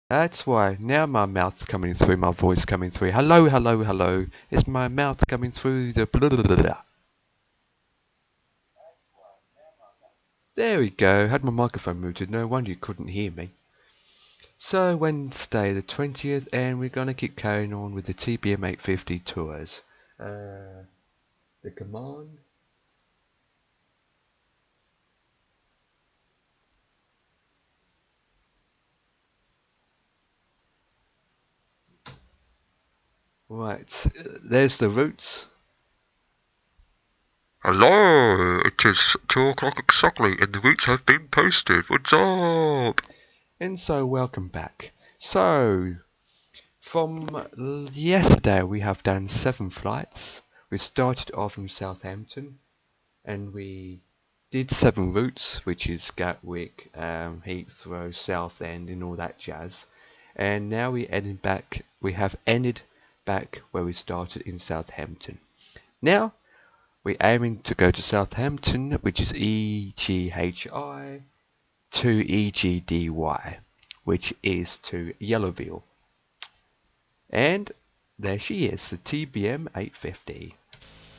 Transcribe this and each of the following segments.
That's why now my mouth's coming through, my voice coming through. Hello, hello, hello. It's my mouth coming through the blah, blah, blah, blah. There we go. Had my microphone muted. No wonder you couldn't hear me. So Wednesday the 20th, and we're gonna keep carrying on with the TBM 850 tours. The command. Right, there's the routes. Hello, it is 2 o'clock exactly and the routes have been posted. What's up? And so welcome back. So from yesterday we have done 7 flights. We started off from Southampton and we did 7 routes, which is Gatwick, Heathrow, Southend and all that jazz. And now we have ended back where we started in Southampton. Now we're aiming to go to Southampton, which is EGHI, to EGDY, which is to Yellowville. And there she is, the TBM 850.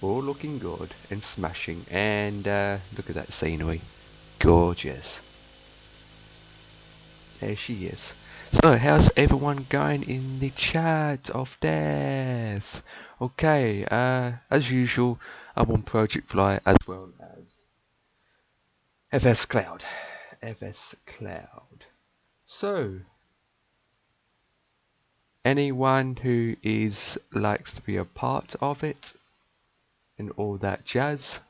All looking good and smashing. And look at that scenery. Gorgeous. There she is. So, how's everyone going in the chat of death? Okay, as usual, I'm on Project Fly as well as FS Cloud. FS Cloud. So, anyone who likes to be a part of it and all that jazz,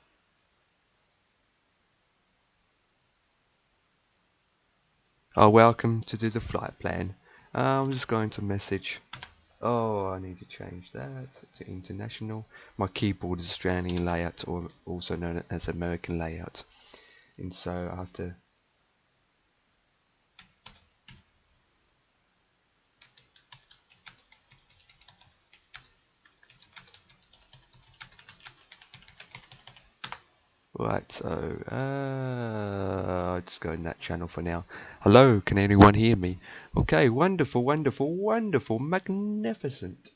are welcome to do the flight plan. I'm just going to message. Oh, I need to change that to international. My keyboard is Australian layout, or also known as American layout, and so I have to. Right, so I'll just go in that channel for now. Hello, can anyone hear me? Okay, wonderful, wonderful, wonderful, magnificent.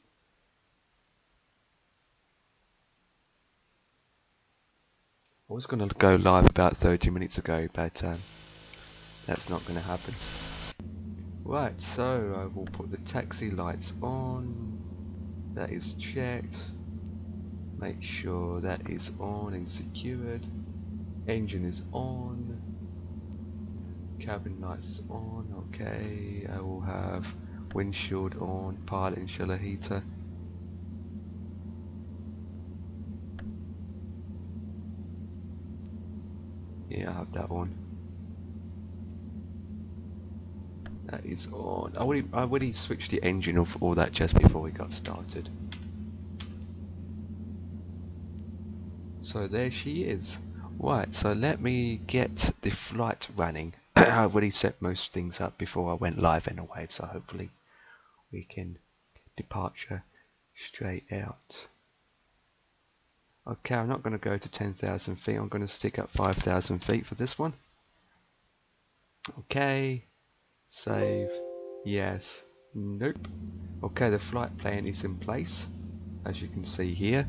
I was going to go live about 30 minutes ago, but that's not going to happen. Right, so I will put the taxi lights on. That is checked. Make sure that is on and secured. Engine is on. Cabin lights on. Okay, I will have windshield on, pilot and chiller heater. Yeah, I have that on. That is on. I already switched the engine off, all that just before we got started. So there she is. Right, so let me get the flight running. I've already set most things up before I went live anyway, so hopefully we can departure straight out. Okay, I'm not going to go to 10,000 feet. I'm going to stick at 5,000 feet for this one. Okay, save, yes, nope. Okay, the flight plan is in place, as you can see here.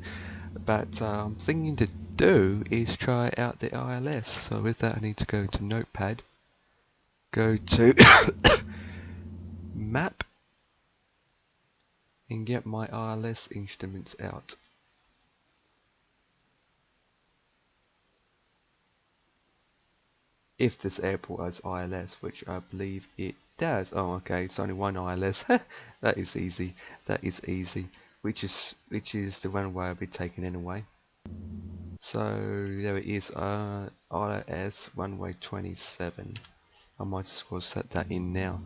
But I'm thinking to do is try out the ILS. So with that I need to go into Notepad, go to map and get my ILS instruments out. If this airport has ILS, which I believe it does. Oh, okay, it's only one ILS. That is easy. That is easy. Which is the runway I'll be taking anyway. So there it is. ILS runway 27. I might as well set that in now.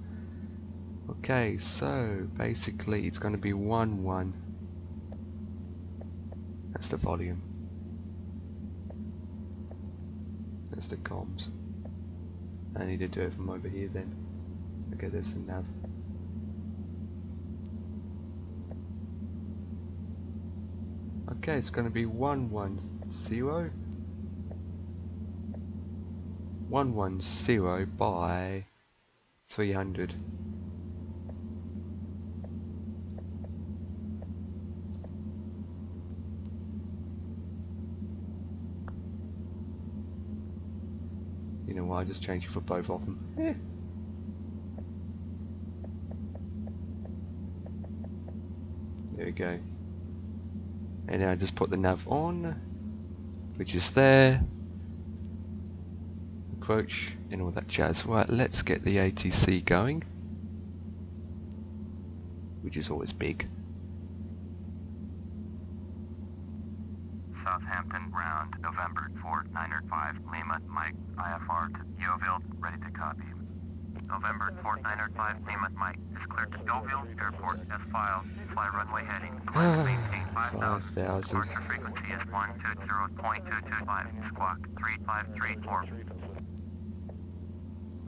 Okay, so basically it's going to be 1-1. That's the volume. That's the comms. I need to do it from over here then. Okay, there's the nav. Okay, it's going to be 110. 110 by 300. You know what, I'll just change it for both of them. Eh. There we go. And now I just put the nav on, which is there. Approach and all that jazz. Right, let's get the ATC going, which is always big. Southampton ground, November 4905, Lima, Mike, IFR to Yeovil, ready to copy. November 4905, Lima, Mike, is cleared to Yeovil Airport as filed. Fly runway heading, climb maintain 5000. Departure frequency is 120.225, squawk 3534.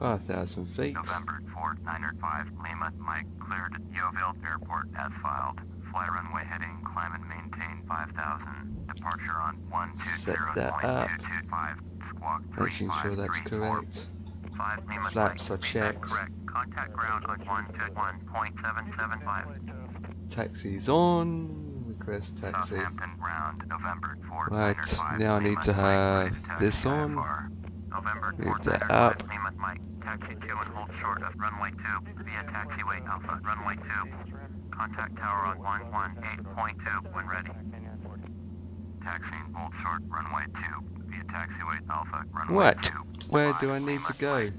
5,000 feet. November 4905, Lima, Mike, cleared at Yeovil Airport as filed. Fly runway heading, climb and maintain 5000. Departure on Set that up. 120.225, squawk Making sure that's 3534. correct. 5 Lima, Flaps Mike, are checked. correct. Contact ground on 121.775. Taxi's on. Request taxi. Southampton ground, November 4 Right, now I need to have this on. November Move 4 that up. Lima, Mike, taxi 2 and hold short of runway 2 via taxiway Alpha, runway 2. Contact tower on 118.2 when ready. Taxiing hold short, runway 2 via taxiway Alpha, runway What? 2. Where do I need to go?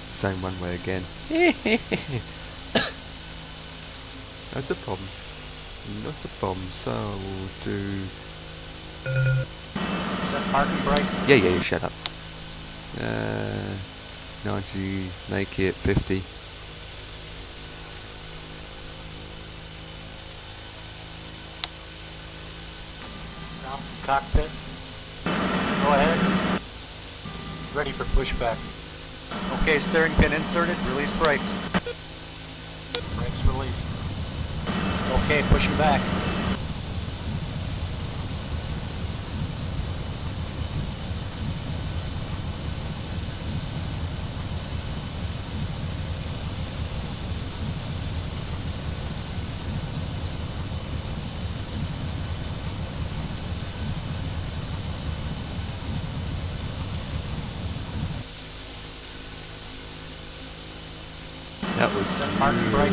Same runway again. Not a problem. Not a problem. So we'll do. Is that parking brake? Yeah. Shut up. 90. Make it 50. Down from cockpit. Go ahead. Ready for pushback. Okay, steering pin inserted. Release brakes. Brakes released. Okay, pushing back. That was Parking brake.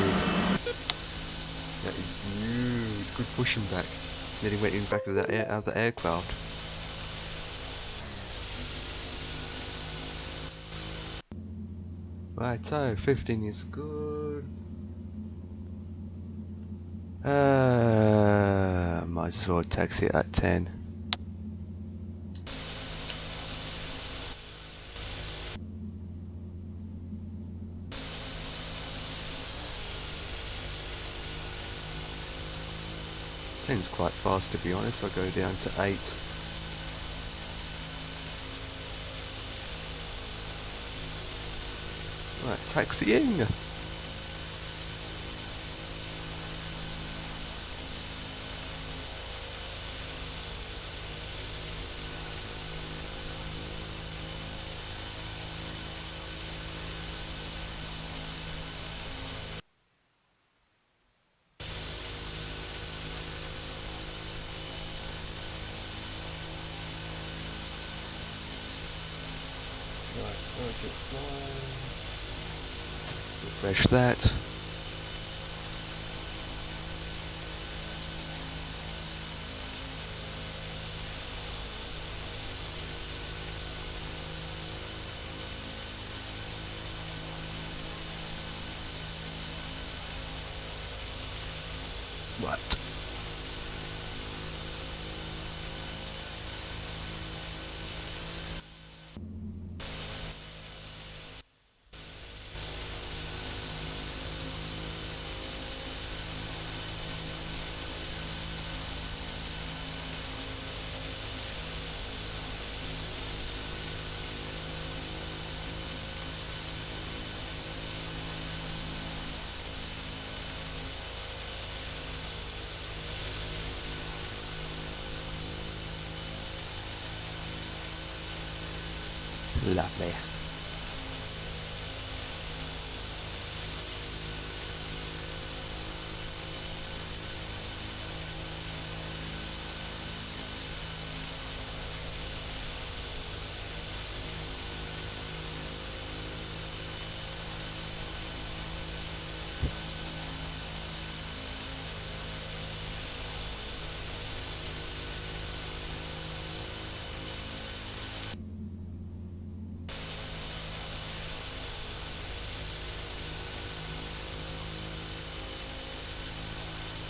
That is huge. Good pushing back. Nearly went in the back of that other aircraft. Righto, 15 is good. Might as well taxi at 10. Ten's quite fast, to be honest. I'll go down to 8. Right, taxiing. Refresh that. Right. Lovely.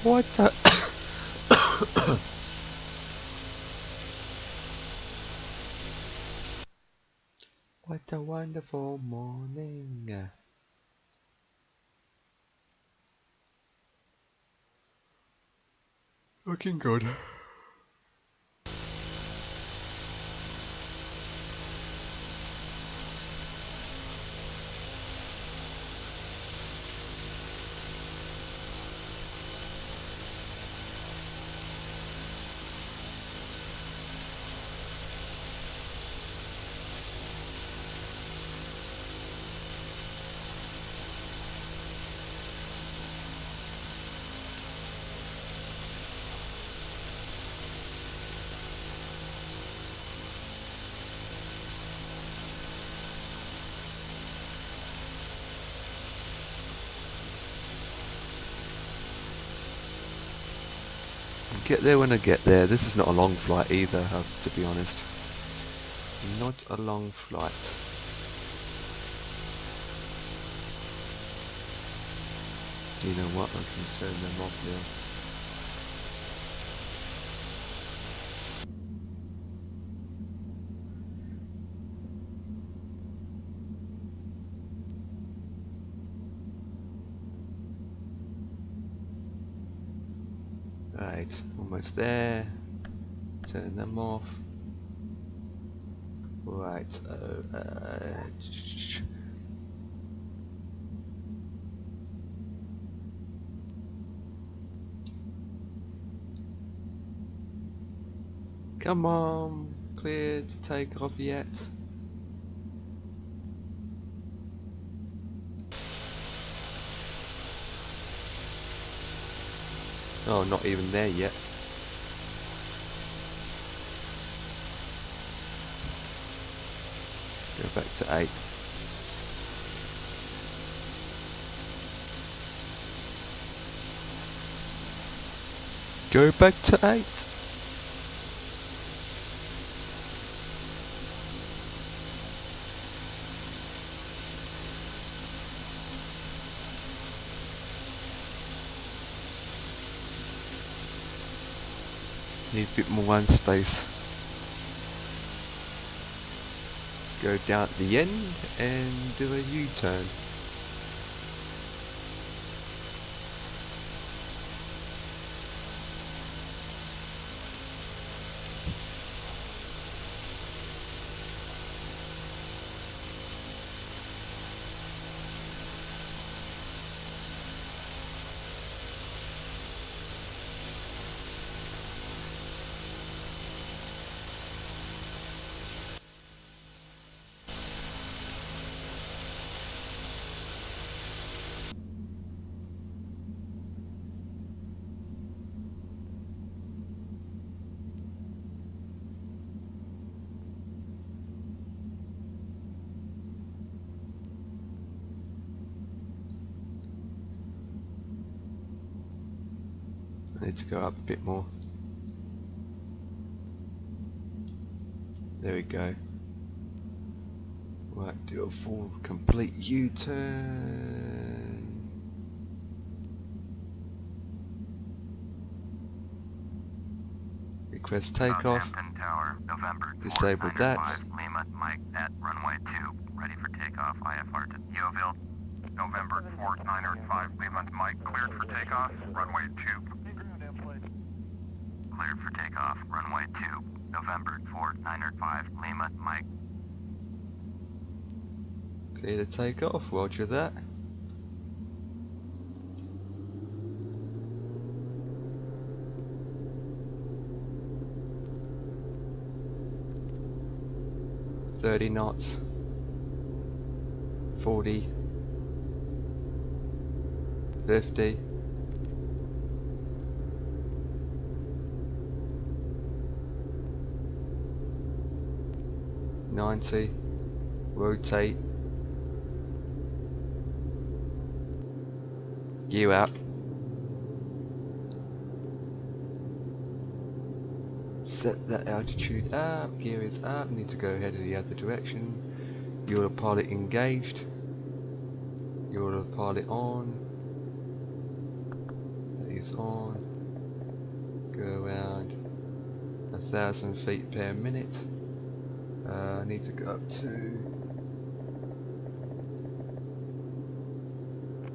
What the? What a wonderful morning. Looking good. Get there when I get there. This is not a long flight either, to be honest. Not a long flight. You know what? I can turn them off now. Right, almost there. Turn them off. Right, come on, clear to take off yet? Oh, not even there yet. Go back to 8. Go back to 8. Need a bit more one space. Go down at the end and do a U-turn. I need to go up a bit more. There we go. Right, do a full complete U-turn. Request takeoff. Southampton Tower, November Disable that. 495, Lima, Mike at runway 2, ready for takeoff, IFR to Yeovil. November 4905, Lima, Mike, cleared for takeoff, runway 2. Cleared for takeoff, runway 2, November 4905, Lima, Mike. Clear the takeoff, roger that. .30 knots. 40. 50. 90. Rotate. Gear up. Set that altitude up, gear is up, need to go ahead in the other direction. Autopilot engaged. Autopilot on. That is on. Go around 1,000 feet per minute. I need to go up to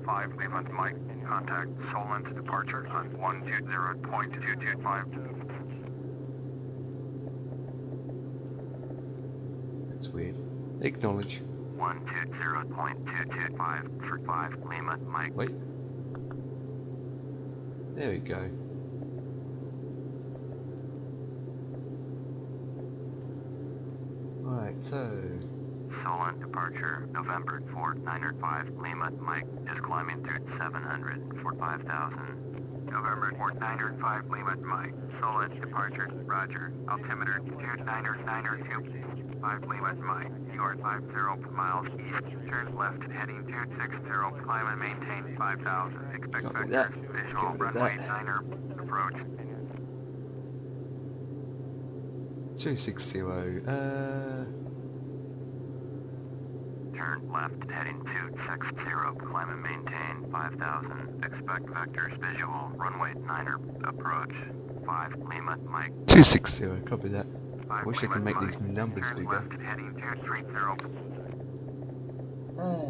5 Lima Mike. Contact Solent departure on 120.225. That's weird. Acknowledge. 120.225 for 5 Lima Mike. Wait. There we go. Alright, so Solent departure November 4905 Lima Mike is climbing through 700 for 5,000. November 4905 Lima Mike. Solent departure. Roger. Altimeter 29902. 5 Lima Mike. You are 50 miles east. Turn left heading 260. Climb and maintain 5,000. Expect Copy vectors. that. Visual Copy runway that. 9er approach. 260. Turn left heading 260. Climb and maintain 5,000. Expect vectors. Visual runway 9er approach. 5 Lima Mike. 260. Copy that. I 5 wish I Lima could make Mike. these numbers Turn bigger. left heading 230.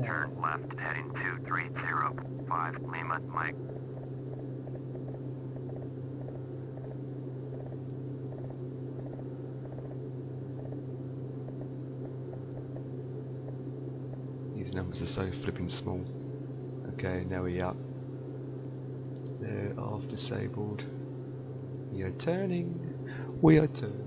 Turn left heading 230. 5 Lima Mike. These numbers are so flipping small. Okay, now we're up. They're half disabled. We are turning. We are turning.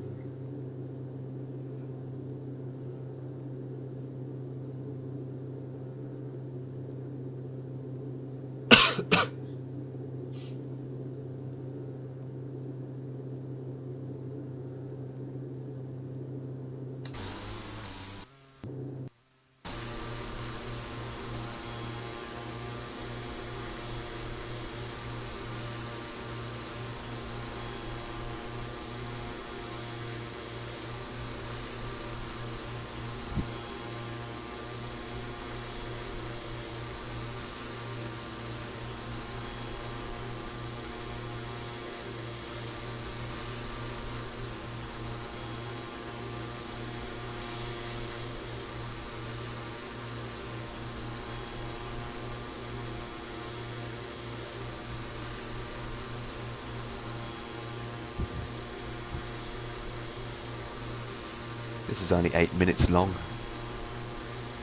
This is only 8 minutes long.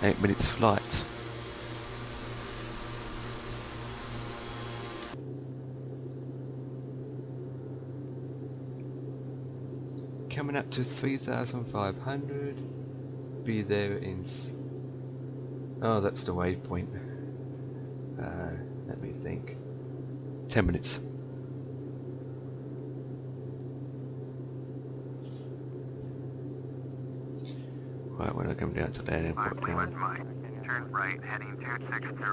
8 minutes flight. Coming up to 3,500. Be there in... Oh, that's the waypoint. Let me think. 10 minutes. Right, when I come down to that 5 airport Lima now. Mike. Turn right heading 260.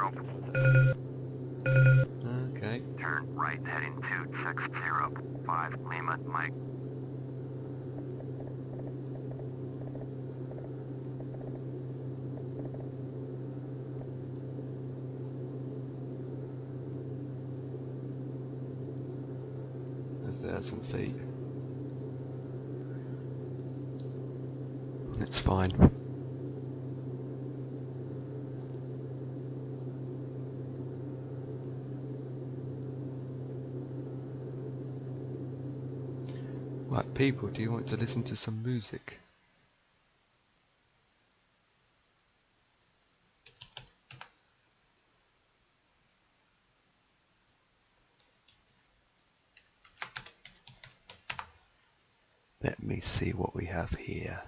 Okay. Turn right heading 260. 5 Lima Mike. Some feet. That's fine. Right, people, do you want to listen to some music? Let me see what we have here.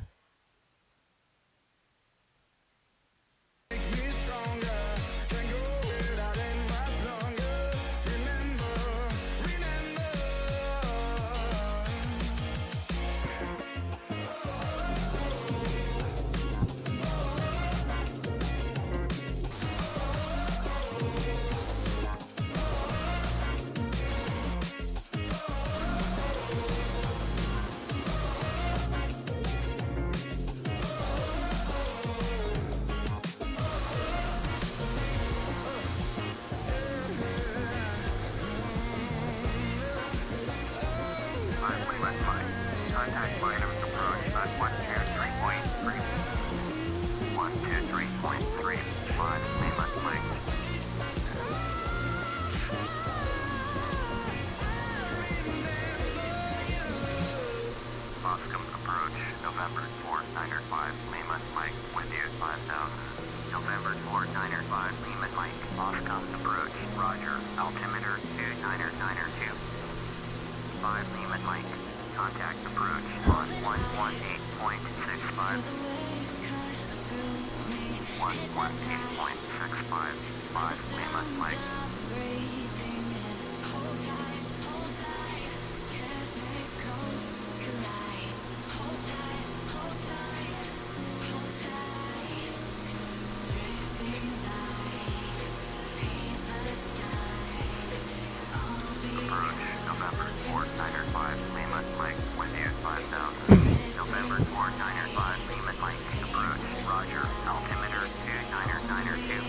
Lima Mike. Contact items approach at 123.3. 123.35 Lima Mike. Boscombe approach, November 4905 Lima Mike, with you 5000. November 4905 Lima Mike, Boscombe approach, Roger, altimeter 29902. 5 Lima Mike, contact approach on 118.65. 118.65, 5 Lima Mike. Approach, November 4905 Lima Mike, with you 5000. November 4905 Lima Mike, approach, Roger, altimeter 29902.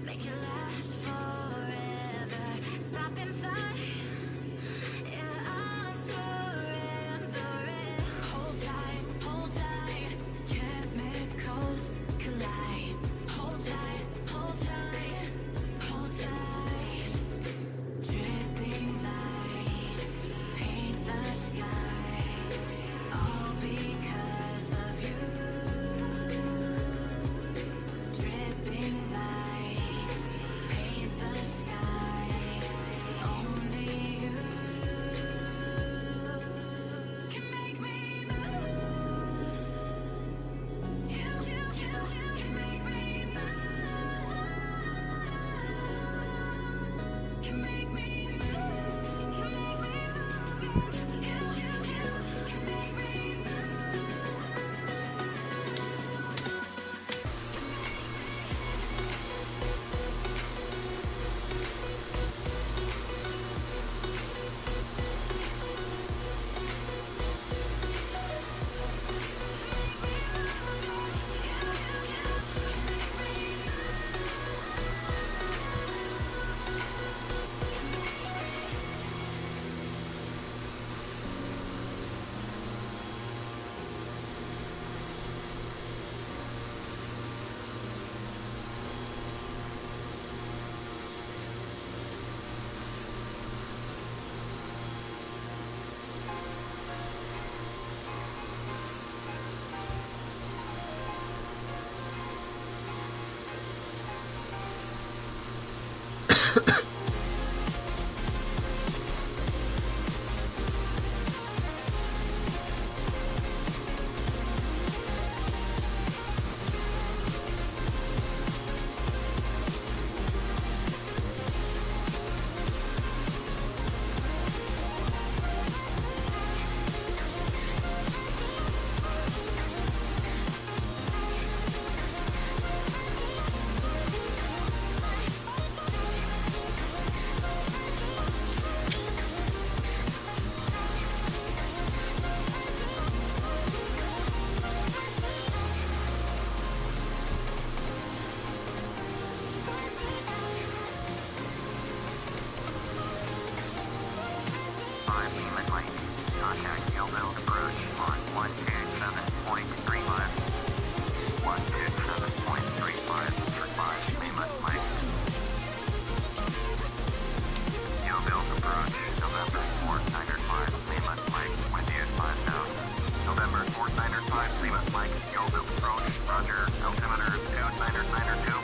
Make it last forever. Stop in time. Yeah, I'm surrendering. Hold tight, hold tight. Chemicals collide. Hold tight, hold tight, hold tight. Dripping lights paint the skies. All because of you. Dripping lights paint the skies. Only you can make me move. You can make me move. Can make me move. Can make me move. You can make me Contact Gilville approach on 127.35. 127.35 for 5 Lima Mike. Gilville approach, November 4905 Lima Mike, with you at 5000. November 4905 Lima Mike, Gilville approach, Roger, altimeter 29902.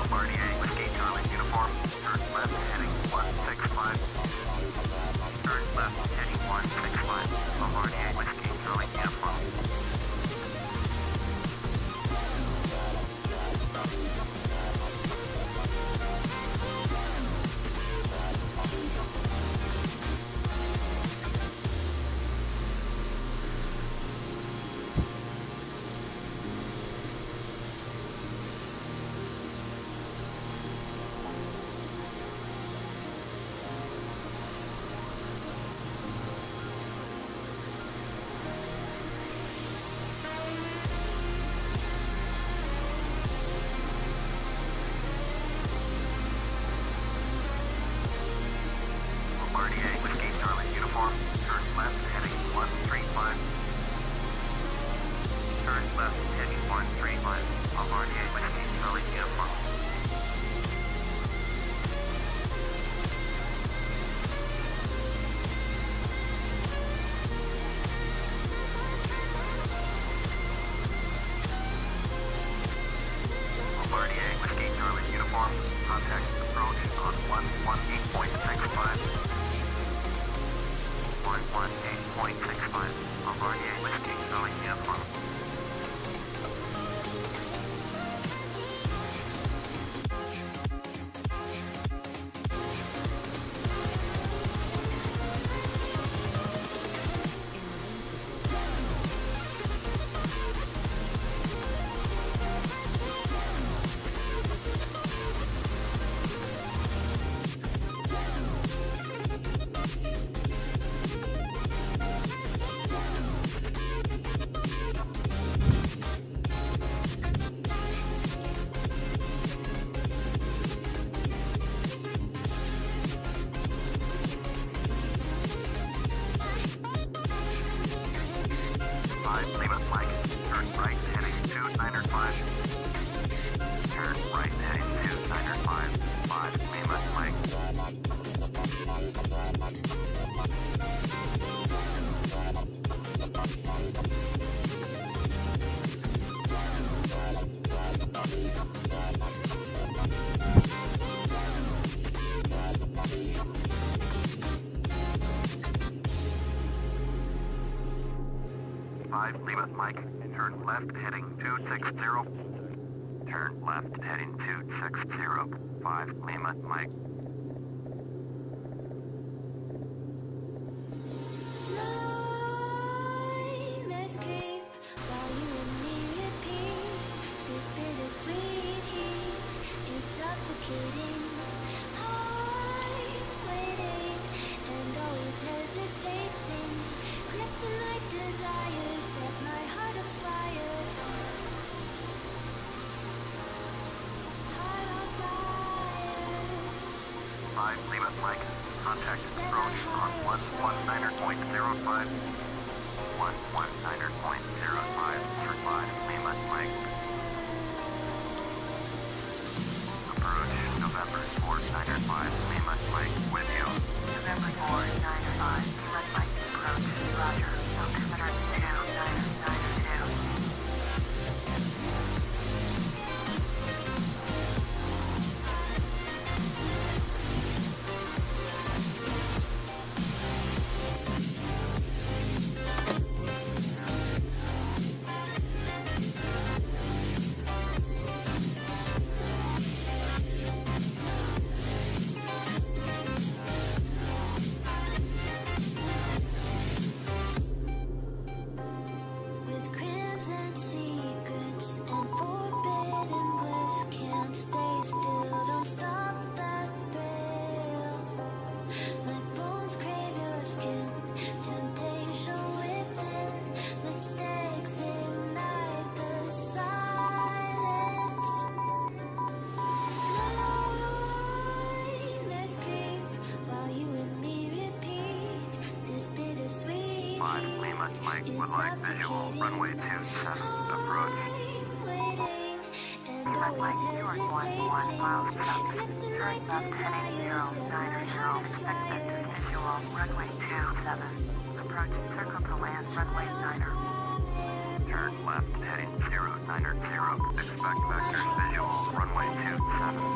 Bombardier, Whiskey Charlie uniform, turn left heading 165. Turn left heading 165. Bombardier, Whiskey Charlie uniform. Bombardier, Whiskey Charlie uniform, turn left heading 135. Turn left heading 135. Bombardier, Whiskey Charlie uniform. Bombardier, Whiskey Charlie uniform, contact approach on 118.65. 118.65. Bombardier, Whiskey Charlie uniform. Lima Mike, turn right heading 2905. Turn right heading 2905. 5 Lima Mike. Lima Mike, turn left heading 260. Turn left heading 260. 5 Lima Mike. Nightmares creep while you and me repeat. This bittersweet heat is suffocating. I'm waiting and always hesitating. Kryptonite desires set my heart afire. Heart on fire. 5 Lima Mike, contact approach on 119.05. 119.05. Turn 5 Lima Mike. Approach November 495 Lima Mike with you. November 495 Lima Mike approach. Roger. Altimeter 2992. With crimson secrets and forbidden bliss, can't stay still, don't stop that thrill. My bones crave your skin, temptation within, mistakes ignite the silence. Nightmares creep while you and me repeat this bittersweet 5 Lima Mike would like visual runway 27 approach. Lima Mike, you are 11 miles south. Turn left heading 090. Expected visual runway 27. Approach circle to land runway 9er. Turn left heading 090. Expect vectors visual runway 27.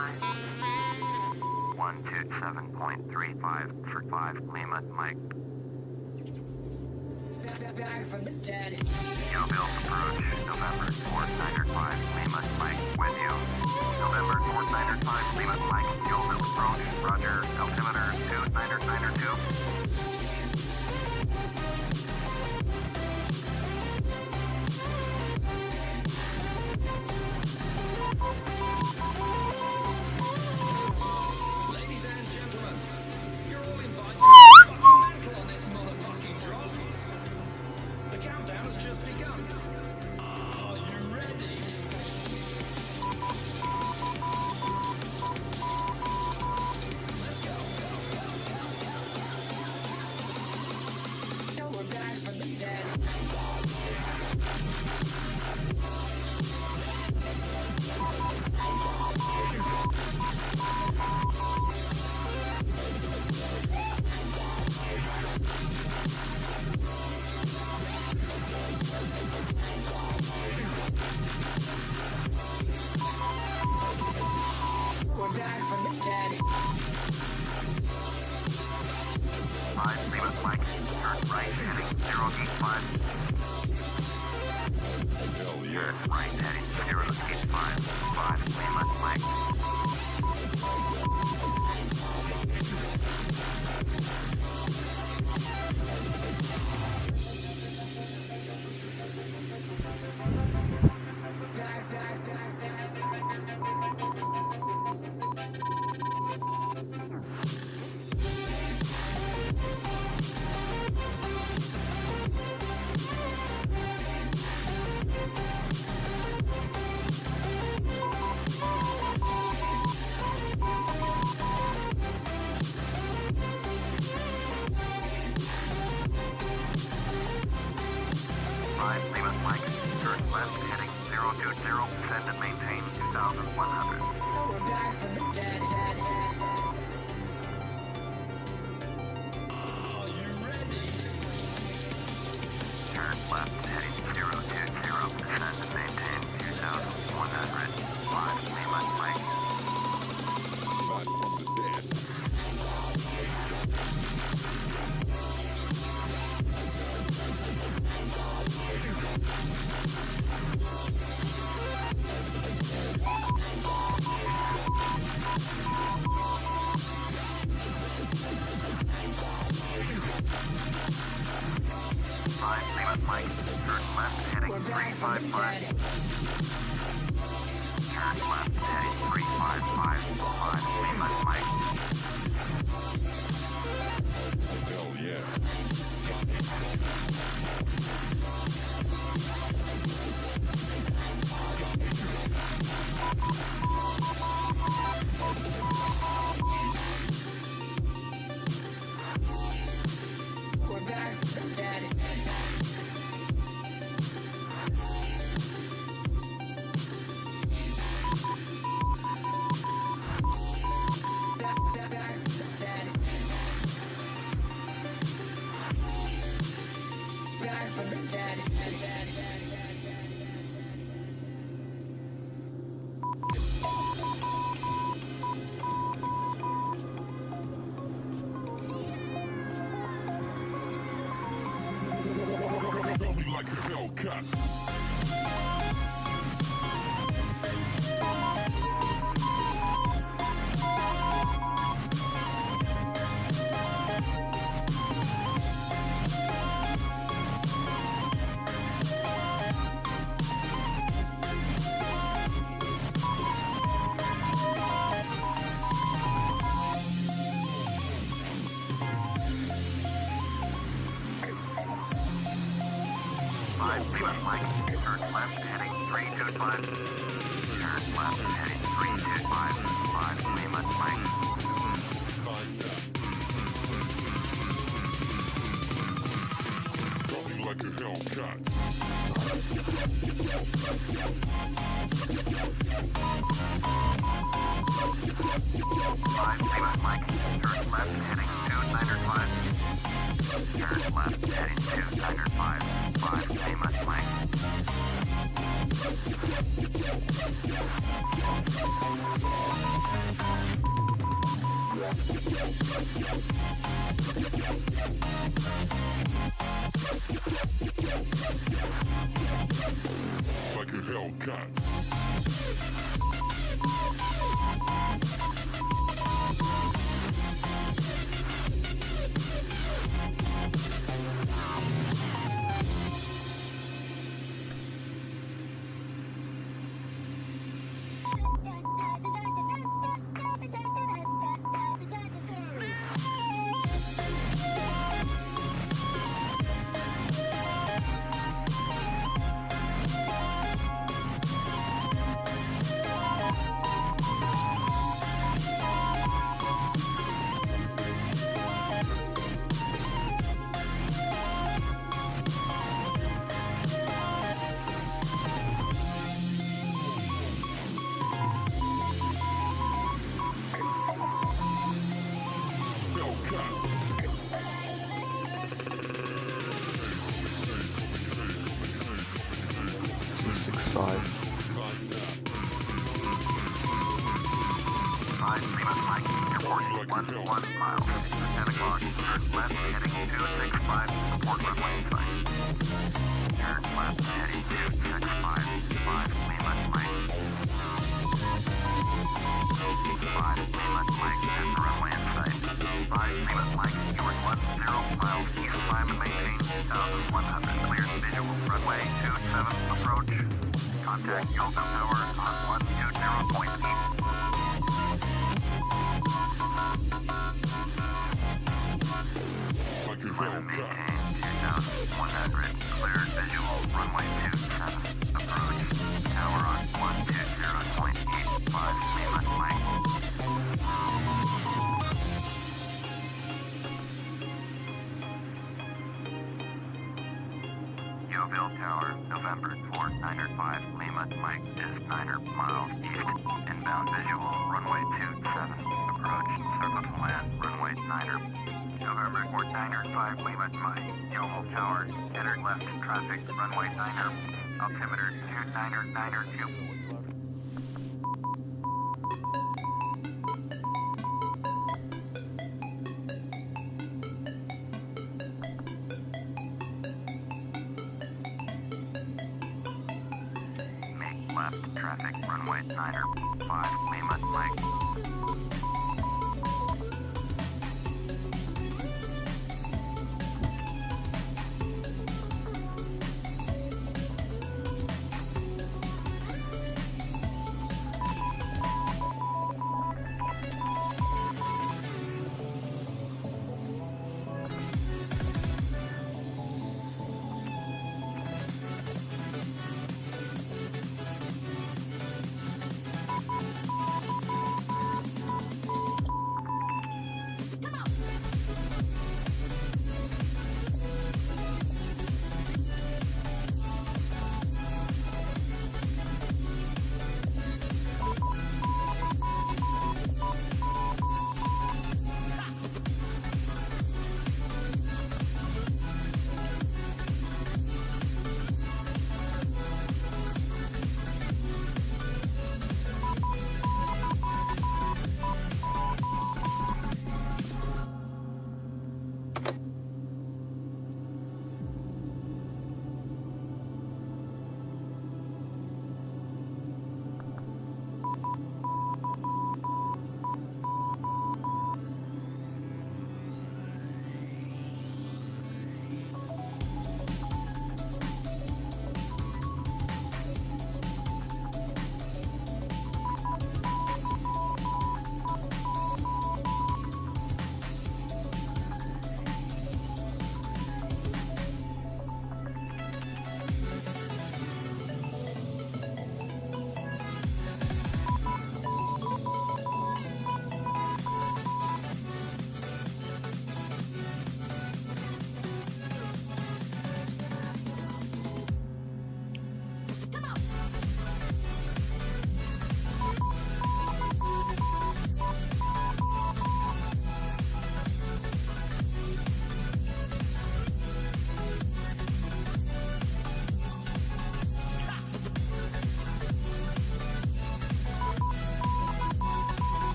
5. 127.35 for 5 Lima Mike. Back from the dead. Yeovil approach, November 4905 Lima Mike with you. November 4905 Lima Mike, Yeovil approach, roger, altimeter 2992. Ladies and gentlemen, you're all invited to the fucking mantle on this motherfucking drop. The countdown has just begun. Are you ready? Let's go. We're back from the dead. We're back from the dead. 5 Lima Mike, turn right heading 085. Turn right heading 085. 5 Lima Mike. Lima Mike, turn left heading 020, descend and maintain 2100. We're back from the dead. Are you ready? Turn left heading 020, descend and maintain 2100. 5 Lima Mike. Back from the dead. Lima Mike, turn left heading We're back from the 355. dead. Turn left heading 355. 5 Lima Mike. Hell yeah. We're back from the dead. Back from the dead. Back from the dead. Tell me like a Hellcat. Lima Mike, turn left heading 325. Turn left heading 325. 5 Lima Mike. Faster. Tell me like a Hellcat. Lima Mike, turn left heading 295. Turn left heading 295. 5 Lima Mike. Like a Hellcat. T65. 5 Lima Mike, airport 11 miles, 10 o'clock, turn left heading 265, report runway site. Turn left heading 265, 5 Lima Mike. 5 Lima Mike, at the runway in sight. 5 Lima Mike, you are 10 miles east, climb and maintain 2,100, cleared visual, runway 27, approach. Contact Yellow Tower on 120.8. Like a Climb and maintain Hellcat. 2,100, cleared visual, runway 27, approach. Tower on 120.85, Lima Mike. Yeovil Tower, November 4905, Lima Mike is 9 miles east, inbound visual, runway 27, approach, circle to land, runway 9. November 4905, Lima Mike, Yeovil Tower, enter left traffic, runway 9, altimeter 2992. Make left traffic, runway 9, 5, Lima Mike.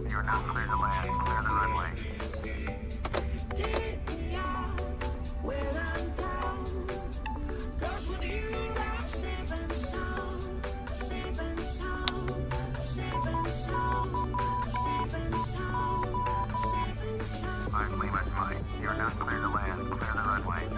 You're now clear to land. Clear the runway. Mike. You're now clear to land. Clear the runway.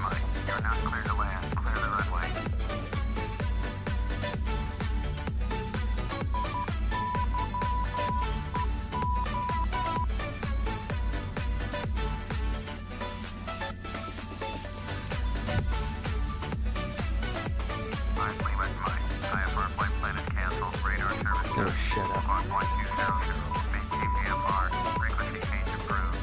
Mike. You're now clear to land. Clear the runway. Mike. IFR flight plan is canceled. Radar service. Oh, shut up. On 1200. Maintain AFR. Frequency change approved.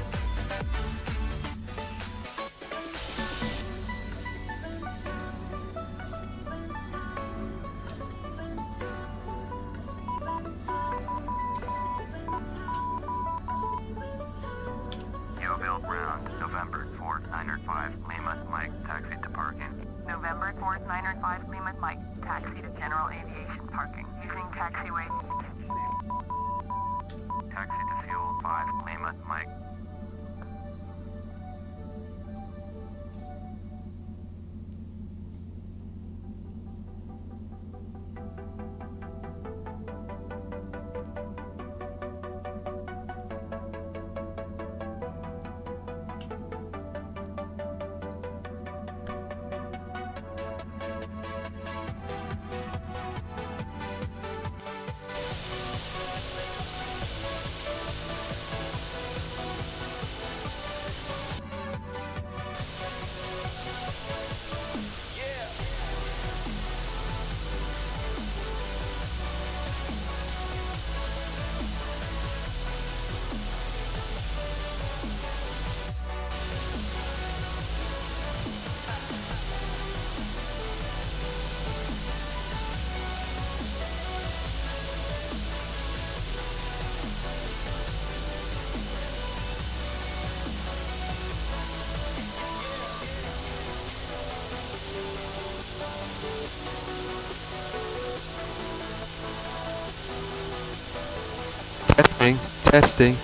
Yeovil ground, November 4905, Lima, Mike, taxi to parking. November 4905 Lima Mike, taxi to general aviation parking using taxiway. Taxi to fuel 5, Lima, Mike. Testing.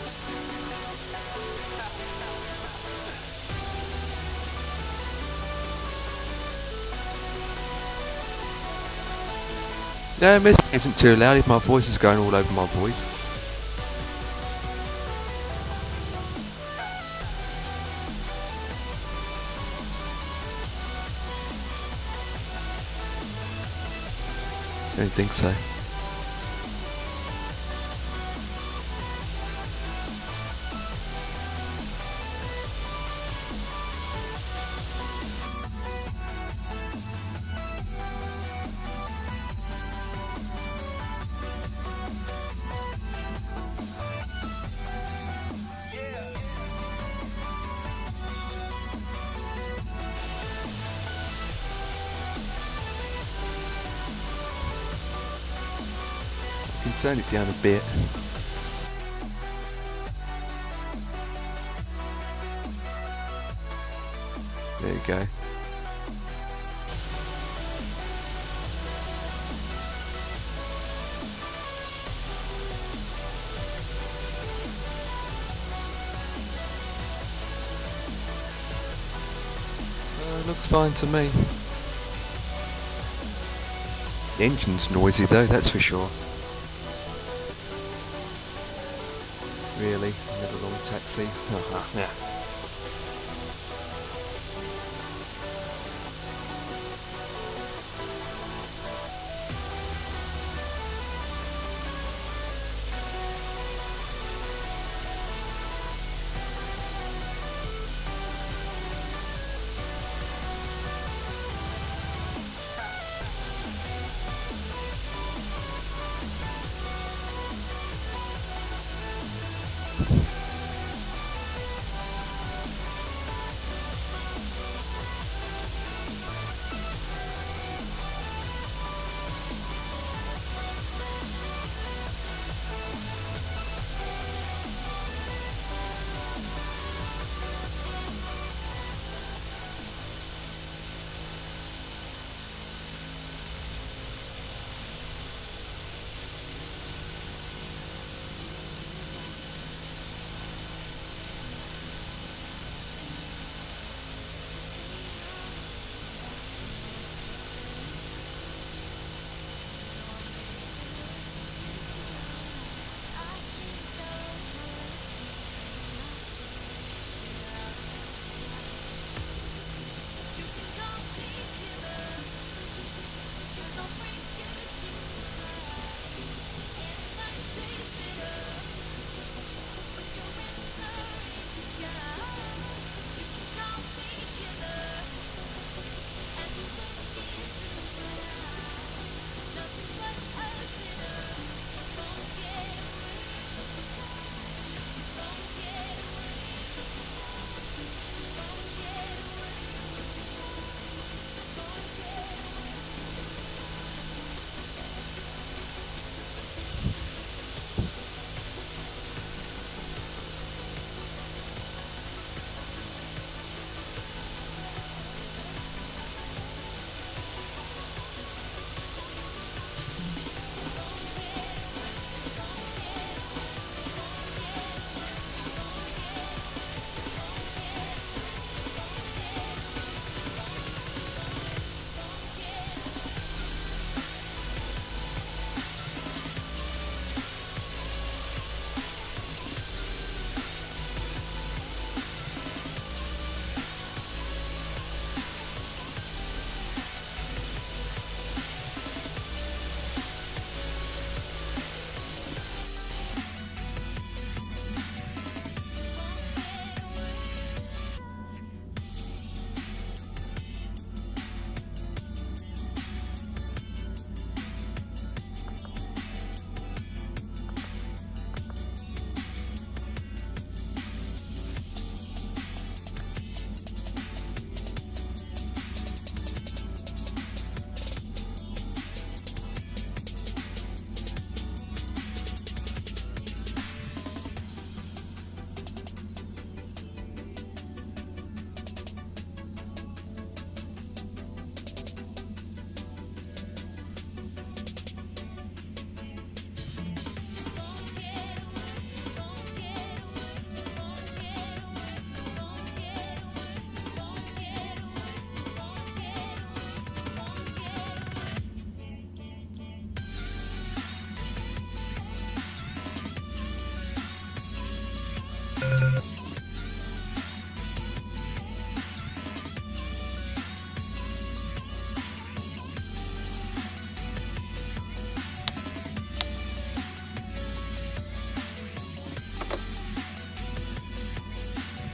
No, Miss isn't too loud if my voice is going all over my voice. I don't think so. turn it down a bit. There you go. Looks fine to me. The engine's noisy though, that's for sure. Really? Another long taxi? Yeah.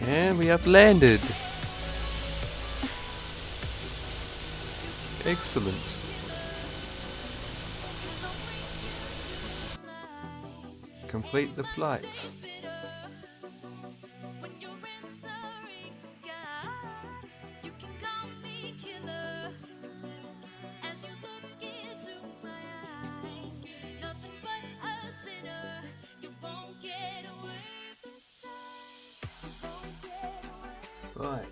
And we have landed. Excellent. Complete the flight. Right.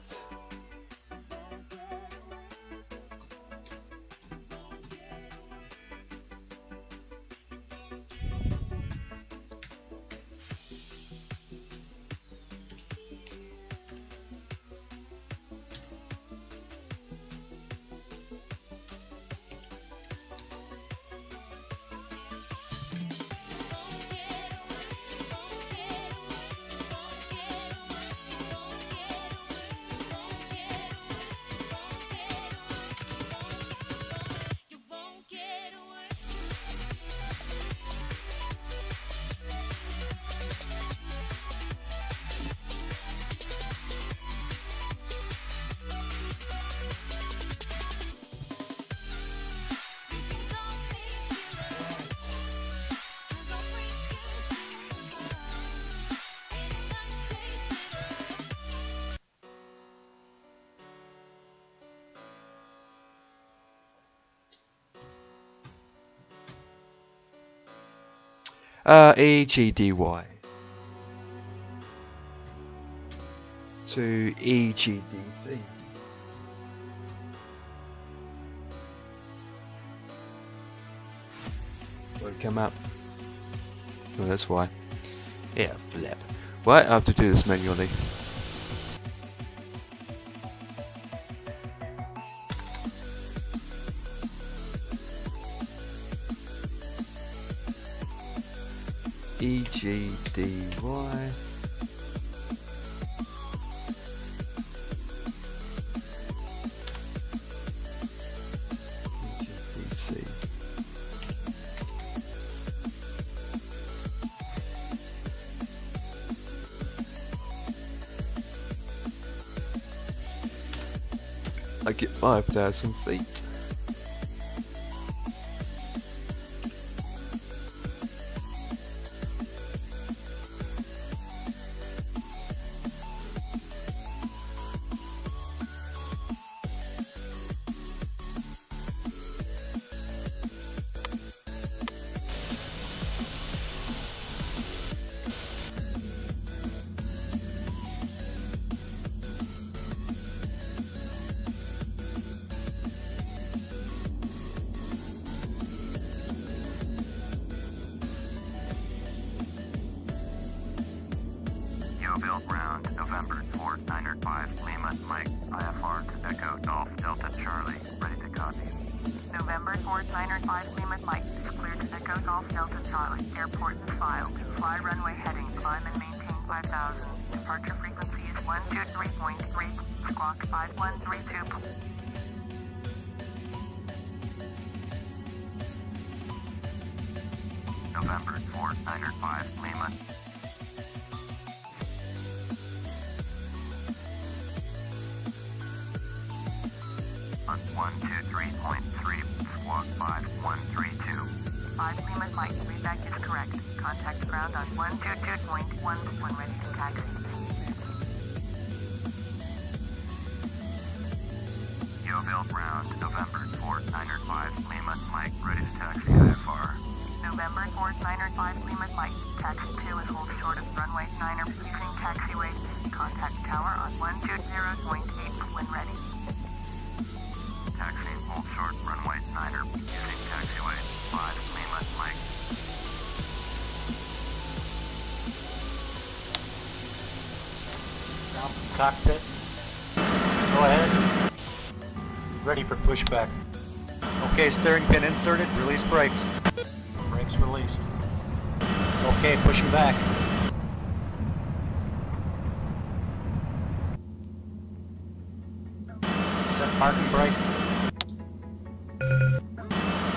EGDY to EGDC. Won't come up. Oh, that's why. Yeah, flip. Right, I have to do this manually. EGDY. EGDC. I get 5,000 feet. Yeovil ground, November 4905, Lima, Mike, IFR to Echo, Golf, Delta, Charlie, ready to copy. November 4905, Lima, Mike is cleared to Echo Golf Delta Charlie. Airport is filed. Fly runway heading. Climb and maintain 5000. Departure frequency is 123.3. Squawk 5132. November 4905, Lima. On 123.3, squawk 5132. 5 Lima, Mike. Readback is correct. Contact ground on 122.1 when ready to taxi. Yeovil ground, November 4905, Lima, Mike, ready to taxi IFR. November 4905, Lima, Mike. Taxi 2 is hold short of runway 9er using taxiway. Contact tower on 120.8 when ready. Taxiing hold short, runway 9er using taxiway 5, Lima, Mike. Down from cockpit. Go ahead. Ready for pushback. Okay, steering pin inserted. Release brakes. Brakes released. Okay, pushing back. Set parking brake.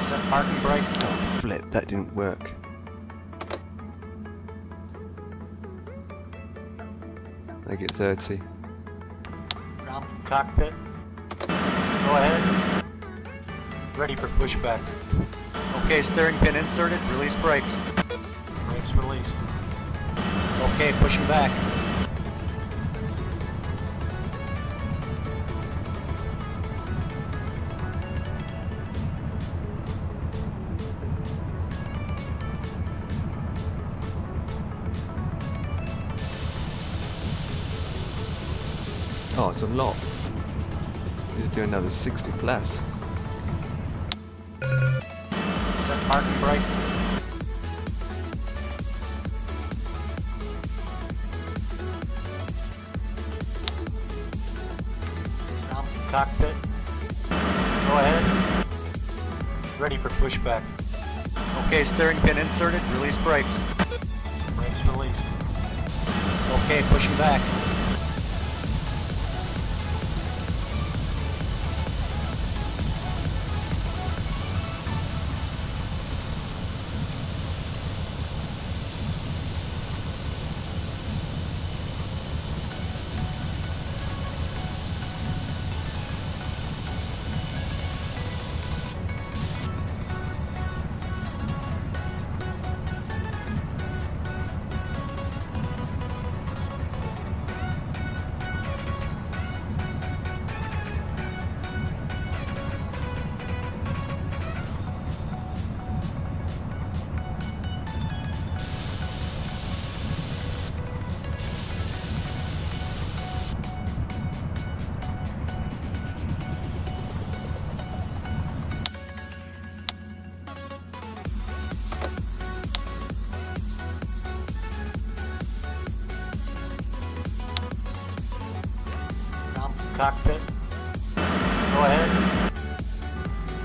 Set parking brake. Oh, flip, that didn't work. I get 30. Down from cockpit. Go ahead. Ready for pushback. Okay, steering pin inserted. Release brakes. Brakes released. Okay, pushing back. Oh, it's a lot. We need to do another 60 plus. Set parking brake. Down from cockpit. Go ahead. Ready for pushback. Okay, steering pin inserted. Release brakes. Brakes released. Okay, pushing back. Down from cockpit. Go ahead.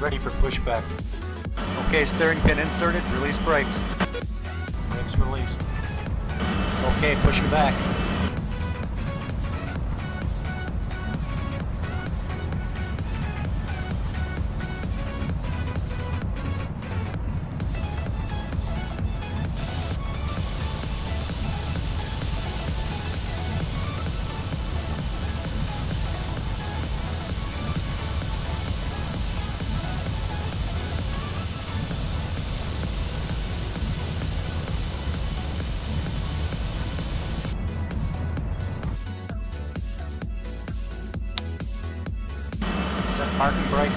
Ready for pushback. Okay, steering pin inserted. Release brakes. Brakes released. Okay, pushing back. Set parking brake.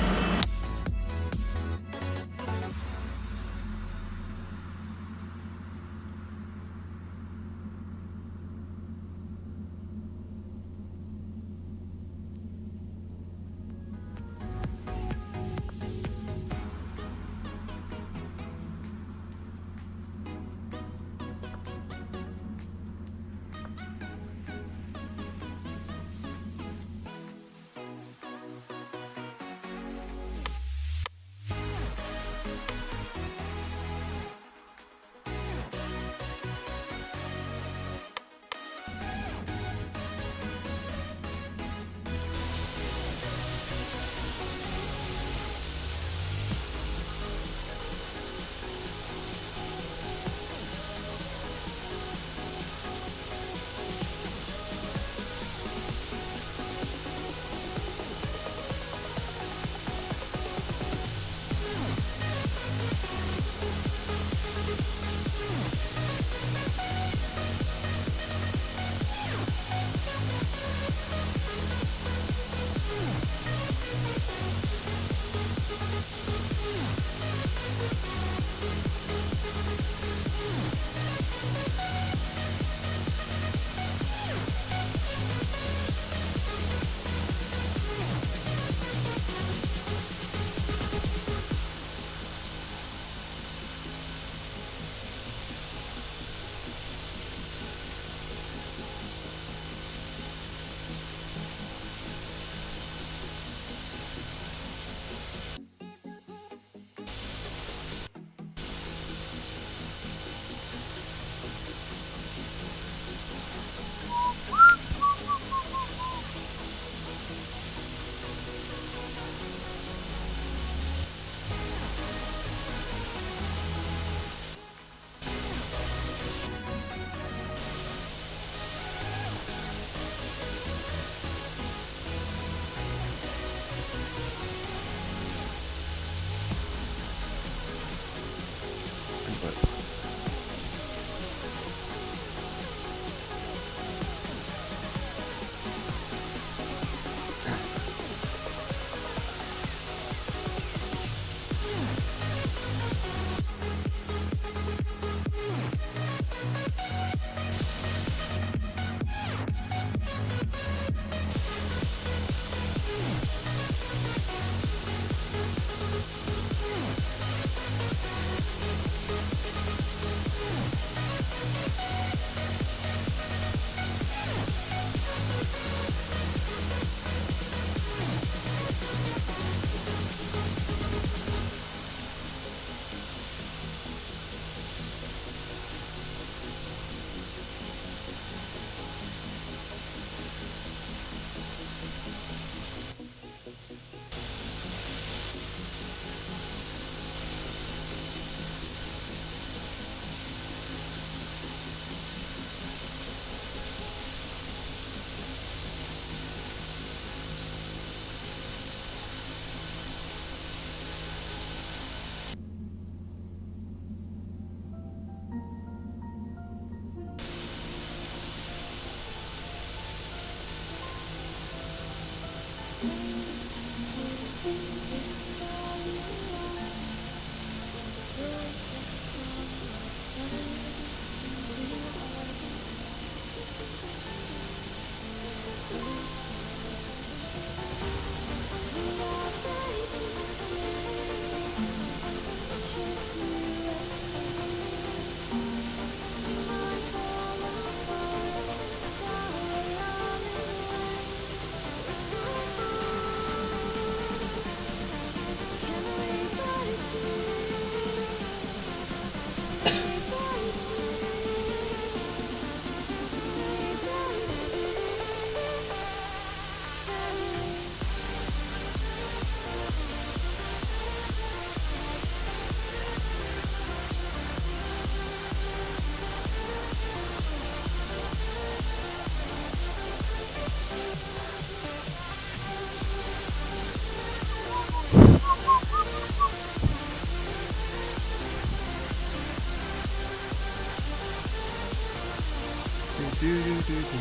Do do do do.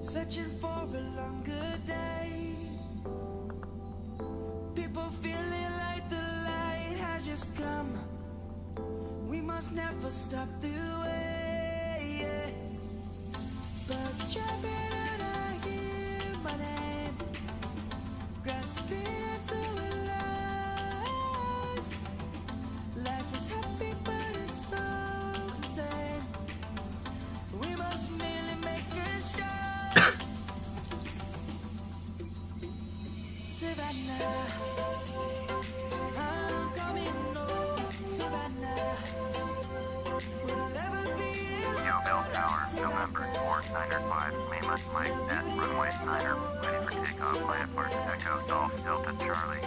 Searching for a longer day. People feeling like the light has just come. We must never stop the way. Yeah. Birds chirping and I hear my name, grasping into a life. Life is happy but it's so insane. We must merely make a start. Savannah, I'm coming home. Savannah, we'll never be alone. Yeovil Tower, November 4905, Lima, Mike at runway 9er, ready for takeoff, IFR Echo, Golf, Delta, Charlie.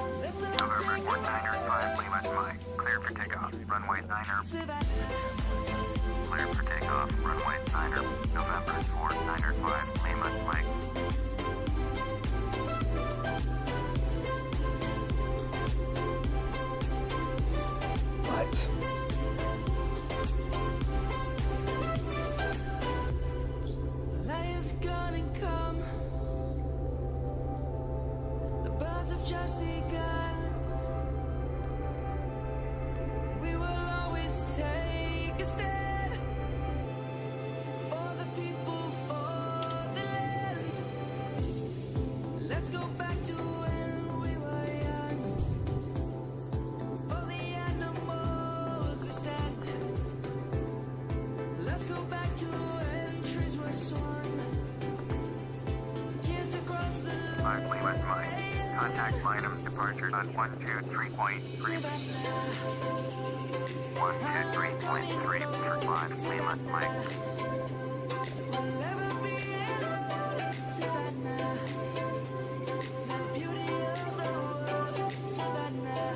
November 4905, Lima, Mike, clear for takeoff, runway 9er. Clear for takeoff, runway 9er, November 4905, Lima, Mike. Right. Light is gonna come. The birds have just begun. We will always take a stand for the people, for the land. Let's go back to when we were young. For the animals we stand. Let's go back to when trees were swung. Kids across the line. Lima, Mike. Contact Linum departures on 123.3. 123.3 for 5, Lima, Mike. We'll never be alone. Savannah, the beauty of the world. Savannah,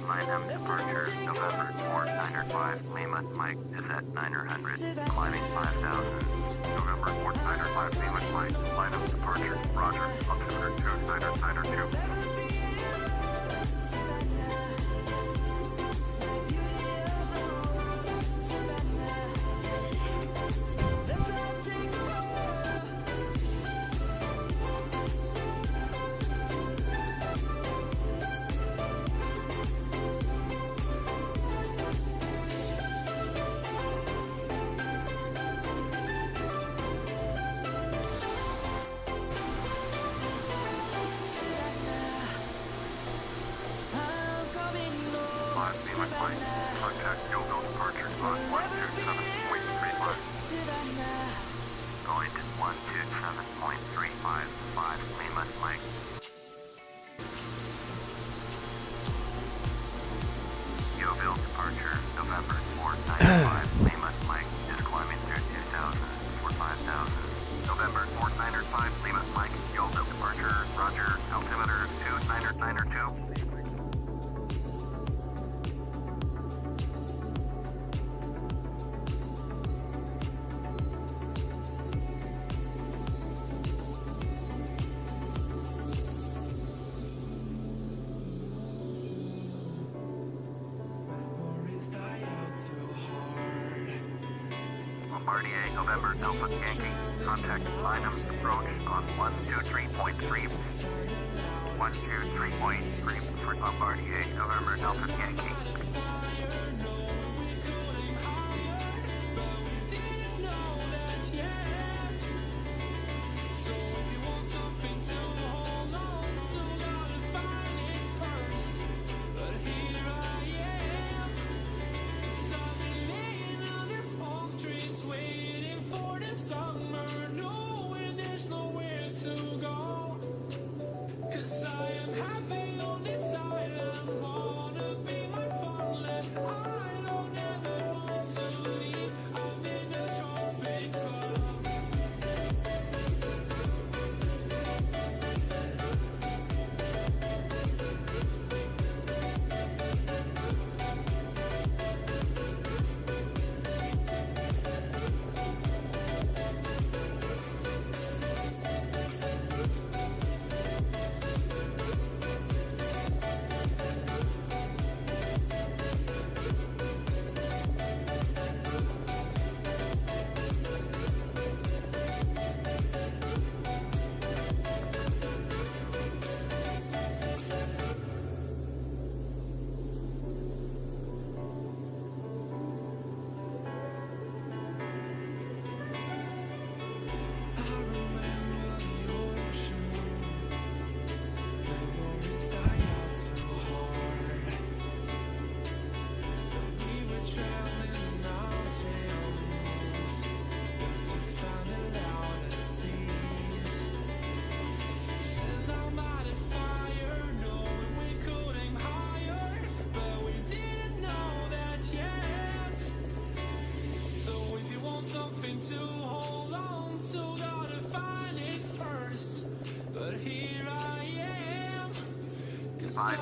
Linum departure, November 4905, Lima, Mike is at 900, climbing 5,000. November 4905, Lima, Mike, Linum departure, Roger, altimeter 2992. let's all take a roll. I'm coming home. 5, Lima, Mike, contact Yeovil departure on 127.35. Bombardier, November, Alpha Yankee. Contact Lineham approach on 123.3. 123.3 for Bombardier, November, Alpha Yankee.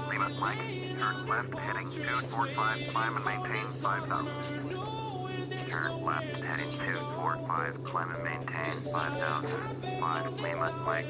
Lima Mike, turn left heading 245, climb and maintain 5,000. Turn left heading 245, climb and maintain 5,000. 5 Lima Mike.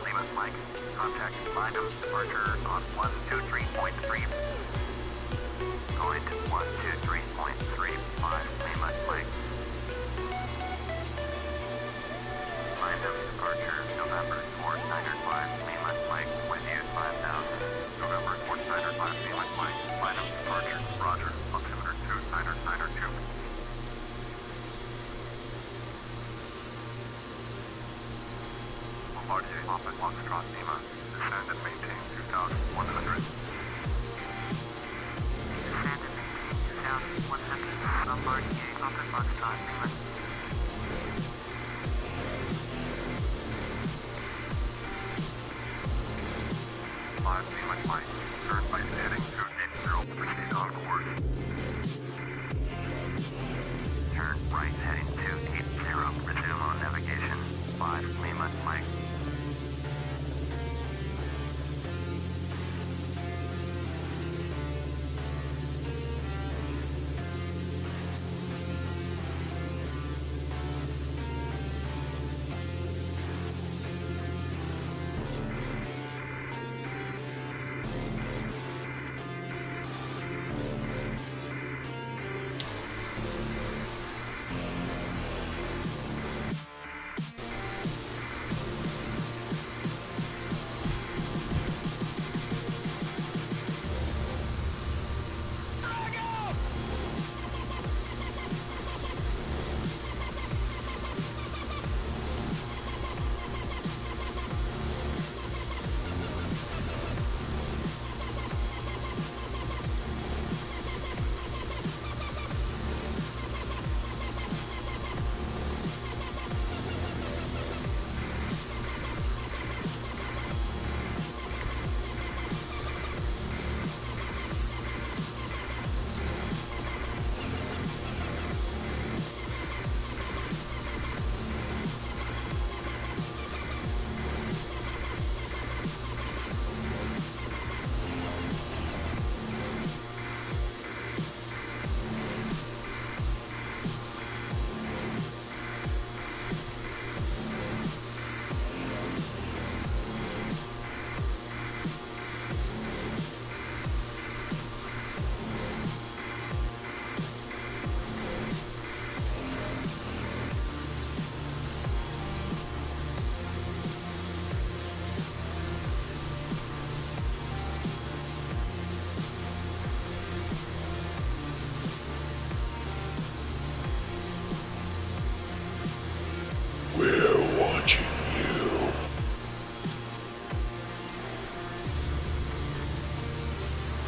Lima Mike, contact Lineham departure on 123.3. Going to 123.35 Lima Mike. Lineham departure November 4905 Lima Mike, with you 5,000. November 4905 Lima Mike, Lineham departure, roger, altimeter 29992. Bombardier, Papa, Foxtrot, Lima, descend and maintain 2,100. Descend and maintain 2,100. Bombardier, Papa, Foxtrot, Lima. 5 Lima Mike, turn right heading 280, proceed on course. Turn right heading 280, resume on navigation. 5 Lima Mike.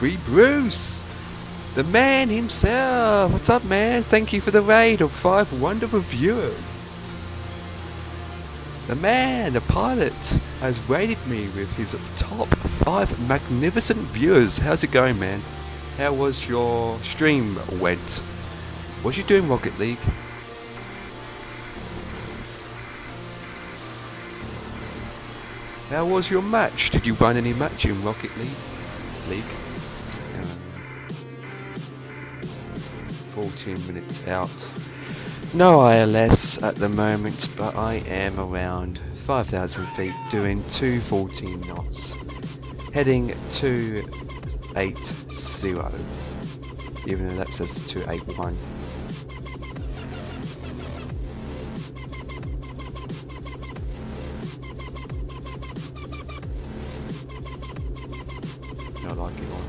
3 Bruce! The man himself! What's up, man? Thank you for the raid of 5 wonderful viewers. The man, the pilot, has rated me with his top 5 magnificent viewers. How's it going, man? How was your stream went? What you doing, Rocket League? How was your match? Did you run any match in Rocket League? 14 minutes out. No ILS at the moment, but I am around 5,000 feet doing 214 knots. Heading 280, even though that says 281. I like it on.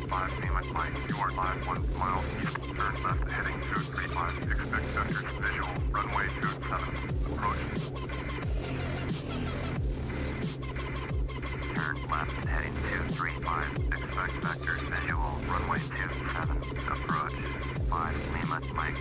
5 Phoenix Mike, you are 1 mile east, turn left heading 235, expect vectors visual, runway 27, approach. Turn left heading 235, expect vectors visual, runway 27, approach. 5 Lima Mike.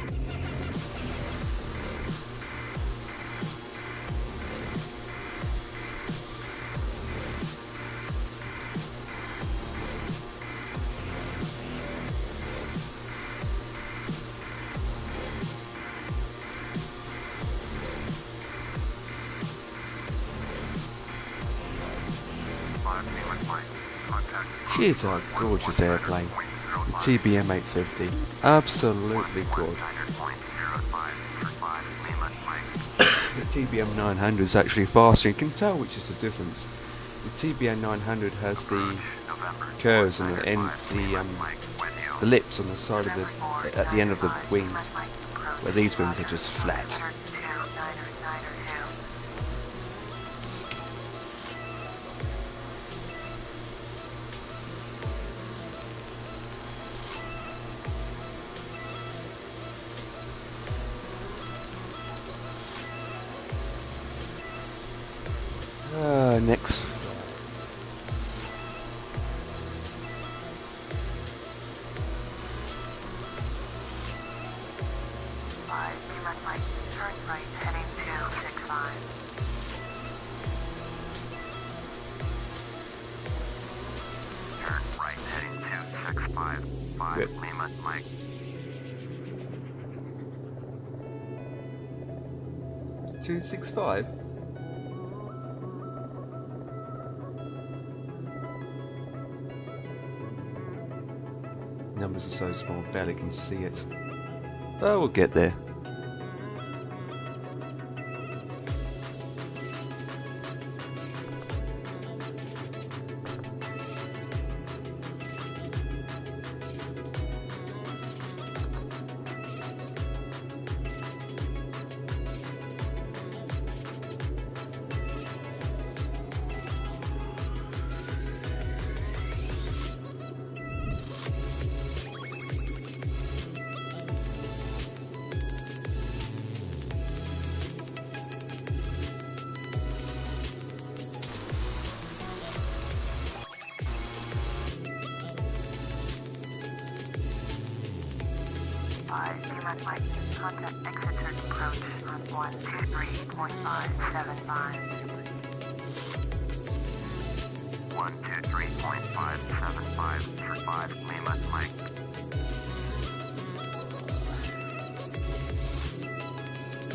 She's a gorgeous airplane. The TBM 850. Absolutely gorgeous. The TBM 900 is actually faster. You can tell which is the difference. The TBM 900 has the curves and the lips on the side of the at the end of the wings, where these wings are just flat. Next. Turn right heading 265. Turn right heading 265. 5 Good. Lima Mike. 265. Numbers are so small, barely can see it. But we'll get there. Mike, contact Exeter approach on 123.575. 123.575 for 5 Lima Mike.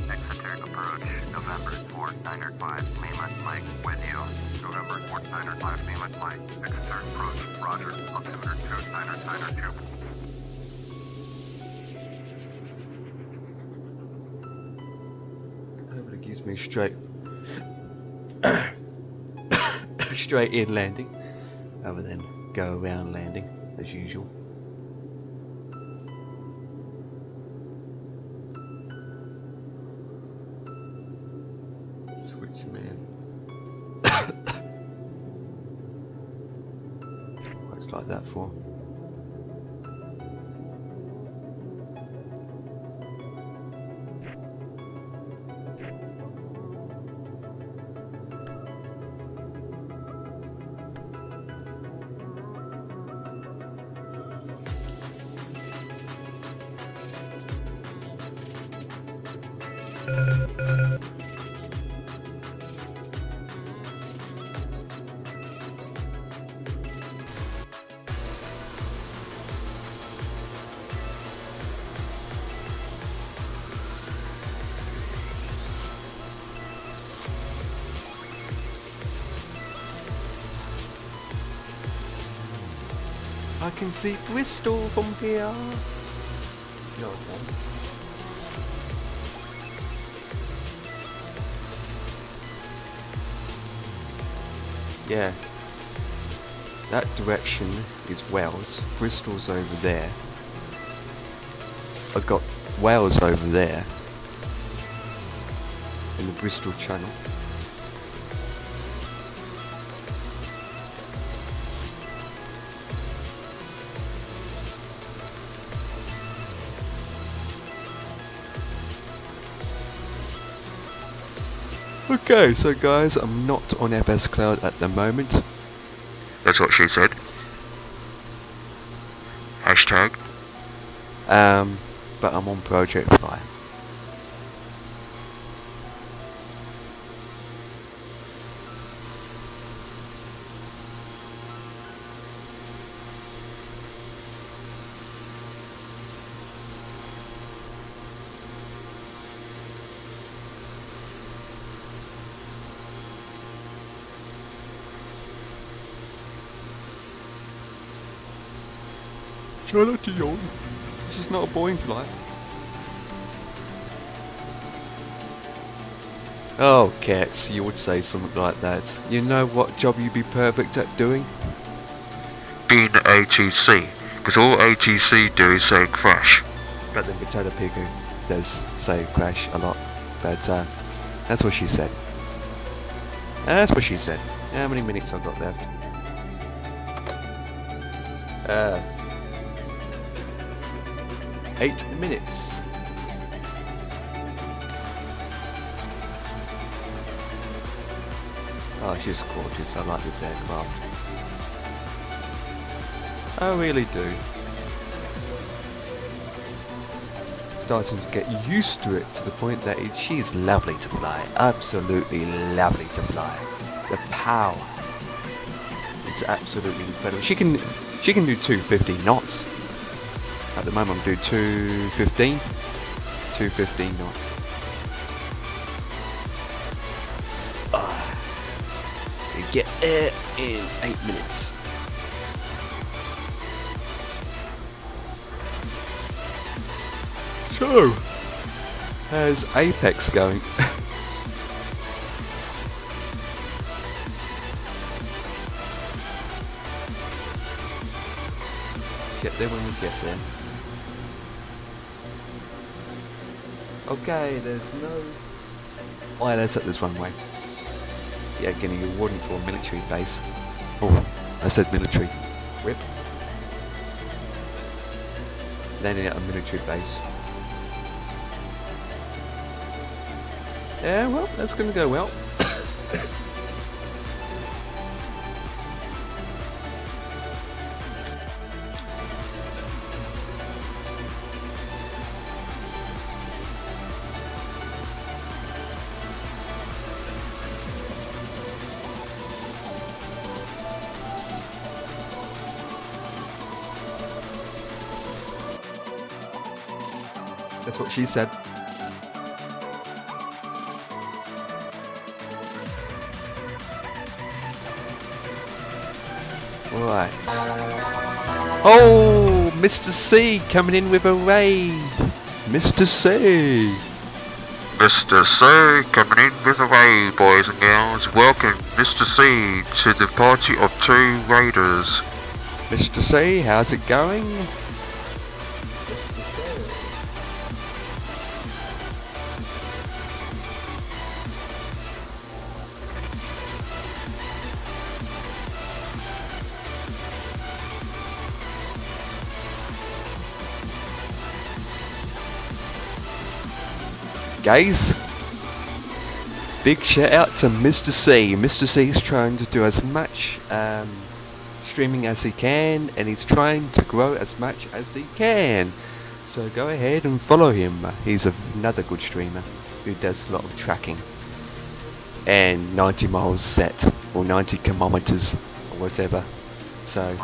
Exeter approach, November 4905 Lima Mike with you. November 4905 Lima Mike, Exeter approach, roger, altimeter 2992. It gives me straight straight in landing rather than go around landing as usual. Switch man. What's like that for? I can see Bristol from here. No, I can't. Yeah. That direction is Wales. Bristol's over there. I've got Wales over there. In the Bristol Channel. Okay, so guys, I'm not on FS Cloud at the moment. That's what she said. Hashtag. But I'm on Project Fly. Try not to yawn. This is not a Boeing flight. Oh, Cats, you would say something like that. You know what job you'd be perfect at doing? Being ATC, because all ATC do is say crash. But then Potato Pico does say crash a lot. But that's what she said. That's what she said. How many minutes I've got left? 8 minutes. Oh, she's gorgeous. I like this aircraft. I really do. Starting to get used to it to the point that she's lovely to fly. Absolutely lovely to fly. The power is absolutely incredible. She can do 250 knots. At the moment I'm doing 215 knots. You get there in 8 minutes. So, how's Apex going? Get there when we get there. Okay, there's no wireless at this runway. Yeah, getting awarded for a military base. Oh, I said military. Whip. Landing at a military base. Yeah, well, that's gonna go well. That's what she said. Right. Oh, Mr. C coming in with a raid. Mr. C. Mr. C coming in with a raid, boys and girls. Welcome, Mr. C, to the party of 2 raiders. Mr. C, how's it going? Guys, big shout out to Mr. C. Mr. C's trying to do as much streaming as he can, and he's trying to grow as much as he can. So go ahead and follow him. He's another good streamer who does a lot of tracking and 90 miles set or 90 kilometers or whatever. So Turn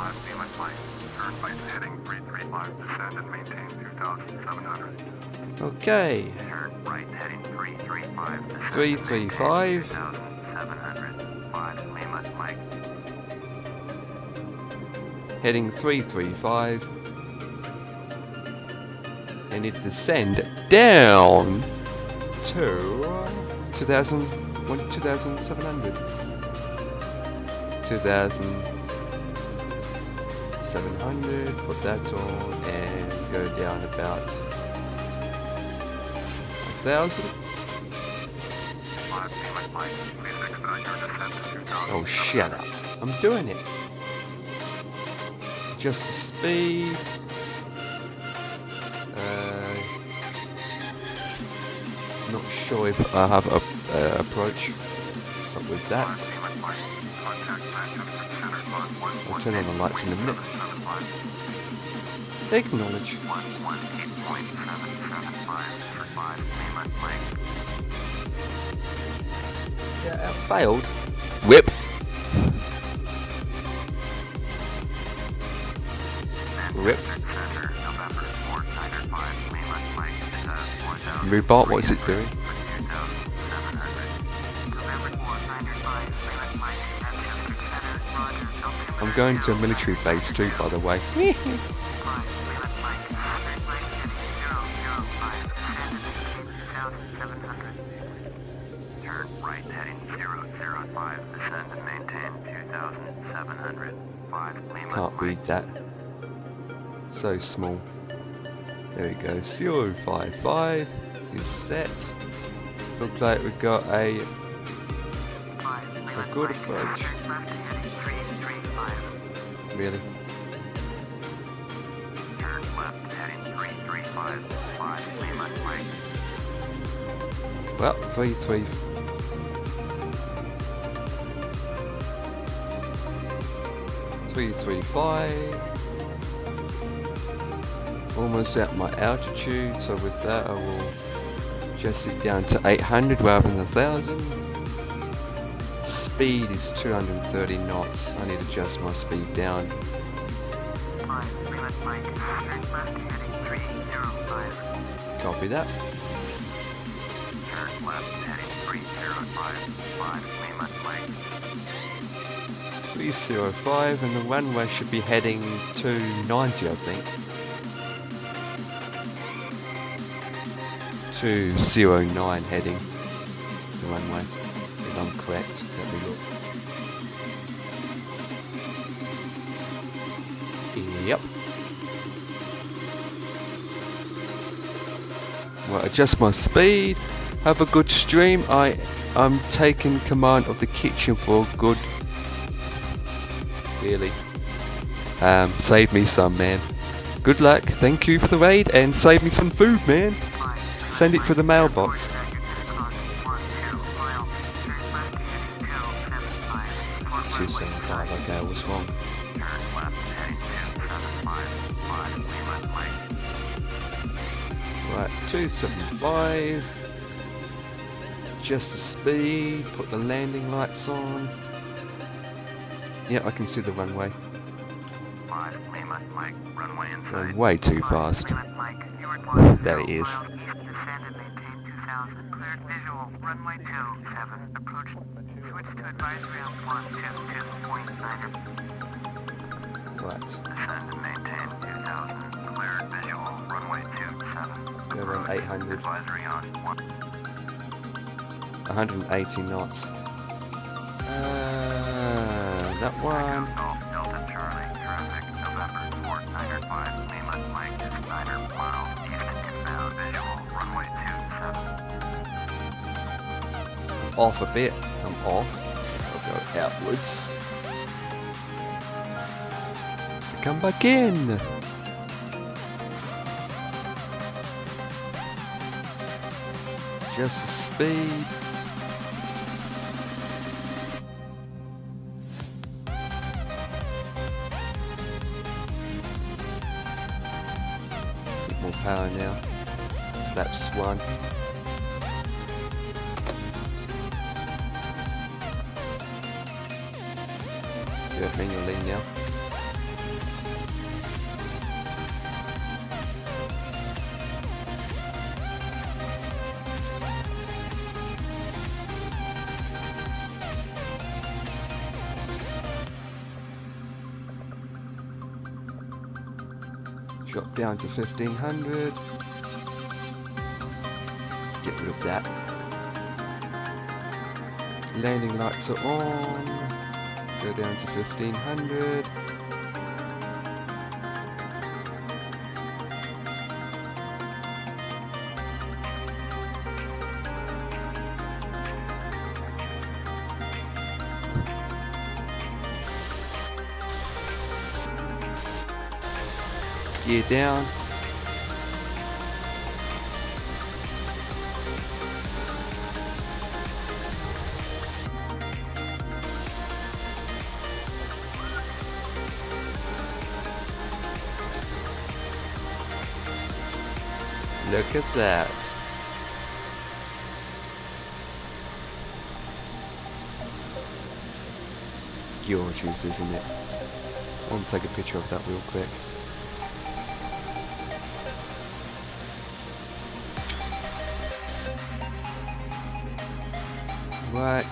right heading 335, descend and maintain 2,700. okay. Turn right heading 335, descend 335. 2,700. 5 Lima, Mike. heading 335, and it descend down to 2700. 2700, put that on and go down about 1000. Oh, shut up. I'm doing it. Just the speed. Not sure if I have a approach, but with that, I'll turn on the lights in a minute. Acknowledge. Yeah, I failed. Whip. Whip. Rebot, what is it doing? I'm going to a military base too, by the way. Turn right heading 005, descend and maintain 2,700. 5 Lima. Can't read that. So small. There we go. 055 is set. Looks like we've got a good approach. Really? Turn left heading 335, 5 Lima, Mike. Well, 335. Almost at my altitude, so with that I will adjust it down to 800 rather than 1000. Speed is 230 knots. I need to adjust my speed down. 5 Lima, Mike. Turn left heading 305. Copy that. Turn left heading 305, 5 Lima, Mike. 305, and the runway should be heading 290, I think. 209 heading the runway, if I'm correct. Let me look. Yep. Well, adjust my speed. Have a good stream. I'm taking command of the kitchen for good. Really. Save me some, man. Good luck. Thank you for the raid, and save me some food, man. Send it for the mailbox. 275, okay, I was wrong. Right, 275. Adjust the speed, put the landing lights on. Yeah, I can see the runway. 5 Lima, Mike. Runway inside. Going way too fast. There it is. Cleared visual. Runway 27. Approach. Switch to advisory on 122.9. Right. Descend and maintain 2,000. Cleared visual. Runway 27. We're on 800. Advisory on 180 knots. That one. Golf Delta Charlie. Traffic. November 4905. Lima, Mike. 9 miles east inbound. Visual. Runway 27. Off a bit. I'm off. I'll go outwards. To come back in. Just the speed. Bit more power now. That's one. Do it manually now. Drop down to 1500. Get rid of that. Landing lights are on. Go down to 1500. Gear down. Look at that. Gorgeous, isn't it? I want to take a picture of that real quick. Right.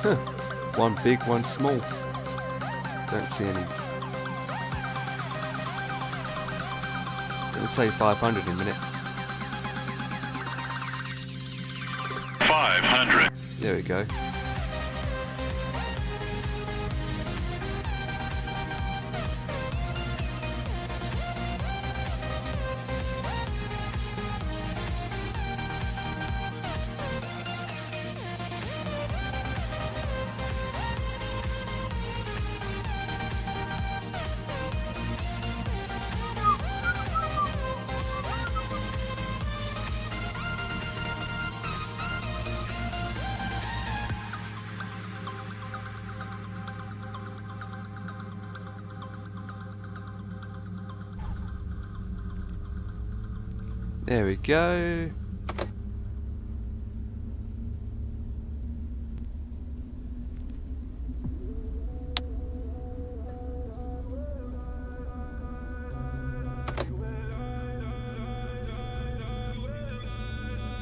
Huh. One big, one small. Don't see any. Gonna say 500 in a minute. 500. There we go. There we go.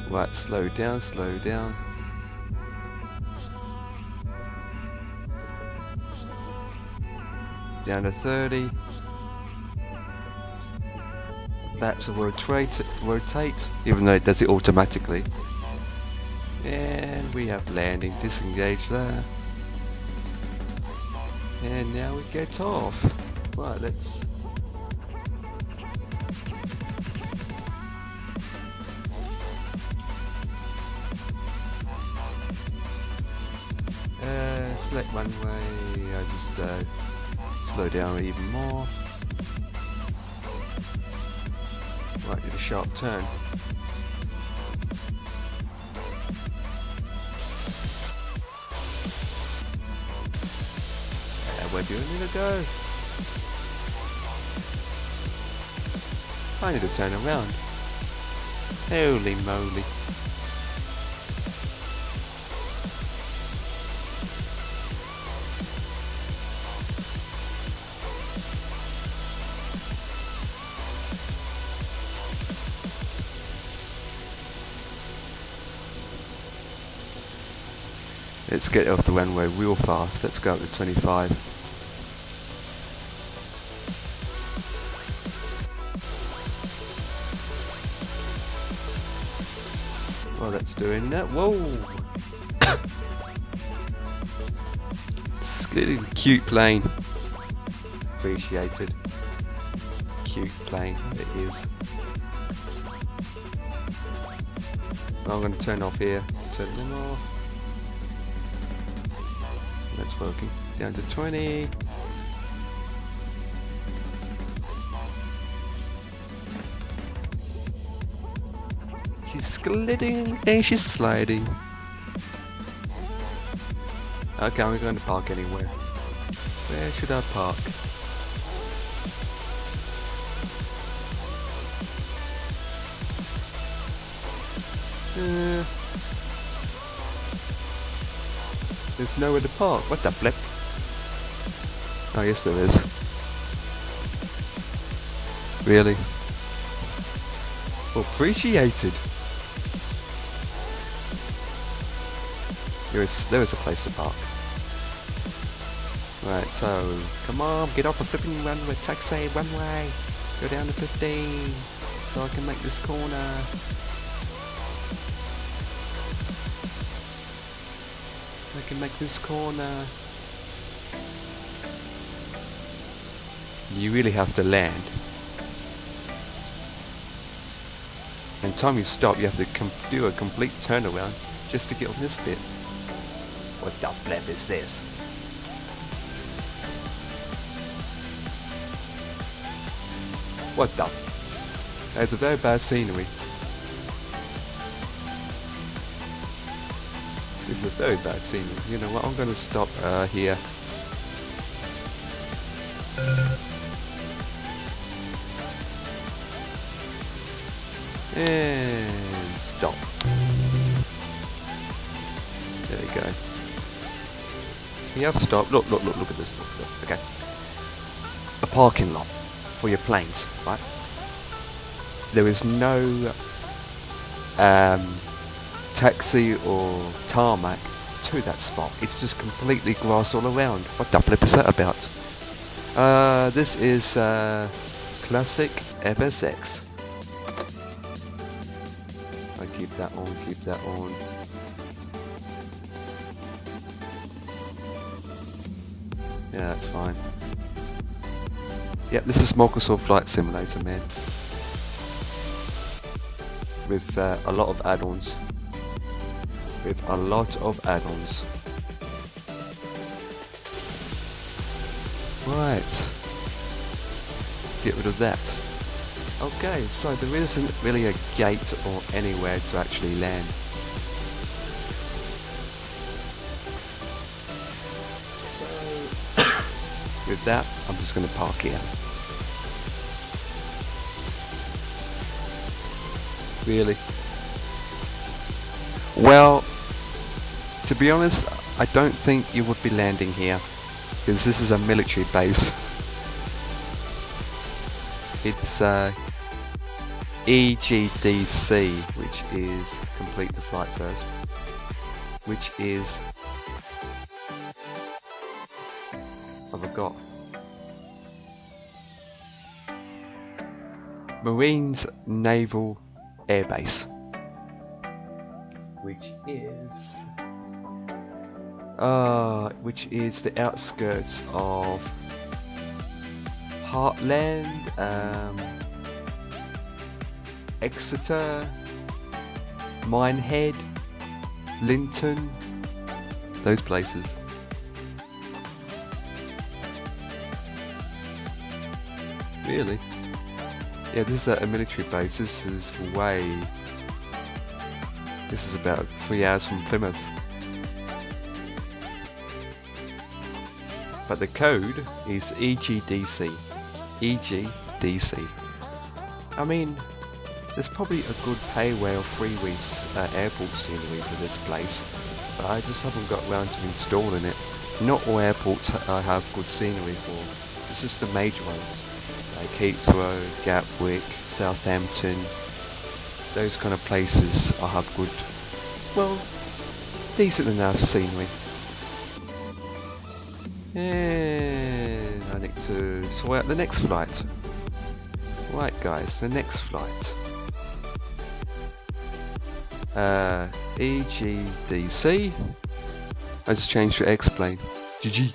Right, slow down, slow down. Down to 30. That's a rotate, even though it does it automatically. And we have landing, disengage there. And now we get off. Right, let's... select runway, I just slow down even more. Right, did a sharp turn. And where do you need to go? I need to turn around. Holy moly. Let's get off the runway real fast. Let's go up to 25. Well, that's doing that. Whoa! It's good. Cute plane. Appreciated. Cute plane. It is. Well, I'm going to turn off here. Turn them off. That's working. Down to 20. She's sliding and she's sliding. Okay, we're going to park anywhere. Where should I park? There's nowhere to park. What the flip? Oh yes there is. Really? Appreciated. There is a place to park. Right, so come on, get off the flipping runway, taxi, runway. Go down to 15, so I can make this corner. I can make this corner. You really have to land. And time you stop, you have to do a complete turnaround just to get on this bit. What the flip is this? What the? That's a very bad scenery. This is a very bad scenery. You know what? I'm going to stop here. And stop. There you go. You have to stop. Look at this. Look. Okay. A parking lot for your planes, right? There is no taxi or tarmac to that spot. It's just completely grass all around. What the flip is that about? This is classic FSX. I keep that on. Yeah, that's fine. Yep, this is Microsoft Flight Simulator, man. With a lot of add-ons. Right. Get rid of that. Okay, so there isn't really a gate or anywhere to actually land. So, with that, I'm just going to park here. Really? Well, to be honest, I don't think you would be landing here, because this is a military base. It's EGDC, which is complete the flight first, which is, I forgot, Marines Naval Air Base, which is the outskirts of Heartland, Exeter, Minehead, Linton, those places. Really? Yeah, this is a military base. This is about 3 hours from Plymouth. But the code is EGDC. EGDC. I mean, there's probably a good payway or freeway airport scenery for this place, but I just haven't got around to installing it. Not all airports have good scenery for. It's just the major ones, like Heathrow, Gatwick, Southampton. Those kind of places I have good, well, decent enough scenery. And I need to sort out the next flight. Right guys, the next flight. EGDC. I just changed to X-plane. GG.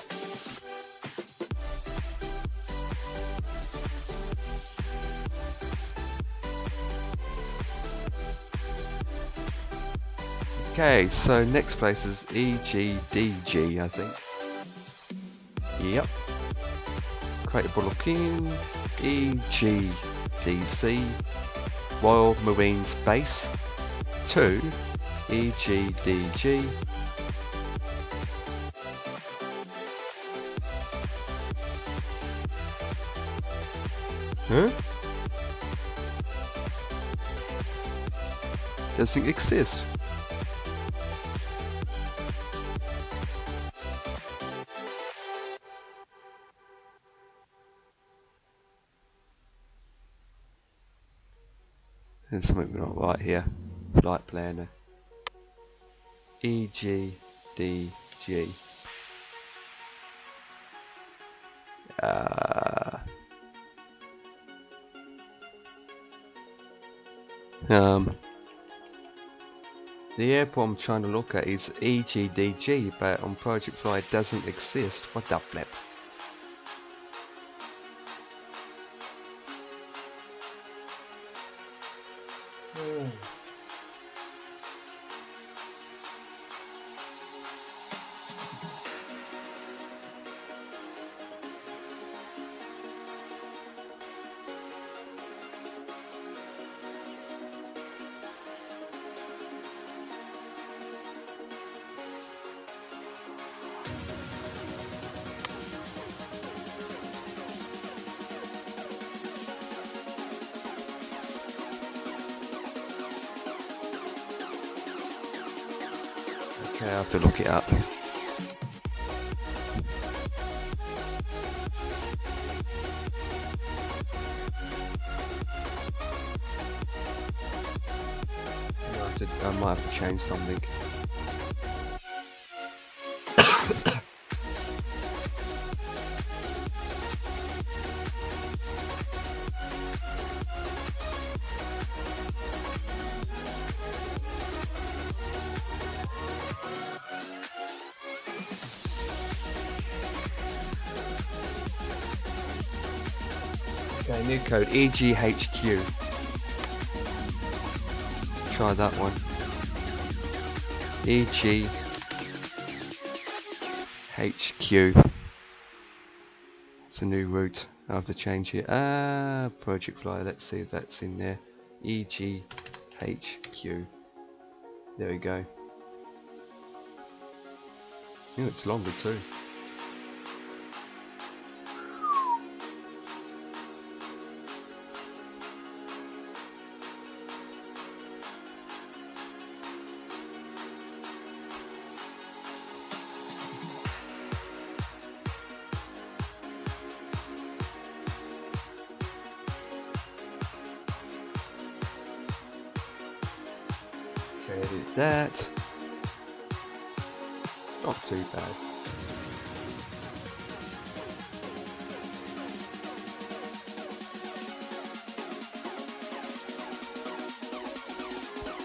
Okay, so next place is EGDG, I think. Yep. Crater looking. EGDC. Royal Marines Base. 2. EGDG. Huh? doesn't exist. There's something not right here. Flight planner. EGDG. The airport I'm trying to look at is EGDG, but on Project Fly it doesn't exist. What the flip? Okay, I have to look it up. I might have to change something. Okay, new code EGHQ. Try that one. EGHQ. It's a new route. I have to change it. Project Fly. Let's see if that's in there. EGHQ. There we go. Yeah, it's longer too. Edit that. Not too bad.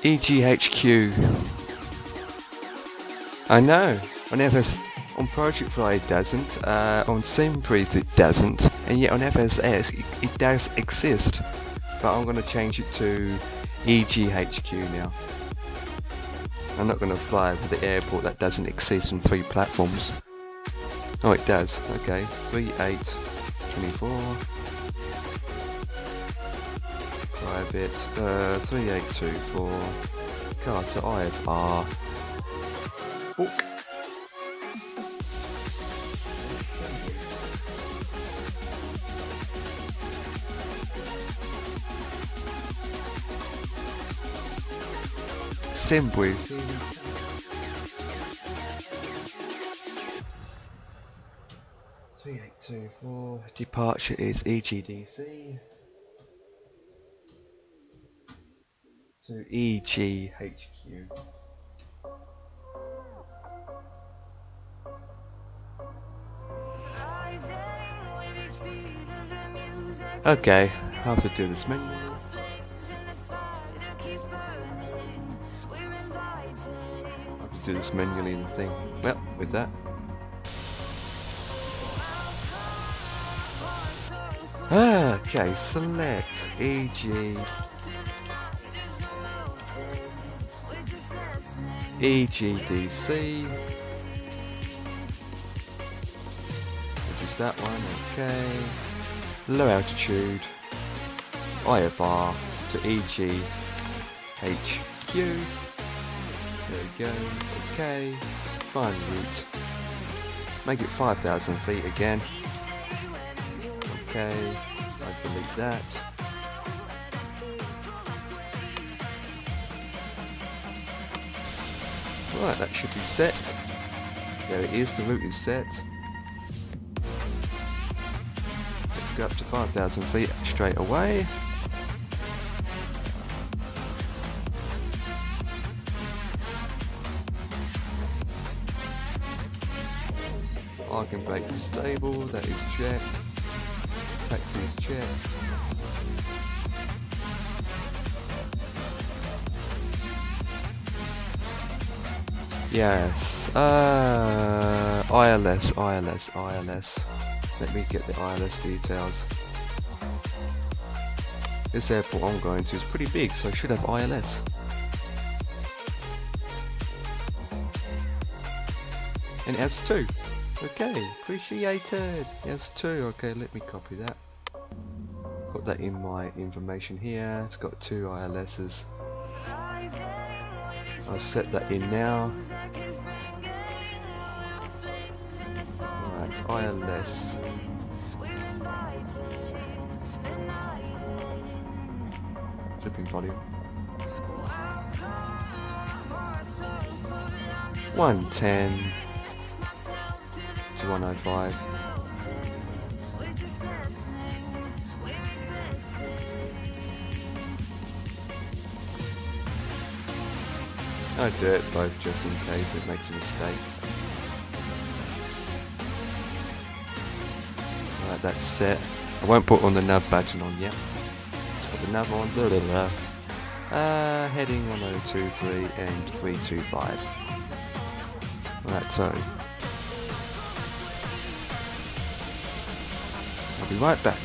EGHQ. I know. On Project Fly it doesn't. On SimBreeze it doesn't. And yet on FSX it does exist. But I'm going to change it to EGHQ now. I'm not going to fly over the airport that doesn't exist on 3 platforms. Oh, it does. Okay, 3824. Private. 3824. Car to IFR. Book. SimBreeze. 3824. Departure is EGDC. So EGHQ. Okay, I have to do this manually. Do this manually in the thing. Well, with that. Okay, select EGDC, which is that one. Okay, low altitude IFR to EGHQ. There we go. Okay, find route. Make it 5,000 feet again. Okay, I delete that. Right, that should be set. There it is, the route is set. Let's go up to 5,000 feet straight away. Parking brake is stable, that is checked. Taxi is checked. Yes, ILS. Let me get the ILS details. This airport I'm going to is pretty big, so I should have ILS. And it has 2. Okay, appreciated. It has 2. Okay, let me copy that. Put that in my information here. It's got 2 ILS's. I'll set that in now. Right, ILS. Flipping volume. 110 to 105. I do it both just in case it makes a mistake. Right, that's set. I won't put on the nav button on yet. Let's put the nav on. Blah, blah, blah. Heading 1023 and 325. Right, so I'll be right back.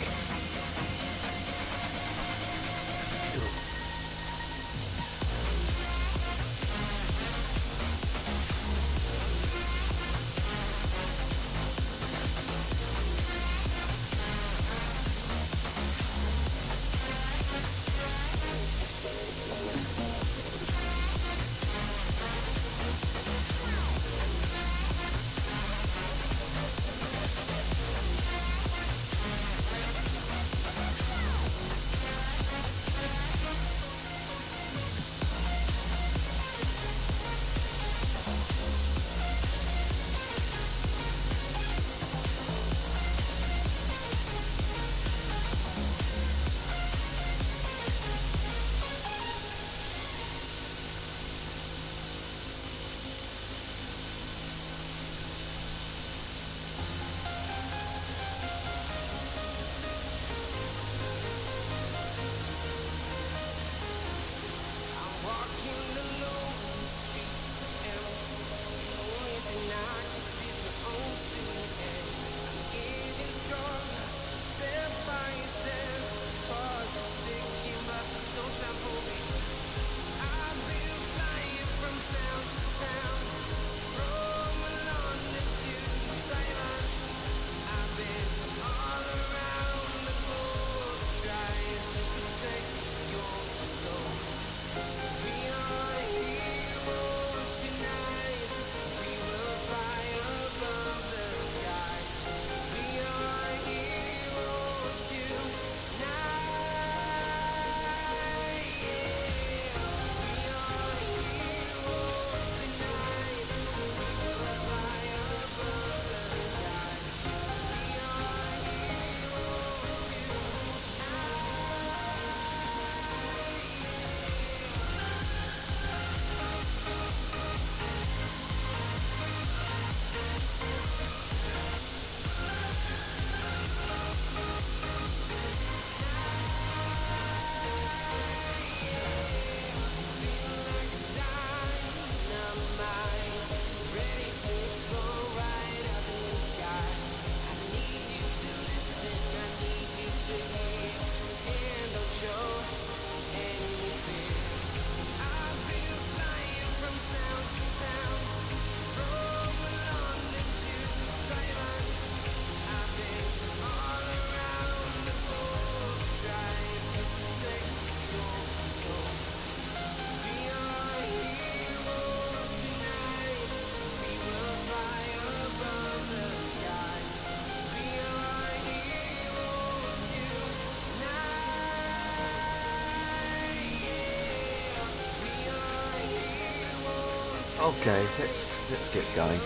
Okay, let's get going.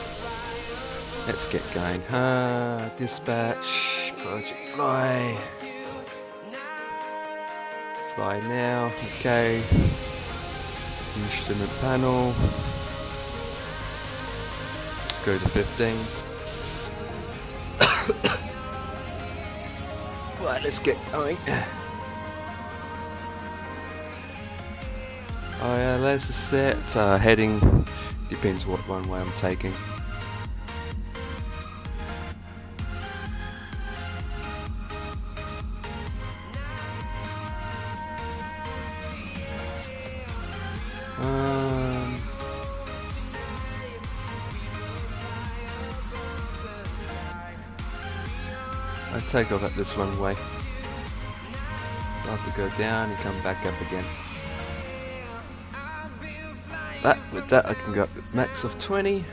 Let's get going. Dispatch, project fly. Fly now, okay. Instrument panel. Let's go to 15. Right, let's get going. Oh yeah, there's the set. Heading, depends what runway I'm taking. I take off at this runway. So I have to go down and come back up again. But with that I can go up to max of 20.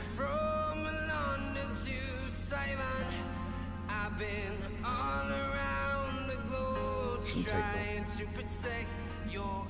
Shouldn't take long.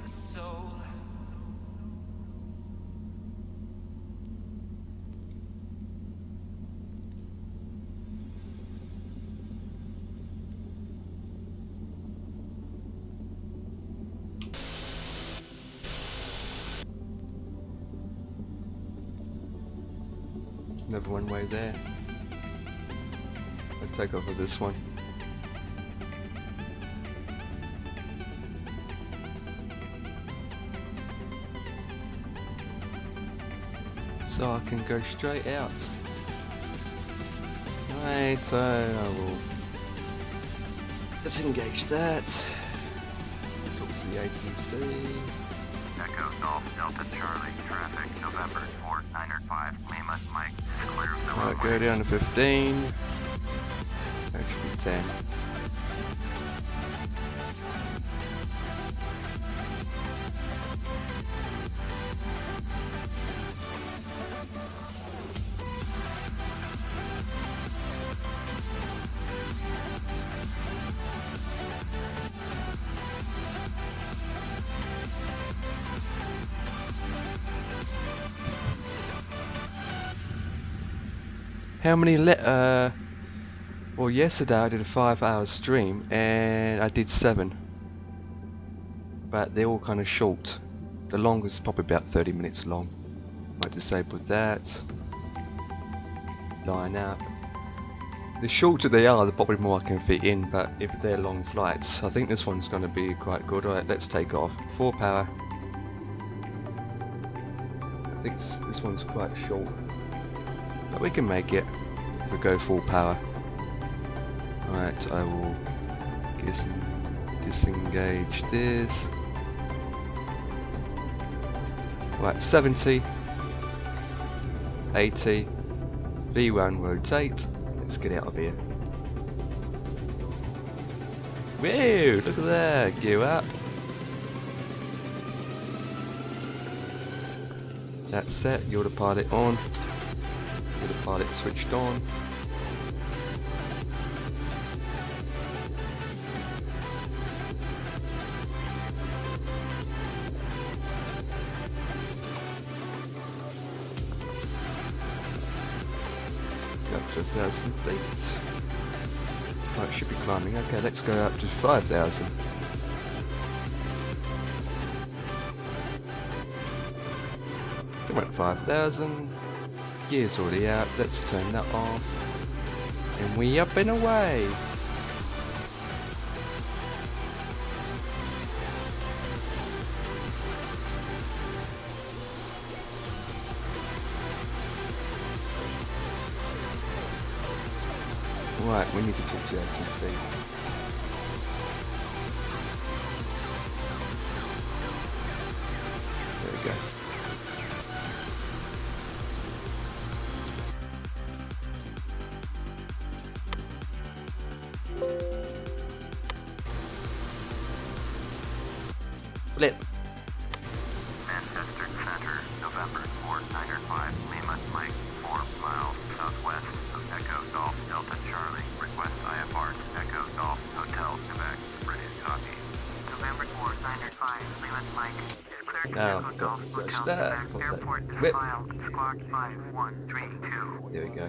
Another one way there. I'll take off of this one. So I can go straight out. Right, so I will disengage that. Talk to the ATC. Echo Golf Delta Charlie, traffic, November 4905, Lima, Mike, is clear of the Alright, runway. go down to 15. That should be 10. How many well, yesterday I did a 5-hour stream and I did 7, but they're all kind of short. The longest is probably about 30 minutes long. Might disable that. Line up. The shorter they are, the probably more I can fit in, but if they're long flights, I think this one's going to be quite good. Alright, let's take off. 4 power. I think this one's quite short, but we can make it. We go full power. Right, I will disengage this. Right, 70, 80, V1 rotate. Let's get out of here. Whoa, look at that, gear up. That's set, autopilot on. Autopilot switched on. Up to 1,000 feet. Oh, it should be climbing. Okay, let's go up to 5,000. Come on, 5,000. Gear's already out. Let's turn that off. And we up and away. Right, we need to talk to the ATC. There we go. Flip. Manchester Center, November 4905, Lima, Mike, 4 miles southwest of Echo Golf Delta Charlie. Request IFR to Echo Golf Hotel, Quebec. Ready to copy. November 4905, Lima, Mike, is clear Now, Echo got Golf to touch Hotel that. Quebec Pop Airport that. is Whip. filed. Squawk 5132. There we go.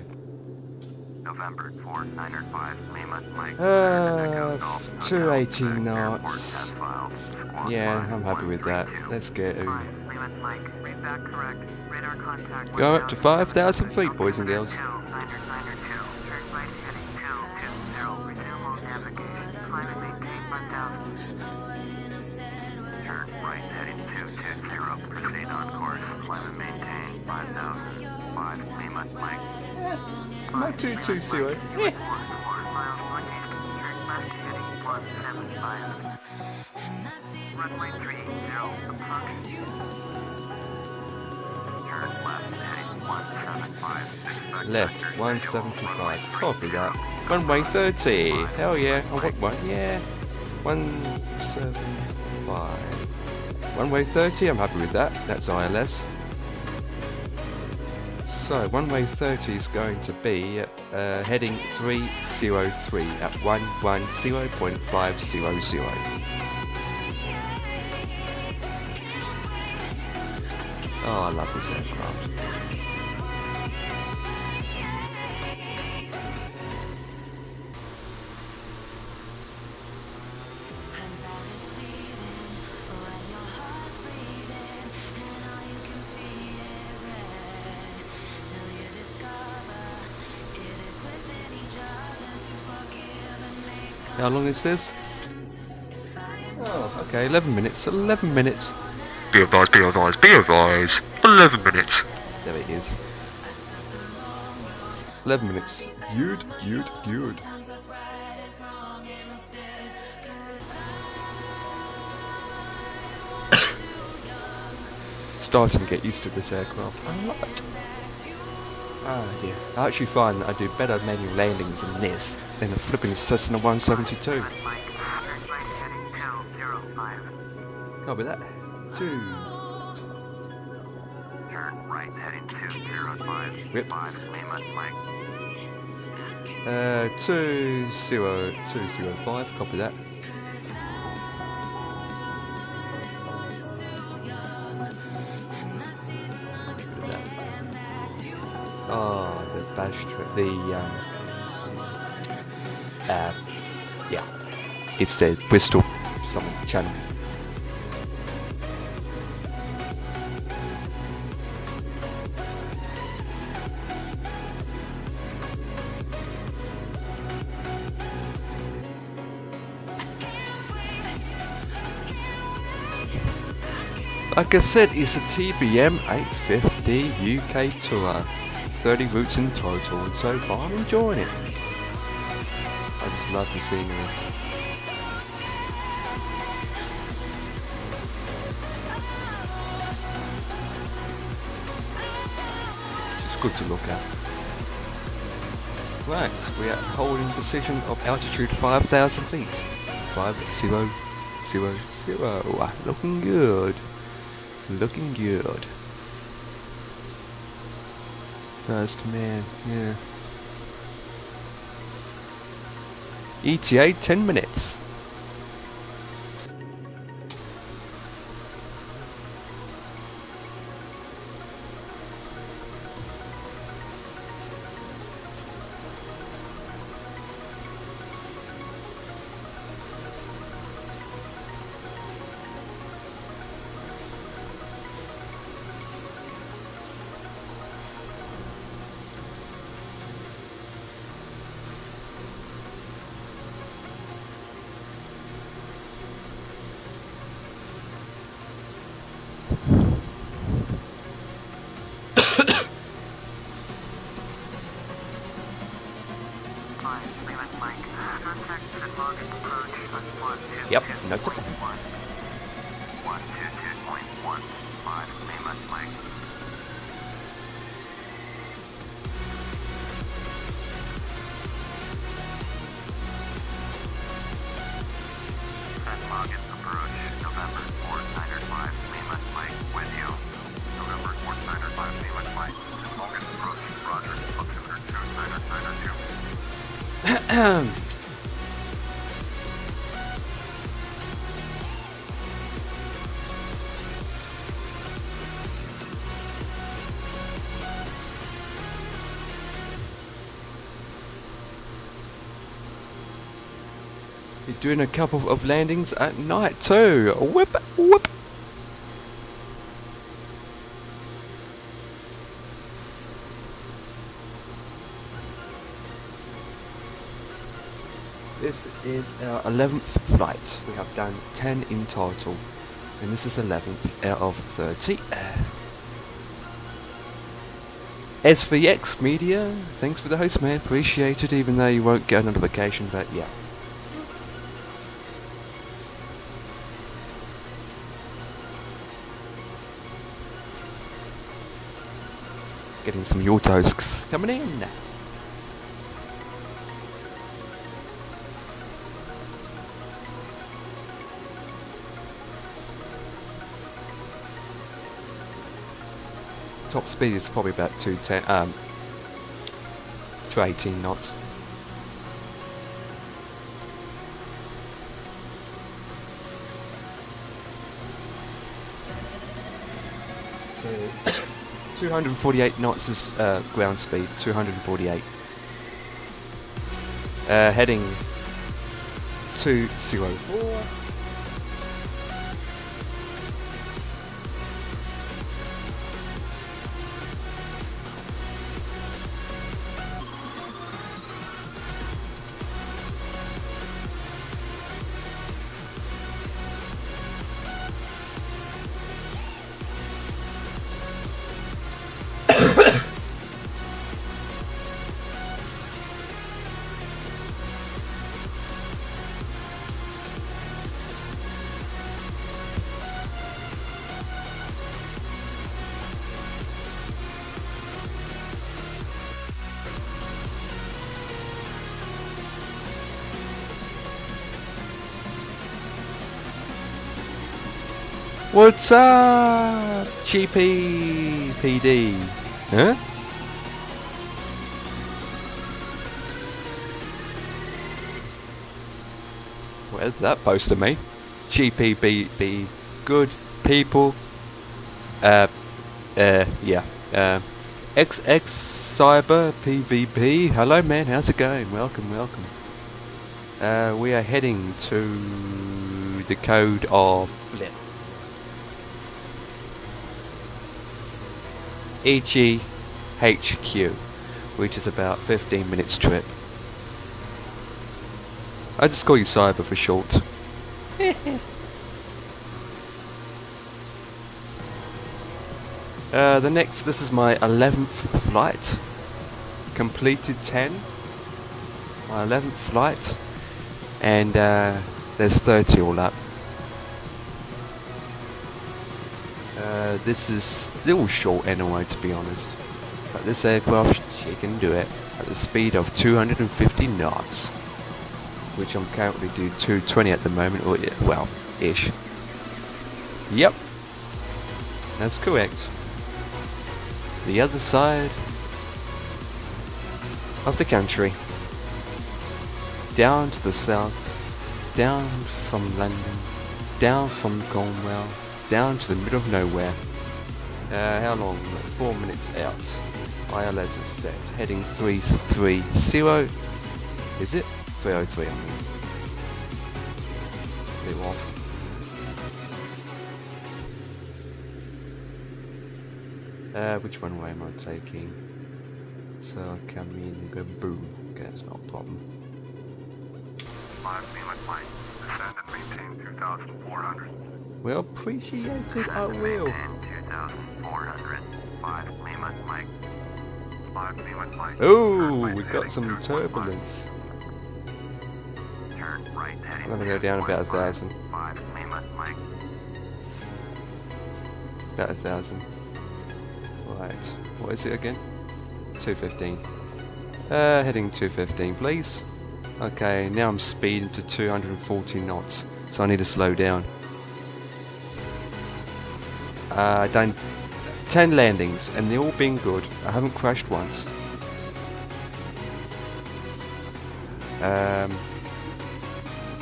November 4905 Lima Mike. Uh, Golf 280 Hotel, knots. Airport as filed. Squawk Yeah, I'm happy with that. 5132. Let's go. Lima Mike, read back correct. Radar contact. Go up to 5,000 feet, boys and girls. 2992. Turn right heading 220. Resume all navigation. Climb and maintain 5,000. Turn right heading 220. Proceed on course. Climb and maintain 5,000. 5 Lima Mike. Not too zero. 4 miles northeast. Turn left heading 175. Runway 30 approach. Turn left heading 175. Expect Left, vector 175. Copy that. Runway 30. Hell yeah. Oh, what one? Yeah. 175. Runway 30, I'm happy with that. That's ILS. So, runway 30 is going to be heading 303 at 110.500. Oh, I love this aircraft. How long is this? Oh, okay, 11 minutes. 11 minutes. Be advised, be advised, be advised. 11 minutes. There it is. 11 minutes. Good. Starting to get used to this aircraft. Ah dear. I actually find that I do better manual landings than this than the flipping Cessna 172. Mike, turn right heading 205. Copy that. 2. Turn right heading 205. Whip. 5 Lima Mike. 20205. Copy that. Oh, the bash trip. Yeah. It's the Bristol something channel. Like I said, it's a TBM 850 UK tour. 30 routes in total, and so far I'm enjoying it. I just love the scenery. It's good to look at. Right, we are holding position of altitude 5,000 feet. 5,000. Looking good. Looking good. First man, yeah. ETA 10 minutes. Yep, no problem. 122.15 Lima Mike. Set login approach. November 4905 Lima Mike with you. November 4905 Lima Mike. Login approach. Roger. Altimeter 29992. You're doing a couple of landings at night too. Whip, whip. This is our 11th flight. We have done 10 in total, and this is 11th out of 30. FSX Media, thanks for the host, man. Appreciate it, even though you won't get a notification, but yeah. Getting some Yortos coming in. Top speed is probably about 218 knots. So 248 knots is ground speed. 248. Heading 204. What's up, GP PD? Huh? Where's that post to me? GPBB, good people. Yeah. XX Cyber PVP. Hello, man. How's it going? Welcome, welcome. We are heading to the code of EGHQ, which is about 15 minutes trip. I just call you Cyber for short. This is my 11th flight. Completed 10. My 11th flight. And there's 30 all up. This is a little short anyway, to be honest. But this aircraft, she can do it at the speed of 250 knots. Which I'm currently doing 220 at the moment, or well, ish. Yep, that's correct. The other side of the country, down to the south, down from London, down from Cornwall, down to the middle of nowhere. How long? 4 minutes out. ILS is set, heading 330. Is it? 303, I mean. Bit off. Which runway am I taking? So I come in and go boom. Okay, that's not a problem. 5 Felix Mike, descend and maintain 2,400. Well, appreciated, I will. Maintain 2,400. 5 Lima Mike. 5 Felix Mike. Oh, we got some turbulence. Turn right heading. I'm gonna go down about 1,000. 5 Lima Mike. About 1,000. Right, what is it again? 215. Heading 215, please. Okay, now I'm speeding to 240 knots, so I need to slow down. Done 10 landings, and they're all been good. I haven't crashed once.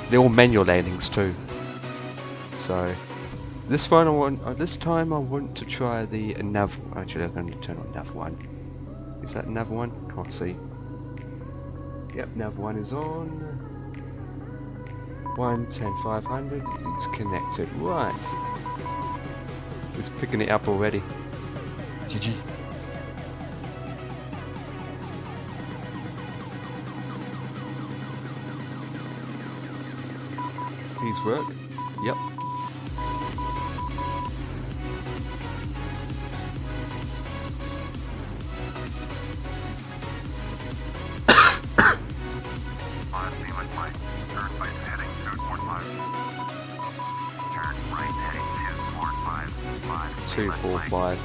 They're all manual landings too. So this time I want to try the nav. Actually, I'm going to turn on nav 1. Is that nav 1? Can't see. Yep, nav 1 is on. 110,500. It's connected. Right. It's picking it up already. GG. Please work. Yep. Turn right heading 245. 245.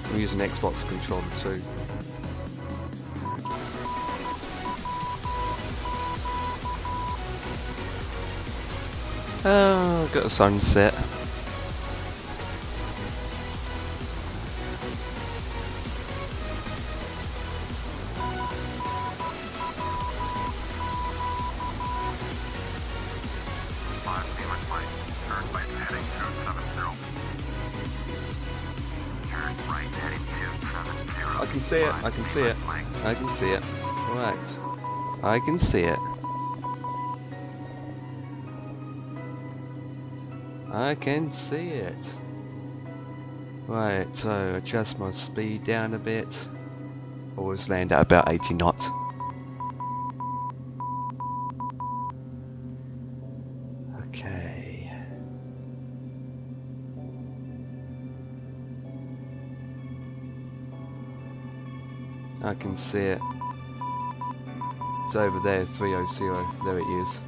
I'm using Xbox controller too. Oh, got a sunset. I can see it, I can see it, I can see it. Right. I can see it. I can see it. Right, so adjust my speed down a bit. Always land at about 80 knots. Okay. I can see it. It's over there, 300. There it is.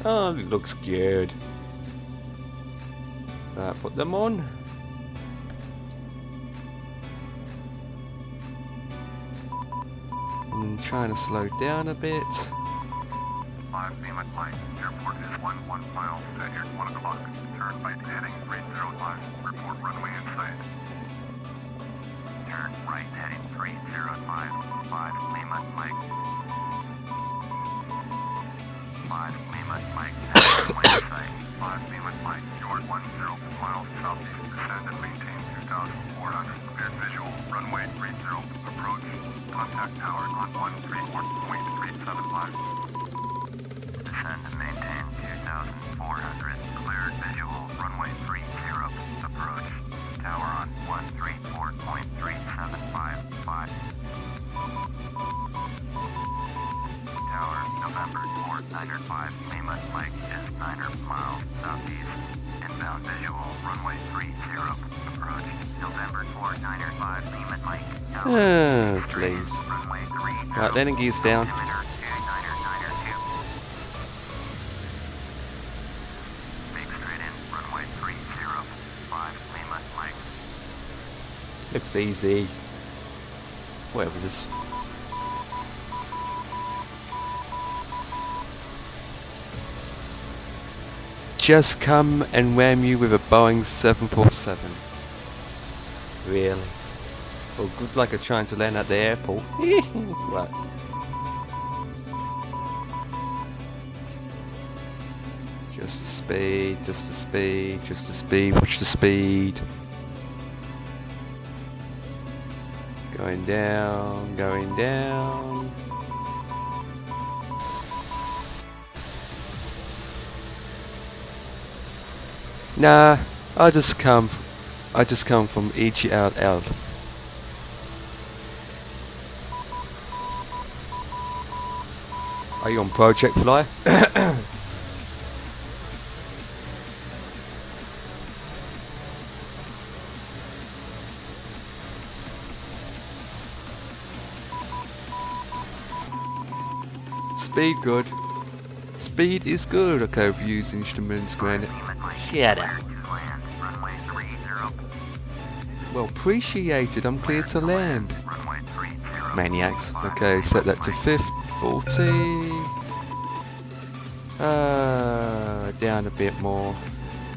Oh, it looks good. Put them on. I'm trying to slow down a bit. 5 Lima Mike, airport is 11 miles ahead, 1 o'clock. Turn right heading 305. Report runway in sight. Turn right heading 305. 5 Lima Mike. 5 Lima Mike, runway in sight. 5 Lima Mike, short 10 miles southeast. Descend and maintain 2,400. Cleared visual. Runway 30. Approach. Contact tower on 134.375. Descend and maintain 2,400. Cleared visual. Runway 30. Approach. Tower on 134.375. Tower, November 495. Lima Mike is 9 miles southeast. Inbound visual. Runway 30. Approach. November 495. Lima Mike. Tower. Oh, please. Runway 30. Right, landing gears down. Altimeter 2992. Make straight in. Runway 305. Lima Mike. Looks easy. Whatever it is. Just come and ram you with a Boeing 747. Really? Well, good luck at trying to land at the airport. Right. Just the speed, just the speed, just the speed, watch the speed. Going down, going down. Nah, I just come from EGLL. Are you on Project Fly? Speed good. Speed is good. Okay, views, instruments, granite. Shut up. Well, appreciated. I'm clear to land. Maniacs. Okay, set that to 40. Down a bit more.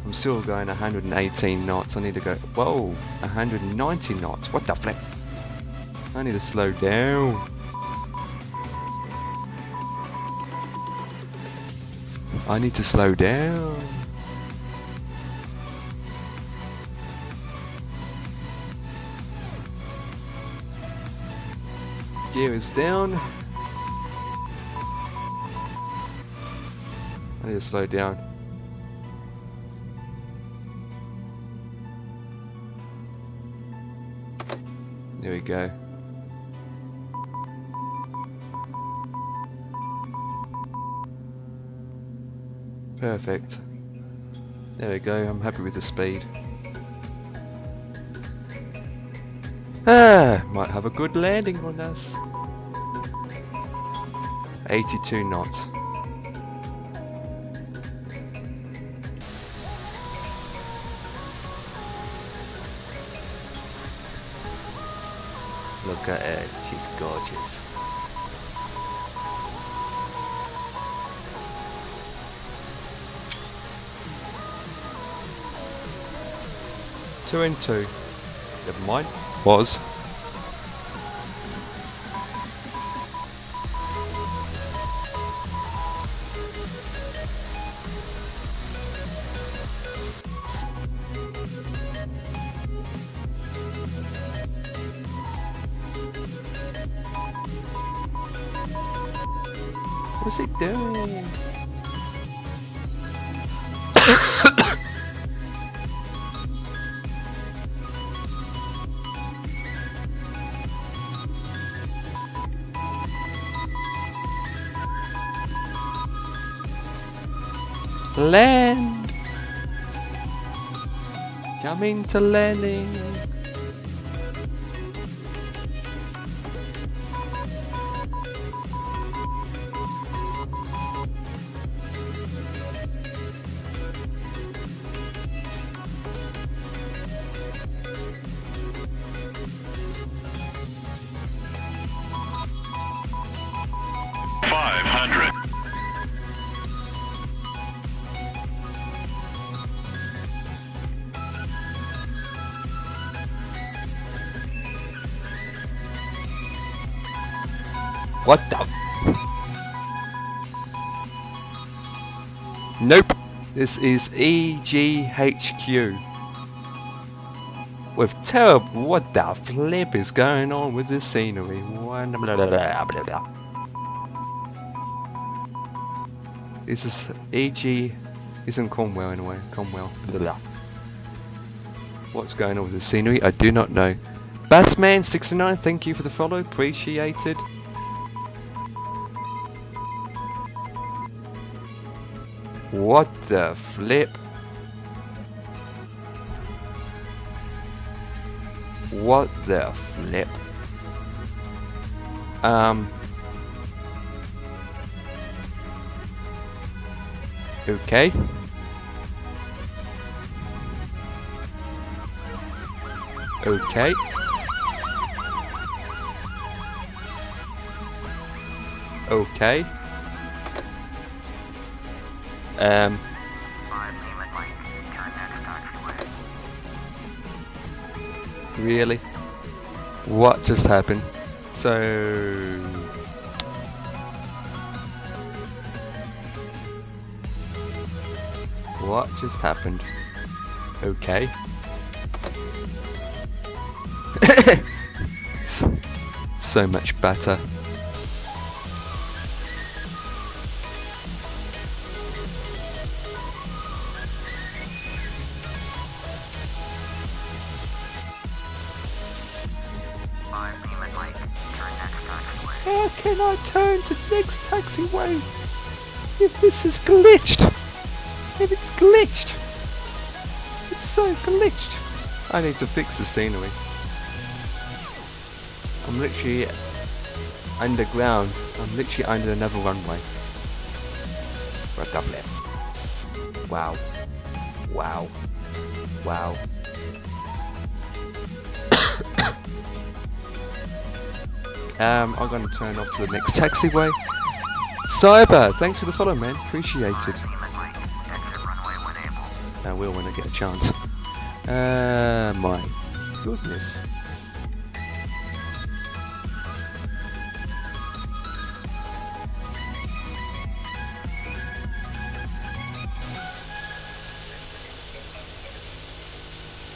I'm still going 118 knots. I need to go. Whoa, 190 knots. What the flip? I need to slow down. I need to slow down. Gear is down. I need to slow down. There we go. Perfect. There we go, I'm happy with the speed. Might have a good landing on us. 82 knots. Look at her, she's gorgeous. Two and two. Never mind. Was. What's it doing? Land! Coming to landing! What the? Nope. This is EGHQ. With terrible. What the flip is going on with this scenery? This is EG. Isn't Cornwall anyway. Cornwall. What's going on with the scenery? I do not know. Bassman69, thank you for the follow. Appreciated. What the flip? What the flip? Okay. Okay. Okay. Really? What just happened? So... What just happened? Okay. So much better. How can I turn to the next taxiway if this is glitched? If it's glitched. It's so glitched. I need to fix the scenery. I'm literally underground. I'm literally under another runway. What the flip? Wow. Wow. Wow. I'm gonna turn off to the next taxiway. Cyber, thanks for the follow, man. Appreciated. I will when I get a chance. My goodness.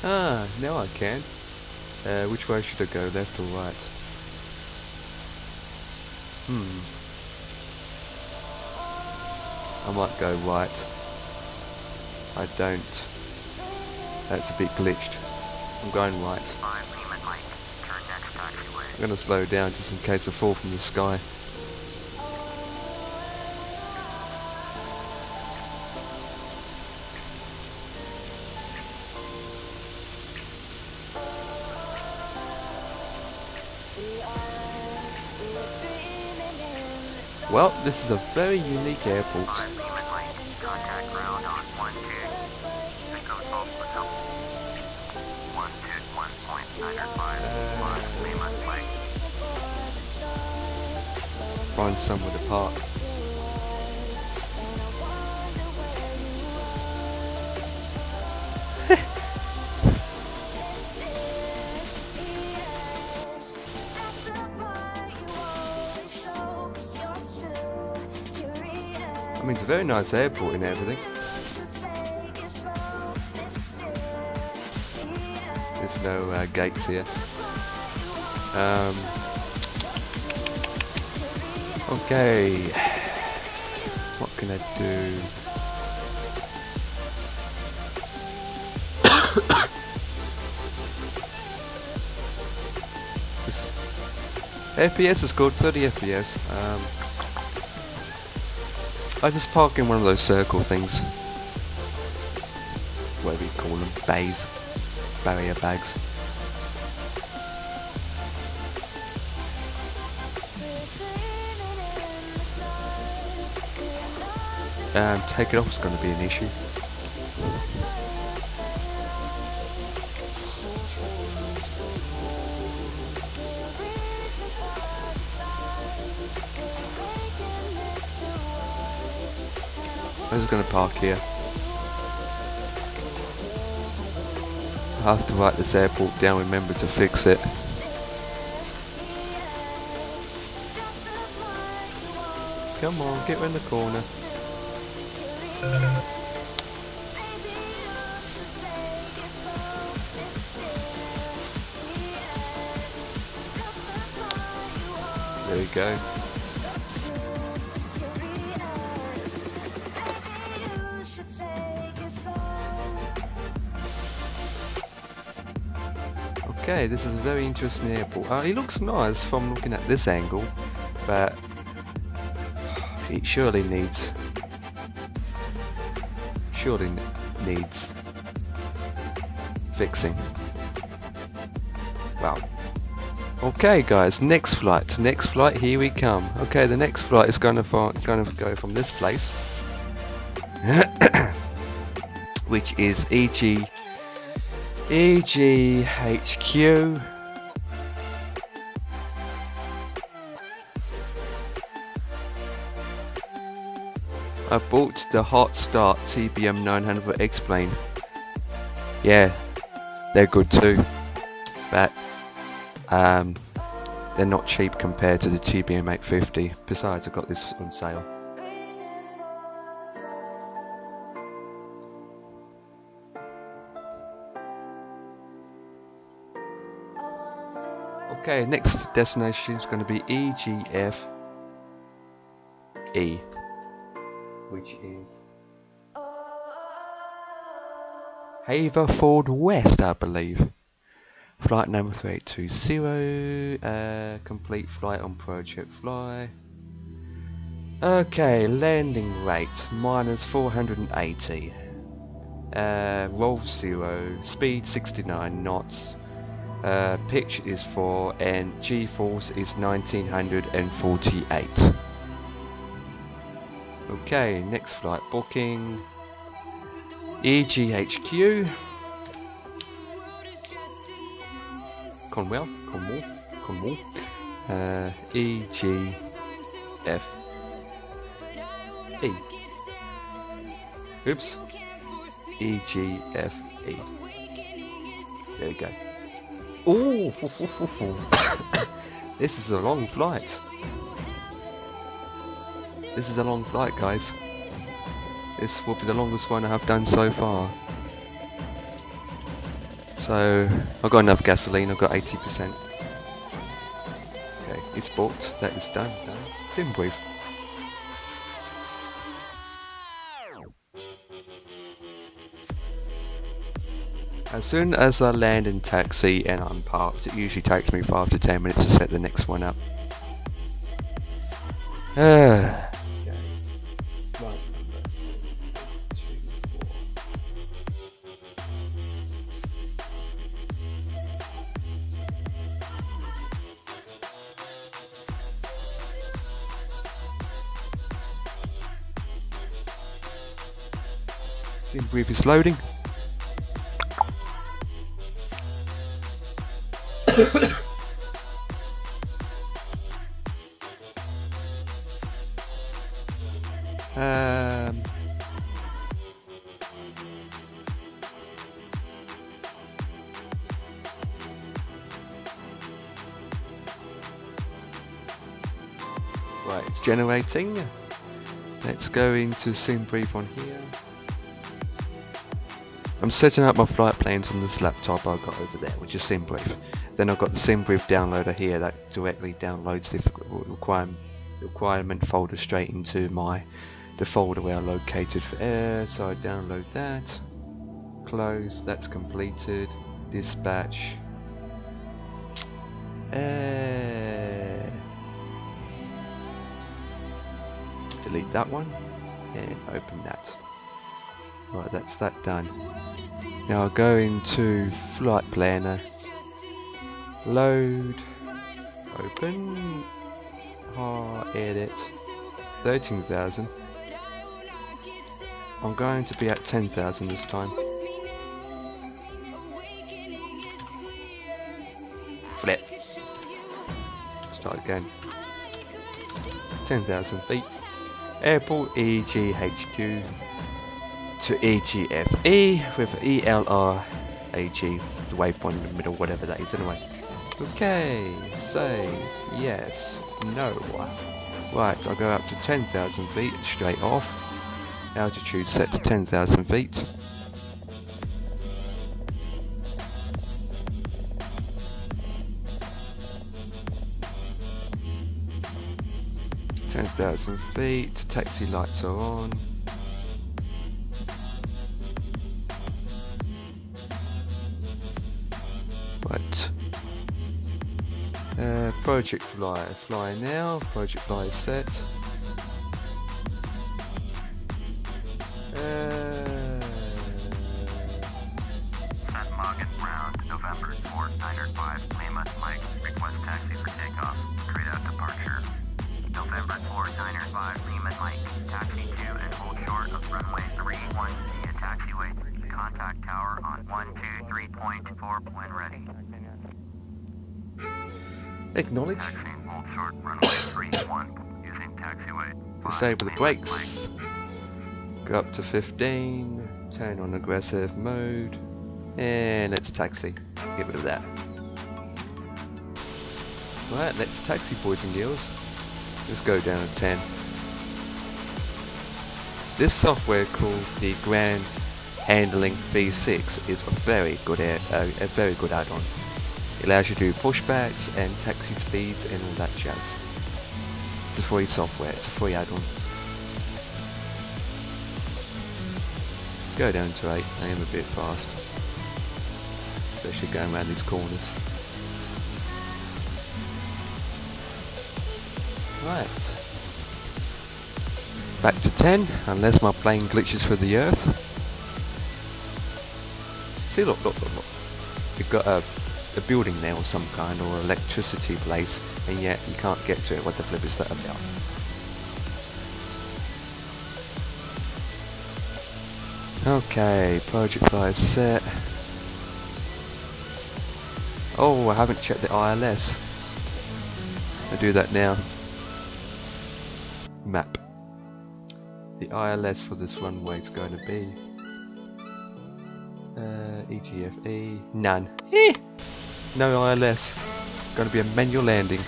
Ah, now I can. Which way should I go, left or right? I might go right. I don't. That's a bit glitched. I'm going right. 5 Lima Mike, turn next taxiway. I'm going to slow down just in case I fall from the sky. Well, this is a very unique airport. 5 Lima Mike, contact ground on 12. Echoes Golf Hotel. 121.905. 5 Lima Mike. Find somewhere to park. I mean, it's a very nice airport and everything. There's no gates here. Okay. What can I do? FPS is good, 30 FPS. I just park in one of those circle things. Whatever you call them, bays. Barrier bags. Take it off is going to be an issue. I'm just going to park here. I have to write this airport down, remember to fix it. Come on, get round the corner. There we go. Okay, this is a very interesting airport. It looks nice from looking at this angle, but it surely needs fixing. Wow. Okay, guys, next flight, here we come. Okay, the next flight is gonna go from this place, which is EGHQ. I bought the Hot Start TBM 900 X-Plane. Yeah, they're good too, but they're not cheap compared to the TBM 850. Besides, I got this on sale. Okay, next destination is going to be EGFE, which is Haverford West, I believe. Flight number 3820, complete flight on Project Fly. Okay, landing rate -480, roll 0, speed 69 knots. Pitch is 4 and G-force is 1948. Okay, next flight booking. EGHQ. Cornwall. EGFE. Oops. EGFE. There we go. Ooh, this is a long flight. This is a long flight, guys. This will be the longest one I have done so far. So, I've got enough gasoline, I've got 80%. Okay. It's booked. That is done. Sim brief. As soon as I land in taxi and I'm parked, it usually takes me 5 to 10 minutes to set the next one up. Sim brief is loading. Right, it's generating. Let's go into sim brief on here. I'm setting up my flight plans on this laptop I've got over there, which is sim brief. Then I've got the sim brief downloader here that directly downloads the requirement folder straight into the folder where I located for air. So I download that, close, that's completed, dispatch, delete that one and open that. Right, that's that done. Now I'll go into flight planner, load, open, edit, 13,000. I'm going to be at 10,000 this time. Flip. Start again. 10,000 feet. Airport EGHQ to EGFE with ELRAG, the waypoint in the middle, whatever that is anyway. Okay, save, yes, no. Right, I'll go up to 10,000 feet straight off. Altitude set to 10,000 feet. feet, taxi lights are on. Right. Project fly now. Project fly is set. Set Morgan Round, November 4905, Lima, Mike, request taxi for takeoff, straight out departure. November 4905, Lima, Mike, taxi to and hold short of runway 31 via taxiway. Contact tower on 123.4 when ready. Acknowledge. Taxi and hold short runway 31 using taxiway. Disable the brakes. Go up to 15. Turn on aggressive mode. And let's taxi. Get rid of that. Right, let's taxi, boys and girls. Let's go down to 10. This software called the Ground Handling V6 is a very good add-on. It allows you to do pushbacks and taxi speeds and all that jazz. It's a free software, it's a free add-on. Go down to 8, I am a bit fast. Especially going around these corners. Right. Back to 10, unless my plane glitches through the earth. See, look. You've got a building there or some kind, or electricity place, and yet you can't get to it. What the flip is that about? Okay, project fly is set. Oh, I haven't checked the ILS. I'll do that now. Map. The ILS for this runway is going to be EGFE, none. No ILS. Going to be a manual landing.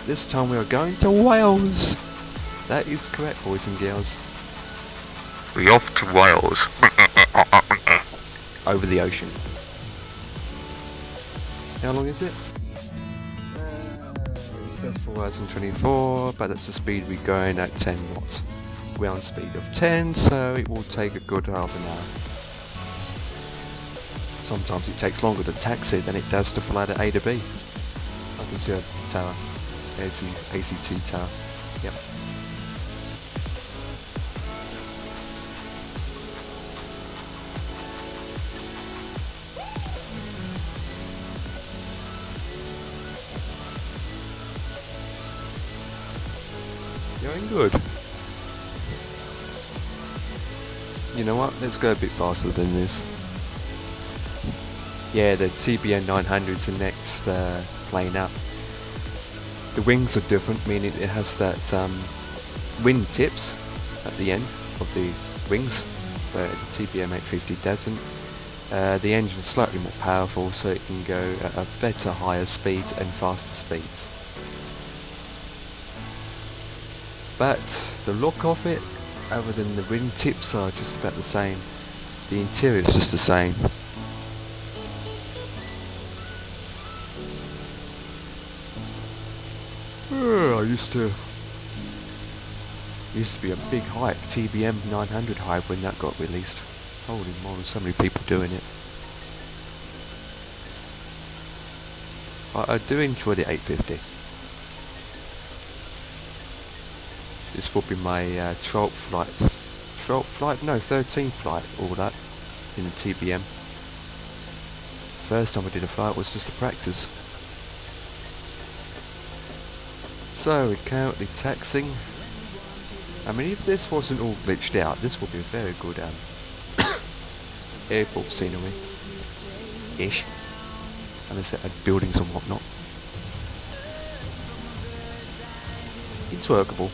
This time we are going to Wales. That is correct, boys and girls. We off to Wales. Over the ocean. How long is it? says 4024, but that's the speed we're going at 10 knots. Ground speed of 10, so it will take a good half an hour. Sometimes it takes longer to taxi than it does to fly to A to B. I can see a tower. There's the ACT tower. Yep. Going good. You know what? Let's go a bit faster than this. Yeah, the TBM 900 is the next plane up. The wings are different, meaning it has that wing tips at the end of the wings, but the TBM 850 doesn't. The engine is slightly more powerful, so it can go at a better, higher speeds and faster speeds. But the look of it, other than the wing tips, are just about the same. The interior is just the same. I used to be a big hype, TBM 900 hype when that got released. Holy moly, so many people doing it. I do enjoy the 850. This will be my 12th flight, no, 13th flight, all that, in the TBM. First time I did a flight was just a practice. So we're currently taxiing. I mean, if this wasn't all glitched out, this would be a very good airport scenery-ish. And there's buildings and whatnot. It's workable.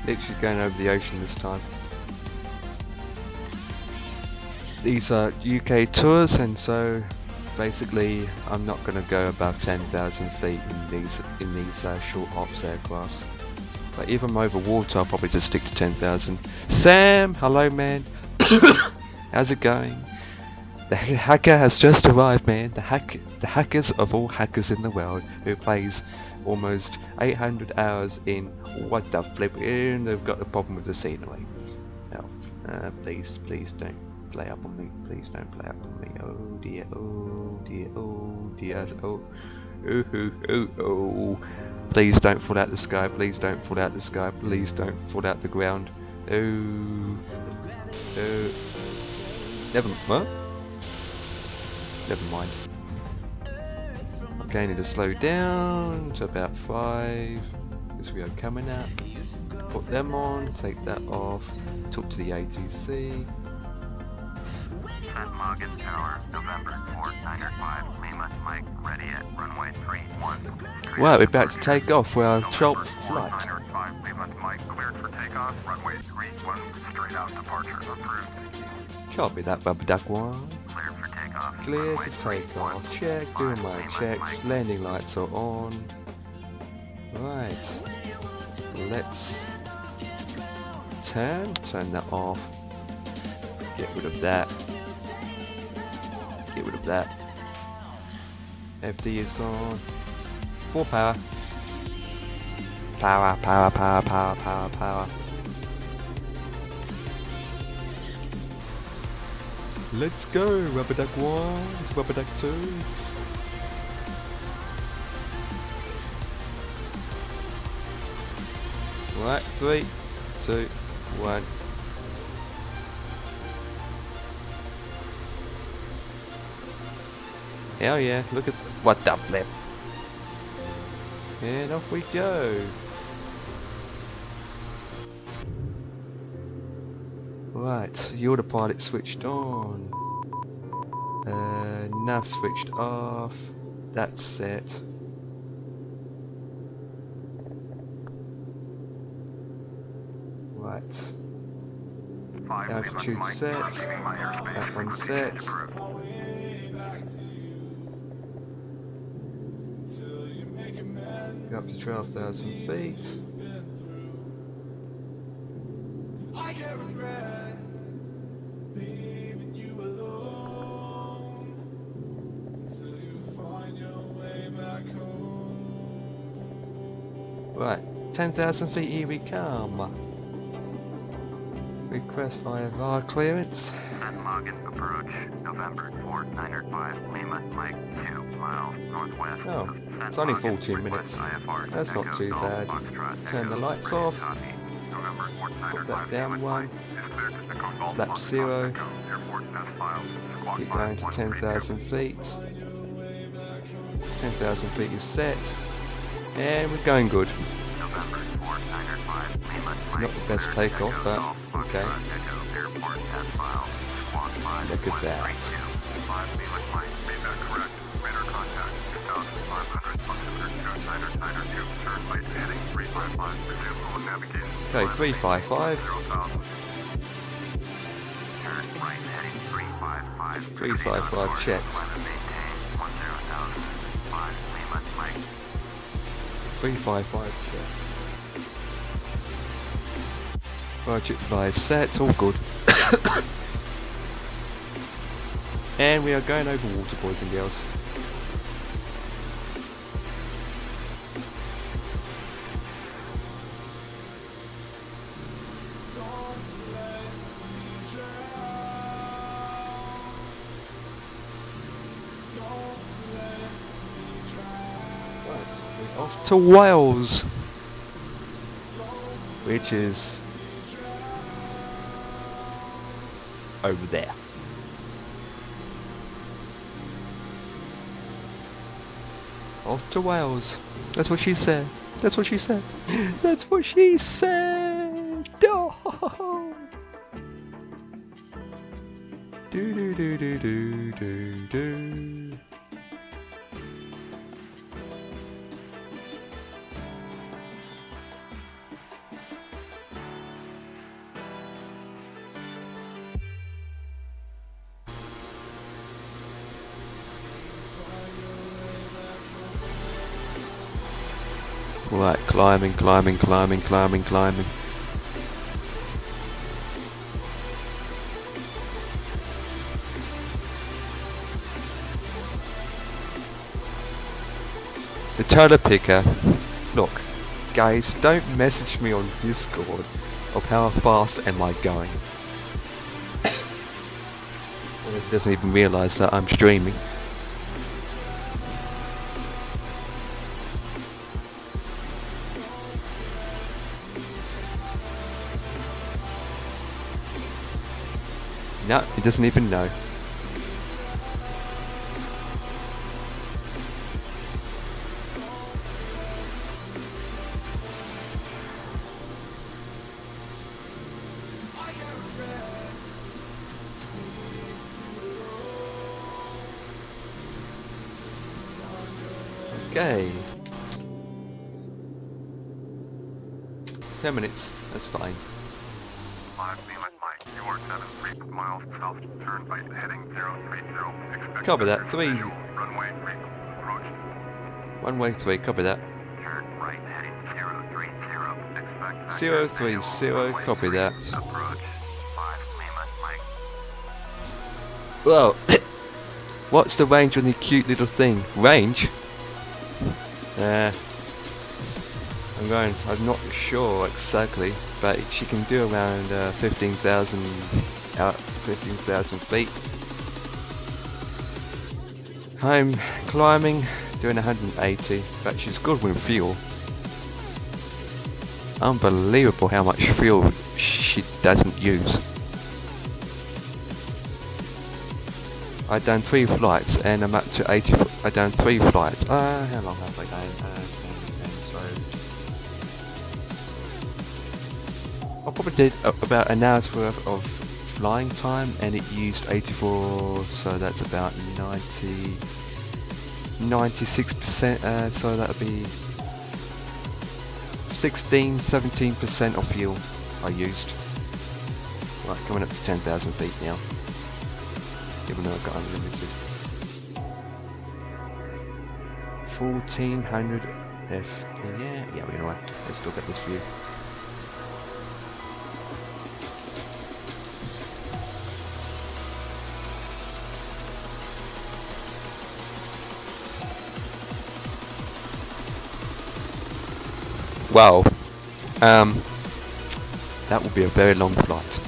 Literally going over the ocean this time. These are UK tours, and so basically I'm not going to go above 10,000 feet in these short ops aircrafts. But if I'm over water, I'll probably just stick to 10,000. Sam, hello man. How's it going? The hacker has just arrived, man. The hackers of all hackers in the world, who plays almost 800 hours in what the flip, and they've got a problem with the scenery. Now, please don't play up on me. Please don't play up on me. Oh dear, oh dear, oh dear, oh. Please don't fall out the sky. Please don't fall out the sky. Please don't fall out the ground. Oh. Never mind. Okay, I need to slow down to about 5 as we are coming up. Put them on, take that off, talk to the ATC. At Morgan Tower, November 4905, Lima, Mike, ready at runway 31. Wow, we're about to take off for our 12th flight. 4905, Lima, Mike, cleared for takeoff, runway 31, straight out departure approved. Copy that, Rubber Duck One. Cleared for takeoff. Clear to take off. Check, doing my checks. Landing lights are on. Right. Let's turn that off. Get rid of that. Get rid of that. FD is on. Full power. Power, power, power, power, power, power. Let's go, Rubber Duck 1 to Rubber Duck 2. Right, 3, 2, 1. Hell yeah, look at what the flip. And off we go. Right, the autopilot switched on. Nav switched off. That's set. Right. Altitude set. That one set. Go up to 12,000 feet. I can't regret leaving you alone until you find your way back home. Right, 10,000 feet, here we come. Request IFR clearance. Login approach, November 4905, Lima, Mike, 2 miles northwest. Oh, of it's only Login, 14 minutes. request IFR to That's not Echo too Golf bad. Foxtrot, Turn the Echo, lights ready off. to copy. November Put 4905, that down Lima, one. Mike, is cleared to Echo Golf Lap Foxtrot, 0. Echo, airport as filed. Squawk Keep going to 10,000 feet. 10,000 feet is set. And we're going good. November 4905, Lima, Mike, Not the best cleared to takeoff, Echo but Golf okay. Foxtrot, Echo, airport as filed. Squawk 5, Look at that. 5 Lima, Mike, made that correct. Radar contact 2,500, altimeter 2, turn right heading 355, resume on navigation. Okay, 355. 0,000. Turn right heading 355. 355 checked. Climb and maintain 10,000. 5 Lima, Mike. 355 check. Budget fly is set, all good. And we are going over water, boys and girls. Off to Wales, which is over there. Off to Wales. That's what she said. That's what she said. That's what she said. Oh. Do do do do do do do. Right, climbing. The turtle picker. Look, guys, don't message me on Discord of how fast am I going. He doesn't even realise that I'm streaming. No, he doesn't even know. Okay. 10 minutes, that's fine. 5 Lima, Mike, you are 7 miles south, turn right heading 030. Expect Copy that, 3. Runway 3, approach. Runway 3, copy that. Turn right heading 030. Expect 030, copy that. Approach 5 Lima, Mike. Well, what's the range on the cute little thing? Range? I'm not sure exactly, but she can do around 15,000 feet. I'm climbing, doing 180, but she's good with fuel. Unbelievable how much fuel she doesn't use. I've done 3 flights and I'm up to 80. I've done 3 flights. How long have I done? So I probably did about an hour's worth of flying time, and it used 84, so that's about 96%, so that would be 17% of fuel I used. Right, coming up to 10,000 feet now, even though I've got unlimited. 1400 yeah, we're alright. Let's look at this view. Wow, that will be a very long flight.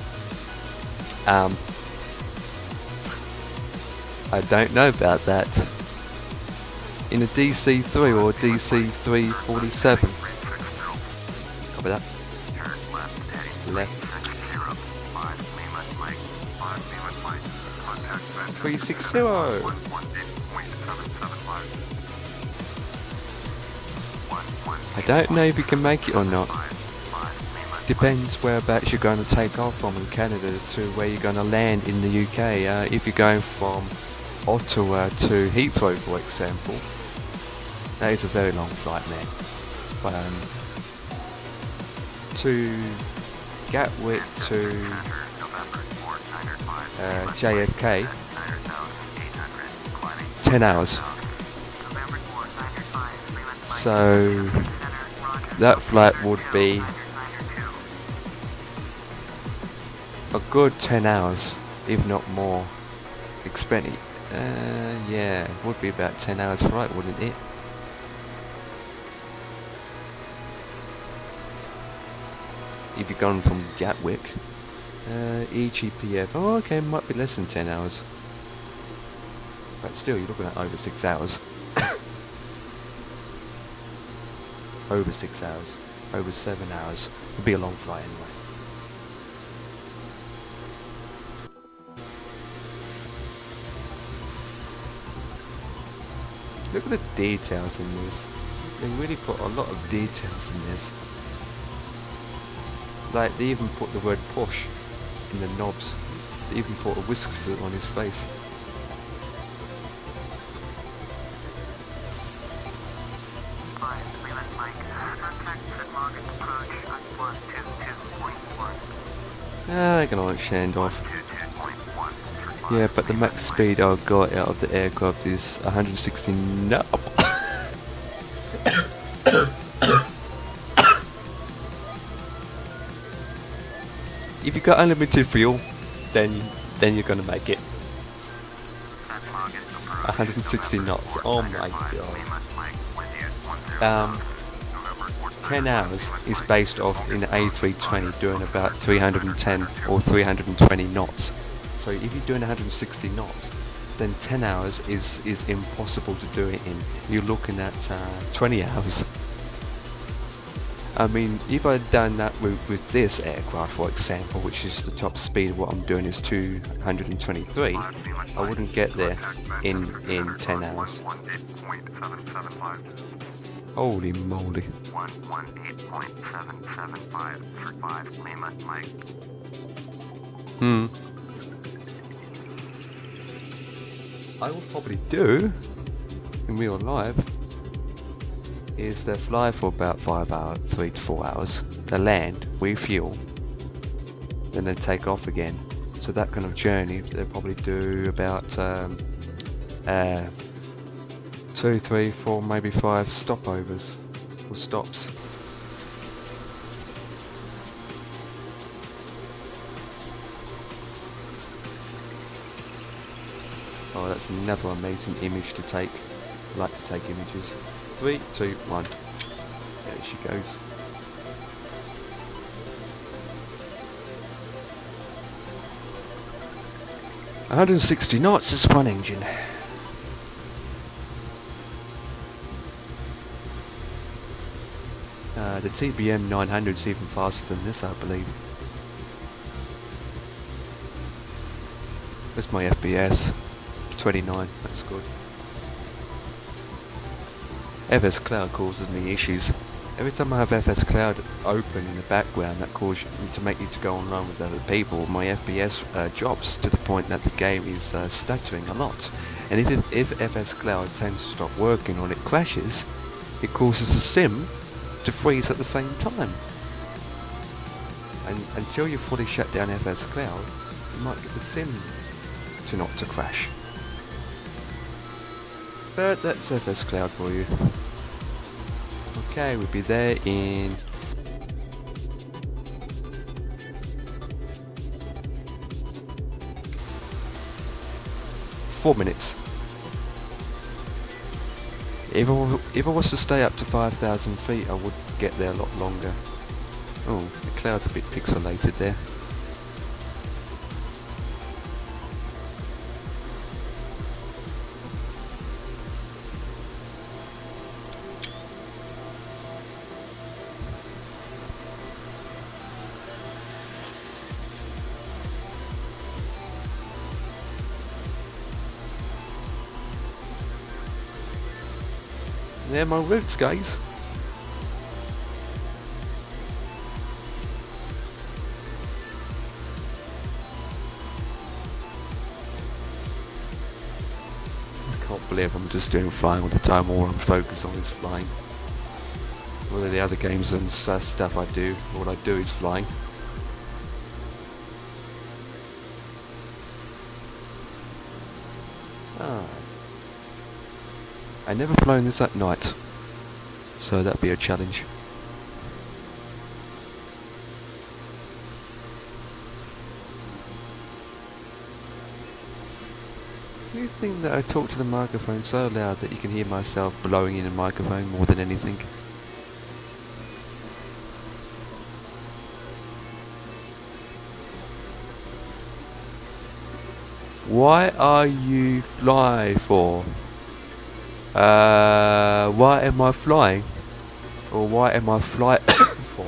I don't know about that. In a DC-3 or DC-347. Copy that. Left. 360. I don't know if you can make it or not. Depends whereabouts you're going to take off from in Canada to where you're going to land in the UK. If you're going from Ottawa to Heathrow, for example, that is a very long flight, man. To Gatwick to JFK, 10 hours. So that flight would be a good 10 hours, if not more. Expensive. Yeah, it would be about 10 hours flight, wouldn't it? If you're going from Gatwick, EGPF, oh okay, might be less than 10 hours. But still, you're looking at over 6 hours. Over 6 hours, over 7 hours. Would be a long flight anyway. Look at the details in this. They really put a lot of details in this. Like, they even put the word push in the knobs. They even put a whisker on his face. I can always stand off. Yeah, but the max speed I got out of the aircraft is 160 knots. If you got unlimited fuel, then you're gonna make it. 160 knots. Oh my god. 10 hours is based off in the A320 doing about 310 or 320 knots. So if you're doing 160 knots, then 10 hours is impossible to do it in. You're looking at 20 hours. I mean, if I'd done that with this aircraft, for example, which is the top speed of what I'm doing is 223, I wouldn't get there in 10 hours. Holy moly. 118.775 for 5 Lima Mike. I will probably do in real life is they fly for about 5 hours, 3 to 4 hours. They land, refuel, then they take off again. So that kind of journey, they'll probably do about 2, 3, 4, maybe 5 stopovers or stops. Oh, that's another amazing image to take. I like to take images. 3, 2, 1. There she goes. "160 knots is one engine." The TBM 900 is even faster than this, I believe. That's my FPS. 29, that's good. FS Cloud causes me issues. Every time I have FS Cloud open in the background, that causes me to make you to go online with other people. My FPS drops to the point that the game is stuttering a lot. And if FS Cloud tends to stop working or it crashes, it causes the sim to freeze at the same time. And until you fully shut down FS Cloud, you might get the sim not to crash. But that's FS Cloud for you. Okay, we'll be there in 4 minutes. If I was to stay up to 5,000 feet, I would get there a lot longer. Oh, the cloud's a bit pixelated there. They're my roots, guys. I can't believe I'm just doing flying all the time. All I'm focused on is flying. All of the other games and stuff I do, all I do is flying. I never flown this at night, so that'd be a challenge. Do you think that I talk to the microphone so loud that you can hear myself blowing in the microphone more than anything? Why are you fly for? Why am I flying? Or why am I fly for?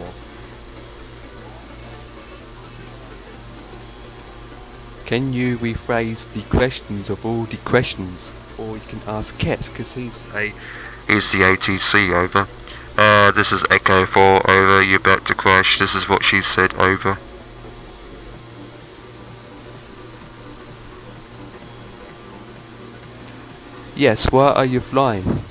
Can you rephrase the questions of all the questions? Or you can ask Ket, because he's the ATC, over. This is Echo 4, over. You're about to crash. This is what she said, over. Yes, why are you flying?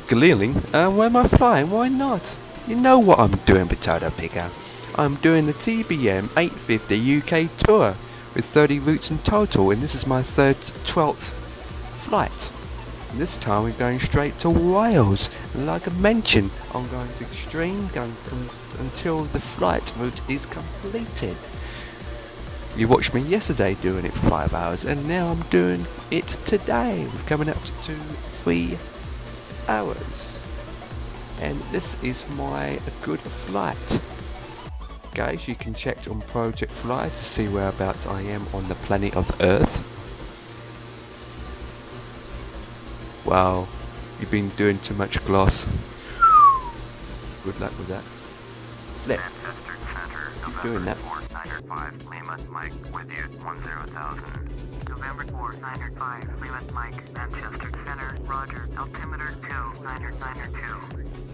Glealing? Where am I flying? Why not? You know what I'm doing, potato picker. I'm doing the TBM 850 UK tour with 30 routes in total, and this is my 12th flight. And this time we're going straight to Wales. And like I mentioned, I'm going to Extreme, until the flight route is completed. You watched me yesterday doing it for 5 hours, and now I'm doing it today. We're coming up to 3 hours. And this is my good flight. Guys, you can check on Project Fly to see whereabouts I am on the planet of Earth. Wow, you've been doing too much gloss. Good luck with that. Flip. Keep doing that. 495, Lima, Mike, with you, 10,000. November 4, 905, Lima, Mike, Manchester Center, Roger, altimeter 2, 902,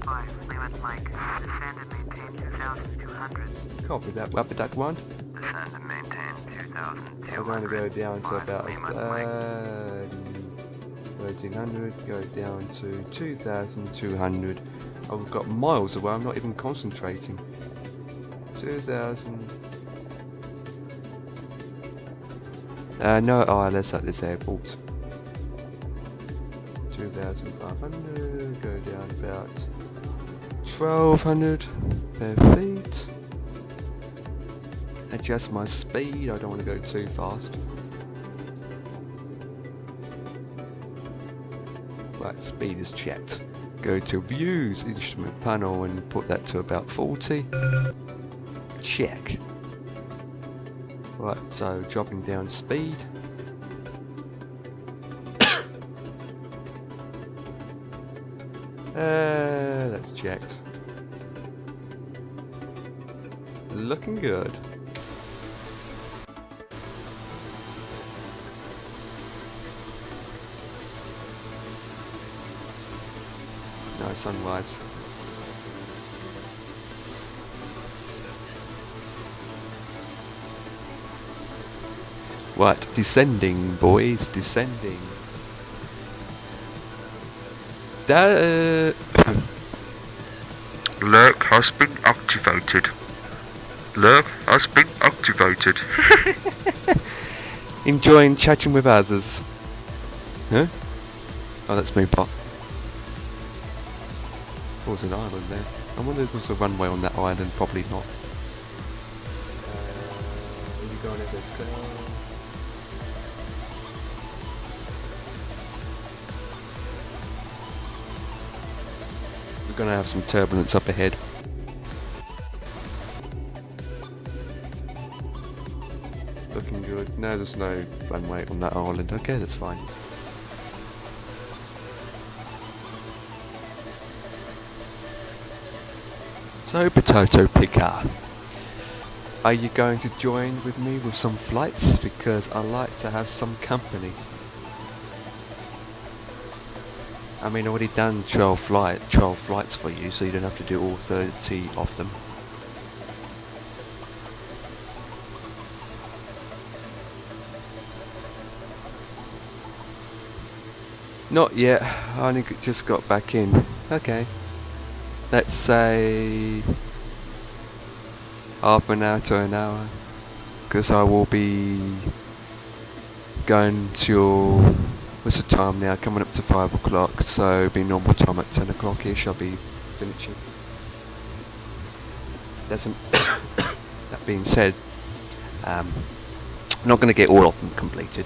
5, Lima, Mike, descend and maintain 2,200. Copy that, Wapper Duck 1. Descend and maintain 2,200. I'm going to go down to about 1,300, go down to 2,200. Oh, we've got miles away, I'm not even concentrating. 2,000. No, let's at this airport. 2,500, go down about 1,200 per feet. Adjust my speed, I don't want to go too fast. Right, speed is checked. Go to views, instrument panel, and put that to about 40. Check. Right, so dropping down speed. That's checked. Looking good. No sunrise. Right, descending, boys, descending. Lurk has been activated. Lurk has been activated. Enjoying chatting with others. Huh? Oh, that's me, Pop. Oh, there's an island there. I wonder if there's a runway on that island. Probably not. You going over there? We're gonna have some turbulence up ahead. Looking good. No, there's no runway on that island. Okay, that's fine. So, Potato Picker, are you going to join with me with some flights? Because I like to have some company. I mean, I've already done 12 flights for you, so you don't have to do all 30 of them. Not yet, I only just got back in. Okay. Let's say half an hour to an hour, because I will be going till, what's the time now, coming up to 5 o'clock, so it'll be normal time at 10 o'clock-ish I'll be finishing. That being said, I'm not going to get all of them completed.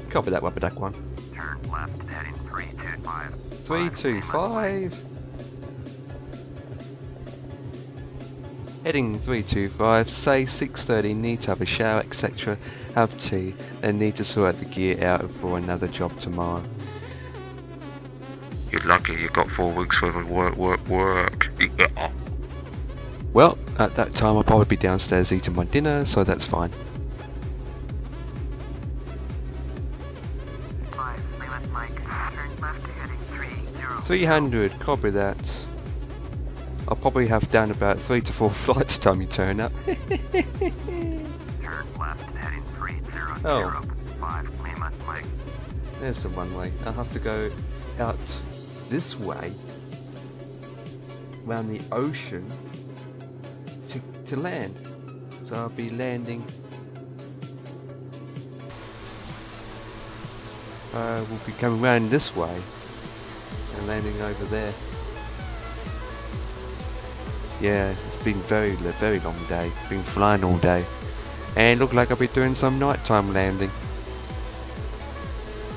Copy that, Wabbadak one. Turn left heading 325. 325. Heading 325, say 6:30, need to have a shower, etc. Have tea, then need to sort the gear out for another job tomorrow. You're lucky you got 4 weeks worth of work. Yeah. Well, at that time I'll probably be downstairs eating my dinner, so that's fine. 300, copy that. I'll probably have down about 3 to 4 flights time you turn up. Turn left heading 300. Oh. 5 Lima Mike. There's the runway. I'll have to go out this way, around the ocean, to land. So I'll be landing. We'll be coming around this way and landing over there. Yeah, it's been very long day. Been flying all day, and look like I'll be doing some nighttime landing.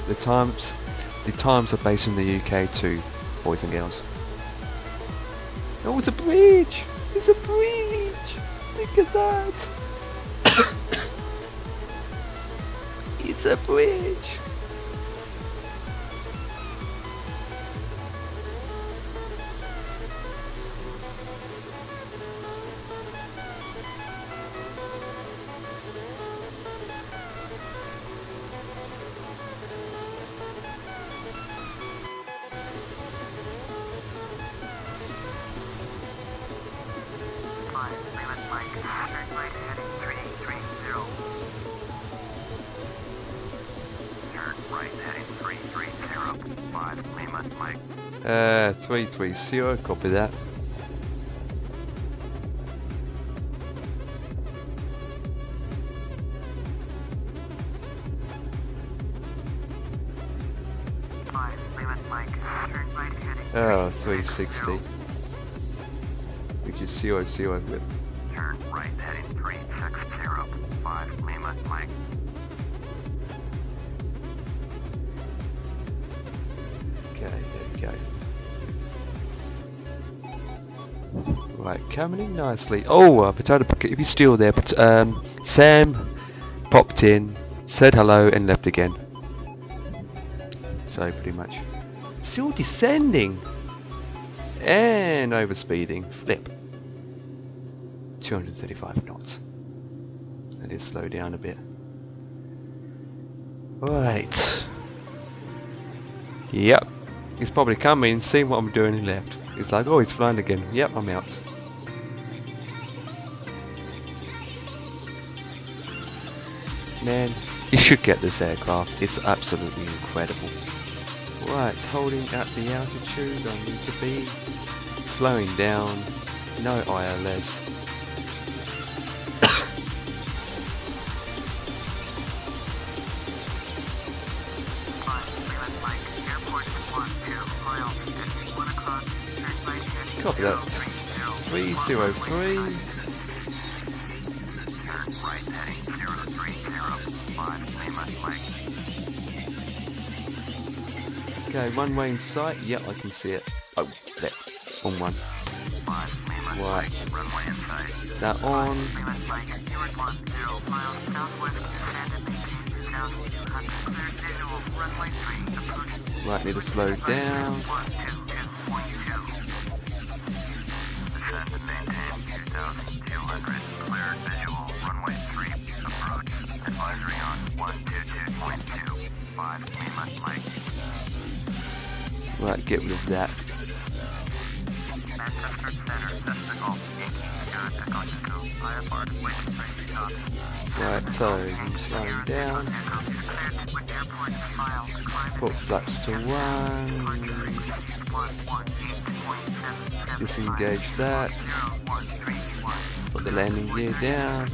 The times are based in the UK too, boys and girls. Oh, it's a bridge! It's a bridge! Look at that! It's a bridge! Right heading 330. 5 Lima Mike. 330, copy that. Oh, 360. Which is 0, with. Turn right heading 360. 5 Lima Mike. Okay, there we go. Right, coming in nicely. Oh, Potato Bucket, if you're still there, but Sam popped in, said hello, and left again. So pretty much. Still descending and overspeeding. Flip. 235 knots. That is slow down a bit. Right. Yep. He's probably coming, seeing what I'm doing, and left. He's like, oh, he's flying again. Yep, I'm out. Man, you should get this aircraft. It's absolutely incredible. Right, holding at the altitude I need to be. Slowing down. No ILS. Copy that. 303. Okay, runway in sight. Yep, I can see it. Oh, there. On one. Right. That on. Right, need to slow down. Right, get rid of that. Right, so I'm slowing down. Put flaps to 1. Disengage that. Put the landing gear down.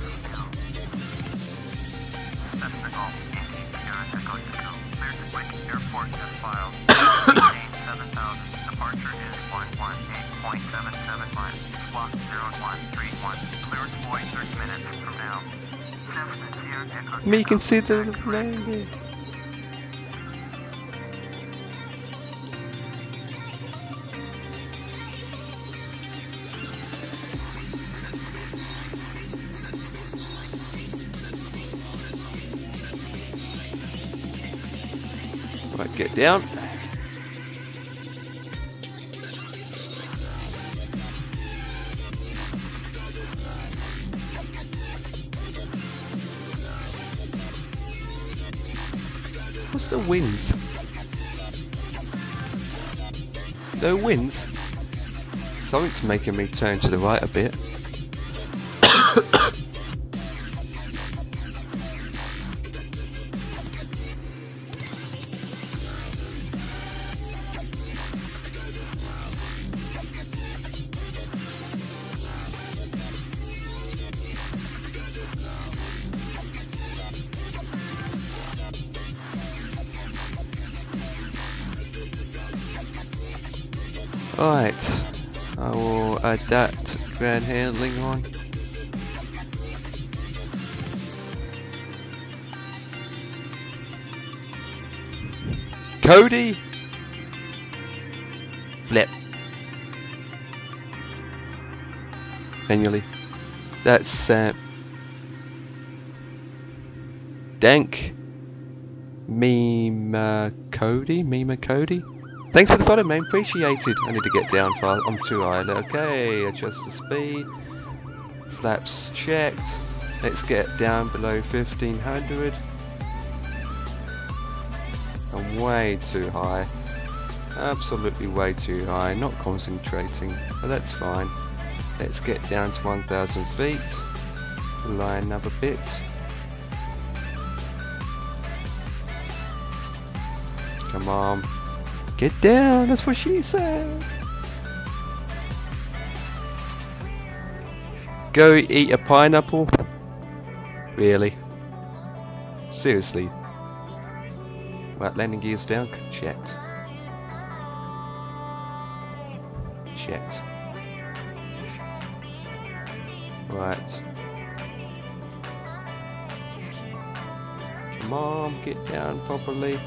Me can see the landing. Right, get down. What's the winds? No winds? Something's making me turn to the right a bit. Right, I will add that ground handling on. Cody! Flip. Manually. That's Dank. Mima Cody. Thanks for the follow, man. Appreciated. I need to get down fast. I'm too high. Okay, adjust the speed. Flaps checked. Let's get down below 1500. I'm way too high. Absolutely way too high. Not concentrating. But that's fine. Let's get down to 1000 feet. Line up a bit. Come on. Get down, that's what she said. Go eat a pineapple? Really? Seriously? Right, landing gears down. Checked. Checked. Right. Come on, get down properly.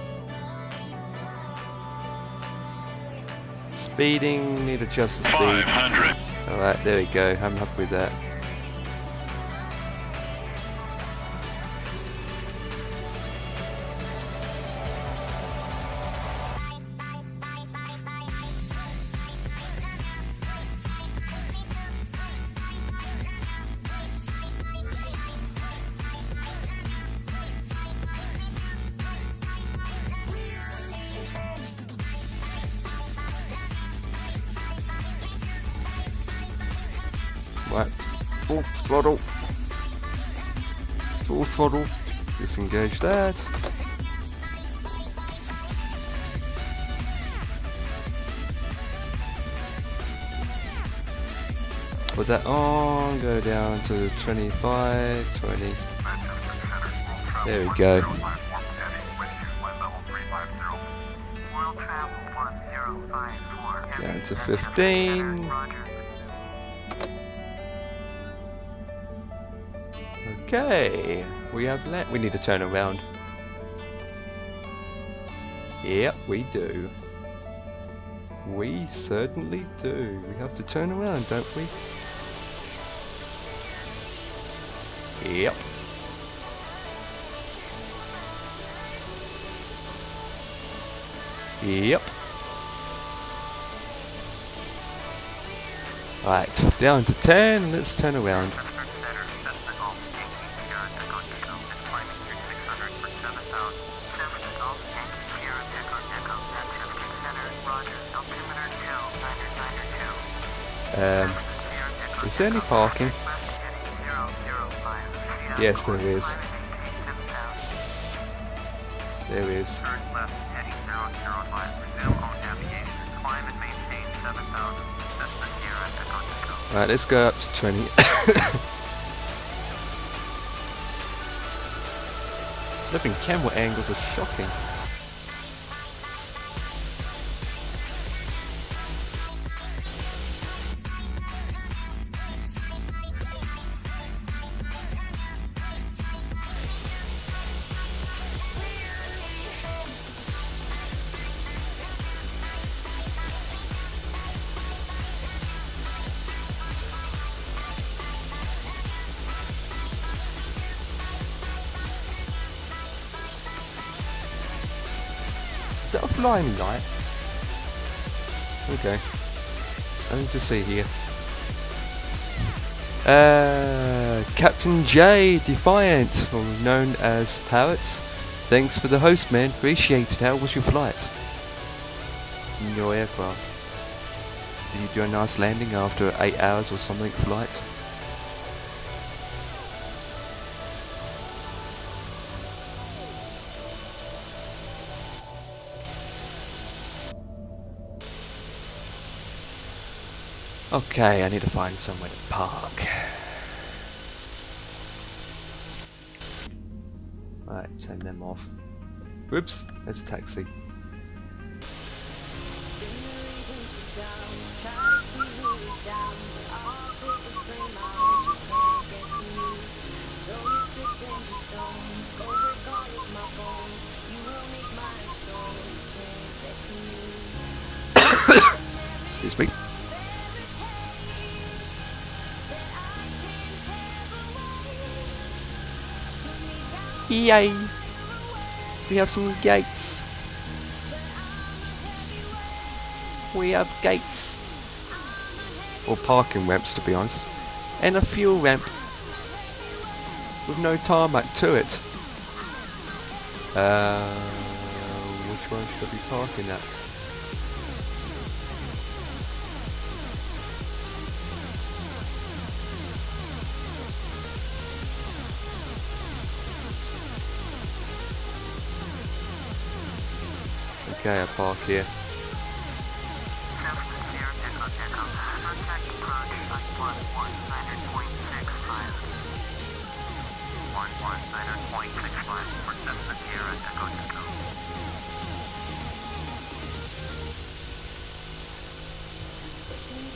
Speeding, need to adjust the speed. 500. Alright, there we go. I'm happy with that. Right, full throttle. Full throttle. Disengage that. Put that on, go down to 25, 20. There we go. Down to 15. Okay, we need to turn around. Yep, we do. We certainly do. We have to turn around, don't we? Yep. Yep. Right, down to 10, let's turn around. Is there any parking? Yes, there is. There is. Right, let's go up to 20. Flipping camera angles are shocking. Is that a flying light? Okay. Nothing to see here. Captain J Defiant, or known as Parrots. Thanks for the host, man. Appreciate it. How was your flight? In your aircraft. Did you do a nice landing after 8 hours or something flight? Okay, I need to find somewhere to park. Right, turn them off. Whoops, there's a taxi. Excuse me. Yay! We have some gates. We have gates. Or parking ramps, to be honest. And a fuel ramp. With no tarmac to it. Which one should I be parking at? Okay, I'll park here.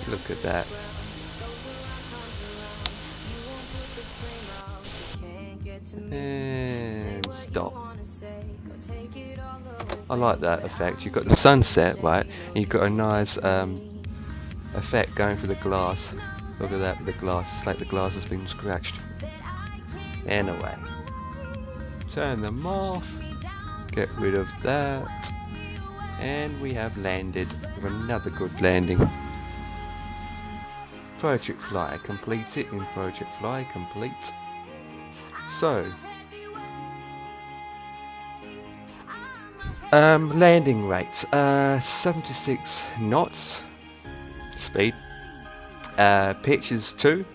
Look at that. And stop. I like that effect. You've got the sunset, right? And you've got a nice effect going through the glass. Look at that with the glass. It's like the glass has been scratched. Anyway. Turn them off. Get rid of that. And we have landed with another good landing. Project Fly, complete it in Project Fly, complete. So, landing rate, 76 knots speed, pitch is 2,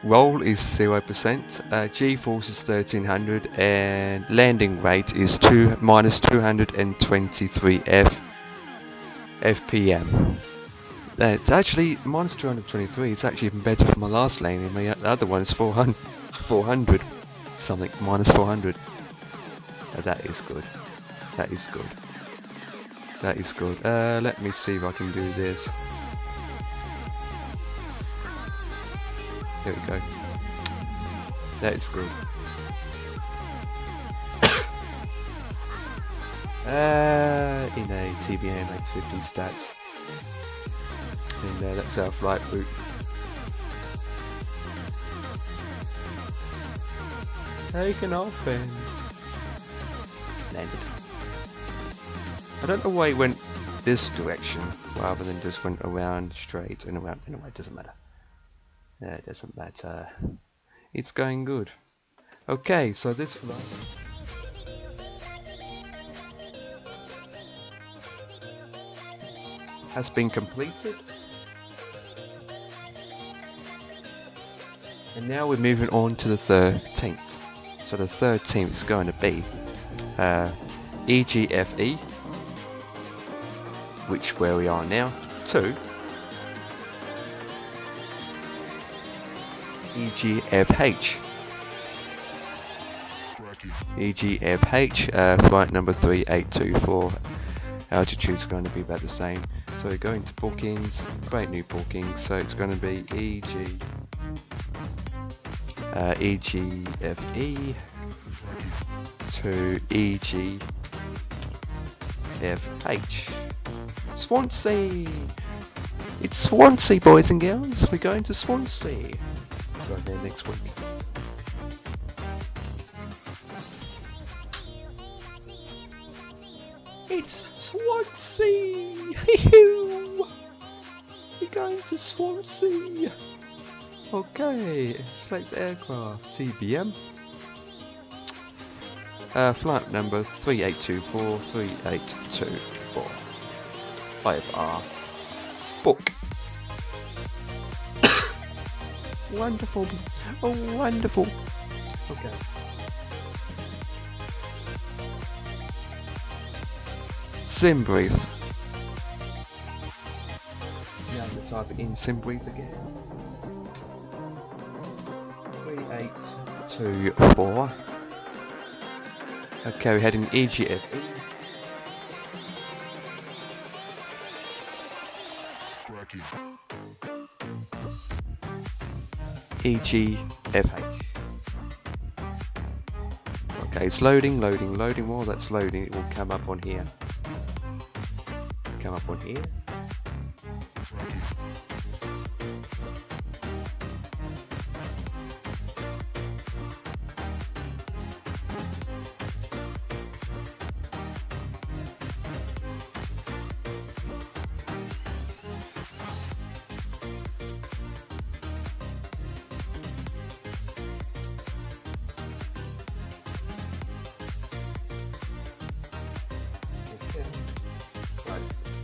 Roll is 0%, G-force is 1300, and landing rate is minus 223 FPM. It's actually minus 223. It's actually even better for my last landing. The other one is 400 something, minus 400. That is good. That is good. That is good. Let me see if I can do this. There we go. That is good. In a TBM 850 stats. And that's our flight route. Taken off and landed. I don't know why it went this direction rather than just went around straight and around. Anyway, it doesn't matter. It doesn't matter. It's going good. Okay, so this flight has been completed. And now we're moving on to the 13th. So the 13th is going to be EGFE, which where we are now, to EGFH. EGFH, flight number 3824. Altitude's going to be about the same. So we're going to bookings, create new bookings. So it's going to be EGFE to EGFH. Swansea! It's Swansea, boys and girls. We're going to Swansea. Go there next week. It's Swansea! We're going to Swansea. Okay, select aircraft, TBM. Flight number 3824, 3824. 5R. Book. Wonderful. Oh, wonderful. Okay. Sim breathe. Now I'm going to type it in sim breathe again. 3824. Okay, we're heading EGFE. EGFH. Okay, it's loading. While that's loading, it will come up on here.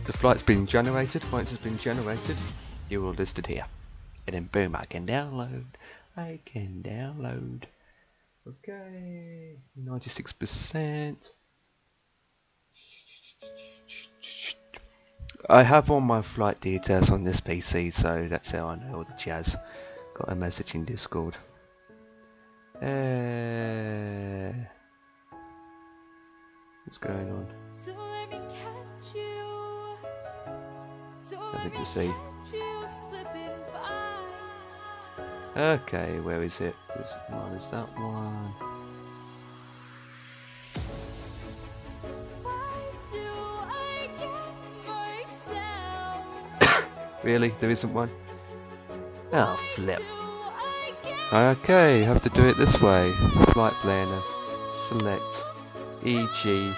The flight's been generated. Once it's been generated, you're all listed here. And then boom, I can download. Okay, 96%. I have all my flight details on this PC, so that's how I know all the jazz. Got a message in Discord. What's going on? Nothing to see. Okay, where is it? This one is that one. Really? There isn't one? Oh, flip. Okay, have to do it this way. Flight planner. Select EG.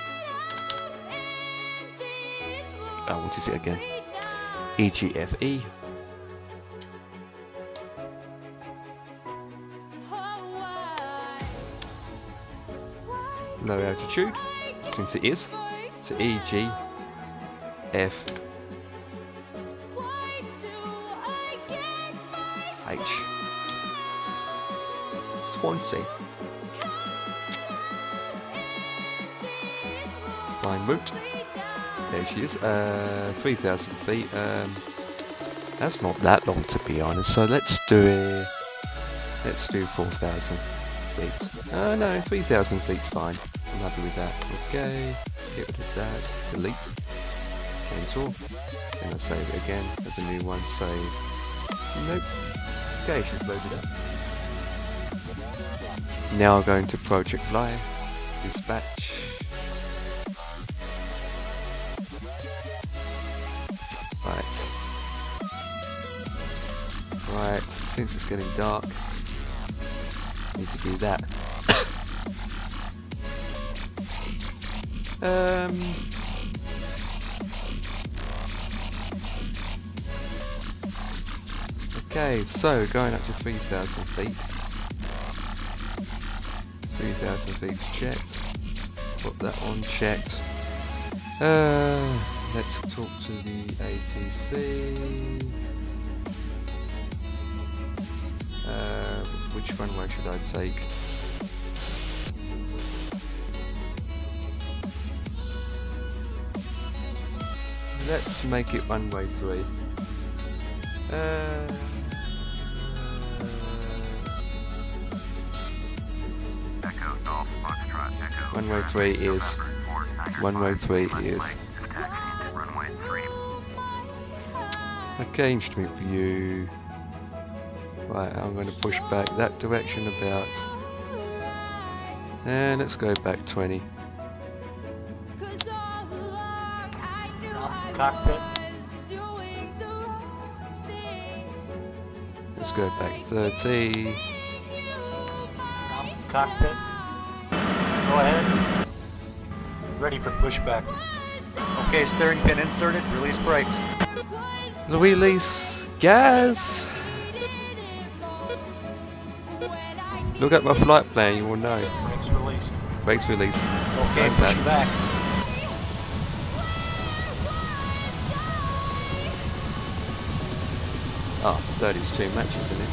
Oh, what is it again? EGFE. Low altitude, since it is. So EGF. H. Swansea. Flying route. There she is. 3,000 feet. That's not that long to be honest. So let's do 4,000 feet. Oh no, 3,000 feet's fine. I'm happy with that. Okay. Get rid of that. Delete. Cancel. And I'll save it again as a new one. Save. Nope. Okay, she's loaded up. Now I'm going to Project Fly. Dispatch. Right, since it's getting dark, need to do that. Okay, so going up to 3,000 feet. 3,000 feet's checked. Put that on checked. Let's talk to the ATC. Which runway should I take? Let's make it runway 3. Echo Golf Foxtrot Echo. Runway 3 is. Runway 3 is. Runway 3. Okay, instrument view. Right, I'm going to push back that direction about. And let's go back 20. Cockpit. Let's go back 30. Cockpit. Go ahead. Ready for pushback. Okay, steering pin inserted. Release brakes. Release gas. Look at my flight plan, you will know. Brakes released. Brakes released. Okay, Going push back. Oh, 30 is too much, isn't it?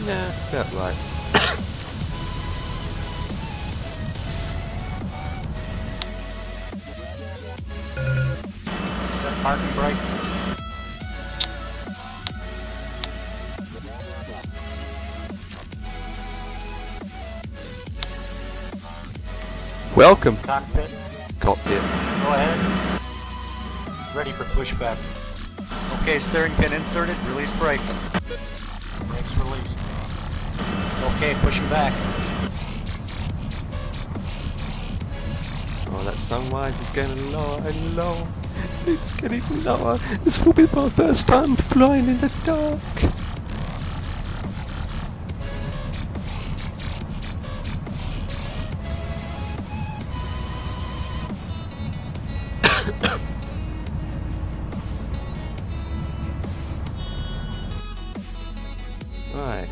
Nah, about right. Parking brake. Welcome, Cockpit. cockpit. Go ahead. Ready for pushback. Okay, steering pin inserted. Release brakes. Brakes released. Okay, pushing back. Oh, that sunrise is getting lower and lower. It's getting lower. This will be my first time flying in the dark. Right,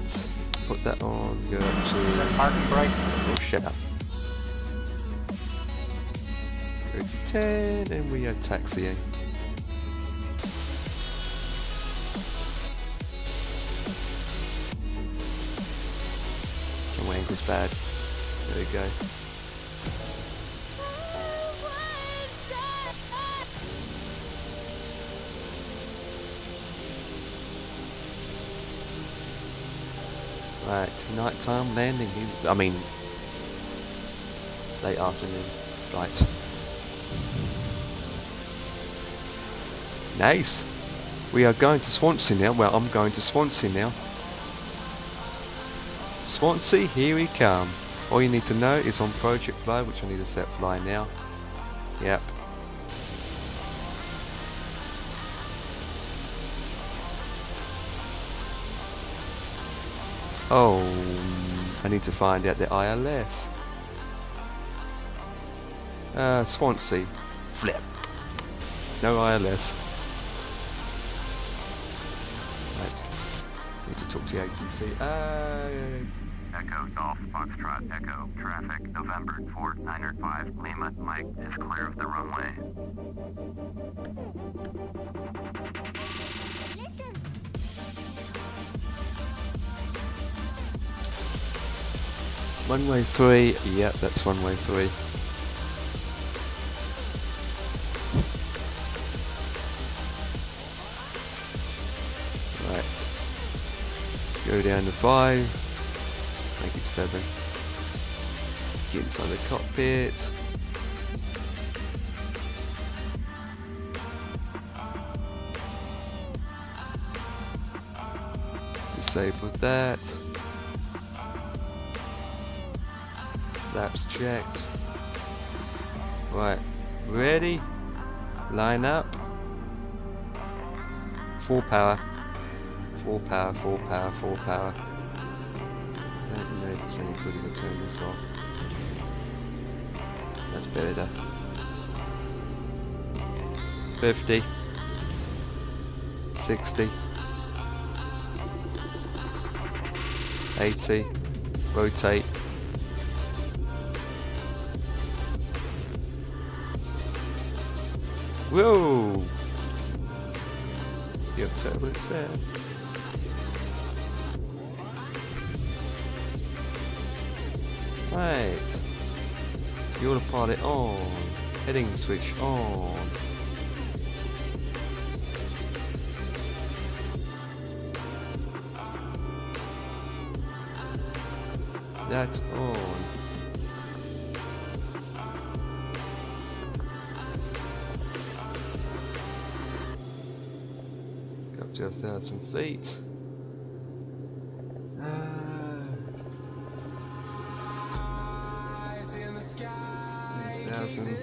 put that on, go up to... Parking brake. Oh, shut up. Go to 10 and we are taxiing. My ankle's bad. There we go. Right, nighttime landing. I mean, late afternoon flight. Nice. We are going to Swansea now. Well, I'm going to Swansea now. Swansea, here we come. All you need to know is on Project Fly, which I need to set fly now. Yep. Oh, I need to find out the ILS. Swansea. Flip. No ILS. Right. Need to talk to the ATC. Echo Golf Foxtrot Echo. Traffic November 4905 Lima Mike is clear of the runway. Listen, Runway 3, yep, that's runway 3. Right. Go down to 5. Make it 7. Get inside the cockpit. Disable that. Laps checked. Right, ready? Line up. Full power. Full power, full power, full power. Don't know if there's any good to turn this off. That's better. 50. 60. 80. Rotate. Whoa! You have turbulence there. Right. The autopilot on. Heading switch on. That's on. Up to 1,000 feet. 1,000.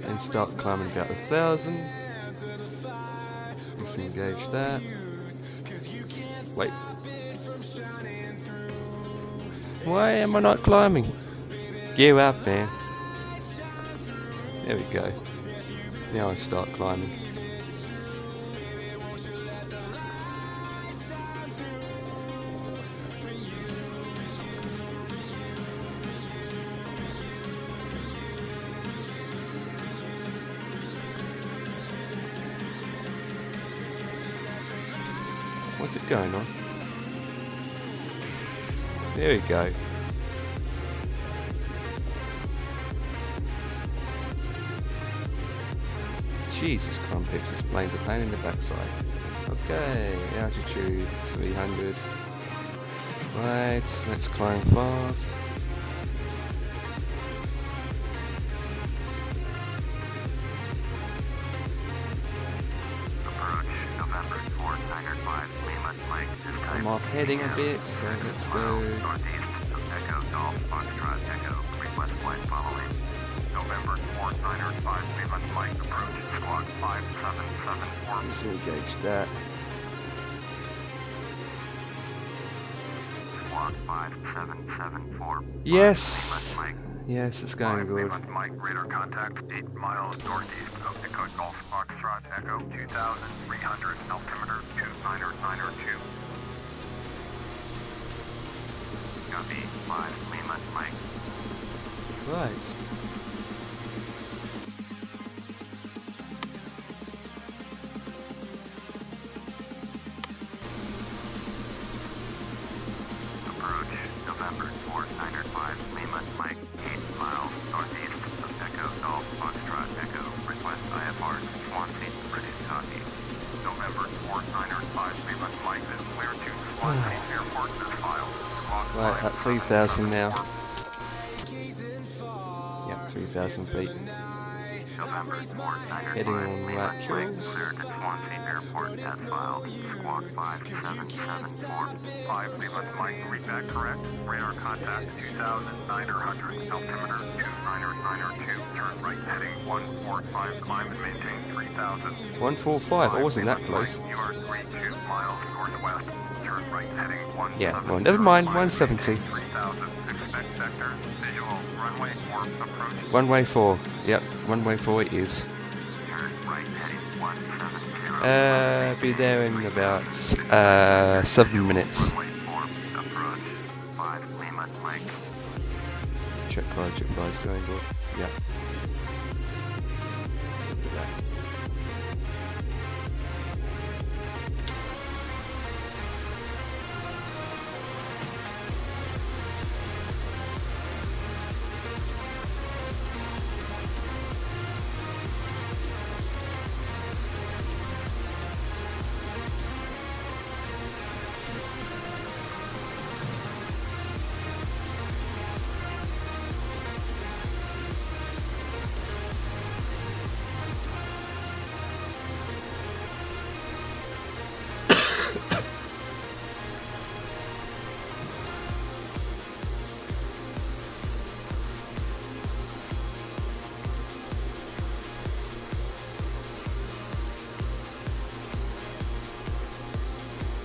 And start climbing about 1,000. Disengage that. Wait. Why am I not climbing? Gear up, man. There we go. Now I start climbing. What's it going on? There we go. Jesus crumpets, this plane's a pain in the backside. Okay, altitude 300. Right, let's climb fast. I'm off heading a bit, so let's go. Echo Golf Foxtrot Echo request flight following. November 4905 Cleveland flight approach squawk 5774. Disengage that. Squawk 5774. Yes! Yes, it's going good. Cleveland Mike radar contact 8 miles northeast of Echo Golf Foxtrot Echo 2300 altimeter 29902. Copy 5 Lima Mike. Right. Approach November 4905 Lima Mike 8 miles northeast of Echo Golf Foxtrot Echo. Request IFR Swansea ready to copy. November 4905 Lima Mike is clear to Swansea Airport as filed. Right, at 3,000 now. Yep, 3,000 feet. November 4905 Heading on Lima right Mike course. cleared at Swansea Airport as filed. Squawk 5774. 5 Lima Mike, read that correct. Radar contact 2,900. Altimeter 29902. Turn right heading 145. Climb and maintain 3,000. 145, I wasn't that close. You are 32 miles northwest. Turn right heading 170. Yeah, well, never mind, 170. 3,000. Expect sector. Visual. Runway 4 approach. Runway 4. Yep, runway 4 it is. Turn right heading 170. Be there in about 7 minutes. Runway 4 approach. 5 Lima Mike. Check flies going good. Yep. Look at that.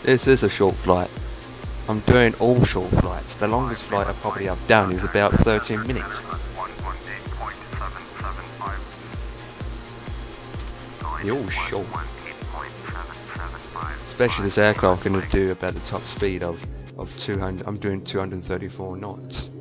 This is a short flight. I'm doing all short flights. The longest flight I probably have done is about 13 minutes. 118.775. They're all short. Especially this aircraft can do about the top speed of 200. I'm doing 234 knots.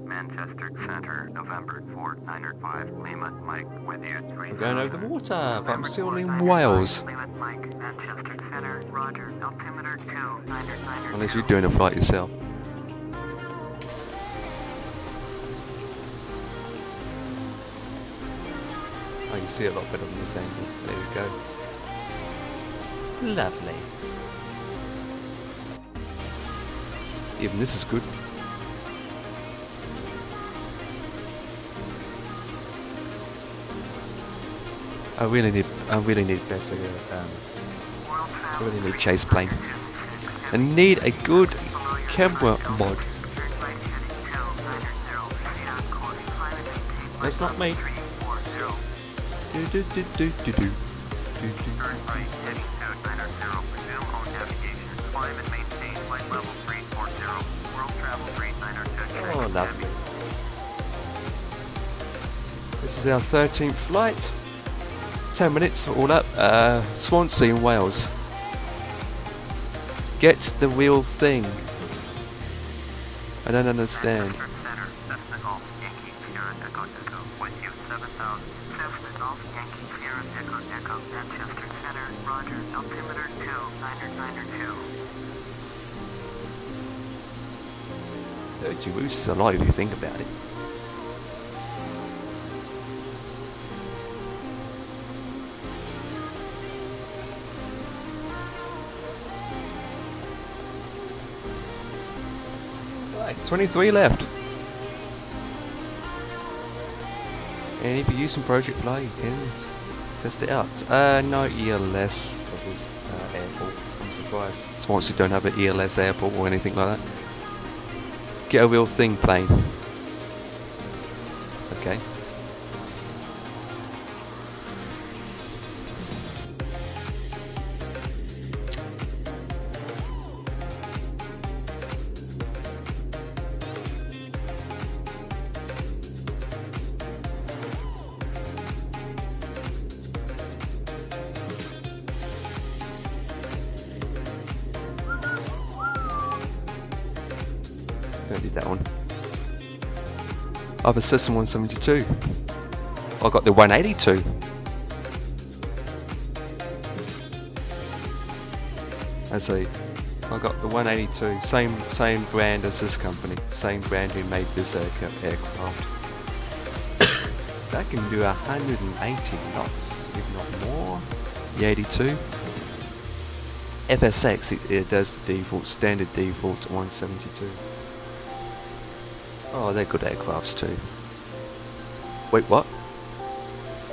Manchester Center, November 4905, Lima, Mike, with you. I'm going over the water, but I'm still in Wales. Lima, Mike, Manchester Center, Roger, altimeter 2992. Unless you're doing a flight yourself. I can see a lot better from this angle. There we go. Lovely. Even this is good. I really need better. I really need chase plane. I need a good camera mod. That's not me. Do do do do do do. Oh, lovely. This is our 13th flight. 10 minutes all up. Swansea in Wales. Get the real thing. I don't understand. Dirty Roost is a lot if you think about it. Right, 23 left. And if you use some Project Fly, you can test it out. No ELS for this airport. I'm surprised Swansea don't have an ELS airport or anything like that. Get a real thing plane. Okay. Don't need that one. I have a Cessna 172. I got the 182. I see. I got the 182. Same brand as this company. Same brand who made this aircraft. That can do 180 knots, if not more. The 82. FSX it does the default, standard default 172. Oh, they're good aircrafts too. Wait, what?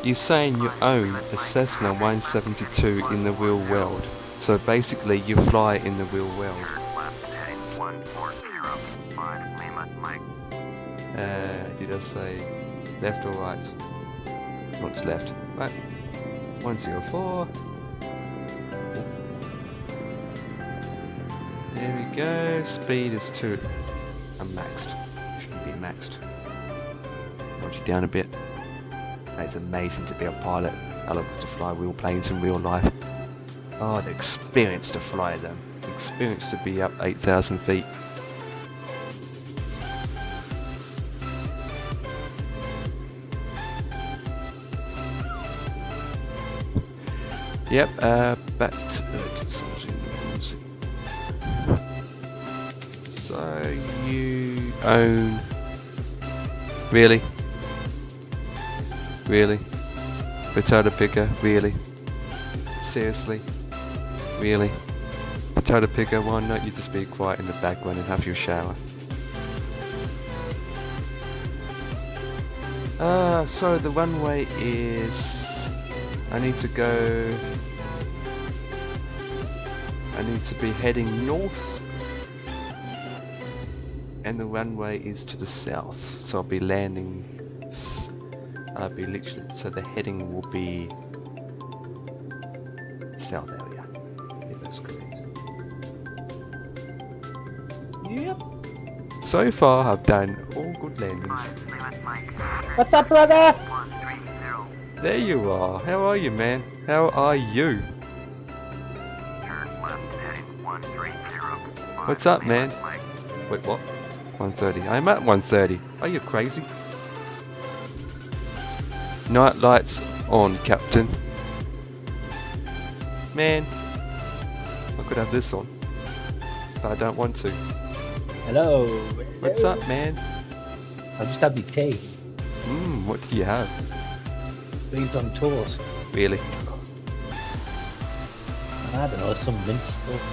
You're saying you own a Cessna 172 in the real world. So basically you fly in the real world. Did I say left or right? What's left? Right. 104. There we go. Speed is 2. I'm maxed. Shouldn't be maxed. Watch it down a bit. It's amazing to be a pilot. I love to fly real planes in real life. Oh, the experience to fly them. The experience to be up 8,000 feet. Yep, back to so you own... Really? Really? Potato picker? Really? Seriously? Really? Potato picker, why not you just be quiet in the background and have your shower? So the runway is... I need to be heading north, and the runway is to the south, so I'll be landing, so the heading will be south area. If that's correct. Yep. So far, I've done all good landings. What's up, brother? There you are. How are you, man? How are you? What's up, man? Wait, what? 1:30. I'm at 1:30. Are you crazy? Night lights on, Captain. Man, I could have this on, but I don't want to. Hello. What's up, man? I just had my tea. What do you have? Beans on toast. Really? I don't know, some mint stuff.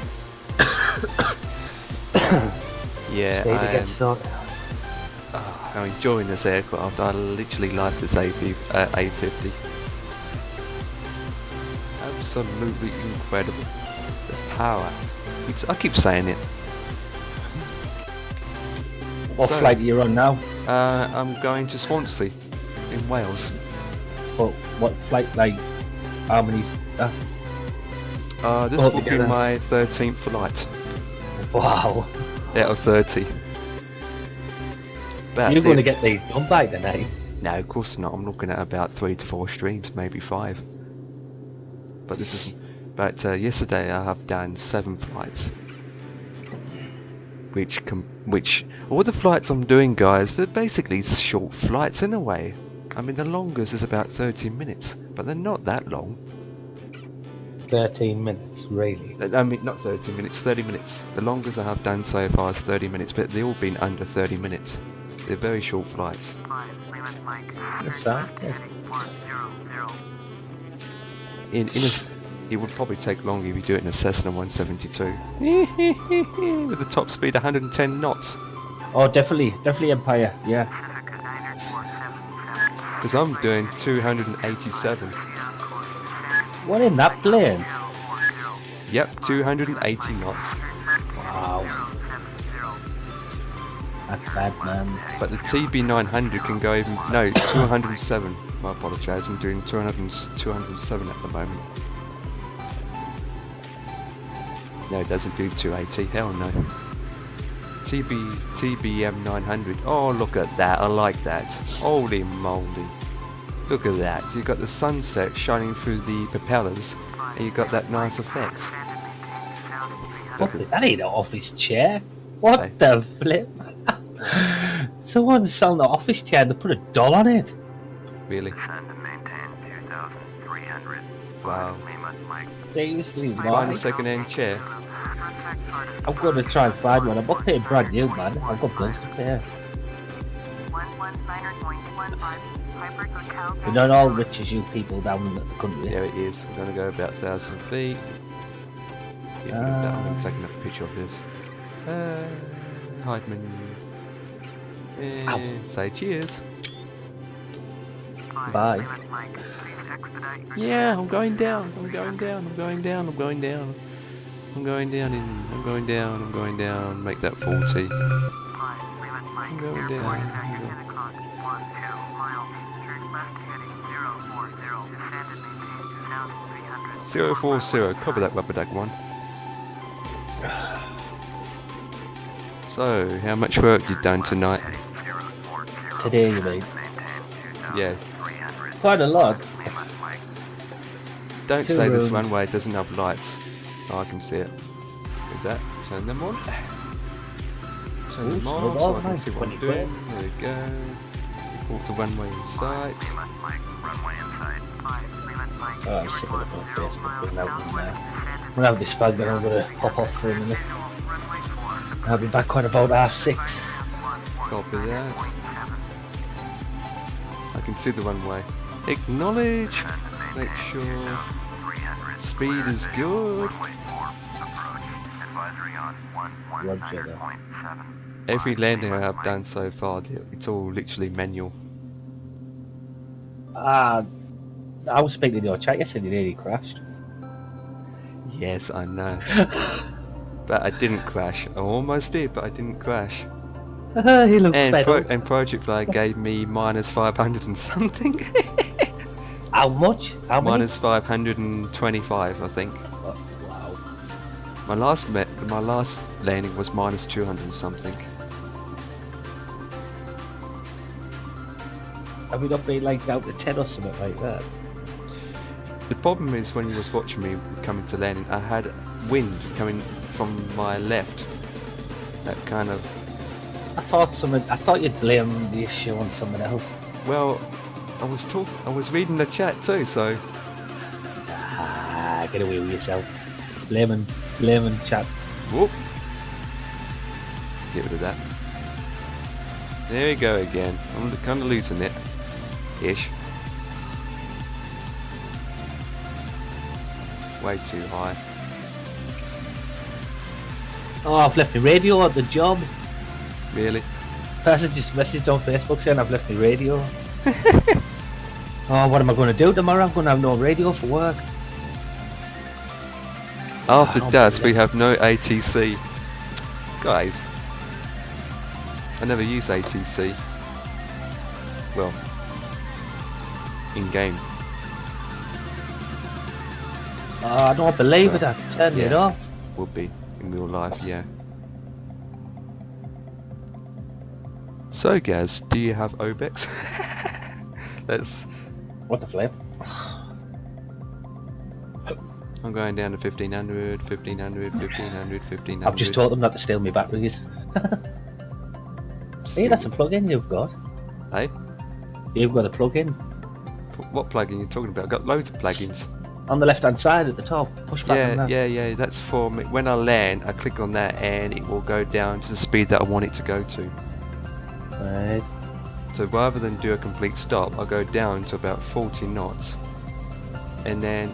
Yeah, Stay to get sorted. I'm enjoying this aircraft. I literally like this A50. Absolutely incredible. The power. I keep saying it. What flight are you on now? I'm going to Swansea in Wales. Well, what flight, like, how many? This will be my 13th flight. Wow. Out of 30. But You're going to get these done by the night. No, of course not. I'm looking at about 3 to 4 streams, maybe 5. But this isn't. But yesterday I have done 7 flights. Which all the flights I'm doing, guys, they're basically short flights in a way. I mean, the longest is about 30 minutes, but they're not that long. 13 minutes, really? I mean, not 30 minutes, 30 minutes. The longest I have done so far is 30 minutes, but they've all been under 30 minutes. They're very short flights. That's that. Yeah. It would probably take longer if you do it in a Cessna 172. With the top speed 110 knots. Oh, definitely Empire, yeah. Because I'm doing 287. What in that plane? Yep, 280 knots. Wow. That's bad, man. But the TB900 can go even... No, 207. I apologise, I'm doing 207 at the moment. No, it doesn't do 280, hell no. TBM 900. Oh, look at that, I like that. Holy moly. Look at that. You've got the sunset shining through the propellers, and you've got that nice effect. That ain't an office chair. What the flip? Someone's selling an office chair and they put $1 on it. Really? Wow. Seriously, Find a second-hand chair. I'm going to try and find one. I'm not paying brand new, man. I've got bills to pay. We're not all rich as you people down in the country. There it is. I'm going to go about 1,000 feet. Yeah, I'm going to take another picture of this. Hide menu. Say cheers. Bye. Yeah, I'm going down. I'm going down. I'm going down. I'm going down. I'm going down in. I'm going down. I'm going down. Make that 40. I'm going down. 040. Copy that, rubber duck one. So, how much work you done tonight? Today, you mean? Yeah. Quite a lot. Don't say this runway doesn't have lights. Oh, I can see it. With that, turn them on. Turn them on so I can see what I'm doing. There we go. Report the runway in sight. Oh, I'm sick of it on Facebook. I'm gonna have this fag, then I'm gonna pop off for a minute. I'll be back on about 6:30. Copy that. I can see the runway. Acknowledge. Make sure speed is good. Roger. Every landing I have done so far, it's all literally manual. I was speaking to your chat yesterday, you nearly crashed. Yes, I know. But I didn't crash. I almost did, but I didn't crash. He looked better. And Project Fly gave me minus 500 and something. How much? How many? Minus 525, I think. My last landing was minus 200 and something. Have we not been like out to 10 or something like that? The problem is when you was watching me coming to landing, I had wind coming from my left. That kind of. I thought you'd blame the issue on someone else. Well, I was reading the chat too, so. Ah, get away with yourself. Blaming chat. Whoop. Get rid of that. There we go again. I'm kind of losing it. Ish. Way too high. Oh, I've left my radio at the job. Really? Person just messaged on Facebook saying I've left my radio. Oh, what am I going to do tomorrow? I'm going to have no radio for work. After dusk, we have no ATC. Guys, I never use ATC. Well, in game. Oh, I don't believe it. I turned it off. Would be in real life, yeah. So, Gaz, do you have OBEX? Let's. What the flip? I'm going down to 1500, 1500, 1500, 1500. I've just told them not to steal my batteries. Hey, that's a plug-in you've got. Hey? You've got a plug-in. What plug-in you talking about? I've got loads of plugins. On the left-hand side at the top. Push back on that. Yeah. That's for me. When I land, I click on that and it will go down to the speed that I want it to go to. Right. So rather than do a complete stop, I'll go down to about 40 knots. And then,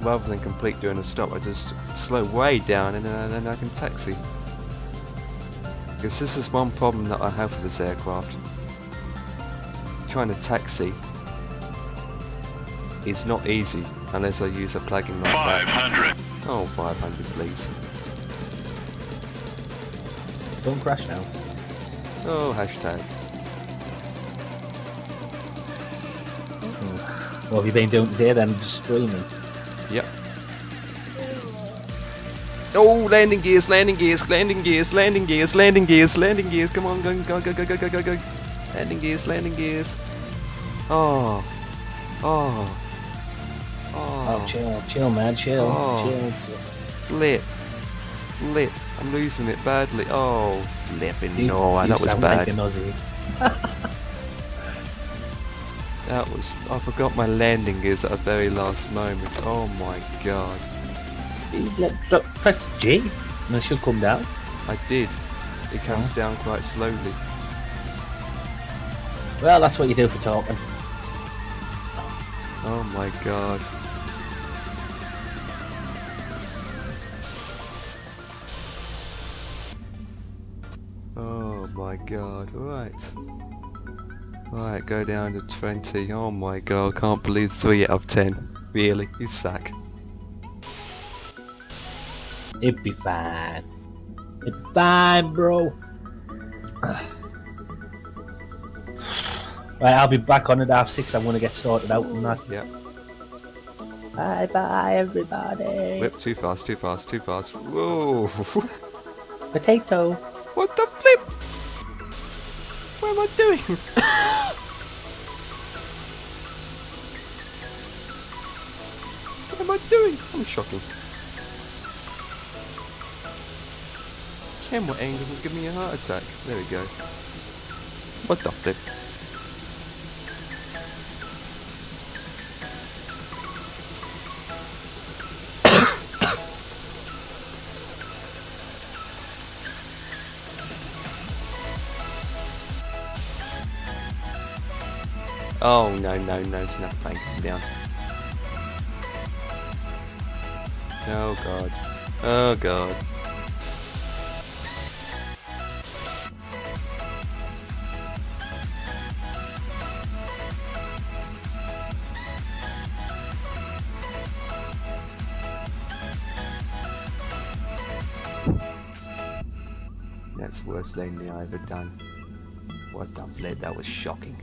rather than complete doing a stop, I just slow way down and then I can taxi. Because this is one problem that I have with this aircraft. Trying to taxi is not easy unless I use a plugin like 500. that. Oh, 500 please. Don't crash now. Oh, hashtag. What have you been doing today then? Just streaming? Yep. Oh, landing gears, landing gears, landing gears, landing gears, landing gears, landing gears. Come on, go. Landing gears. Oh. Oh, chill, man, chill. Flip. I'm losing it badly. Oh, flipping no, that was sound bad. like an Aussie. I forgot my landing gears at the very last moment. Oh my god. Press G and it should come down. I did. It comes down quite slowly. Well, that's what you do for talking. Oh my god. Oh my god. Right, go down to 20. Oh my god, can't believe 3 out of 10. Really? You suck. It'd be fine. It'd be fine, bro. Right, I'll be back on at 6:30. I'm gonna get sorted out on that. Yep. Bye, everybody. Whip, too fast. Whoa. Potato. What the flip? What am I doing? What am I doing? I'm shocking. Camera angles is giving me a heart attack. There we go. What the flip? Oh no, it's enough plane down. Oh god. That's the worst landing I've ever done. What the flip, that was shocking.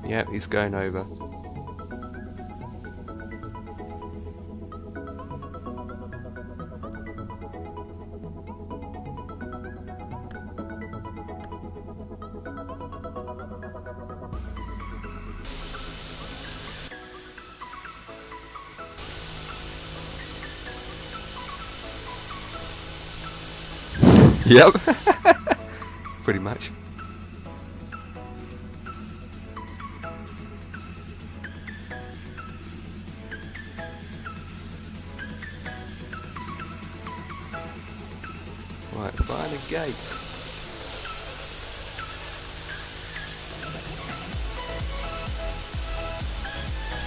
Yep, he's going over. Yep. Pretty much. Right, find a gate.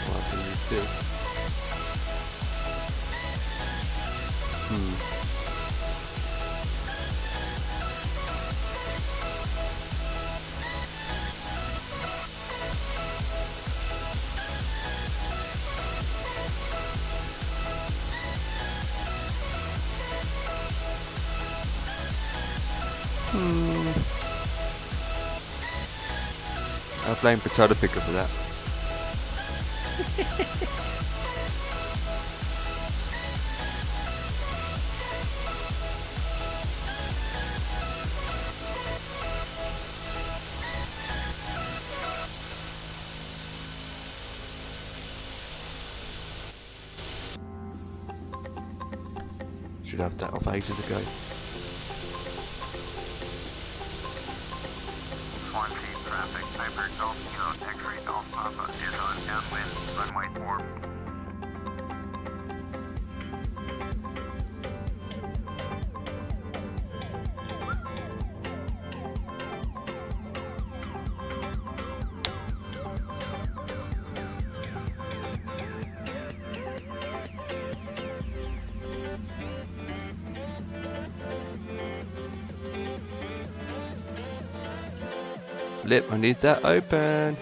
What I can use this. I'll blame Potato Picker for that. Should have that off ages ago. Traffic, Piper Golf Kilo, X-ray Golf Papa is on downwind, runway 4. Lip, I need that open.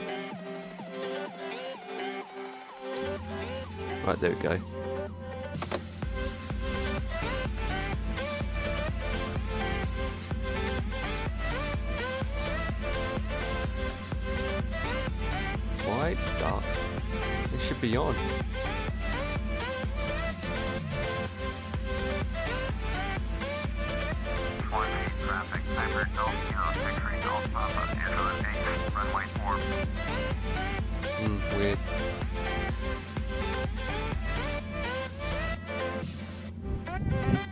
Right, there we go. Why it's dark? It should be on. Traffic, Piper Golf Kilo, X-ray Golf Papa is on 8, runway 4. Weird.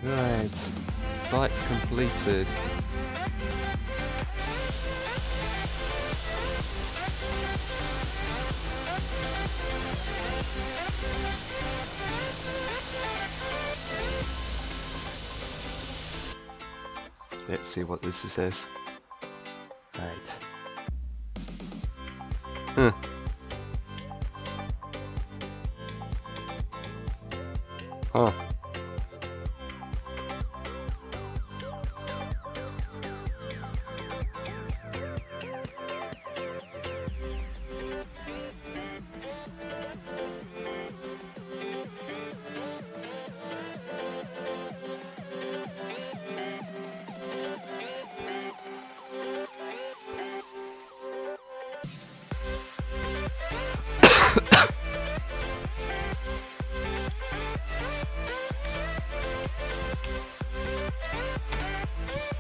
Right, flight's completed. Let's see what this says. Right. Huh.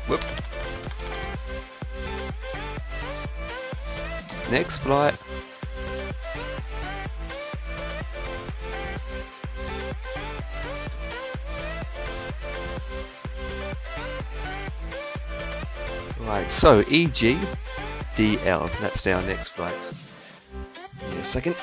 Whoop. Next flight. Right, so EG DL, that's our next flight. Give me a second.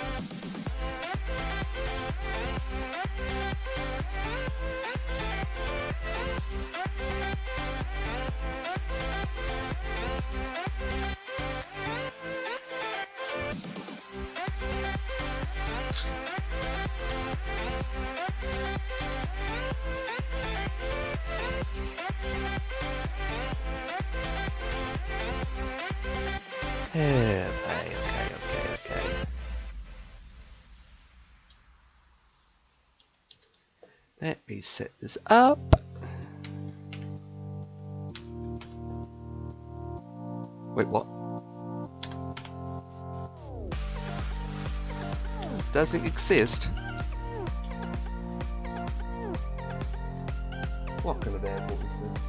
Okay. Let me set this up. Wait, what? doesn't exist. What kind of airport is this?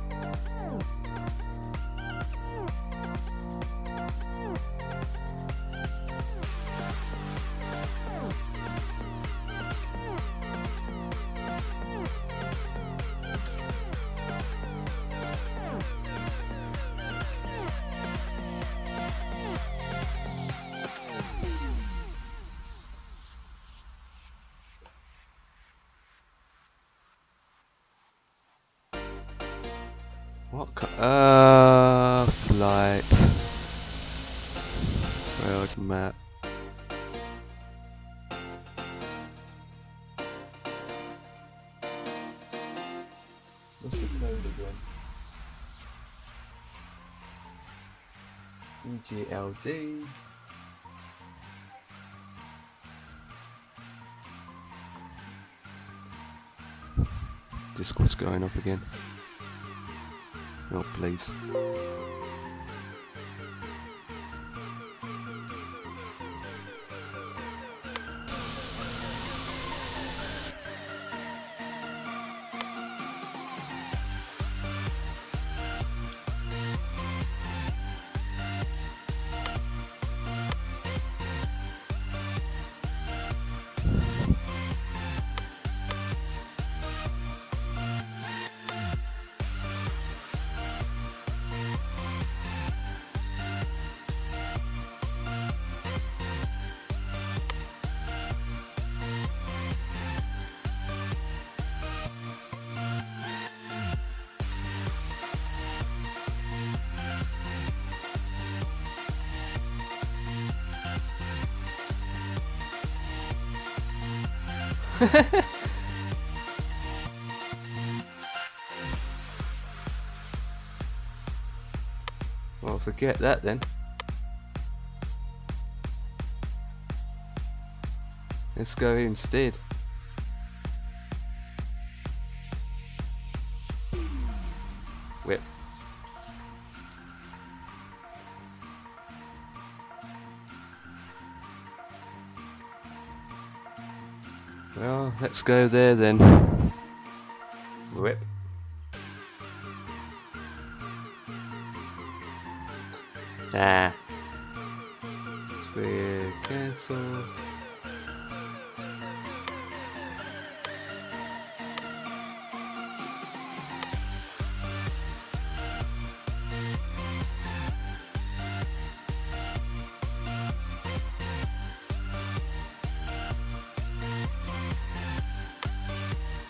What flight. World map. What's the code again? EGLD. Discord's going up again. Oh, please. Well, forget that then. Let's go instead. Whip. Well, let's go there then. Whip. Ah. Sphere cancel.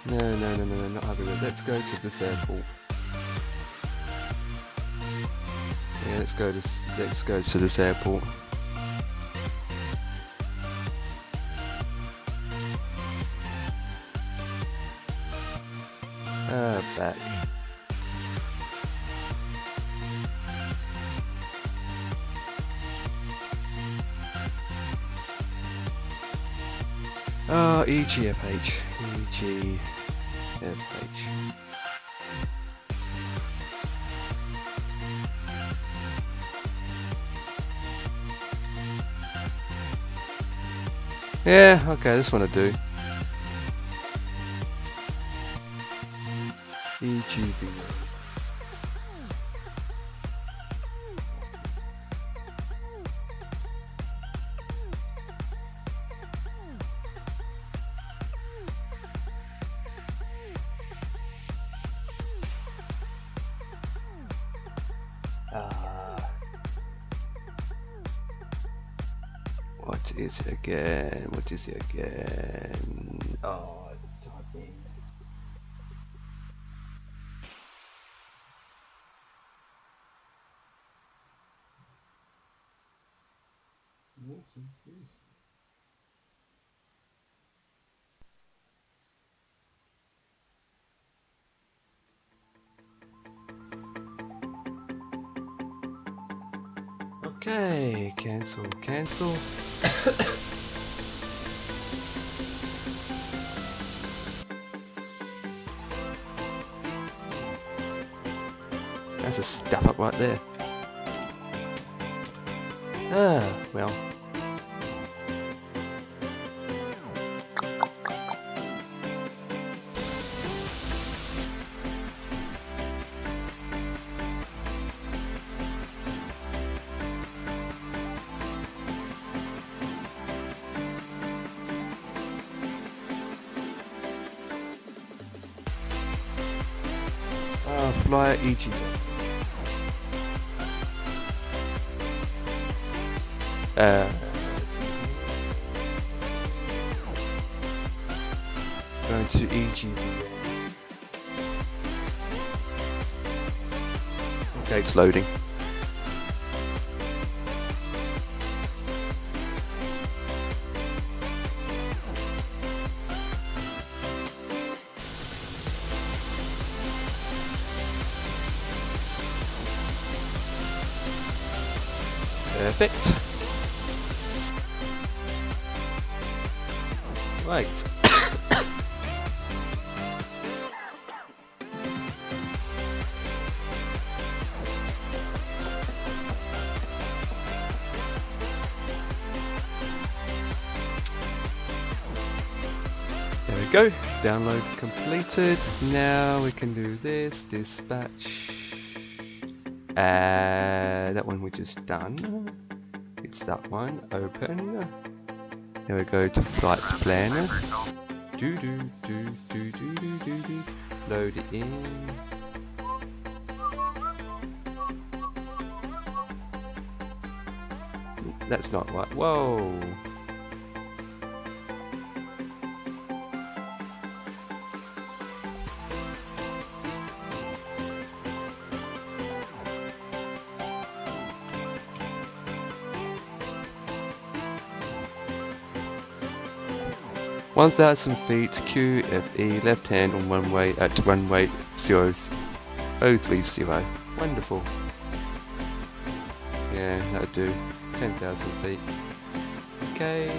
No, not having it. Let's go to this airport. Yeah, let's go to this airport. Back. Oh, EGFH. EGFH. Yeah, okay, this one I do. EGV. What is it again? What is it again? Oh, I just typed in. Okay, cancel. That's a stuff up right there. Ah, well. flyer EG. Going to EG. Okay, it's loading. Perfect. Right. There we go. Download completed. Now we can do this. Dispatch. That one we just done. It's that one. Open. There we go to flights planner. Load it in. That's not right. Whoa. (1,000 feet) QFE left hand on runway at runway 0030. Wonderful. Yeah, that'll do. 10,000 feet. Okay.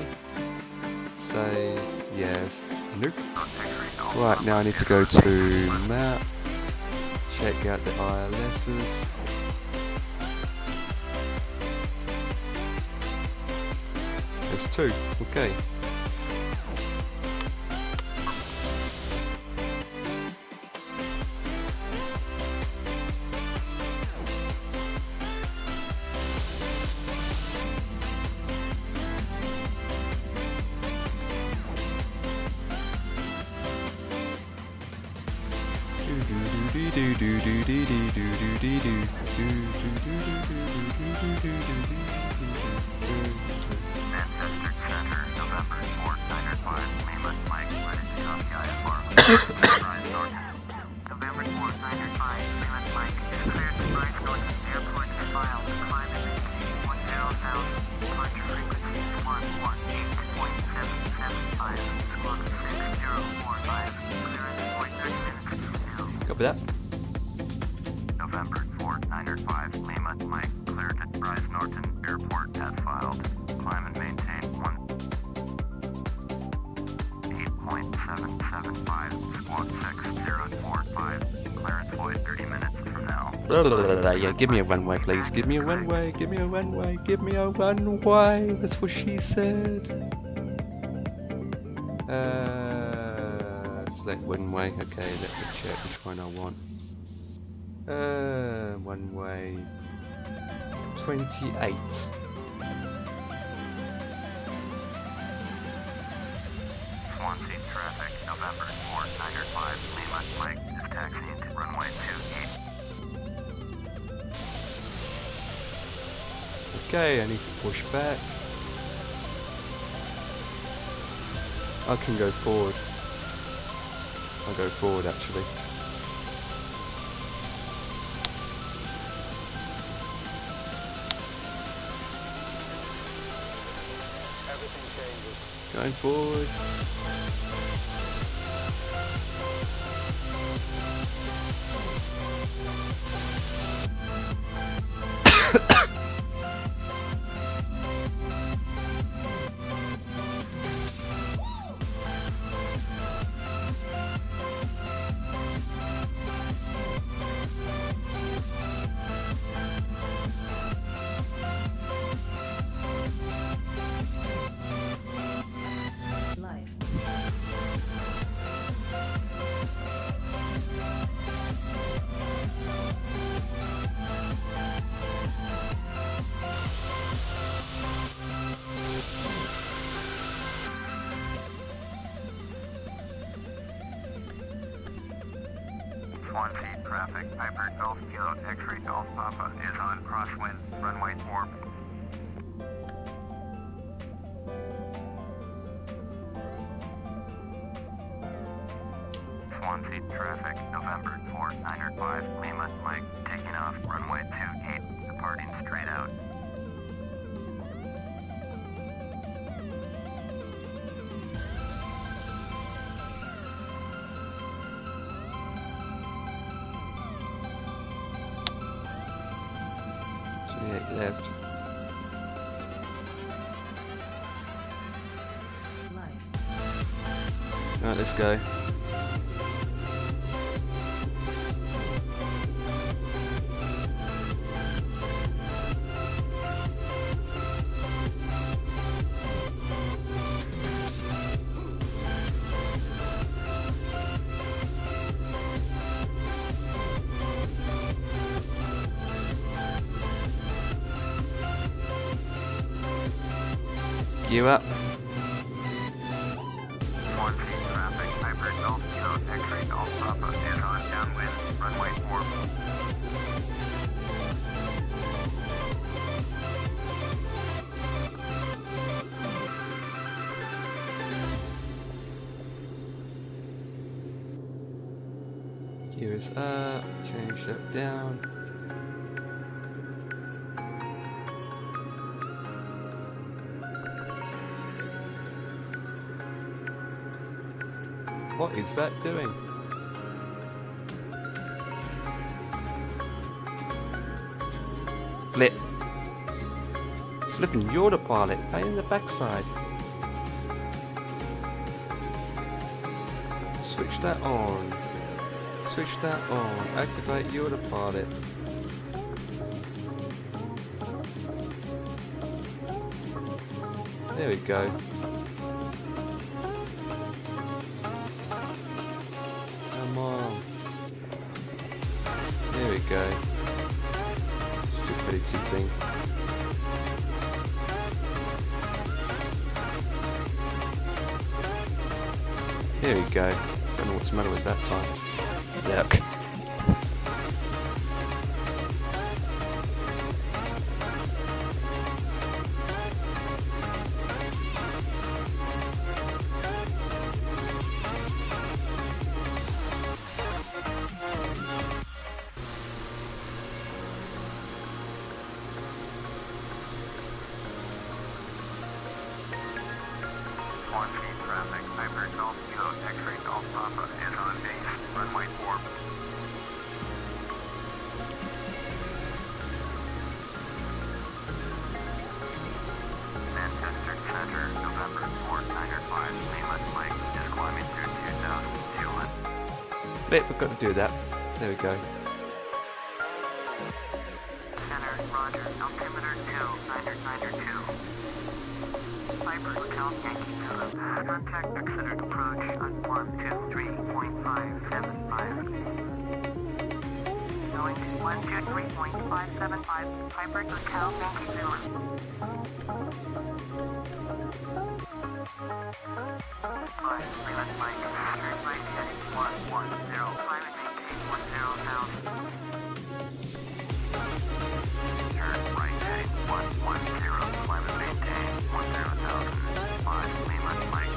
Say yes. Nope. Right, now I need to go to map. Check out the ILS's. There's 2. Okay. Copy that. November 4905, Lima, Mike, cleared at Bryce Norton Airport as filed. Climb and maintain 8.775, squawk 6045. Clearance void 30 minutes from now. Yeah, give me a runway, please. Give me a runway. Give me a runway. Give me a runway. That's what she said. Select runway. Okay, let me check which one I want. Runway 28. Swansea traffic, November 4905, Lima, Mike is taxiing to runway 28. Okay, I need to push back. I can go forward. I'll go forward actually. Everything changes. Going forward. Swansea traffic, Piper Golf Kilo X-ray Golf Papa is on crosswind, runway 4. Swansea traffic, November 4905, Lima Mike, taking off, runway 28, departing straight out. Left. Right, let's go. You up? Swansea traffic, Piper Golf Kilo X-ray Golf Papa is on downwind, runway 4. Gear is up, change that down. What is that doing? Flip. Flipping autopilot, pain in the backside. Switch that on. Switch that on. Activate autopilot. There we go. Come on. There we go. Stupidity thing. There we go. Don't know what's the matter with that time. Yuck. Swansea traffic, Piper Golf Kilo X-ray Golf Papa is on base, runway 4. Manchester Center, November 4905, Lima Mike is climbing through 2000, fueling. Wait, forgot to do that. There we go. Center, Roger, altimeter 2, 992. Piper Hotel, Yankee Zulu. Contact Exeter approach on 123.575. Going to 123.575, Piper Hotel, Yankee Zulu. Flight, Lima Mike, turn right heading 110, climb and maintain 10,000. Turn right heading 110, climb and maintain 10,000. 5 Lima Mike.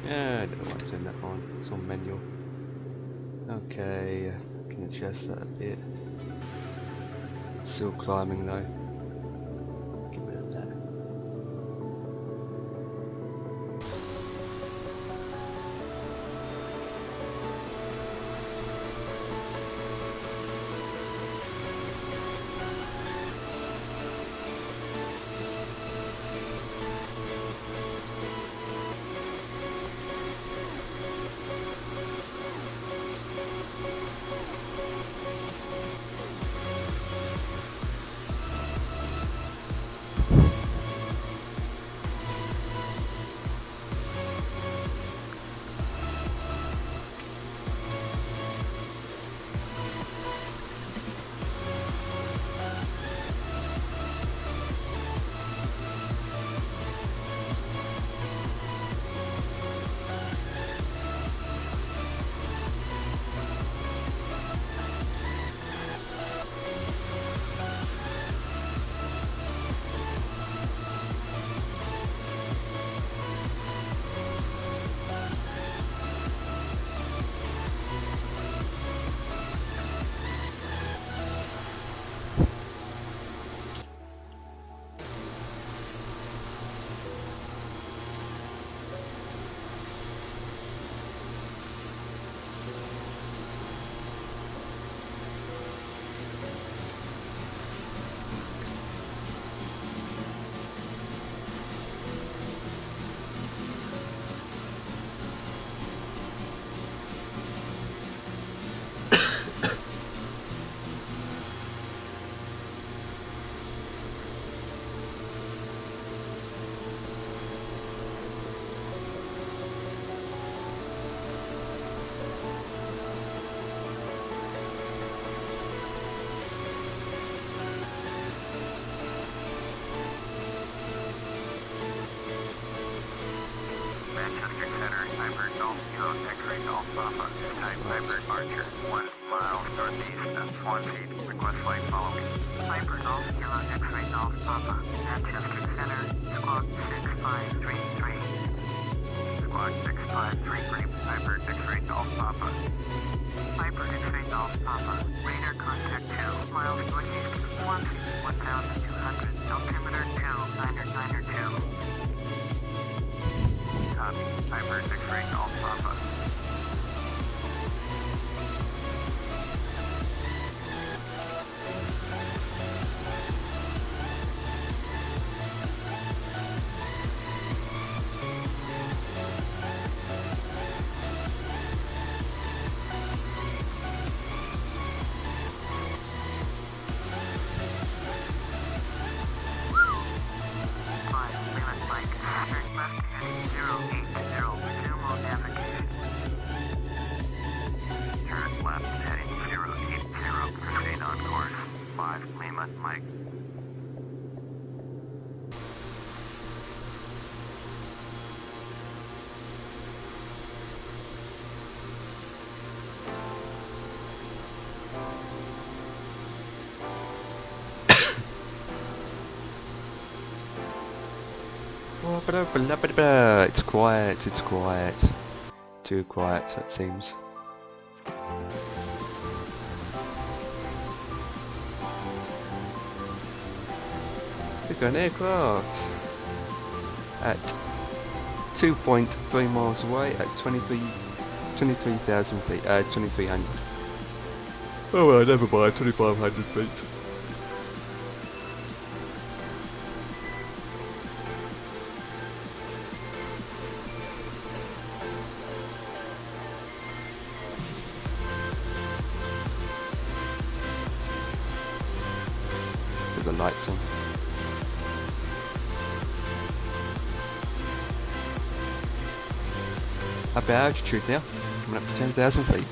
Yeah, I don't know what's in that one. It's on manual. Okay, can adjust that a bit. Still climbing though. Get rid of that. Kilo X-ray Golf Papa. Type Piper departure 1 mile northeast at Swan Peak. Request flight following. Piper Golf Kilo X-ray Golf Papa. Manchester Center, Squawk 6533. Squawk 6533. Piper X-ray Golf Papa. Piper X-ray Golf Papa. Radar contact 2 miles northeast, Swan Peak 1200. Altimeter 2992. Copy. Piper X-ray Golf Papa. Mike. It's quiet, it's quiet. Too quiet, it seems. We've got an aircraft at 2.3 miles away at 23,000 feet, 2300. Oh well, never mind, 2,500 feet. With the lights on. Up our altitude now, coming up to 10,000 feet.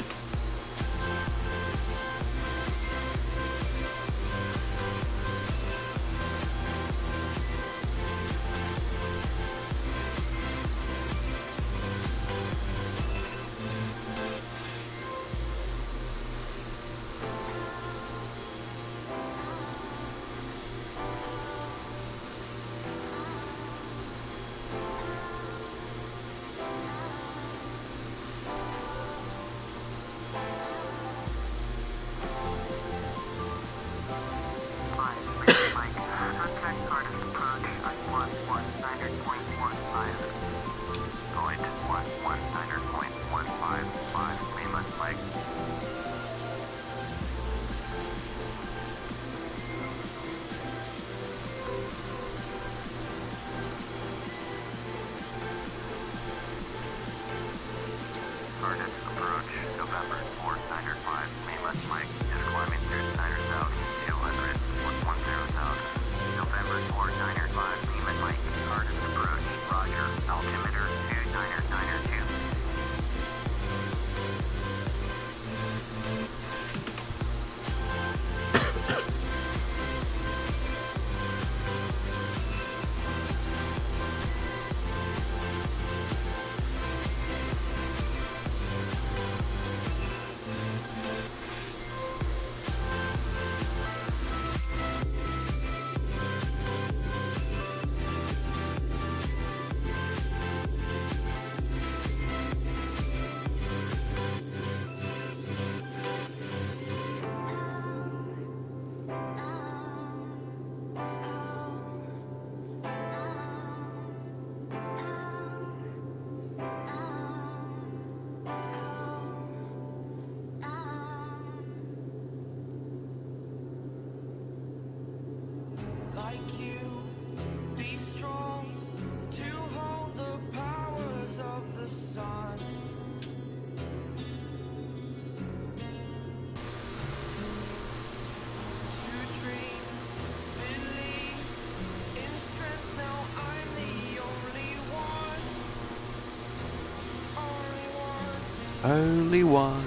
Only one.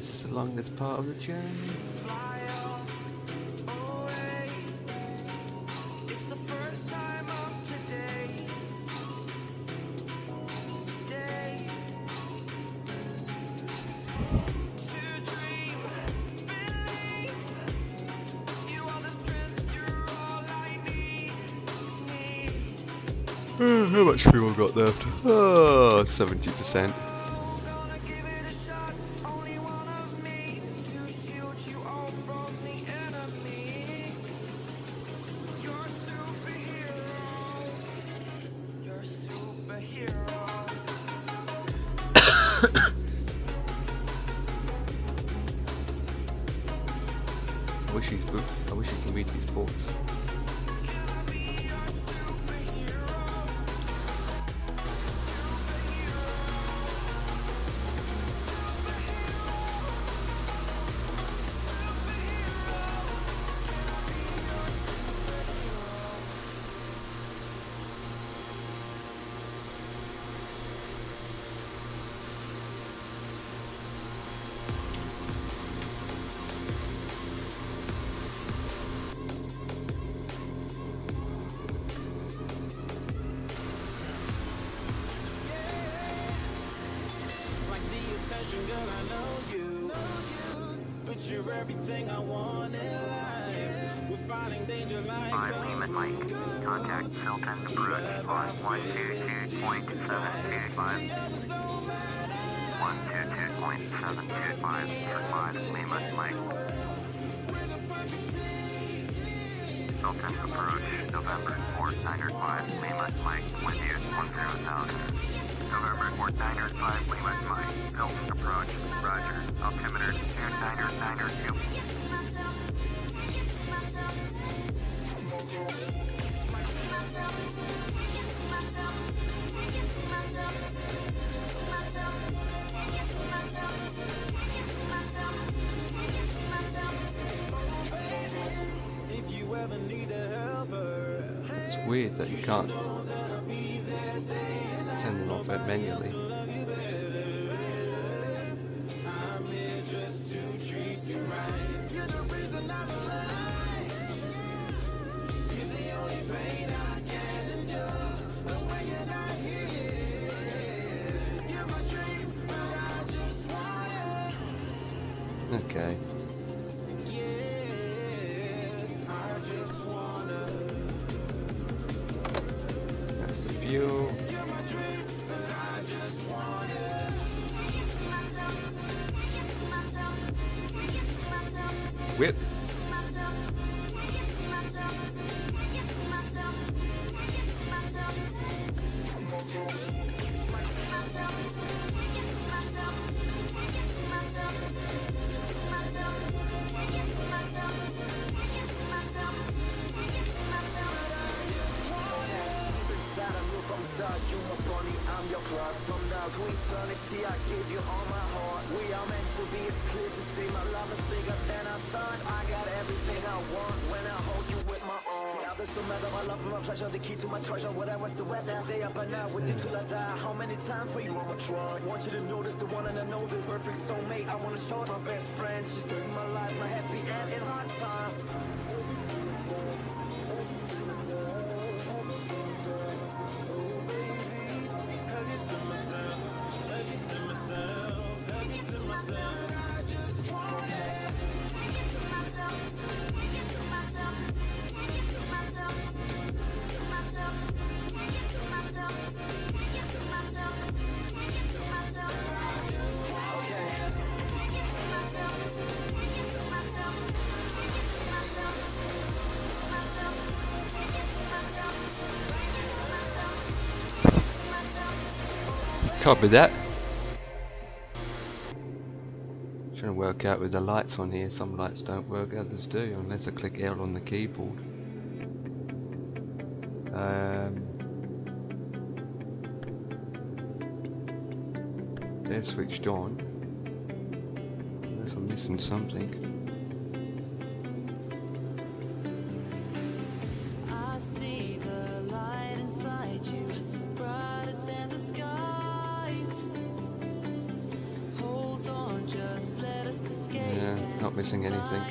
This is the longest part of the journey. It's the first time of today. Today. To dream, believe. You are the strength, you're all I need. How much fuel got left? Oh, 70%. Gonna give it a shot. Only one of me to shield you all from the enemy. You're a superhero. You're a superhero. I wish he can read these books. Like the attention, girl, I know you. But you're everything I want in life. We're fighting danger like 5 Lima Mike. Contact Filton approach on 122.725. 122.725 for 5 Lima Mike. Filton approach November 4905 Lima Mike. Wind yield 10,000. November 4905 Lima Mike. Filton approach. Roger. Altimeter 2992. if you ever need a helper. It's weird that you can't turn them off manually. I'm here just to treat you right. You're the reason I'm alive. You're the only pain I can endure. But when you're not here, you're my dream, but I just wanna. Okay. Yeah, I just wanna. That's the fuel. You're my dream, but I just wanna. Whip. I'm your plug from now to eternity. I give you all my heart. We are meant to be. It's clear to see my love is bigger than I thought. I got everything I want when I hold you with my arms. Yeah, this no matter my love and my pleasure, the key to my treasure. Whatever's the weather, day up and night with you till I die. How many times for you I'ma try? Want you to notice the one and I know this perfect soulmate. I wanna show my best friend. She's in my life, my happy and in hard times. Copy that. Trying to work out with the lights on here. Some lights don't work, others do, unless I click L on the keyboard. They're switched on. Unless I'm missing something. I see the light inside you, brighter than the skies. Hold on, just let us not missing anything.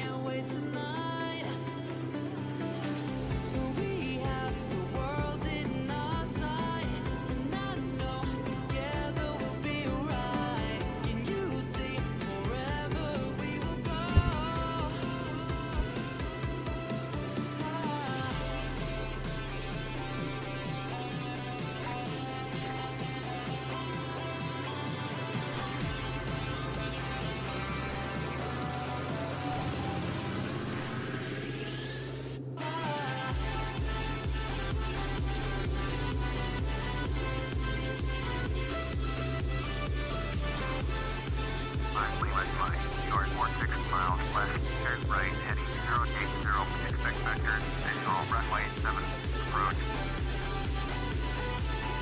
Short 46 miles west, turn right, heading 080, expect vector, visual runway 7, approach.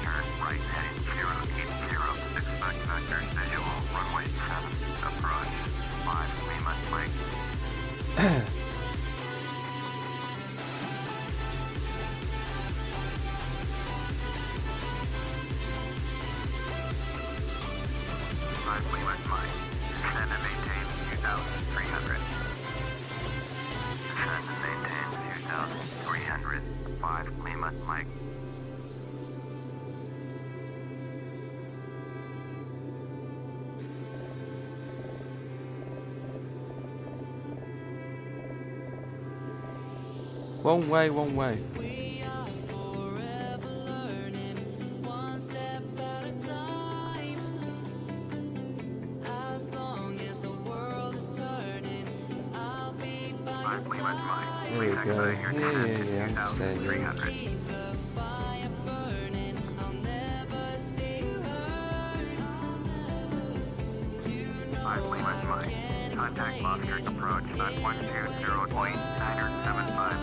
Turn right, heading 080, expect vector, visual runway 7, approach. 5, Lima, Mike. Descend and maintain 2,300. Descend and maintain 2,300. 5 Lima, Mike. One way, one way. There we go. Yeah, I'm saying. 300. Contact Monster approach on 120.975.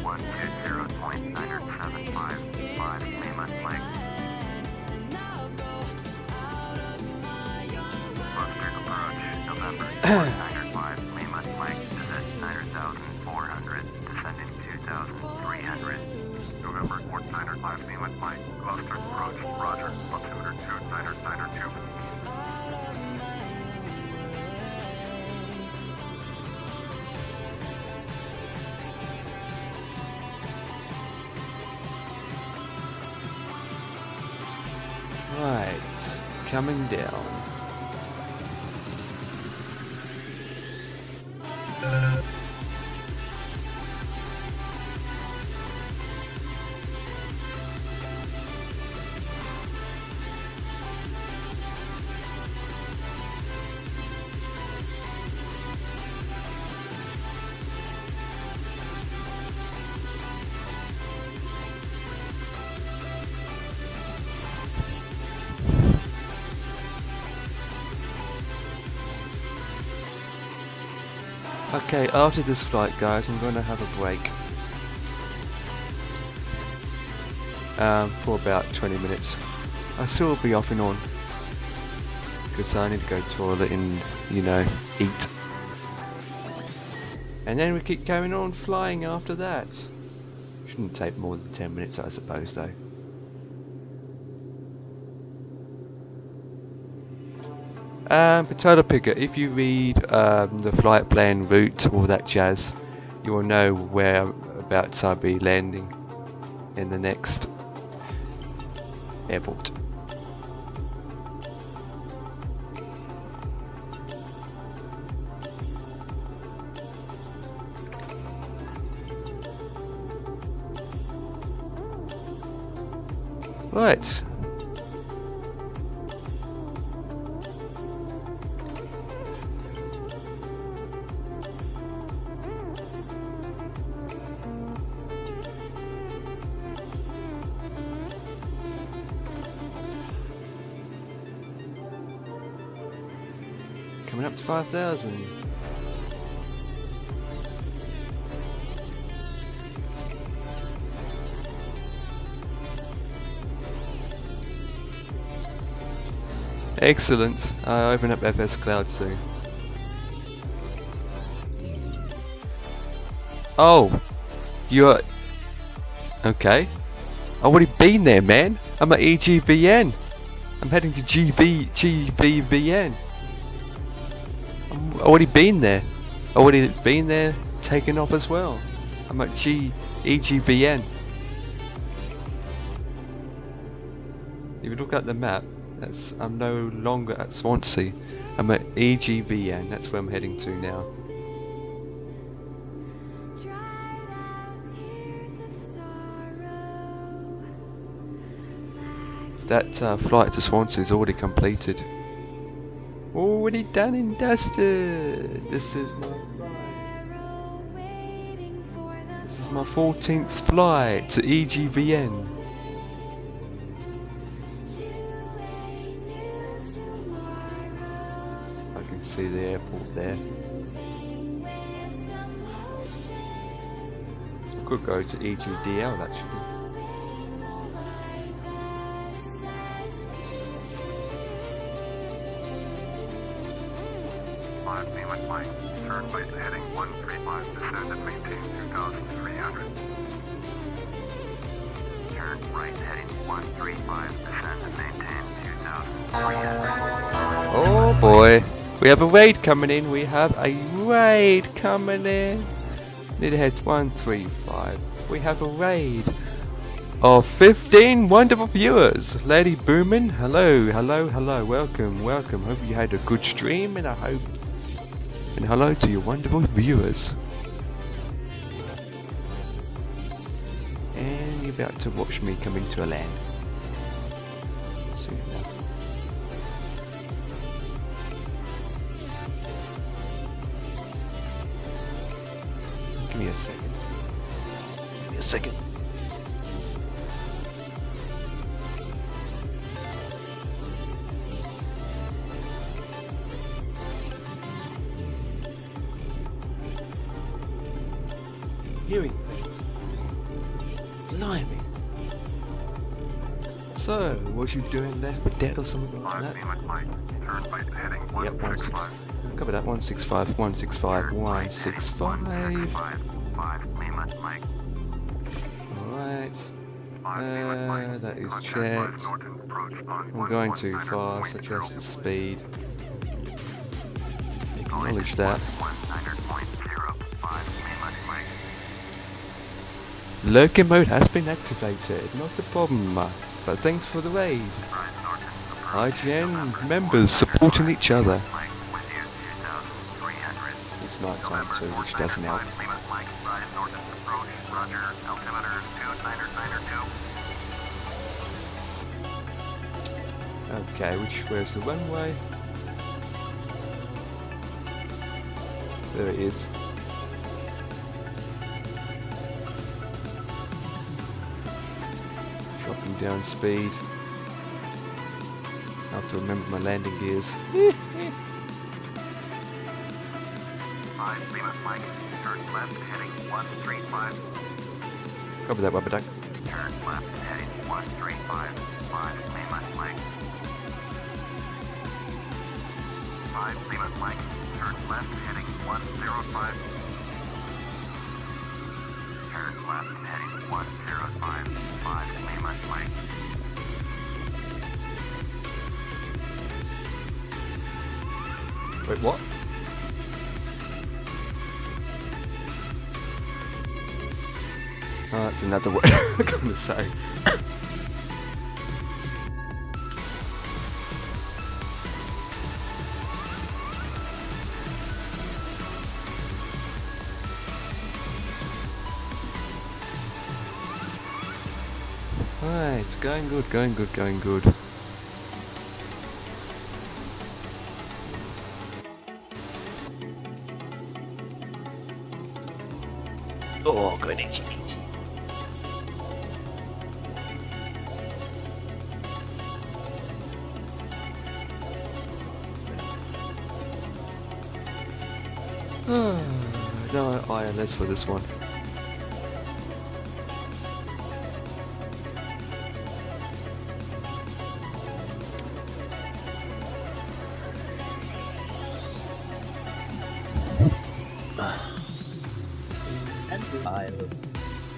120.975. 5 Lima, Mike. Monster approach, November 495, Lima, Mike, descent 9,400, descending 2,300. November 495, Lima, Mike, Monster approach, roger, altimeter 2,992. Right, coming down. Okay, after this flight, guys, I'm going to have a break for about 20 minutes. I still will be off and on because I need to go to the toilet and, you know, eat. And then we keep going on flying after that. Shouldn't take more than 10 minutes, I suppose, though. Potato picker, if you read the flight plan route, all that jazz, you will know whereabouts I'll be landing in the next airport. Right. Coming up to 5,000. Excellent. I open up FS Cloud soon. Oh, you're okay. I've already been there, man. I'm at EGVN. I'm heading to GBVN. I'm already been there. Taken off as well. I'm at EGBN. If you look at the map, I'm no longer at Swansea. I'm at EGBN. That's where I'm heading to now. That flight to Swansea is already completed. Already done and dusted. This is my flight. This is my 14th flight to EGBN. I can see the airport there. I could go to EGDL actually. Mike, turn right heading 135, descend and maintain 2,300. Turn right heading 135, descend and maintain 2,300. Oh boy, we have a raid coming in. Need to head 135. We have a raid of 15 wonderful viewers. Lady Boomin, hello. Welcome. Hope you had a good stream, and hello to your wonderful viewers. And you're about to watch me come into a land. Soon enough. Give me a second. Hearing things. Blimey. So, was you doing Left 4 Dead or something like that? Mike, turn right heading 135. Cover that. 165. 165. 5 Lima, Mike. Alright. That is checked. I'm going too fast. Adjust the speed. Acknowledge that. Lurking mode has been activated. Not a problem, but thanks for the raid. IGN members supporting each other. It's night time too, which doesn't help. Okay, where's the runway? There it is. Dropping down speed. I have to remember my landing gears. Mike, turn left heading 135. Copy that, Rubber Duck. Turn left heading 135, 5 Lima, Mike. 5 Lima, Mike, turn left heading 105. Turn left heading 105, 5 Lima, Mike. Wait, what? Oh, that's another word I'm gonna say. Alright, going good. Oh, good itchy. No ILS for this one.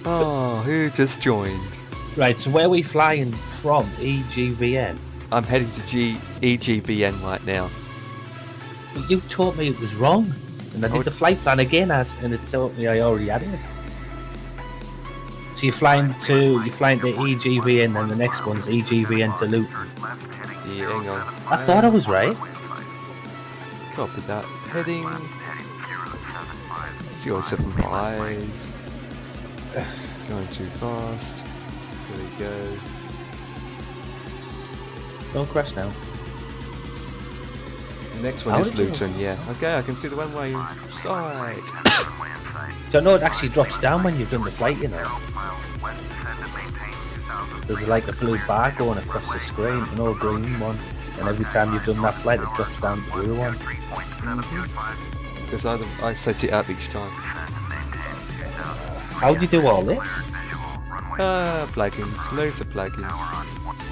Oh, who just joined? Right, so where are we flying from? EGVN? I'm heading to EGVN right now. You told me it was wrong, and I did the flight plan again, and it told me I already had it. So you're flying to EGVN, and the next one's EGVN to Luton. Yeah, hang on. I thought I was right. Copy that. Heading 075. Going too fast. There we go. Don't crash now. The next one is Luton, yeah. Okay, I can see the one-way side. So no, it actually drops down when you've done the flight, you know. There's like a blue bar going across the screen, an old green one, and every time you've done that flight, it drops down the blue one. Because I set it up each time. How do you do all this? Plugins, loads of plugins.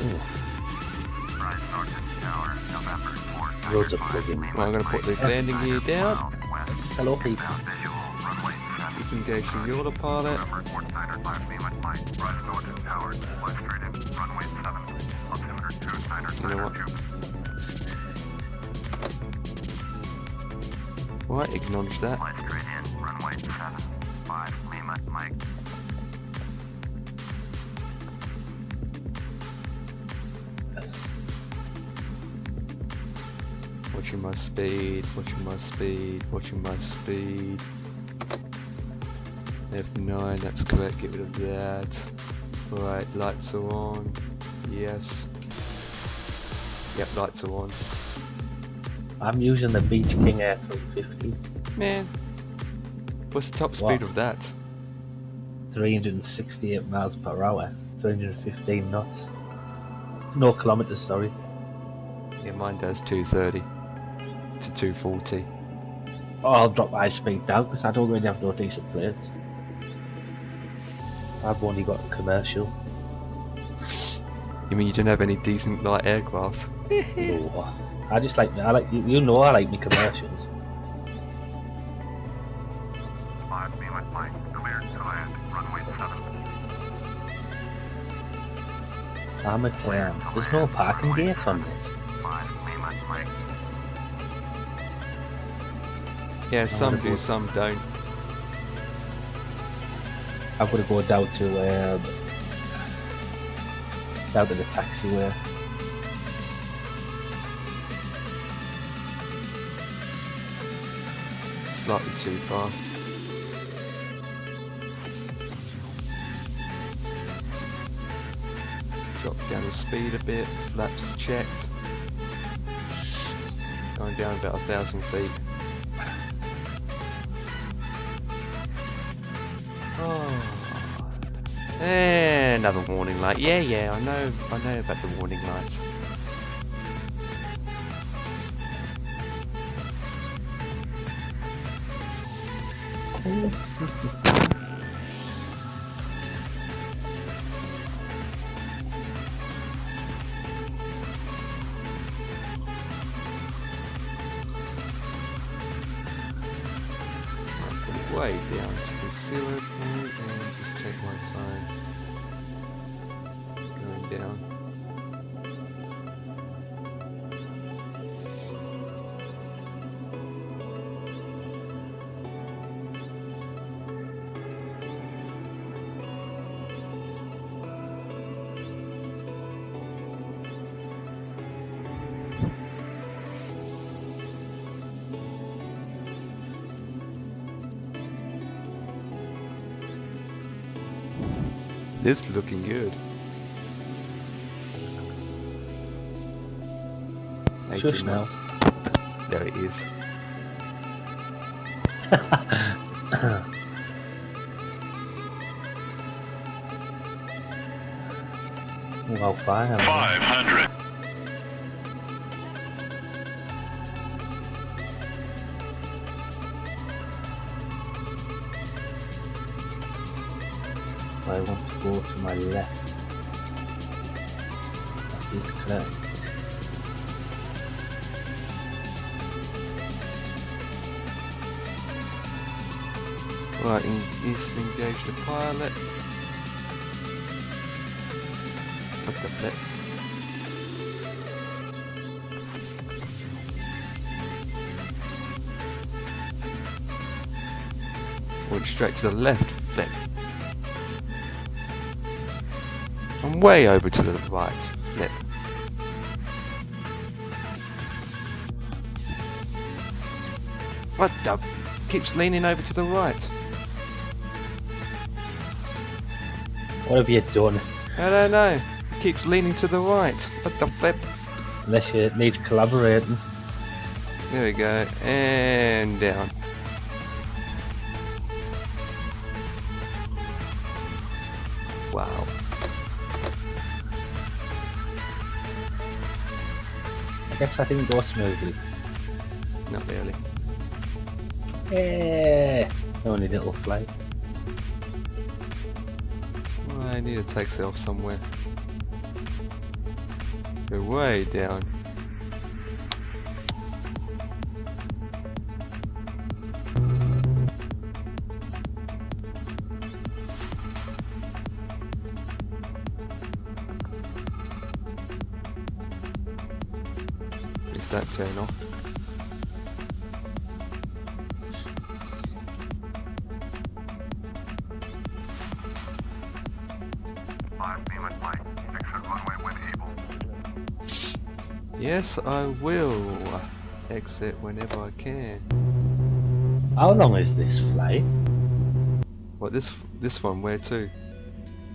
Ooh. Loads of plugins. Well, I'm going to put the landing gear down. Hello, people. Disengage the autopilot. You know what? Right, acknowledge that. Watching my speed, watching my speed, watching my speed. F9, that's correct, get rid of that. Right, lights are on. Yes. Yep, lights are on. I'm using the Beach King Air 350. Man, what's the top speed of that? 368 miles per hour, 315 knots. No kilometers, sorry. Yeah, mine does 230 to 240. Oh, I'll drop my speed down because I don't really have no decent planes. I've only got a commercial. You mean you don't have any decent light aircrafts? No, I like you know I like me commercials. I'm at there's no parking gate on this. Yeah, some do, some don't. I've got to go down to the taxiway. Slightly too fast. Drop down the speed a bit, flaps checked. Going down about 1,000 feet. Oh. And another warning light. Yeah, I know about the warning lights. Way down to the 0 point and just take my time going down. This is looking good. Shush now. There it is. How far am I? 500. I want to go to my left. That is correct. Right, engage the pilot. Put the flip. Went straight to the left, flip. And way over to the right, flip. What the? Keeps leaning over to the right. What have you done? I don't know. Keeps leaning to the right. What the flip? Unless you need collaborating. There we go. And down. Wow. I guess that didn't go smoothly. Not really. Yeah. Only little flight. Well, I need to take it off somewhere. Go way down. Is that turn off? Lima Mike, exit runway when able. Yes, I will exit whenever I can. How long is this flight? What, this one? Where to?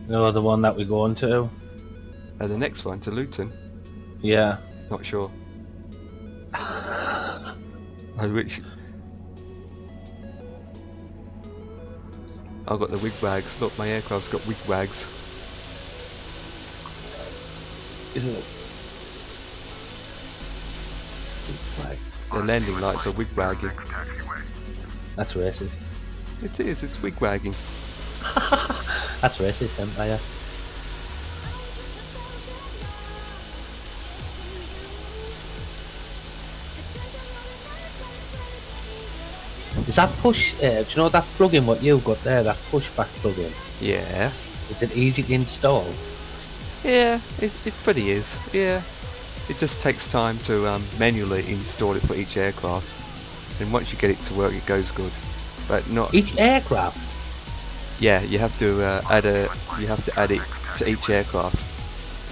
No, the one that we're going to. The next one to Luton? Yeah. Not sure. Which? I've got the wigwags. Look, my aircraft's got wigwags. Isn't it? The landing lights are wigwagging. That's racist. It is. It's wigwagging. That's racist, Empire. Is that push, do you know that plugin what you've got there, that pushback plugin? Yeah. Is it easy to install? Yeah, it pretty is. Yeah. It just takes time to manually install it for each aircraft. And once you get it to work, it goes good. But not Each aircraft? Yeah, you have to add it to each aircraft.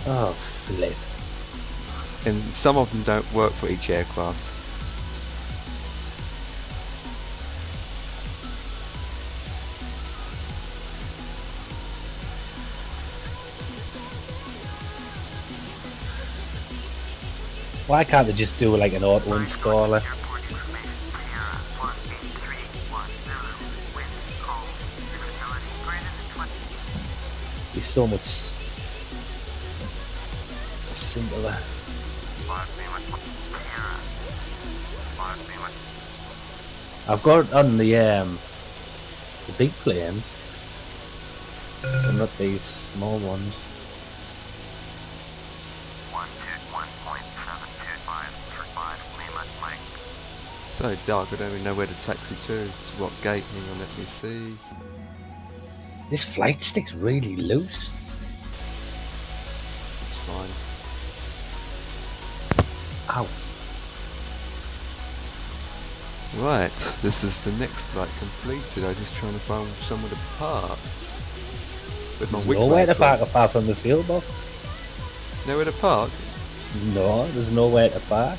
Oh, flip. And some of them don't work for each aircraft. Why can't they just do like an auto installer? Be so much simpler. I've got it on the big planes, but not these small ones. 121.725 Mike. So dark, I don't even know where to taxi to what gate. Hang on, let me see. This flight stick's really loose. It's fine. Ow. Right, this is the next flight completed. I'm just trying to find somewhere to park. With my Nowhere to wigwags park on. apart from the fuel box. Nowhere to park? No, there's nowhere to park.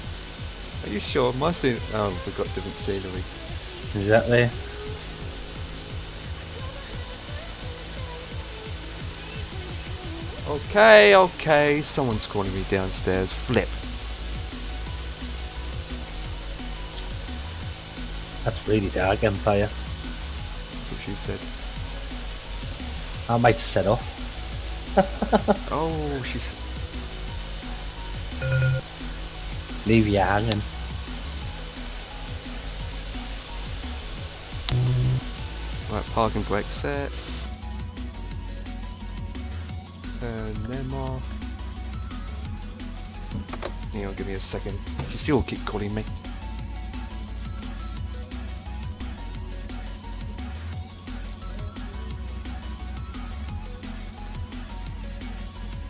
Are you sure? My scene. Oh, we've got different scenery. Exactly. Okay, okay. Someone's calling me downstairs. Flip. That's really dark, Empire. That's what she said. I might set off. Oh, she's. Leave you hanging. Right, parking brake set. Turn them off. Hang on, give me a second. She still keep calling me.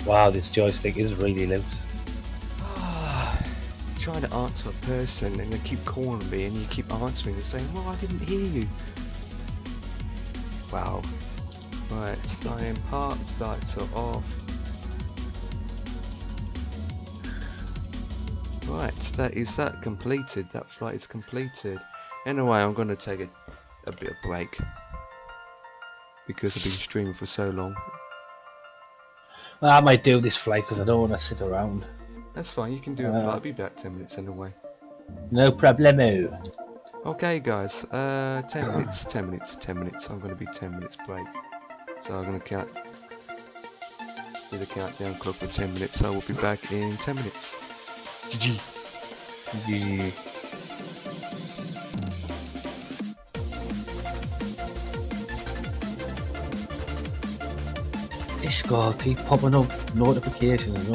Wow, this joystick is really loose. Trying to answer a person and they keep calling me and you keep answering and saying, well, I didn't hear you. Wow. Right, starting parts, lights are off. Right, that completed. That flight is completed. Anyway, I'm going to take a bit of break because I've been streaming for so long. I might do this flight because I don't want to sit around. That's fine, you can do a flight. I'll be back 10 minutes anyway. No problemo. Okay guys, 10 minutes, 10 minutes, 10 minutes. I'm going to be 10 minutes break. So I'm going to do the countdown clock for 10 minutes. So we'll be back in 10 minutes. GG. GG. This guy keep popping up notifications.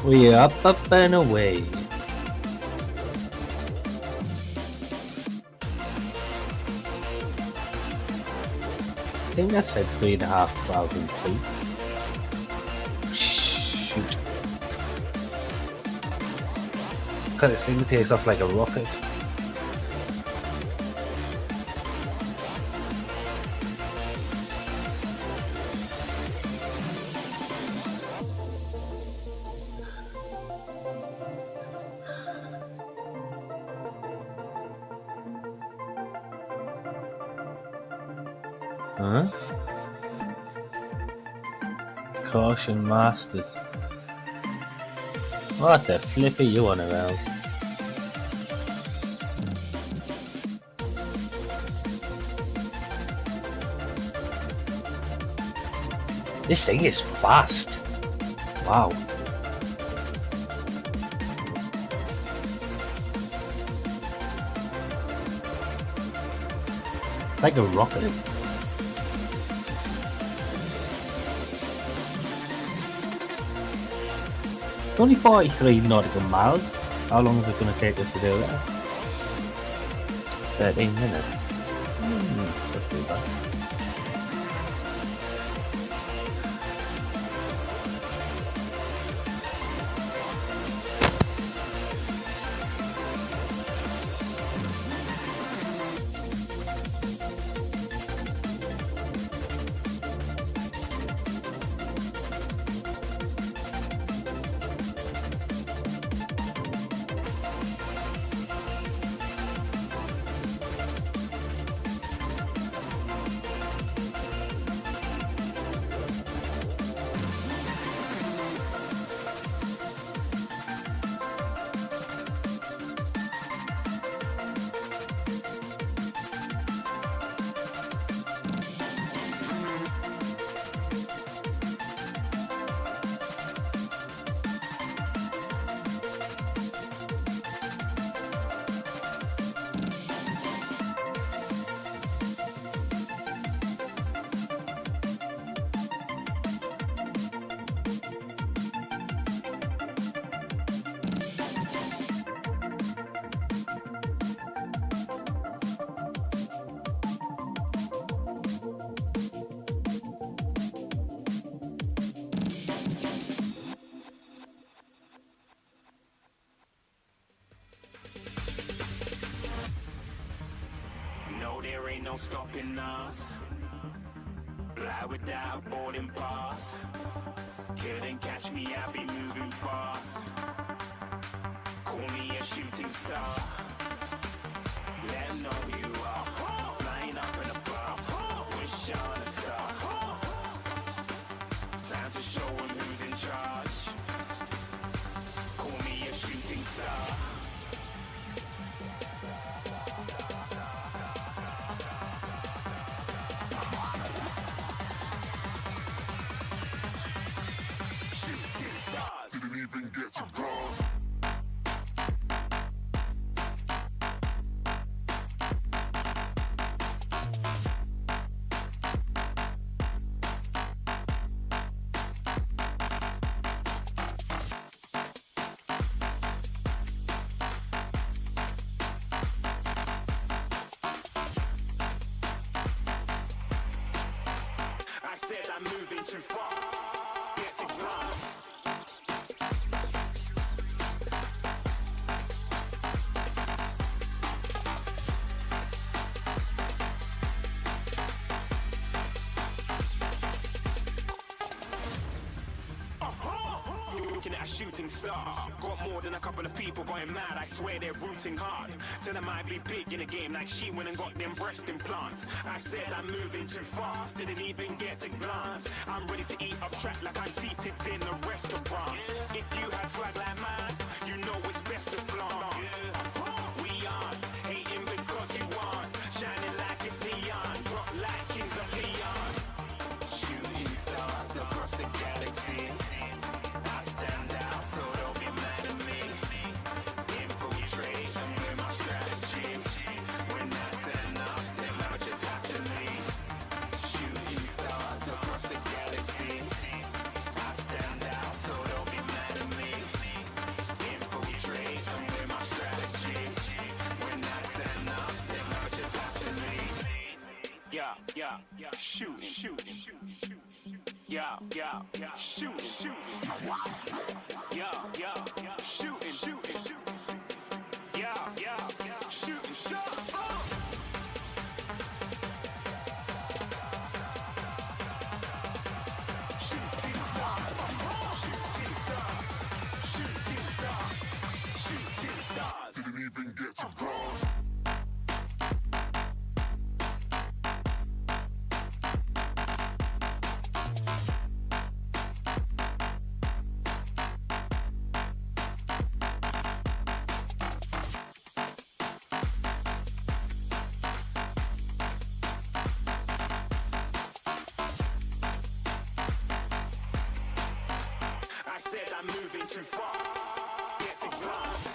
We are up and away. I think that said 3,500 feet. Shoot. Because this thing takes off like a rocket. Huh? Caution mastered. What the flip are you on about? This thing is fast. Wow. Like a rocket. It's only 43 nautical miles. How long is it going to take us to do that? 13 minutes. That's too bad. There ain't no stopping us. Fly without boarding pass. Couldn't catch me, I'll be moving fast. Call me a shooting star. Let 'em know who you are. Flying up in a bar. Wish on a star. Time to show 'em who's in charge. Call me a shooting star. Didn't even get to cross. I said I'm moving too far. Get to cross. shooting star. Got more than a couple of people going mad, I swear they're rooting hard. Tell them I'd be big in the game like she went and got them breast implants. I said I'm moving too fast, didn't even get a glance. I'm ready to eat up track like I'm seated in a restaurant. If you had swag like mine, you know it's best to flaunt. We aren't hating because you aren't shining like it's neon, rock like kings of Leon. Shooting stars across the galaxy. I stand out, so don't be mad at me. Infiltrate, I'm with my strategy. When I turn up, then I just have to leave. Shooting stars across the galaxy. I stand out, so don't be mad at me. Infiltrate, I'm with my strategy. When I turn up, then I just have to leave. Yeah, shooting. Yeah, shooting. Yeah, shooting. Yeah, shooting shots. Didn't even get to cross. I said I'm moving too far. Get to glance.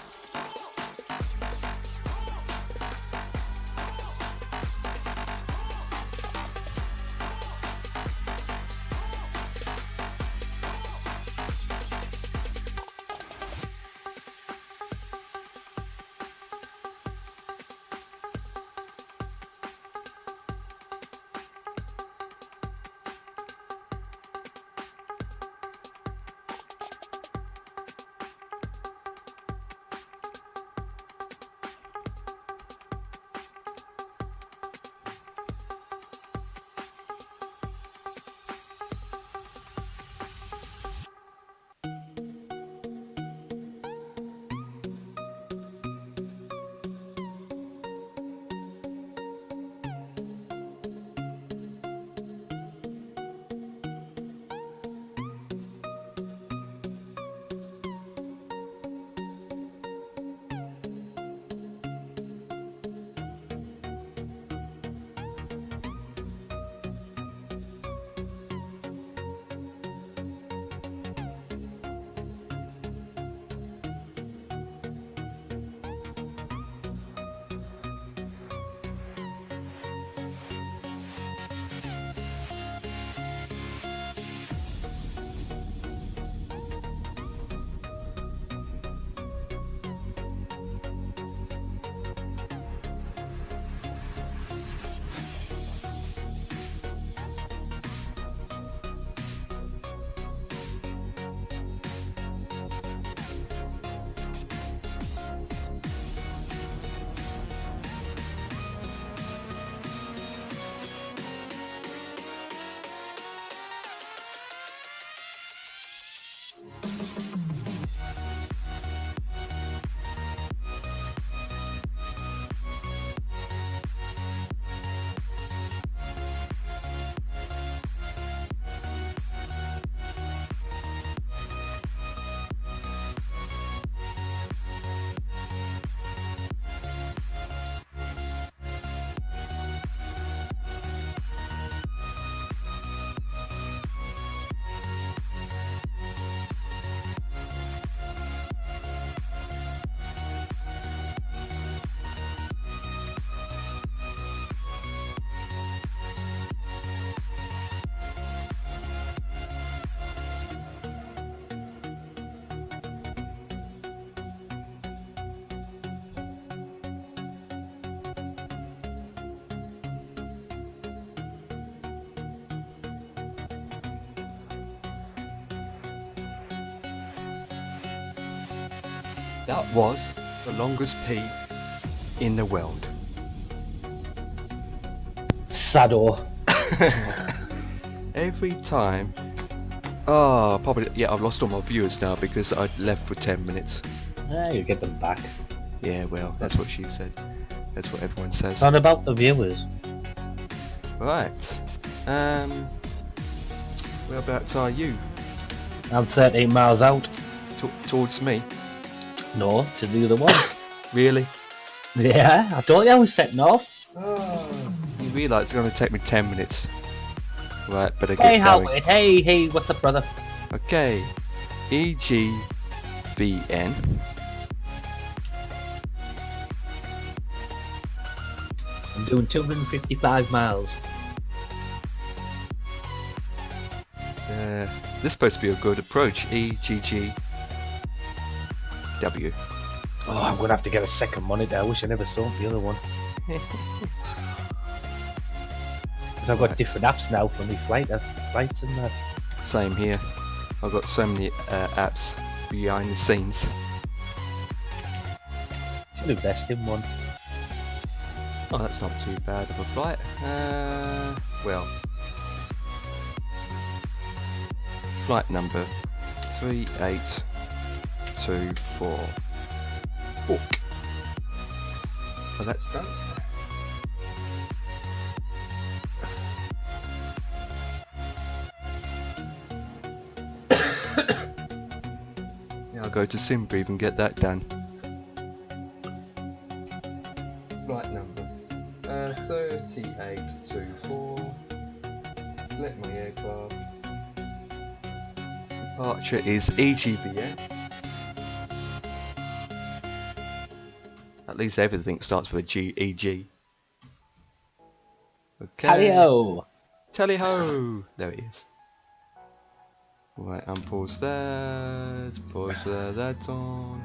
That was the longest P in the world. Sado. Every time Oh, probably, yeah, I've lost all my viewers now because I left for 10 minutes. Yeah, you get them back. Yeah, well, that's what she said. That's what everyone says. Not about the viewers. Right. Whereabouts are you? I'm 13 miles out. Towards me? No, to the other one. Really? Yeah, I told you I was setting off. You realise it's going to take me 10 minutes. Right, better Hey, get going. Howard. Hey, what's up, brother? Okay. EGBN. I'm doing 255 miles. This is supposed to be a good approach. EGGW. Oh, I'm going to have to get a second monitor. I wish I never saw the other one. Because I've got different apps now for my flights and that. Same here. I've got so many apps behind the scenes. Should invest in one. Oh, that's not too bad of a flight. Well, flight number 3824. Book. Oh, that's done. Now I'll go to SimBreathe and get that done. Flight number 3824. Select my aircraft. Departure is EGBN. At least everything starts with EG. Okay. Tally-ho! Tally-ho! There it is. Right, unpause that. Pause there, that's on.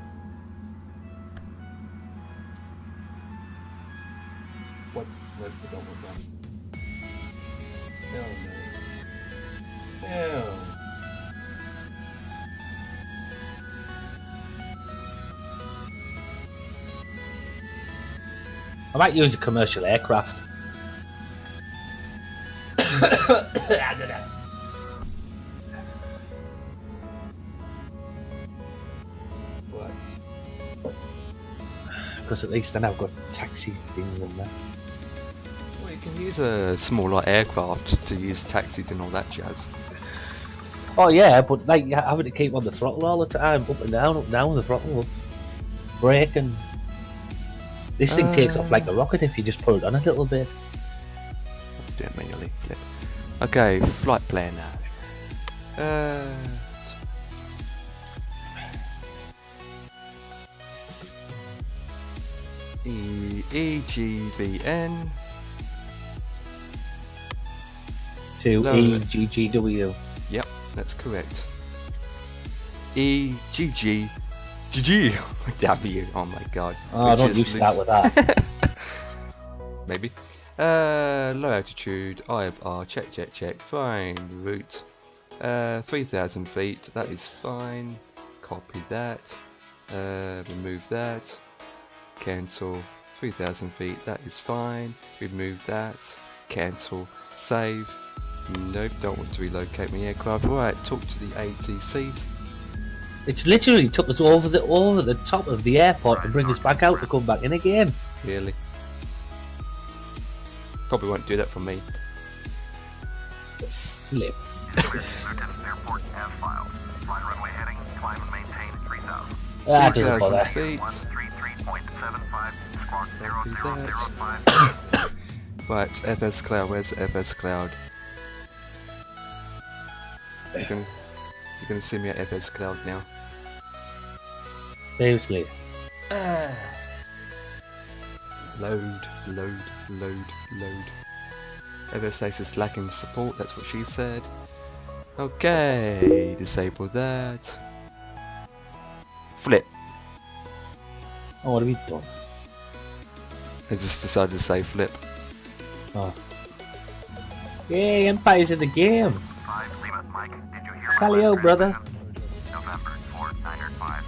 What? Where's the double button? Hell no. Hell. I might use a commercial aircraft. What? Because at least then I've got taxi things and that. Well, you can use a smaller aircraft to use taxis and all that jazz. Oh yeah, but like having to keep on the throttle all the time, up and down with the throttle, brake, and this thing takes off like a rocket if you just pull it on a little bit. Do it manually. Flip. Okay, flight plan now. EGBN To No. EGGW. Yep, that's correct. EGGGG W. Oh my god. Oh, don't you start with that. Maybe. Low altitude, IFR, check. Fine. Route 3,000 feet. That is fine. Copy that. Remove that. Cancel. 3,000 feet. That is fine. Remove that. Cancel. Save. Nope, don't want to relocate my aircraft. Right, talk to the ATCs. It's literally took us over the top of the airport to bring us back out to come back in again. Really? Probably won't do that for me. Flip. Lieutenant Airport as filed. Fly runway heading, climb and maintain 3,000. That doesn't 3,000 bother. feet. 133.75, squawk Copy 0005. Right, FS Cloud, where's FS Cloud? You're gonna see me at FS Cloud now. Seriously. Load. FSX is lacking support, that's what she said. Okay, disable that. Flip. Oh, what have we done? I just decided to say flip. Oh. Yay, Empire's in the game. 5, Lima, Mike, did you hear my Tally-ho, last brother. transmission? November 4905.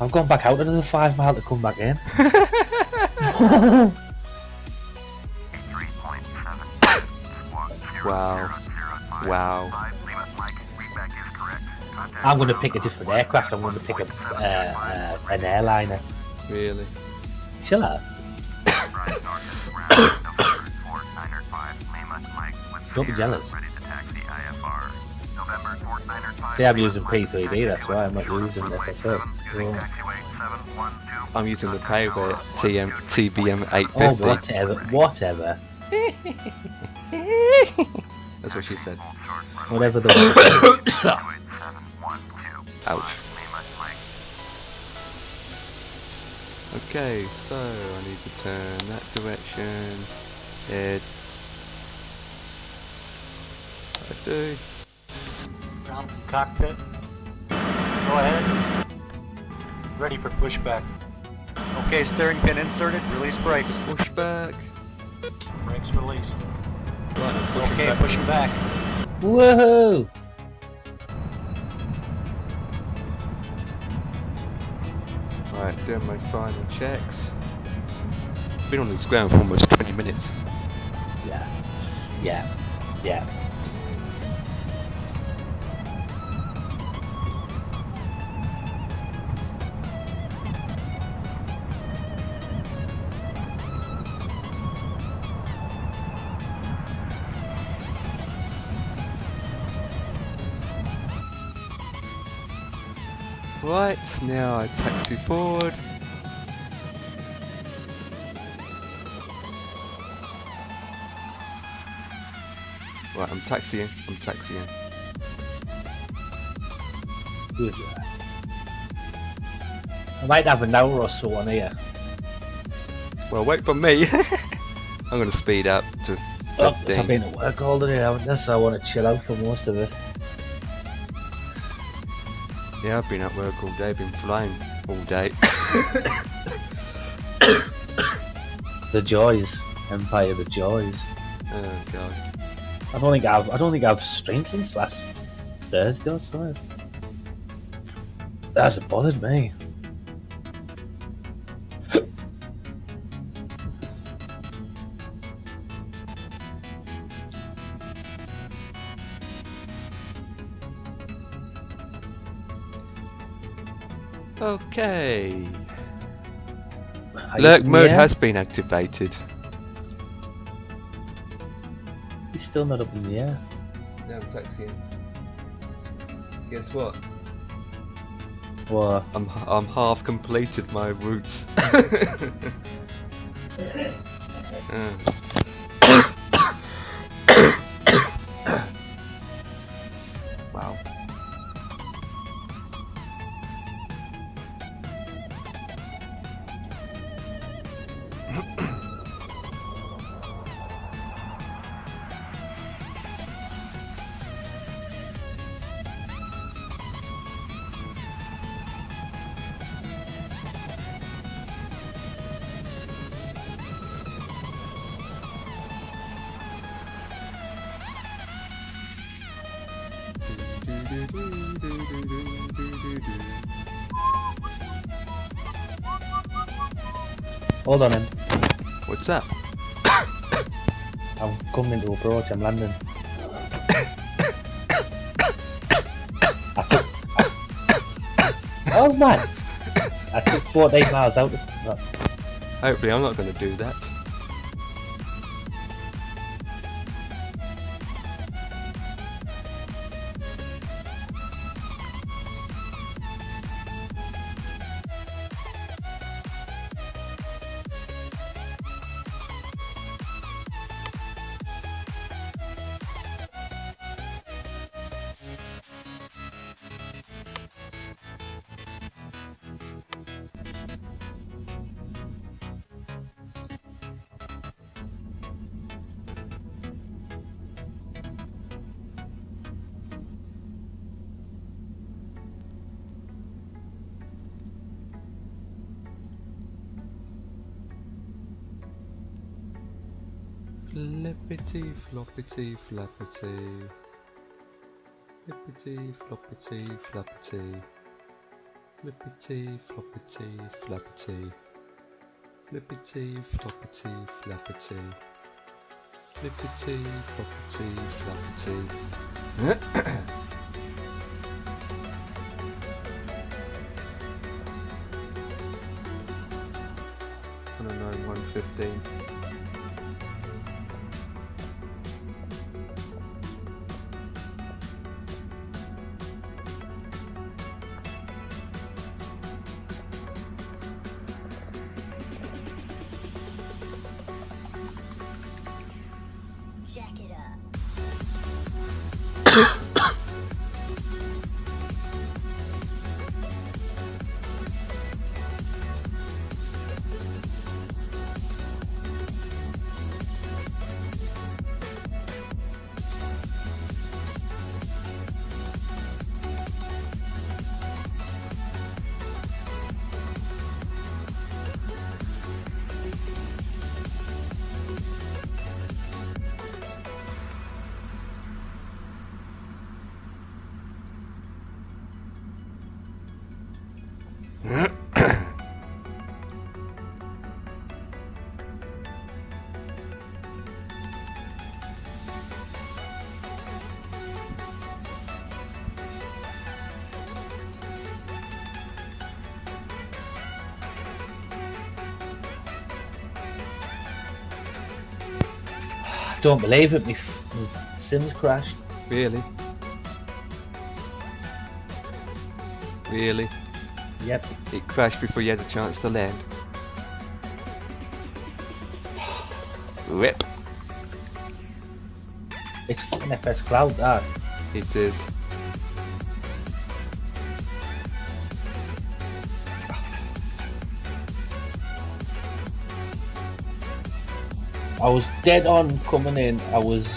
I've gone back out another 5 mile to come back in. 3.7. Squawk Wow. 0005. Wow. 5, I'm going to pick a different aircraft. I'm going to pick an airliner. Really? Chill out. Don't be jealous. See, I'm using P3D, that's why I'm not using FSX. I'm using the Payware TBM 850. Oh, whatever. That's what she said. Whatever the Ouch. Okay, so I need to turn that direction. Head. I do. Ground cockpit. Go ahead. Ready for pushback. Okay, steering pin inserted. Release brakes. Push back. Brakes released. Right, I'm pushing Okay, back. pushing back. Woohoo! Right, doing my final checks. Been on this ground for almost 20 minutes. Yeah. Right, now I taxi forward. Right, I'm taxiing. Good. I might have an hour or so on here. Well, wait for me. I'm going to speed up to 15. I've been at work all day, haven't I? So I want to chill out for most of it. Yeah, I've been at work all day, been flying all day. The joys, Empire, the joys. Oh god. I don't think I've streamed since last Thursday or so. That hasn't bothered me. Okay. Are you Lurk in the mode air? has been activated. He's still not up in the air. Now I'm taxiing. Guess what? What? I'm half completed my routes. Wow. Hold on, then. What's that? I'm coming to approach. I'm landing. Oh man! I took 48 miles out. Hopefully I'm not going to do that. Flippity floppity flappity. Flippity floppity flappity. Flippity floppity flappity. Flippity floppity flappity. Flippity floppity flappity. 109, 115. Jack it up. Don't believe it, my Sims crashed. Really? Really? Yep. It crashed before you had a chance to land. Rip. It's fucking FS Cloud, that. It is. I was dead on coming in. I was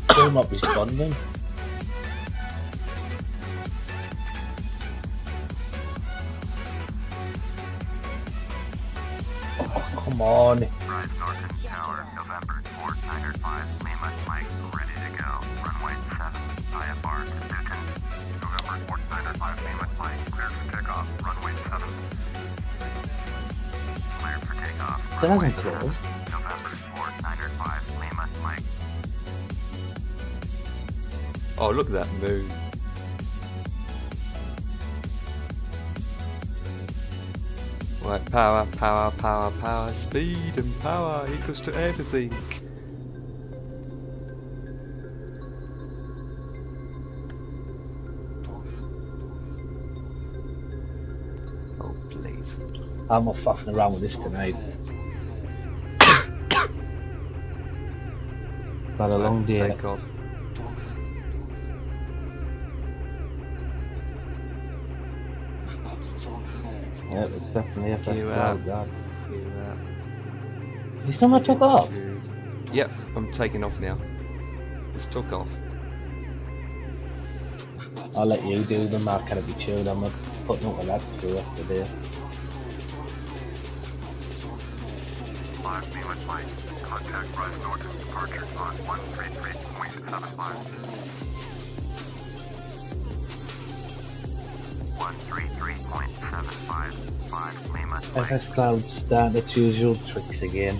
still not responding. Oh, come on. Rise Norton Tower, November 4905, Lima, Mike, ready to go. Runway 7, IFR to Newton. November 4905, Lima, Mike, clear for takeoff. Runway 7. Clear for takeoff. That Runway hasn't 7. closed. November 4905, Lima, Mike. Oh, look at that moon. Right, power, power, power, power, speed and power equals to everything. Oh, please. I'm not faffing around with this tonight. Had a long day. Take off. Yeah, it's definitely FS You Cloud, that. You, You still not took off? Yep, I'm taking off now. Just took off. I'll let you do them, I can't be chilled. I'm not putting up with that for the rest of the day. 5, Lima, Mike. Contact Rise Norton, departure on 133.75. 133.75, 5 Lima, Mike. FS Cloud start its usual tricks again.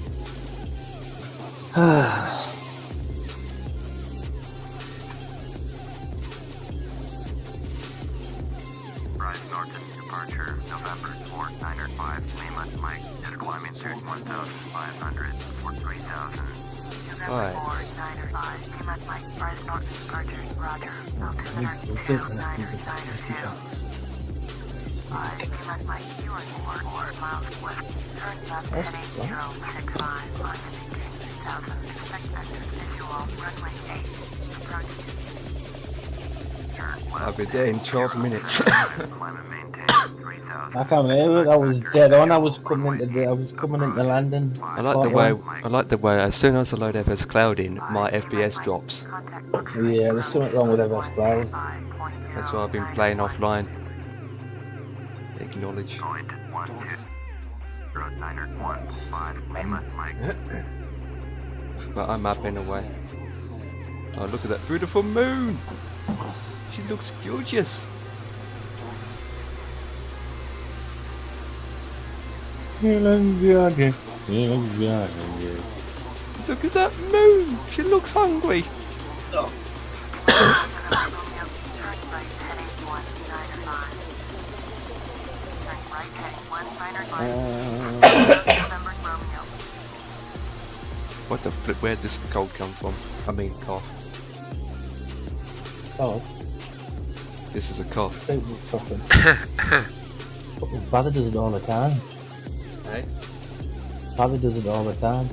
Rise Norton, departure November 4905, Lima, Mike. Is climbing to 1,500 for 3,000. Right. November 4905, Lima, Mike, Rise Norton, departure, Roger. Altimeter 2992. 5, Lima, Mike, you are 4 miles west. Turn left heading 065, on the 3,000. Expect vector visual, runway 8, approach. Turn left. I'll be there in 12 minutes. Climb and maintain 3,000. I can't believe it. I was dead on. I was coming into landing. I like the way as soon as I load FS Cloud in, my FPS drops. Yeah, there's something wrong with FS Cloud. That's why I've been playing offline. Acknowledge. Joint 1, 2. Road 915, Lima, Mike. But I'm up anyway. Oh, look at that beautiful moon! She looks gorgeous! Look at that moon! She looks hungry! right heading 1995. November Romeo. What the flip? Where does the cold come from? I mean cough. Oh, This is a cough. something. Fucking father does it all the time. Hey? Father does it all the time.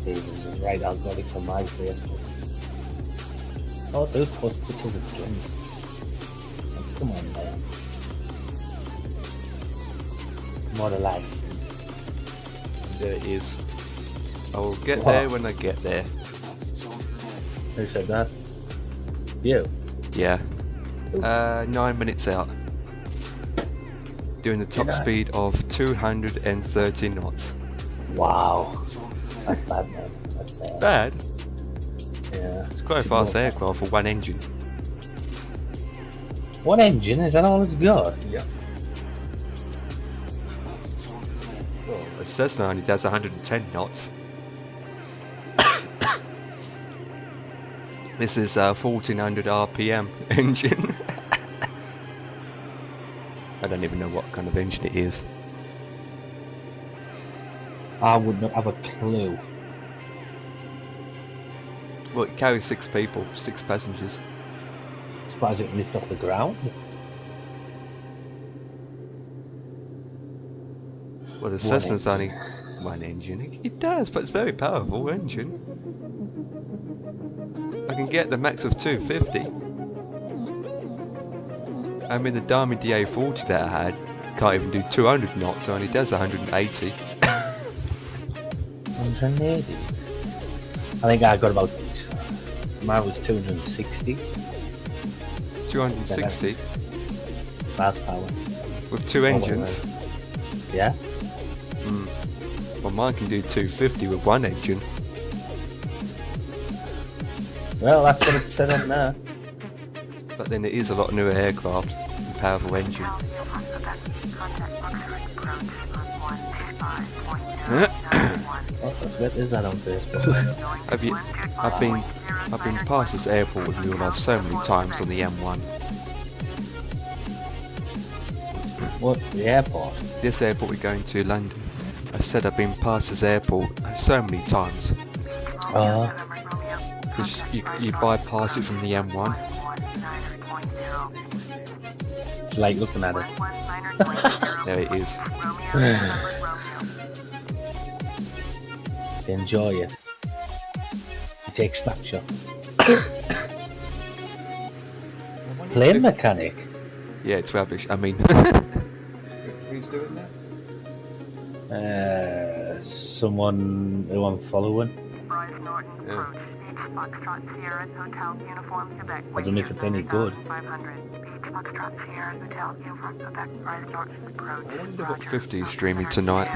Jesus is right alcoholics on my Facebook. Oh, those post pictures of drink. Oh, come on, man. More life. There it is. I will get What? there when I get there. Who said that? You? Yeah. 9 minutes out. Doing the top Yeah. speed of 230 knots. Wow. That's bad, man. That's bad. Bad? Yeah. It's quite a Should fast go- aircraft for one engine. One engine? Is that all it's got? Yeah. Well, a Cessna only does 110 knots. This is a 1400 RPM engine. I don't even know what kind of engine it is. I would not have a clue. Well, it carries 6 people, 6 passengers. Surprised it can lift off the ground. Well, the Cessna's only one engine. It does, but it's a very powerful engine. I can get the max of 250. I mean, the Diamond DA40 that I had can't even do 200 knots, it only does 180. 180. I think I got about. Mine was 260 260 miles per hour. with 2 engines. Yeah. Well, mine can do 250 with 1 engine. Well, that's what it said on there. But then it is a lot newer aircraft and powerful engine. What is that on Facebook? Have you? I've been past this airport with real life so many times on the M1. What? The airport? This airport we're going to, London. I said I've been past this airport so many times. Because you bypass it from the M1. Like looking at it. There it is. Enjoy it. You take snapshots. Plane mechanic. Yeah, it's rubbish. I mean, who's doing that? Someone who I'm following. Yeah. I don't know if it's any good. I wonder what 50 is streaming tonight.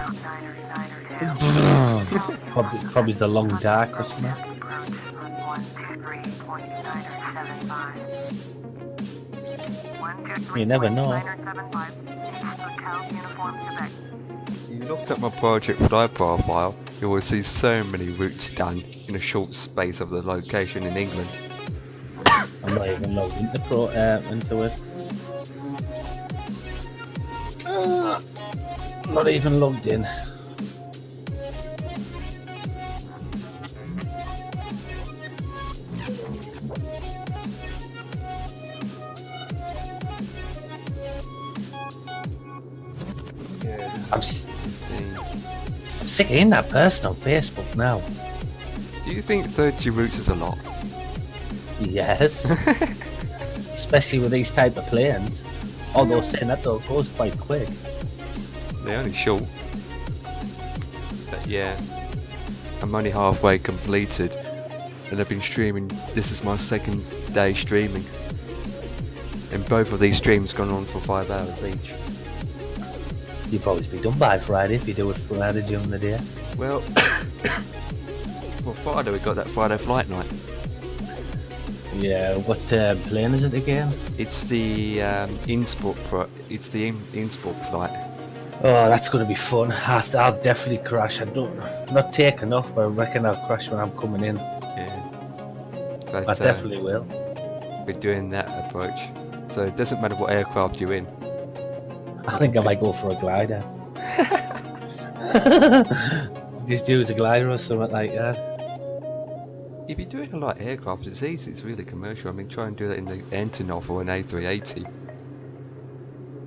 Probably the long dark customer. You never know. You looked at my project fly profile, you will see so many routes done in a short space of the location in England. I'm not even logged into it. Not even logged in. I'm sick of hearing that person on Facebook now. Do you think 30 routes is a lot? Yes. Especially with these type of planes. Although saying that though, it goes quite quick. They're only short. But yeah, I'm only halfway completed and I've been streaming. This is my 2nd day streaming. And both of these streams gone on for 5 hours each. You'll probably be done by Friday if you do it Friday during the day. Well, well, Friday we got that Friday flight night. Yeah, what plane is it again? It's the Innsbruck flight. Oh, that's going to be fun. I'll definitely crash. I'm not taking off, but I reckon I'll crash when I'm coming in. Yeah. But, I definitely will. We're doing that approach. So it doesn't matter what aircraft you're in. I think I might go for a glider. Just do it as a glider or something like that. If you're doing a lot of aircraft, it's easy. It's really commercial. I mean, try and do that in the Antonov or an A380.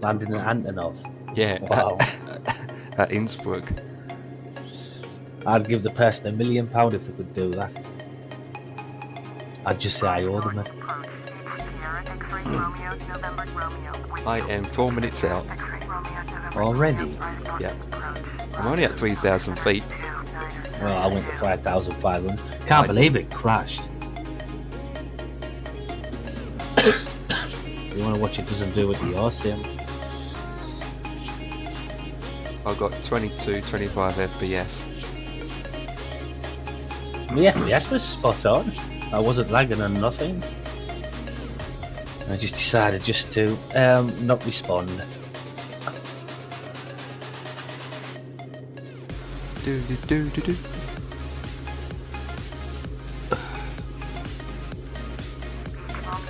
Landing in Antonov. Yeah. Wow. At Innsbruck. I'd give the person £1 million if they could do that. I'd just say I owe them it. I am 4 minutes out. Already? Yeah. I'm only at 3,000 feet. Well, I went to 5,500. Can't believe it crashed. You want to watch it doesn't do what the yours saying? I've got 22, 25 FPS. The FPS was spot on. I wasn't lagging on nothing. I just decided just to not respond. Do do do do do.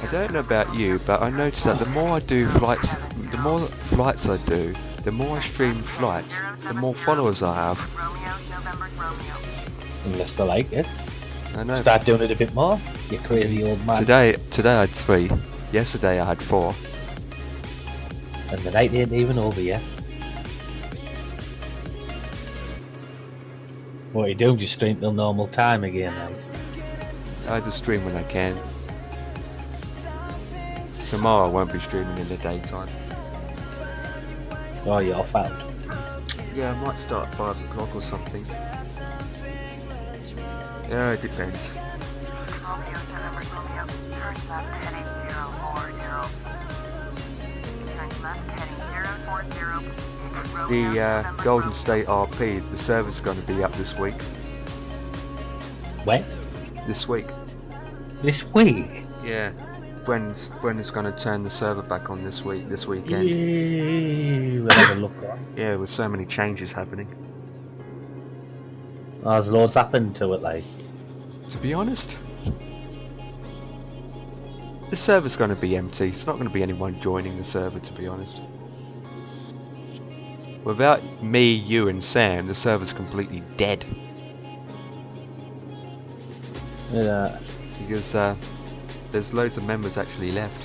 I don't know about you, but I notice that the more I do flights, the more flights I do, the more I stream flights, the more followers I have. Unless they like it. I know. Start doing it a bit more, you crazy old man. Today I had 3. Yesterday I had 4. And the night ain't even over yet. What are you doing? Just stream till normal time again now? I just stream when I can. Tomorrow I won't be streaming in the daytime. Oh, you're off out. Yeah, I might start at 5 o'clock or something. Yeah, it depends. The Golden State RP, the server's going to be up this week. When? This week. This week? Yeah. Bren's going to turn the server back on this weekend. Yeah, we'll have a look on. Yeah, with so many changes happening. Oh, there's loads happened to it, like. To be honest, the server's going to be empty. It's not going to be anyone joining the server, to be honest. Without me, you and Sam, the server's completely dead. Yeah. Because there's loads of members actually left.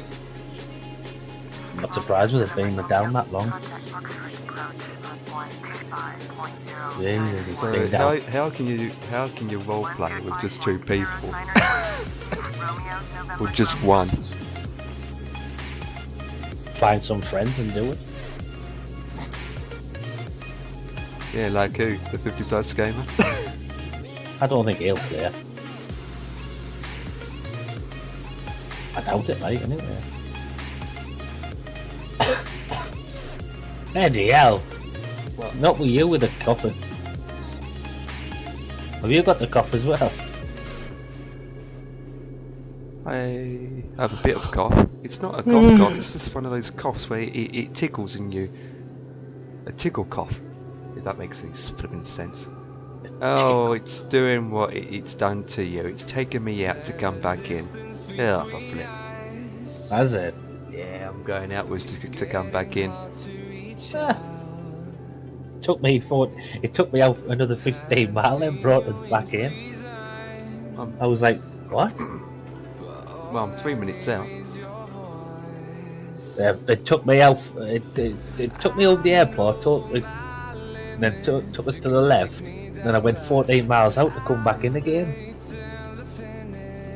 Not surprised with it being down that long. Yeah, so how can you roleplay with just 2 people? With just 1? Find some friends and do it. Yeah, like who? The 50 plus gamer? I don't think he'll play. I doubt it, mate, anyway. Bloody hell. Well, not with you with the coffin. Have you got the cough as well? I have a bit of a cough. It's not a cough, it's just one of those coughs where it tickles in you. A tickle cough, if that makes any flipping sense. Oh, it's doing what it's done to you. It's taken me out to come back in. Oh, for flip. Has it? Yeah, I'm going outwards to come back in. It took me out another 15 miles and brought us back in. I was like, what? Well, I'm 3 minutes out. It took me out. It took me over the airport. Then took us to the left. Then I went 14 miles out to come back in again.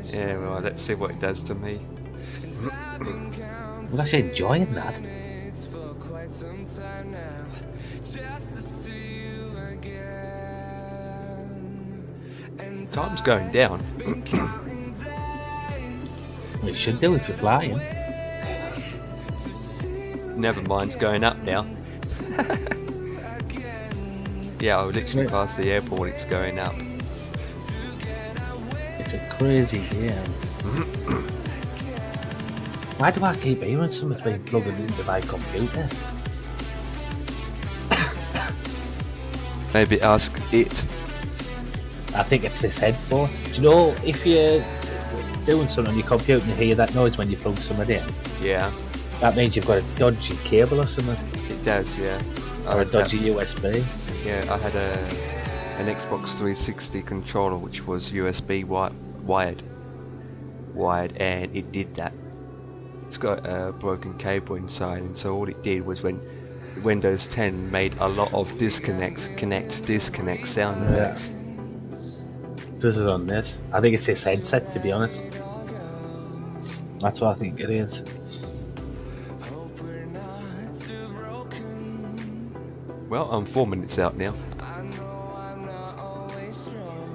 Yeah, well, let's see what it does to me. I'm actually enjoying that. Time's going down. It should do if you're flying. Never mind, it's going up now. Yeah, I literally past the airport, it's going up. It's a crazy game. Why do I keep hearing something being plugged into my computer? Maybe ask it. I think it's this headphone. Do you know if you're doing something on your computer and you hear that noise when you plug something in? Yeah, That means you've got a dodgy cable or something. it does. Yeah. Or a dodgy USB. Yeah, I had an Xbox 360 controller which was USB wired, and it did that. It's got a broken cable inside, and so all it did was when Windows 10 made a lot of disconnect sound effects. Does it on this? I think it's this headset, to be honest. That's what I think it is. Well, I'm 4 minutes out now.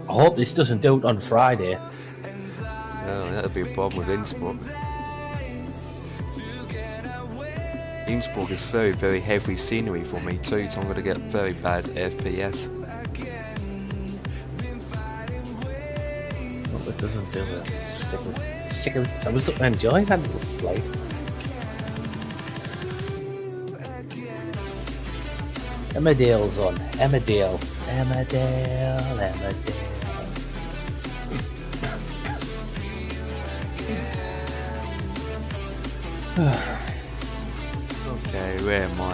I hope this doesn't do it on Friday. No, that'll be a problem with Innsbruck. Innsbruck is very, very heavy scenery for me too, so I'm going to get very bad FPS. Hope it doesn't do it. Sick of it. I was enjoying that little flight. Emmerdale's on. Emmerdale. Okay, where am I?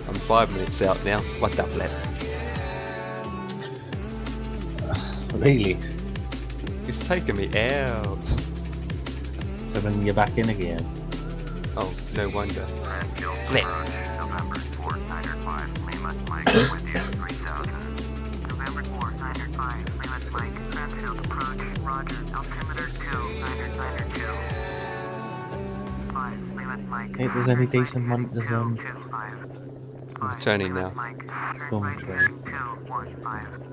I'm 5 minutes out now. What up, lad? Really? It's taking me out. They're bringing you back in again. Oh, no wonder. Landfill Flip. approach, November 4905, Lima, Mike, with you, 3000. November 4905, Lima Mike, Cranfield approach, Roger, altimeter 2992. 5, Lima Mike. Hey, there's any decent monitors on? 25. I'm turning now. Mike, Go on, right try. heading 215.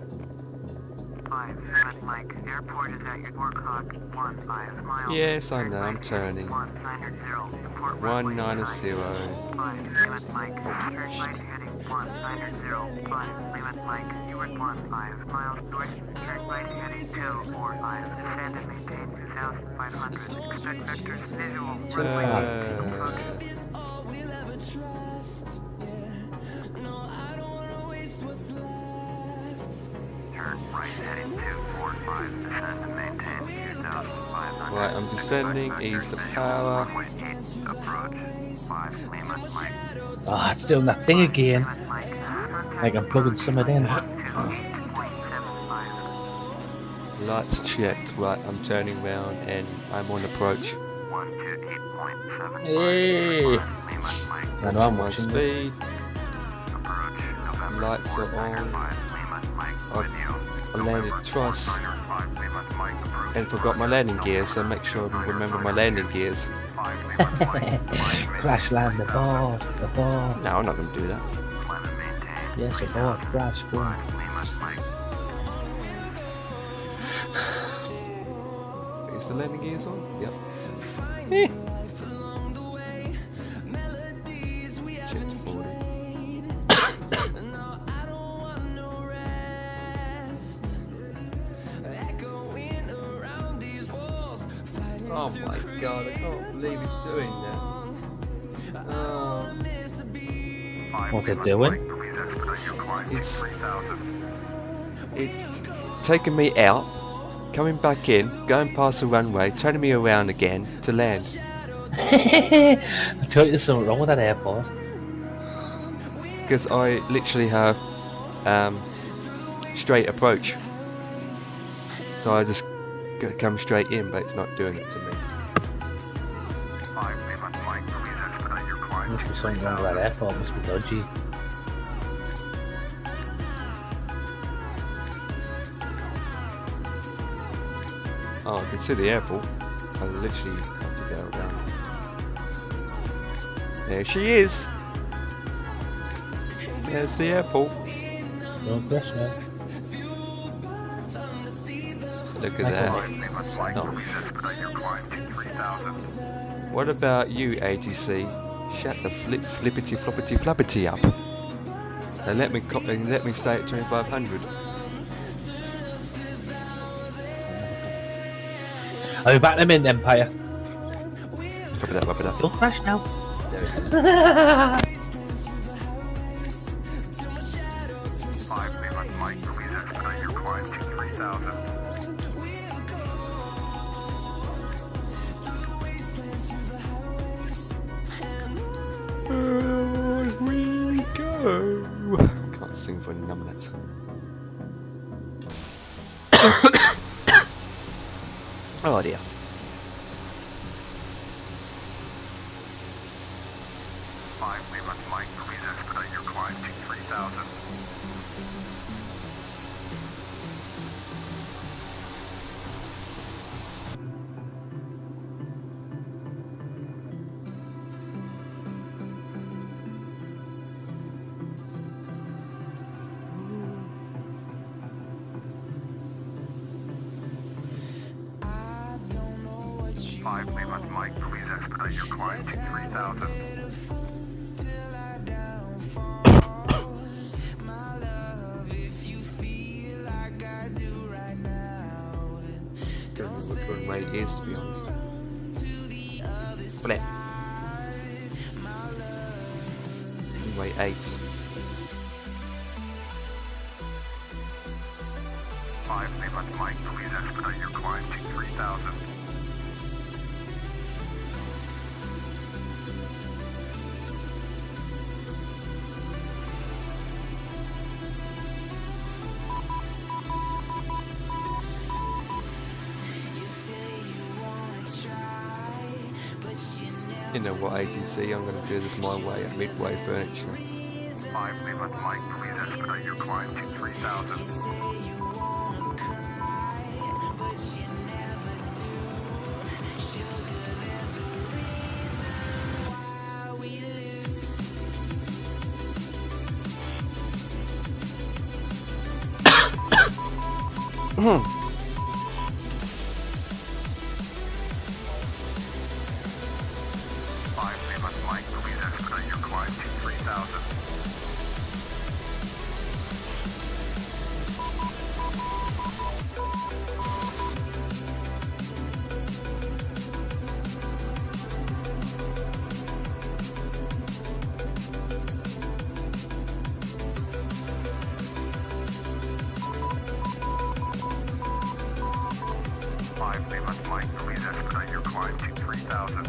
5, Lima Mike, airport is at your 4 o'clock, 15 miles. Yes, I know, I'm turning. 190, report 190. 5, Lima Mike, turn right heading 190, 5, Lima Mike, you were 15 miles north, turn right heading 245, descend and maintain 2,500, expect vectors visual, runway Turn right heading 245, descend and maintain 2,500. Right, I'm descending, ease the power. Runway 8, approach, 5, Lima, Mike. Oh, it's doing that thing again. Like I'm plugging something in. Lights checked. Right, I'm turning round and I'm on approach. 128.75. Hey! Lima, Mike. I know I'm My watching it. speed. Approach, November Lights are 495, Lima, Mike, with you. I landed twice and forgot my landing gear, so make sure I remember my landing gears. Crash land aboard, aboard. No, I'm not going to do that. Yes, aboard, crash, boom. Is the landing gears on? Yep. Check the forwarding. Oh my god, I can't believe it's doing that. Oh. What's it doing? It's taking me out, coming back in, going past the runway, turning me around again to land. I told you there's something wrong with that airport. Because I literally have straight approach. So I just come straight in, but it's not doing it to me. Must be something wrong with that airport, must be dodgy. Oh, I can see the airport. I literally have to go around. There she is! There's the airport. Don't press that. Look at that. Oh. What about you, AGC? Shut the flippity floppity flappity up. And let me stay at 2500. Are we back them in, Empire? Wrap it up, wrap it up. Don't crash now. There it is. Can't sing for numbnuts. Oh dear. Mike, please expedite your climb to 3000. Mike, please expedite your climb to 3000. Don't know which one way it is, to be honest. Flip. Way 8. 5 Mike, please expedite your climb to 3000. You know what, agency, I'm going to do this my way at Midway Furniture. 5 Mike, please expedite your climb to 3000. Mike, please expedite your climb to 3000. Mike, please expedite your climb to 3000.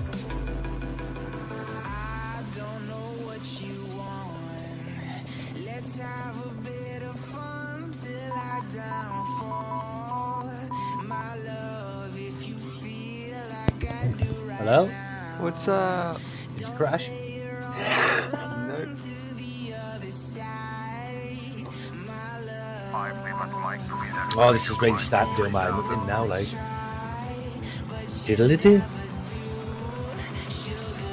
Let's have a bit of fun till I downfall. My love, if you feel like I do right. Hello? What's up? Did you crash? Nope. 5 Mike, please expedite Oh, this is really starting to do my looking now, like. Diddly-do.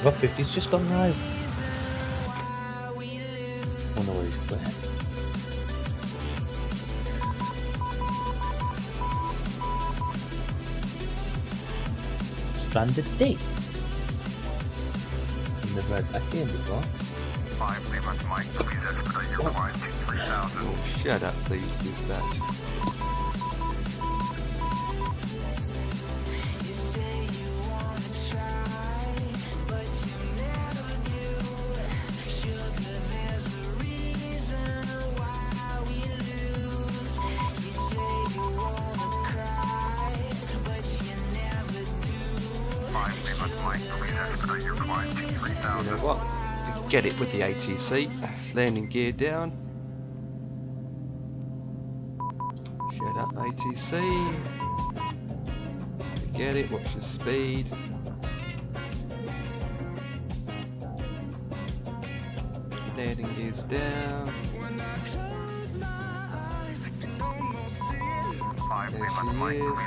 What 50's just gone live? Wonder where he's playing. Stranded Date. I've never had that game before. 5 Mike, please expedite your climb to 3000. Oh, shut up, please, dispatch. You know what? Get it with the ATC. Landing gear down. Shut up, ATC. Get it. Watch the speed. Landing gears down. There she is.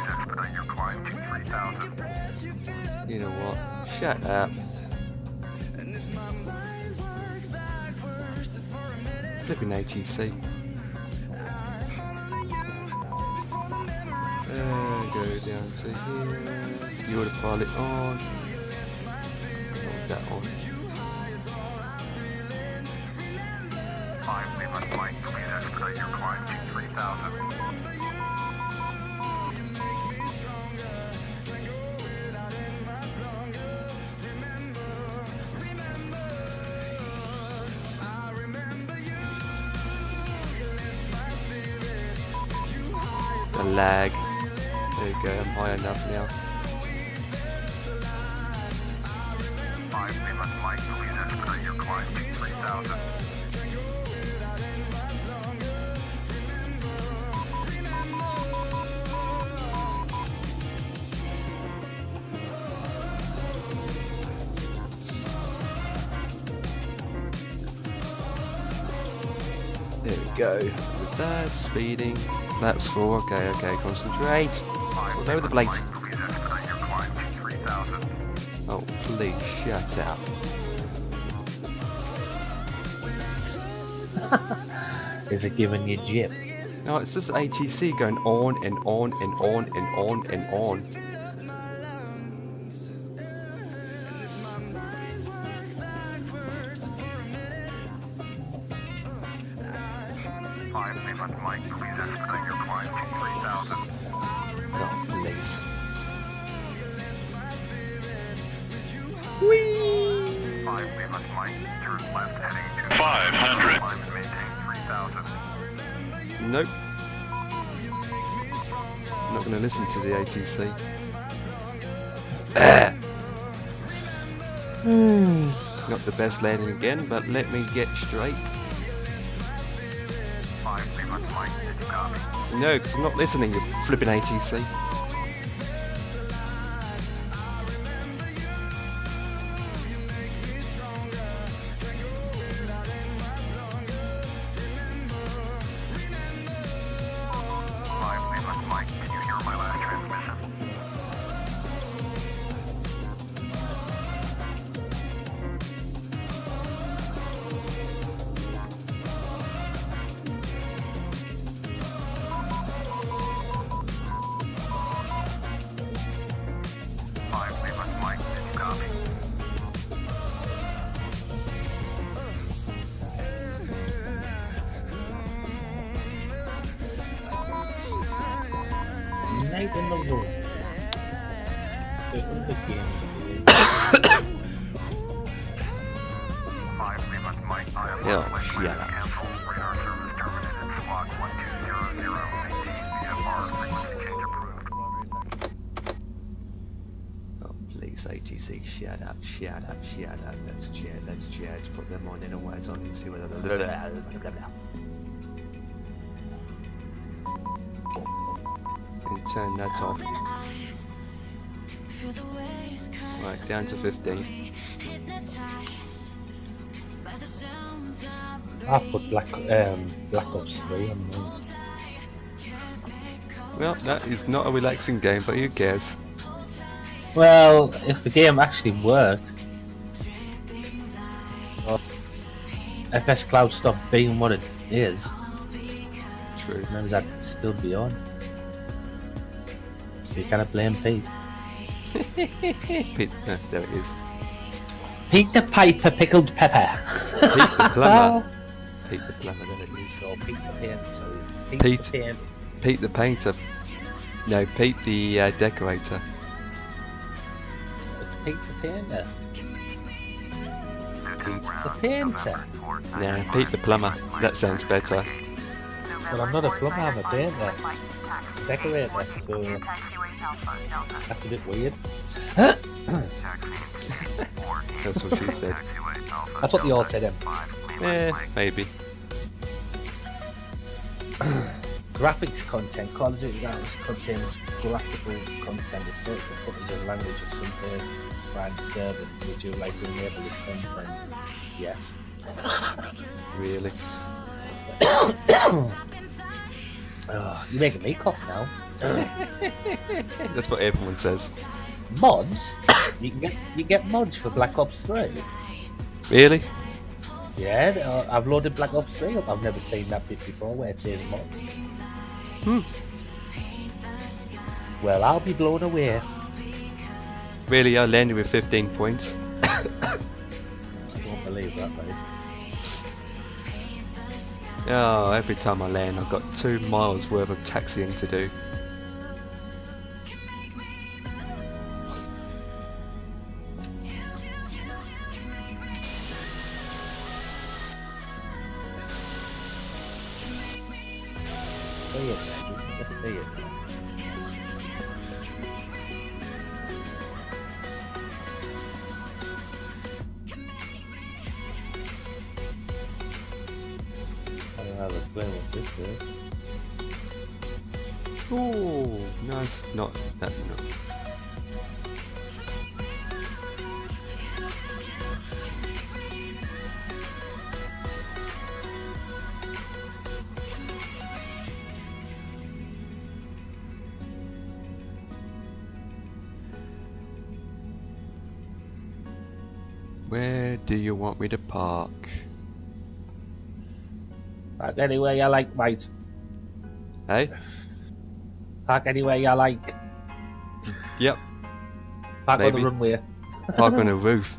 You know what? Shut up. Flipping ATC. Go down to here. The autopilot on. Hold that on. 5 Mike, please expedite your climb to 3000. The lag. There you go, I'm high enough now. 5 Mike, please expedite your climb to 3000. There we go. With that, speeding. That's 4. Okay, concentrate. Lower the blade. Oh, please, shut up. Is it giving you jip? No, it's just ATC going on and on and on and on and on. Oh, please. Whee! 500. Nope. Not going to listen to the ATC. Not the best landing again, but let me get straight. No, because I'm not listening, you flipping ATC. Night in the room. Yeah, shut up. Oh, please, ATC, shut up. Let's chat. Put them on anyways on and see whether and turn that off. Right, down to 15. I put Black Ops 3 on mine. Well, that is not a relaxing game, but who cares? Well, if the game actually worked, or FS Cloud stopped being what it is, True. then that still be on. You cannot blame Pete. Pete, there it is. Pete the Piper Pickled Pepper. Pete the plumber. Pete the plumber, there it is. Or Pete the Paint, sorry. Pete. The Paint. Pete the painter. No, Pete the decorator. It's Pete the Painter. Pete the Painter. Nah, Pete the plumber. That sounds better. Well, I'm not a plumber, I'm a painter. Decorator, so that's a bit weird. That's what she said. That's what they all said, Maybe. Graphics content, Call of Duty Graphics contains graphical content, historical footage of language of some place, find disturbing. Would you like to enable this content? Yes. Really? Oh, you're making me cough now. That's what everyone says. Mods? You get mods for Black Ops 3. Really? Yeah, I've loaded Black Ops 3 up. I've never seen that bit before where it says mods. Well, I'll be blown away. Really, I landed with 15 points. I won't believe that, mate. Oh, every time I land, I've got 2 miles worth of taxiing to do. I don't have a clue what this is. Oh, nice. Not that. No. Where do you want me to park? Park anywhere you like, mate. Hey? Park anywhere you like. Yep. Park on Maybe. the runway. Park on a roof.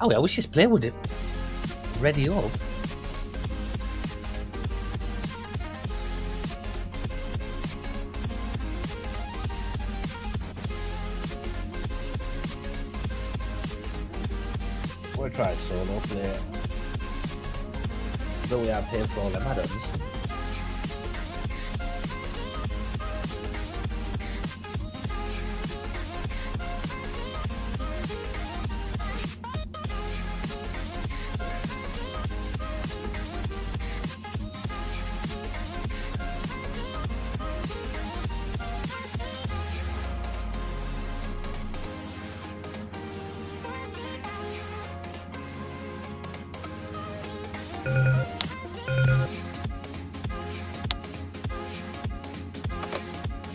Oh, I wish this plane would ready up. We'll try solo play. Though we are paying for all them add-ons.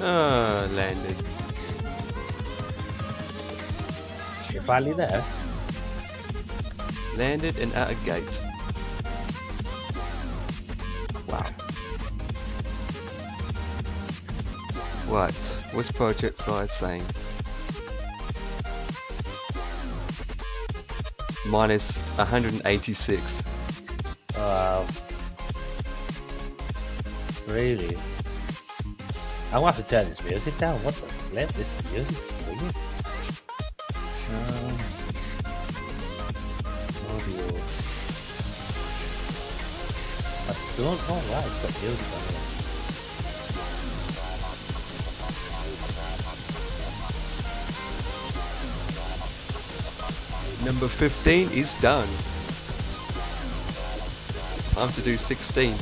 Ah, landed. You're finally there. Landed and at a gate. Wow. What? What's Project Fly saying? Minus 186. Really? I'm gonna have to turn this music down. What the flip? This music is weird. Audio. I don't know why it's got music on here. Number 15 is done. Time to do 16.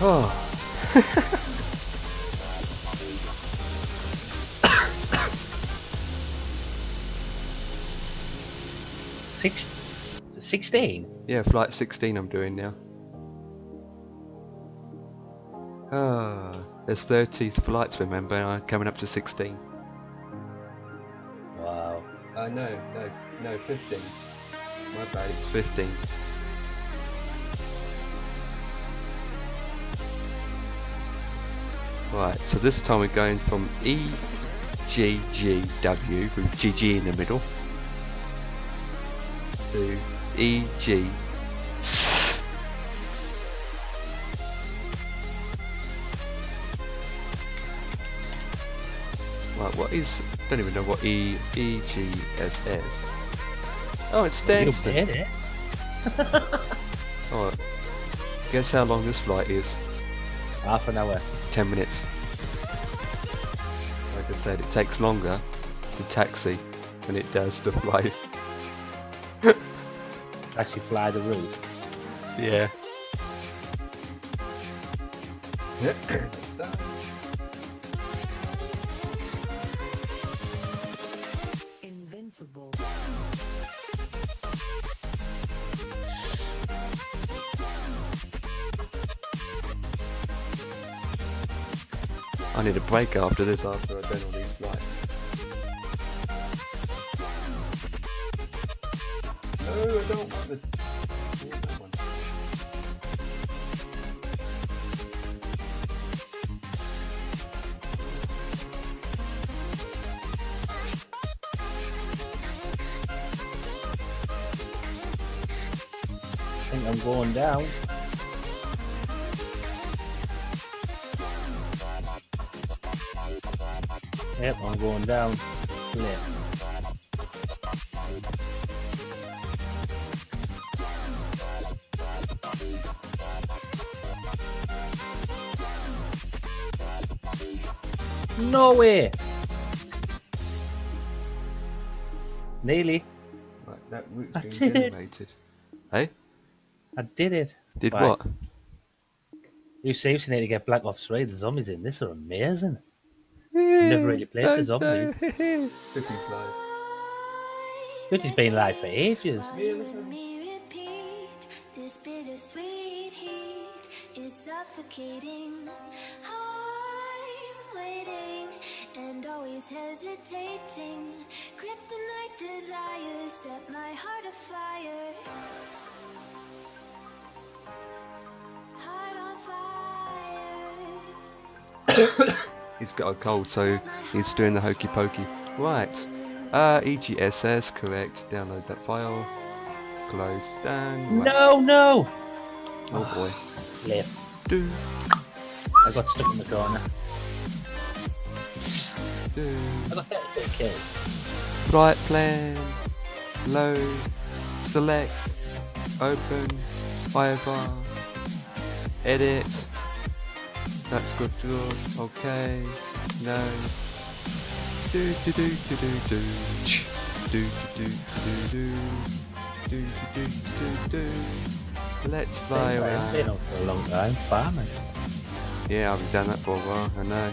Oh. 16? Yeah, flight 16 I'm doing now. Ah, there's 30 flights, remember, and I'm coming up to 16. Wow. No, 15. My bad, it's 15. Right, so this time we're going from EGGW, with GG in the middle, to EG. Right, what is? Don't even know what EGS is. Oh, it's Stansted. You did it. Alright. Guess how long this flight is? Half an hour. 10 minutes. Like I said, it takes longer to taxi than it does to fly. Actually fly the route. Yeah. Invincible. I need a break after this, after I've done all these flights. No, I don't want the... that one. I think I'm going down. Yep, I'm going down. Left. No way! Nearly. Right, that route's I been did it. generated. Hey? I did it. Did Right. what? You seriously need to get Black Ops 3. The zombies in this are amazing. I've never really played the zombies. 50's live. Which has been live for ages. This bittersweet heat is suffocating. I'm waiting and always hesitating. Kryptonite desires set my heart afire. Heart on fire. He's got a cold, so he's doing the hokey pokey. Right. EGSS, correct. Download that file. Close down. Right. No! Oh boy. Left. Do, I got stuck in the corner. do. I got 32 kills. Flight plan. Load. Select. Open. Firebar. Edit. That's good. Okay. No. Do do do do do do. Do do do do do do do. Let's fly I've around. been on for a long time, farming. Yeah, I've done that for a while. I know.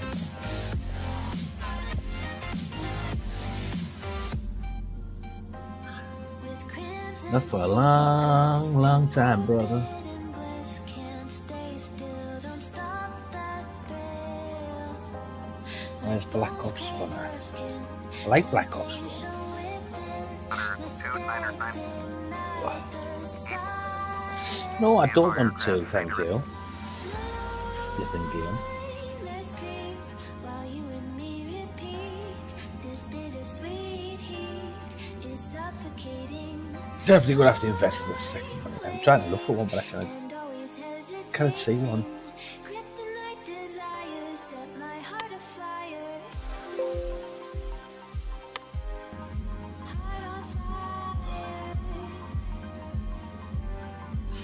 With crimson Not for a long time, brother. and bliss, can't stay still, don't stop that thrill. Where's Black Ops for that? Skin, I like Black Ops. show Under 2909. No, I don't want to, thank you. Flipping game. Let's creep while you and me repeat. This bittersweet heat is suffocating. Definitely gonna have to invest in a second one. I'm trying to look for one, but I And always hesitate. can't see one. Kryptonite desires set my heart afire. Heart on fire.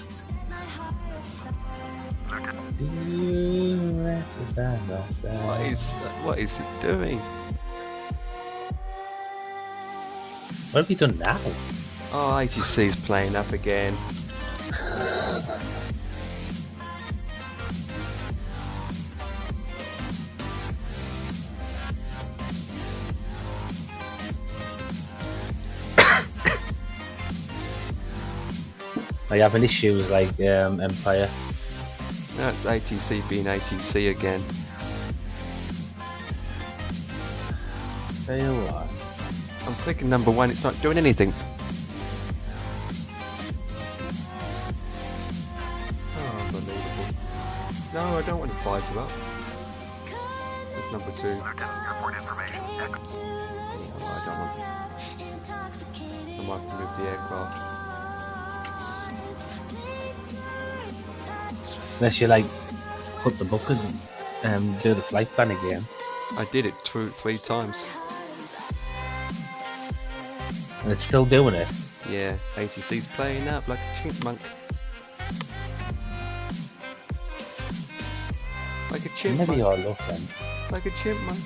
Set my heart afire. What is it doing? What have you done now? Oh, ATC's playing up again. Are you having issues like Empire? No, it's ATC being ATC again. Tell you what. I'm clicking number 1, it's not doing anything. Oh, unbelievable. No, I don't want to visor up. That's number 2. Lieutenant, airport information. No, I don't want. I might have to move the aircraft. Unless you like put the bucket and do the flight ban again. I did it 3 times. And it's still doing it. Yeah, ATC's playing up like a chipmunk. Like a chipmunk. Maybe you're looking. Like a chipmunk.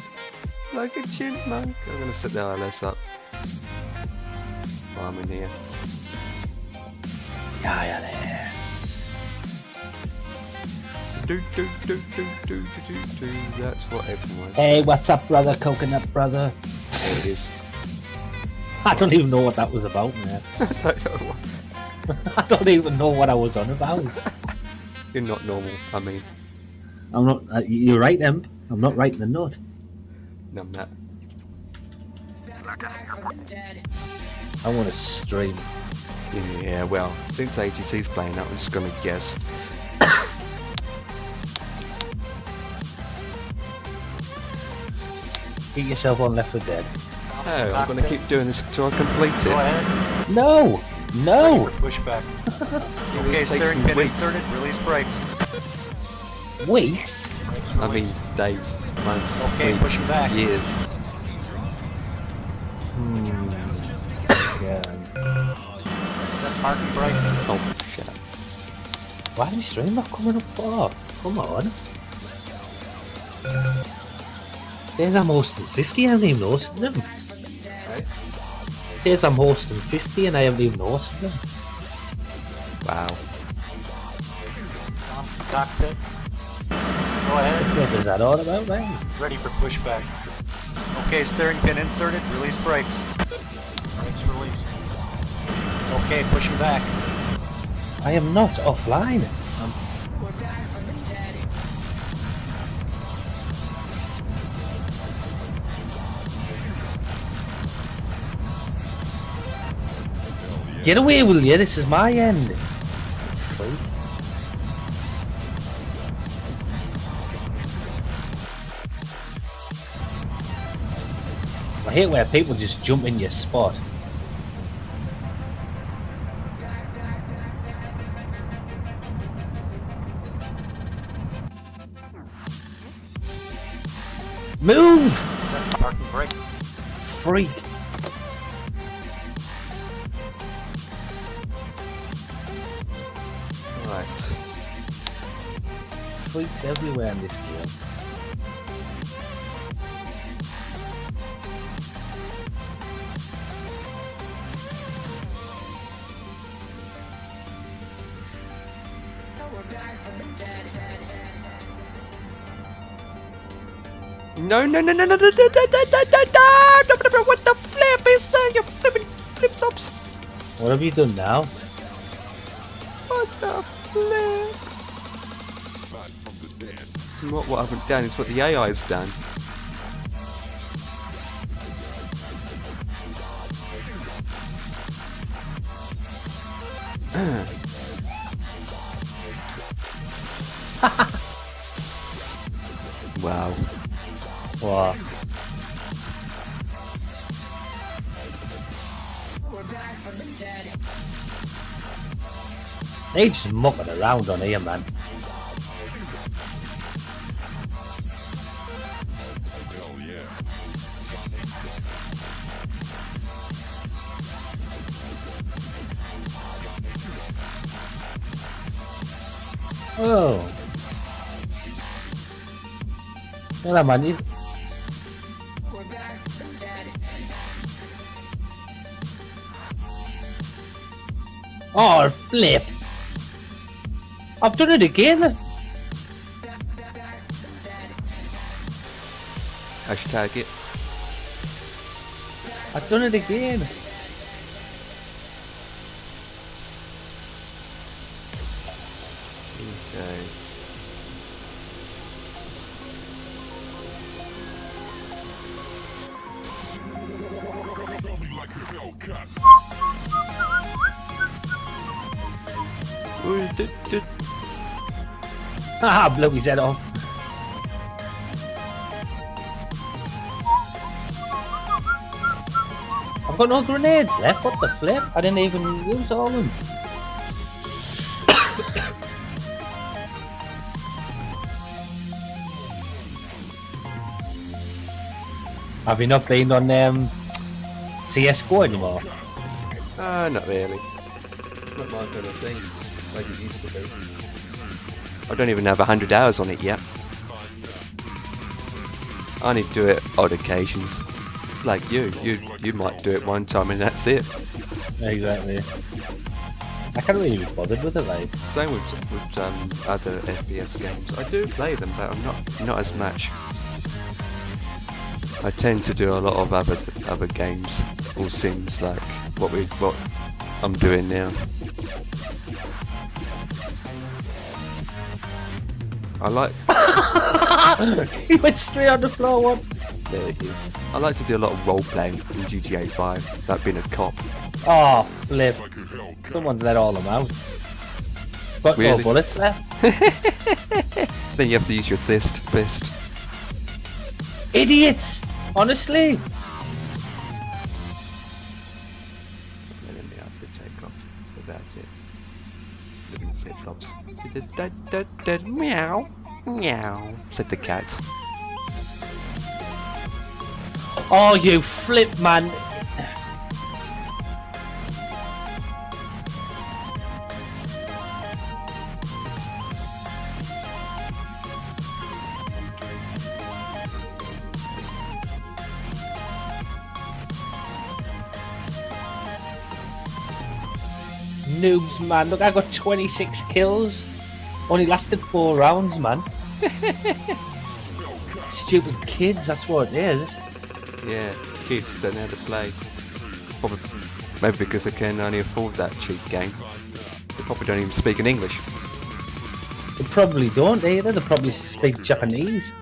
Like a chipmunk. I'm gonna set the ILS up. While I'm in here. ILS. Do do do do do do do. That's what everyone Hey, says. what's up, brother? Coconut brother. There it is. I don't even know what that was about, man. I don't even know what I was on about. You're not normal. I mean, I'm not. You're right, Em. I'm not right in the nut. no, I'm not. I want to stream. Yeah, well, since ATC's playing up, I'm just gonna guess. Get yourself on Left 4 Dead. Oh, I'm gonna keep doing this till I complete Go it. ahead. No! No! Pushback. Okay, It's taking steering pin weeks. inserted. Release brakes. Weeks? I mean, days, months, Okay, weeks, push back. years. Yeah. That parking brake. Oh, shut up. Why are we stream not coming up for? Come on. There's I'm hosting 50, I haven't even hosted them. There's I'm hosting 50 and I haven't even hosted them. Wow. Cockpit. Go ahead. What is that all about, man? Ready for pushback. Okay, steering pin inserted. Release brakes. Brakes released. Okay, pushing back. I am not offline. Get away with you, this is my end. Please. I hate where people just jump in your spot. Move! Parking brake. Freak. Right. Freaks everywhere in this game. No, no, no, no, no, no, no, no, no, no, no, no, what the flip is that? You're flipping flip flops. What have you done now? What the flip? What I haven't done is what the AI's done. Wow. Wow. They just mucking around on here, man. Oh. Hello, man. Oh, flip. I've done it again. Hashtag it. I've done it again. Okay. Haha, blew his head off. I've got no grenades left. What the flip? I didn't even use all of them. Have you not been on CSGO anymore? Not really. Not my kind of thing, like it used to be. I don't even have 100 hours on it yet. I only do it odd occasions. It's like you might do it one time and that's it. Exactly. I can't really be bothered with it, like. Same with other FPS games. I do play them, but I'm not as much. I tend to do a lot of other games or sims like what I'm doing now. I like. He went straight on the floor. One. There it is. I like to do a lot of role playing in GTA 5. That being a cop. Oh, flip! Someone's let all them out. Got Really? no bullets left. Then you have to use your fist. Idiots! Honestly. And then they have to take off. But that's it. Little flip flops. Meow, meow, said the cat. Oh, you flip, man. Noobs, man. Look, I got 26 kills. Only lasted 4 rounds, man. Stupid kids, that's what it is. Yeah, kids don't know how to play. Probably, maybe because they can only afford that cheap game. They probably don't even speak in English. They probably don't either. They probably speak Japanese.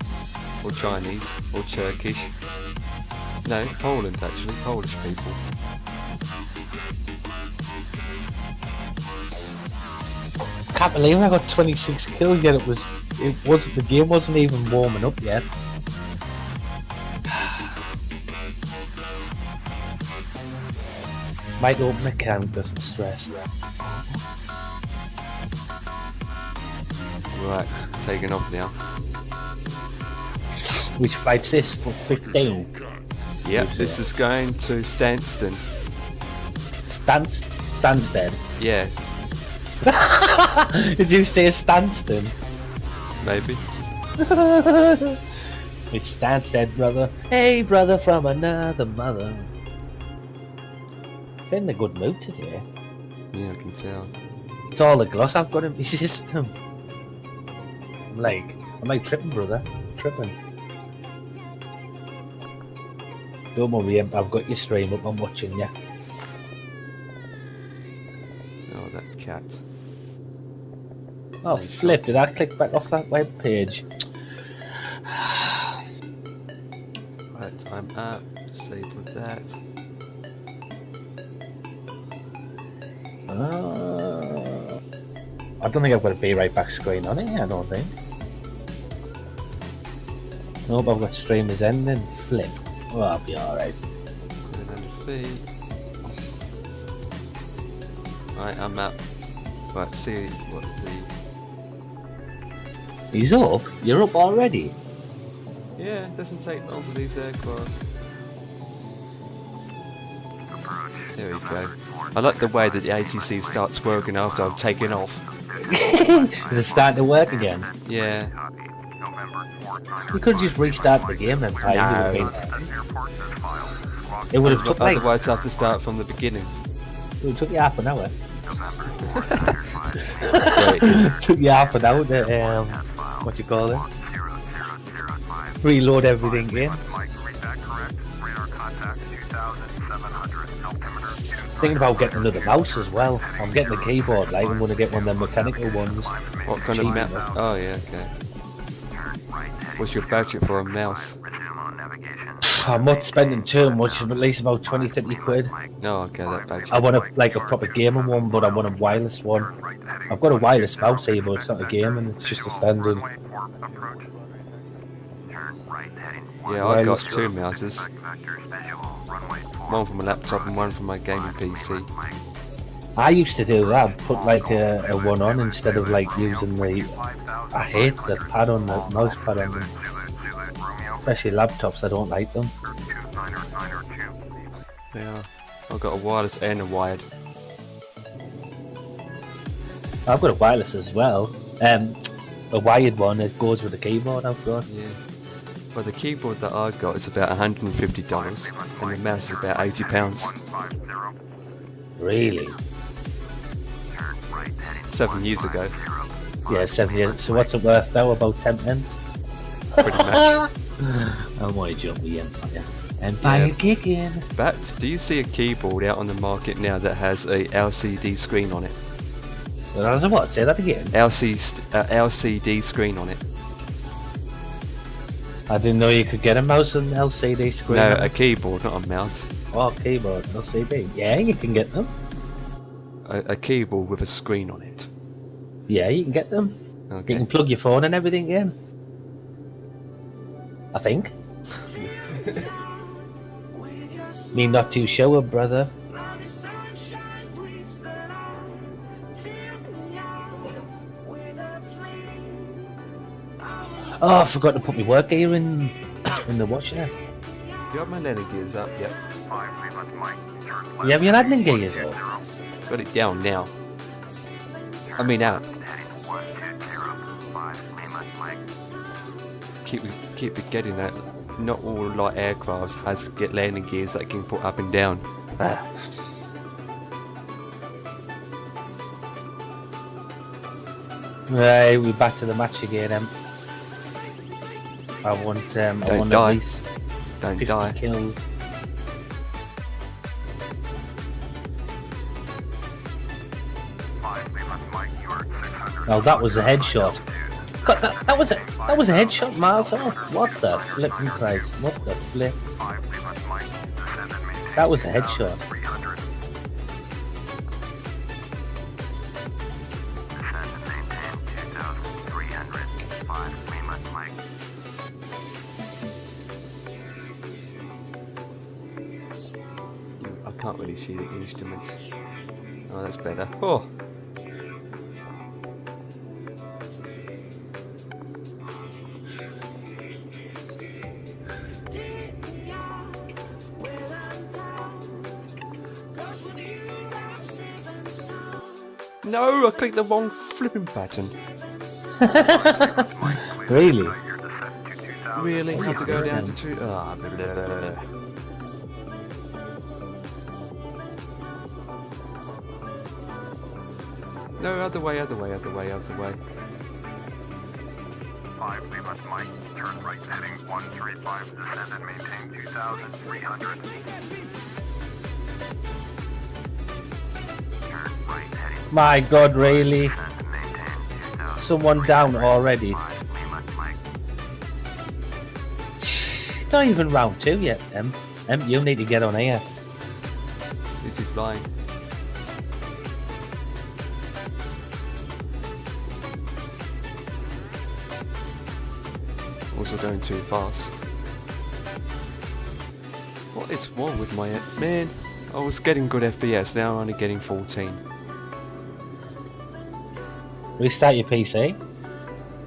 Or Chinese. Or Turkish. No, Poland actually. Polish people. can't believe I got 26 kills yet. The game wasn't even warming up yet. Might open the account because I'm stressed. Right, taking off now. Which flight's this? For 15? Yep, this is going to Stansted. Stansted? Yeah, Did you say Stansted? maybe. It's Stansted, brother. Hey, brother from another mother. I'm in a good mood today. Yeah, I can tell. It's all the gloss I've got in my system. I'm like tripping, brother. Tripping. Don't worry, I've got your stream up. I'm watching you. Oh, that cat. Oh, flip! Did I click back off that web page? Right, I'm up. Save with that. I don't think I've got a be right back screen on it. I don't think. Nope, I've got streamers ending. Flip. Oh, I'll be alright. 700 feet. Right, I'm up. Right, see what the... He's up? You're up already? Yeah, it doesn't take long for these aircraft. There we go. I like the way that the ATC starts working after I've taken off. Is it starting to work again? Yeah. You could just restart the game then, Pi. No. It would have took like... Otherwise I have to start from the beginning. It would took you half an hour. Great. Took you half an hour to, what do you call it? Reload everything in. Thinking about getting another mouse as well. I'm getting a keyboard, like I'm going to get one of them mechanical ones. What kind of mouse? Oh yeah, okay. What's your budget for a mouse? I'm not spending too much, at least about 20-30 quid. No, okay, that budget. I want a proper gaming one, but I want a wireless one. I've got a wireless mouse here, but it's not a gaming, it's just a standard. Yeah, I've got two mouses. One for my laptop and one for my gaming PC. I used to do that, put like a one on instead of like using the... I hate the pad on the mouse pad on them. Especially laptops, I don't like them. Yeah, I've got a wireless and a wired. I've got a wireless as well. A wired one, it goes with the keyboard I've got. Yeah. Well, the keyboard that I've got is about $150 and the mouse is about £80. Really? 7 years ago. Yeah, 7 years. So what's it worth now? About 10 pence? Pretty much. I want to jump the Empire. Empire kicking. But do you see a keyboard out on the market now that has a LCD screen on it? That's a what? Say that again. LCD screen on it. I didn't know you could get a mouse with an LCD screen. No, a keyboard, not a mouse. Oh, keyboard, LCD. Yeah, you can get them. A keyboard with a screen on it. Yeah, you can get them. Okay. You can plug your phone and everything in. I think. Me not too sure, brother. Oh, I forgot to put my work gear in the watch there. You have my landing gears up, yep. You have your landing gears up? Got it down now. I mean out. Keep forgetting that not all light aircrafts has get landing gears that can put up and down. Right, we're back to the match again. I want Don't at die. least Don't 50 die. kills. Oh, that was a headshot. God, that was a headshot miles off. What the flipping Christ? What the flip? That was a headshot. can't really see the instruments. Oh, that's better. Oh! No, I clicked the wrong flipping button. Really? Really? I have to go down to 2. Ah, blah, blah, blah, blah. No, other way, other way, other way, other way. 5, Lima Mike, turn right heading 135, descend and maintain 2,300. Turn right heading My God, really? descend and maintain 2,000. Someone down already. 5, Lima Mike. It's not even round 2 yet, Em. You need to get on here. Is he flying? Also going too fast. What is wrong with my... Man, I was getting good FPS, now I'm only getting 14. Restart your PC.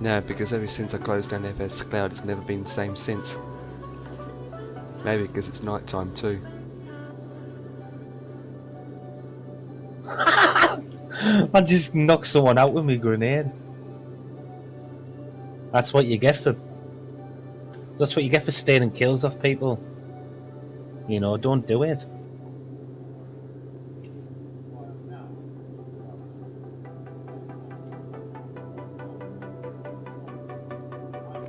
No, because ever since I closed down FS Cloud, it's never been the same since. Maybe because it's night time too. I just knocked someone out with my grenade. That's what you get for... That's what you get for stealing kills off people. You know, don't do it.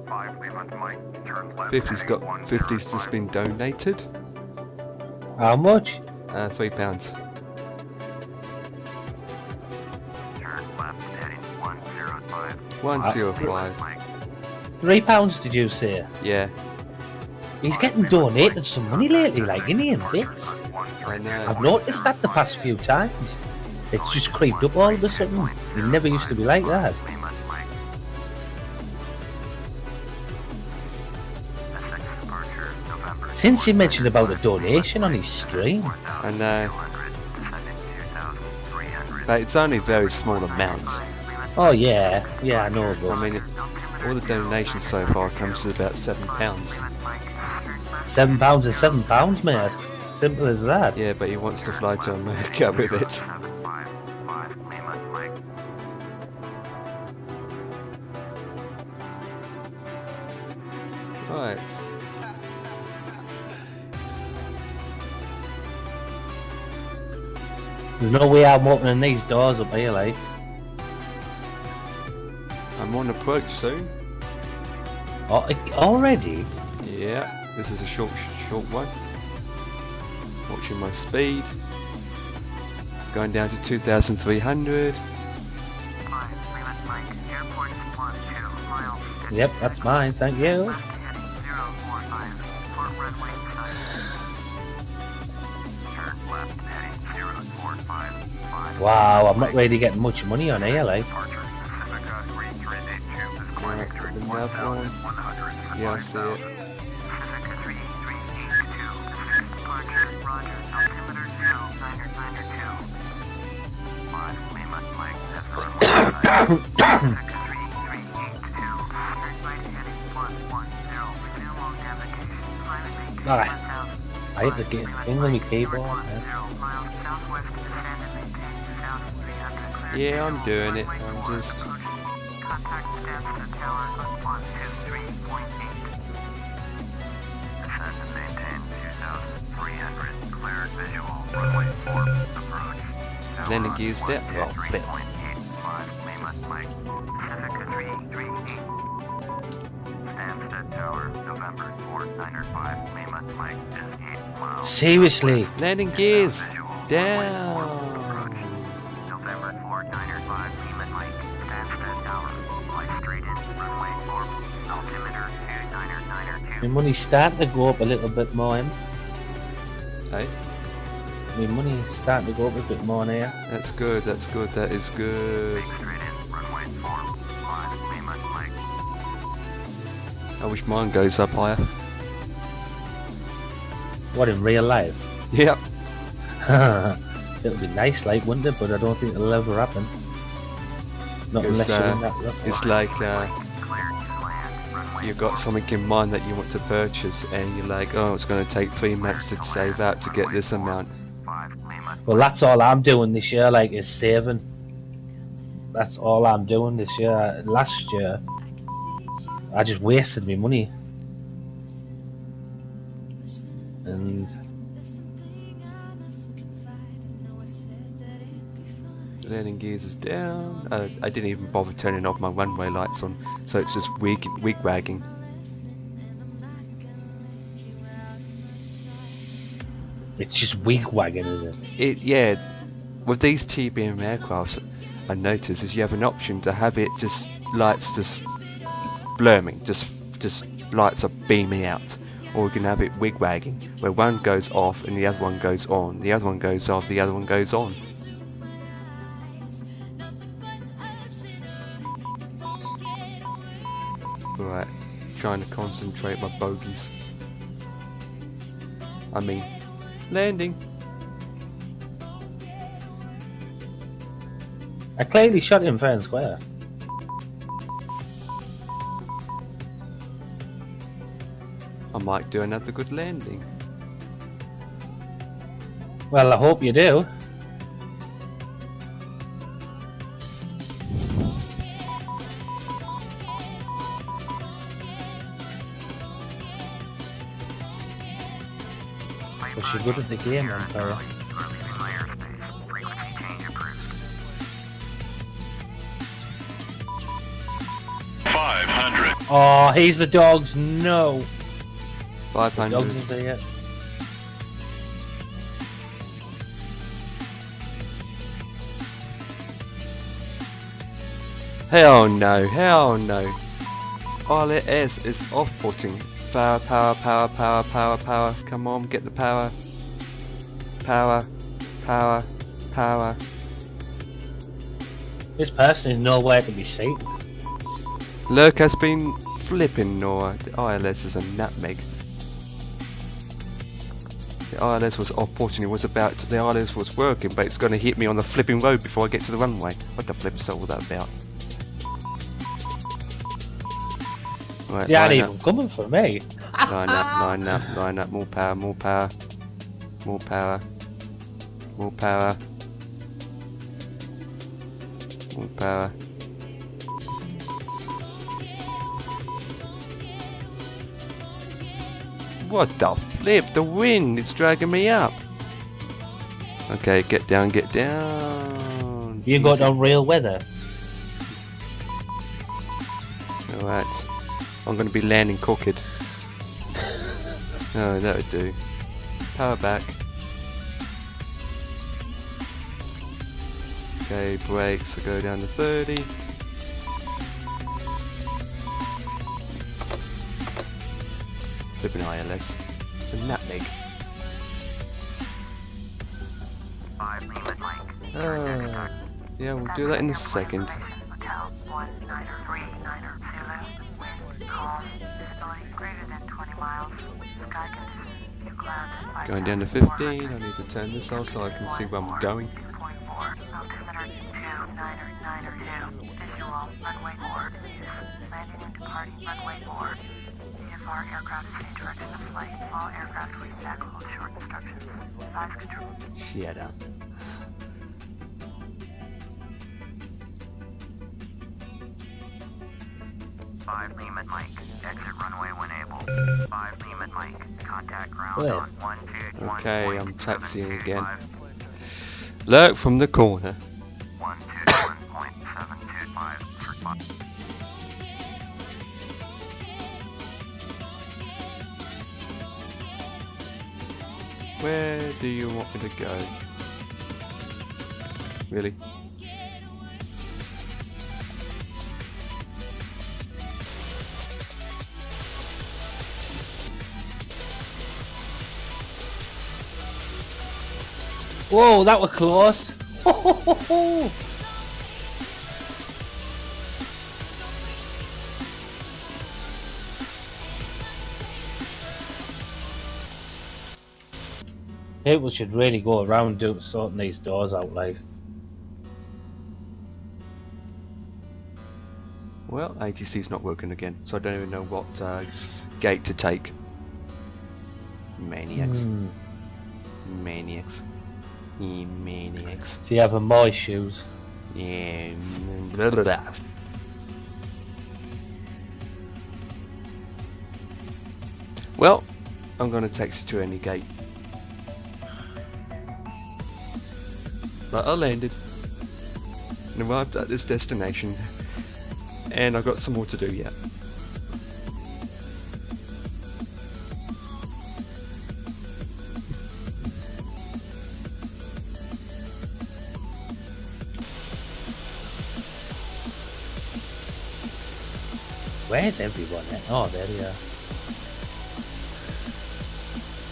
Five, Lima Mike, turn left 50's heading got 50's 105. just been donated. How much? £3. Turn left heading 105. 105. Mike. £3 did you say? Yeah, He's getting donated some money lately, like, isn't he, in bits? I know. I've noticed that the past few times. It's just creeped up all of a sudden. It never used to be like that. Lima Mike. FSX departure November. Since he mentioned about a donation on his stream. I know. 200, descending 2,300. But it's only very small amounts. Oh yeah, yeah, I know, I but mean, all the donations so far comes to about £7. £7 is £7, mate. Simple as that. Yeah, but he wants to fly to America with it. 755 Lima Mike. Right. There's no way I'm opening these doors up here, like. I'm on approach soon. Oh, already? Yeah, this is a short one. Watching my speed. Going down to 2,300. 5, Lima Mike, airport is 12 miles. Yep, that's mine, thank you. Left heading 045, port runway side. Turn left heading 045. 5. Wow, I'm not really getting much money on here, like. Departure Pacifica 3382 is climbing Right, through the nav one. 1,100 Yeah, I see it. Pacifica 3382, fixed departure, roger, altimeter 0992. 5 Lima Mike has the runway side. Pacifica 3382, turn right heading 110, resume all navigation, climb and maintain Alright. 1,000. I hit the thing with my keyboard. 10 miles southwest, descend and maintain 2,300. Yeah, I'm doing it. I'm just... Contact Stansted Tower on 123.8. Descend and maintain 2,300. Cleared visual. Runway 4. Approach. Landing gear step. Well, flip. 3.85 Lima Mike. Pacifica 338. Stansted Tower. November 4905 Lima Mike is 8 miles. Seriously? Landing gears. Visual. Down. November 4905 Lima Mike. Stansted Tower. Fly straight in. Runway 4. Altimeter 2992. My money's starting to go up a little bit more, Em. Hey, My money's starting to go up a bit more here. that's good, that is good. Straight in. Runway 4. 5 Lima Mike. I wish mine goes up higher. What, in real life? Yep. It would be nice, like, wouldn't it? But I don't think it'll ever happen. Not unless you're in that rough. It's like you've got something in mind that you want to purchase, and you're like, oh, it's going to take 3 months to save up to get this amount. Well, that's all I'm doing this year, like, is saving. That's all I'm doing this year. Last year, I just wasted my money. And Landing gears is down. I didn't even bother turning off my runway lights on, so it's just wig-wagging. it's just wig-wagging, is it? Yeah, with these TBM aircrafts, I notice is you have an option to have it just lights just blurring, just lights are beaming out, or you can have it wig-wagging, where one goes off and the other one goes on, the other one goes off, the other one goes on. Right, trying to concentrate my bogies. I mean, landing. I clearly shot him fair and square. I might do another good landing. Well, I hope you do. But you're good at the game, man, fella. Oh, he's the dogs. No. 500. Dogs is there yet. Hell no, hell no. All it is off-putting. Power, power, power, power, power, power. Come on, get the power. Power, power, power. This person is nowhere to be seen. Lurk has been flipping Nora. The ILS is a nutmeg. The ILS was off-putting. It was about the ILS was working, but it's going to hit me on the flipping road before I get to the runway. What the flip is all that about? Right, They aren't even coming for me. Line up, line up, line up. More power, more power, more power, more power, more power. What the flip? The wind is dragging me up. Okay, get down, get down. You got on real weather. Alright. I'm going to be landing crooked. Oh, that would do. Power back. Okay, brakes. I go down to 30. Flipping ILS. It's a nutmeg. Yeah, we'll do that in a second. Going down to 15, I need to turn this off so I can see where I'm going. Shut up. Lehman Mike, exit runway when able. 5 Lehman Mike, contact ground Where? on 121. Okay, I'm taxiing again. Lurk from the corner. 121.725 for 5. Where do you want me to go? Really? Whoa, that was close. People should really go around sorting these doors out, like. Well, ATC's not working again, so I don't even know what gate to take. Maniacs. Maniacs. Yeah, maniacs. So you having my shoes? Yeah. Blah, blah, blah. Well, I'm going to taxi to any gate. But I landed and arrived at this destination, and I've got some more to do yet. Where's everyone at? Oh, there they are.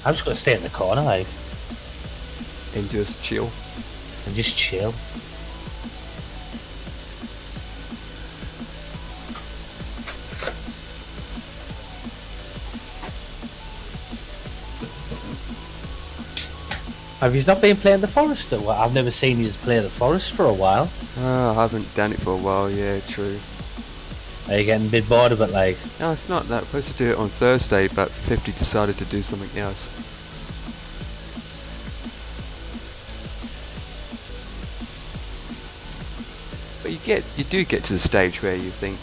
I'm just gonna stay in the corner, like, And just chill. and just chill. Have you not been playing the Forest though? I've never seen you play the Forest for a while. Oh, I haven't done it for a while, yeah, true. Are you getting a bit bored of it, like? No, it's not that. I'm supposed to do it on Thursday, but 50 decided to do something else. But you do get to the stage where you think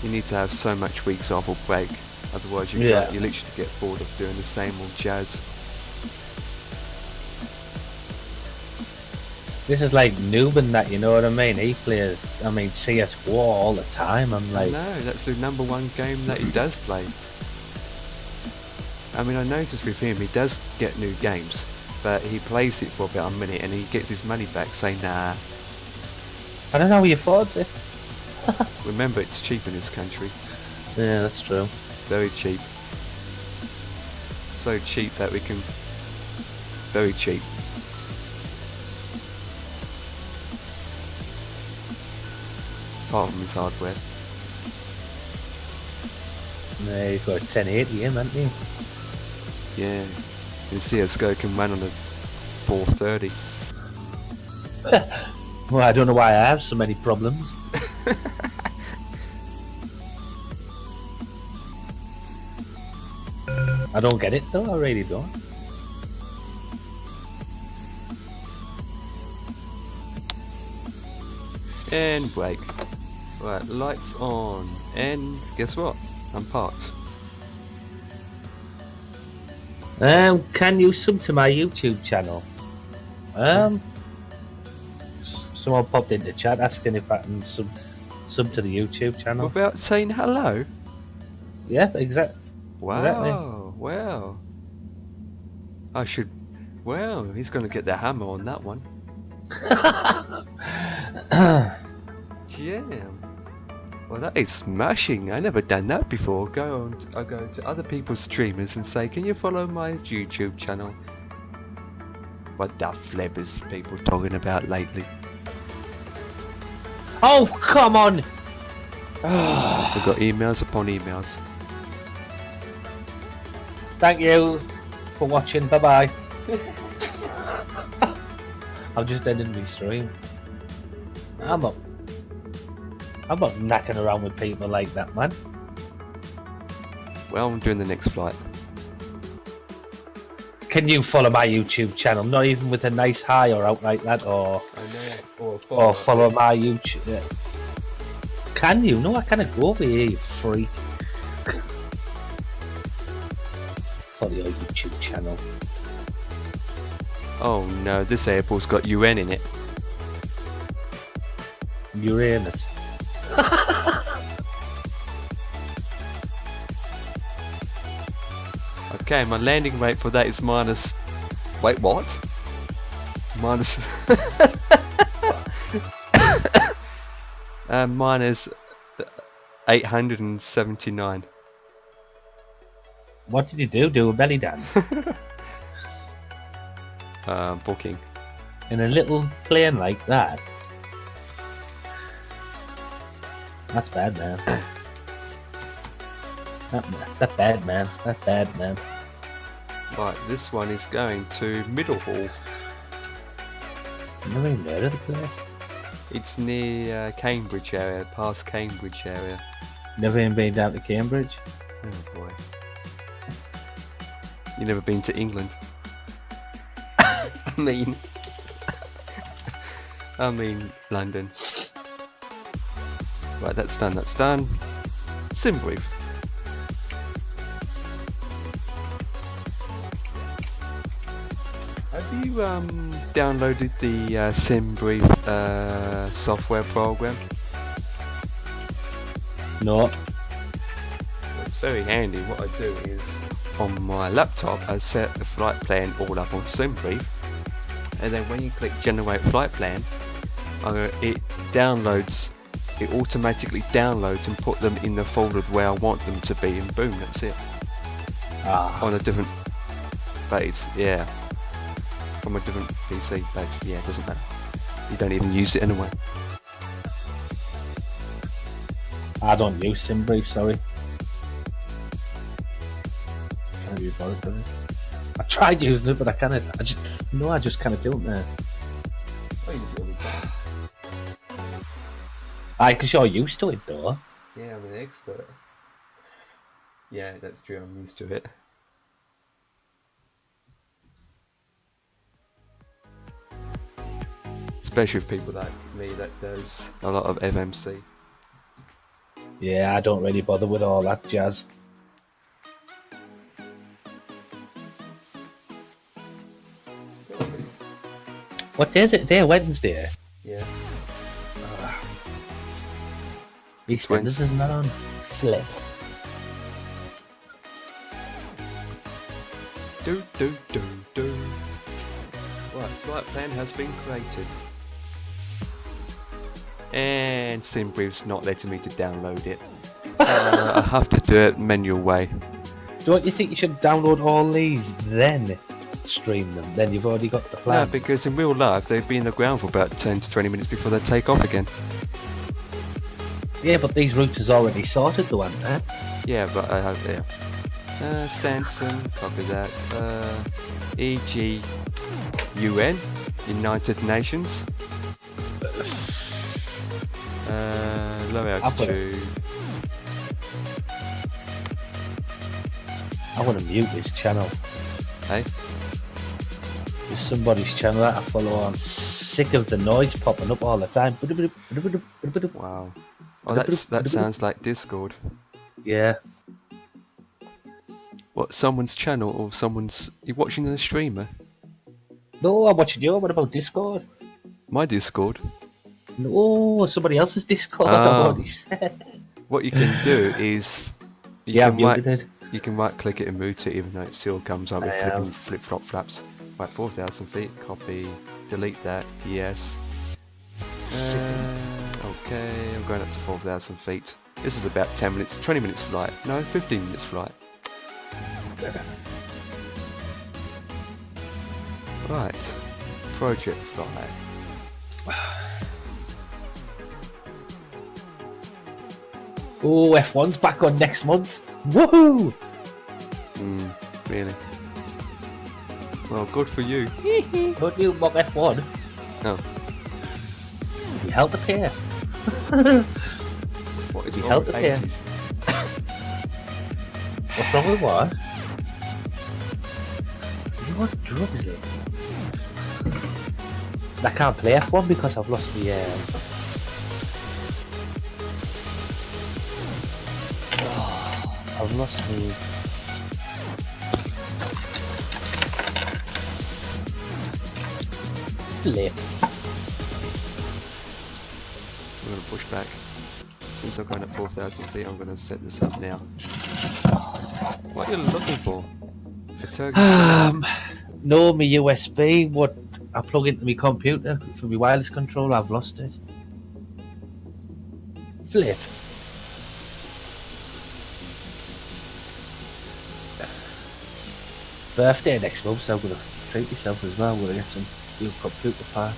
you need to have so much weeks off or break, otherwise you literally get bored of doing the same old jazz. This is like Newman, that, you know what I mean? He plays, I mean, CS:GO all the time. I'm like, No, that's the #1 game that he does play. I mean, I noticed with him, he does get new games, but he plays it for about a minute and he gets his money back saying, nah. I don't know how he affords it. Remember, it's cheap in this country. Yeah, that's true. Very cheap. So cheap that we can... Very cheap. Apart from his hardware. No, he's got a 1080 him, hasn't he? Yeah. And CSGO can run on a 430. Well, I don't know why I have so many problems. I don't get it though, I really don't. And break. Right, lights on. And guess what? I'm parked. Can you sub to my YouTube channel? Someone popped into chat asking if I can sub to the YouTube channel. Without saying hello? Yeah, exactly. Wow, wow. I should... Well, he's going to get the hammer on that one. Jam. Well, that is smashing. I never done that before. I go to other people's streamers and say, can you follow my YouTube channel? What the fleb is people talking about lately? Oh, come on! We've got emails upon emails. Thank you for watching. Bye bye. I'm just ending my stream. I'm not knacking around with people like that, man. Well, I'm doing the next flight. Can you follow my YouTube channel? Not even with a nice hi or out like that, or follow my YouTube. Yeah. Can you? No, I can't go over here, you freak. Follow your YouTube channel. Oh no, this airport's got UN in it. Uranus. Okay, my landing rate for that is minus... Wait, what? Minus... minus 879. What did you do? Do a belly dance? Booking. In a little plane like that? That's bad, man. That's bad, man. That's bad, man. Right, this one is going to Middlehall. Never even heard of the place. It's near Cambridge area, past Cambridge area. Never even been down to Cambridge. Oh boy. You never been to England? I mean London. Right, that's done, that's done. SimBrief. Have you downloaded the SimBrief software program? No. It's very handy. What I do is, on my laptop, I set the flight plan all up on SimBrief, and then when you click Generate Flight Plan, it automatically downloads and put them in the folder where I want them to be, and boom, that's it. On a different page, yeah. From a different PC page, yeah, it doesn't matter. You don't even use it anyway. I don't use SimBrief, sorry. Can't be bothered with it. I tried using it, but I can't. I just can't do it now. I use it all the time. Because you're used to it, though. Yeah, I'm an expert. Yeah, that's true, I'm used to it. Especially with people like me that does a lot of FMC. Yeah, I don't really bother with all that jazz. What day is it today? Wednesday? Yeah. EastEnders isn't that on? Flip. Do. Right, flight plan has been created. And SimBrief's not letting me to download it. I have to do it manual way. Don't you think you should download all these, then stream them? Then you've already got the plan. No, because in real life they'd be in the ground for about 10 to 20 minutes before they take off again. Yeah, but these routers already sorted the one, huh? Yeah, but I have there. Stanson, copy that. EGUN, United Nations. Low altitude. I want to mute this channel. Hey? There's somebody's channel that I follow. I'm sick of the noise popping up all the time. Wow. Oh, that sounds like Discord. Yeah. What, someone's channel or someone's... You watching the streamer? No, I'm watching you. What about Discord? My Discord? No, somebody else's Discord. Oh. I've already said. What you can do is... You can right click it and mute it even though it still comes up with flip-flop flaps. Right, 4,000 feet, copy, delete that, yes. Okay, I'm going up to 4,000 feet. This is about 10 minutes, 20 minutes flight. No, 15 minutes flight. Right, project flight. Oh, F1's back on next month. Woohoo! Really? Well, good for you. Don't you mock F1? No. You held the pair. What is You wrong held with the pair. 80s? What's wrong with what? You want drugs, Lee? I can't play F1 because I've lost the I've lost the flip. I'm going to push back. Since I'm going at 4,000 feet, I'm going to set this up now. What are you looking for? A turkey? No, my USB, what I plug into my computer for my wireless control, I've lost it. Flip. Birthday next month, so I'm going to treat myself as well. I'm going to get some new computer parts.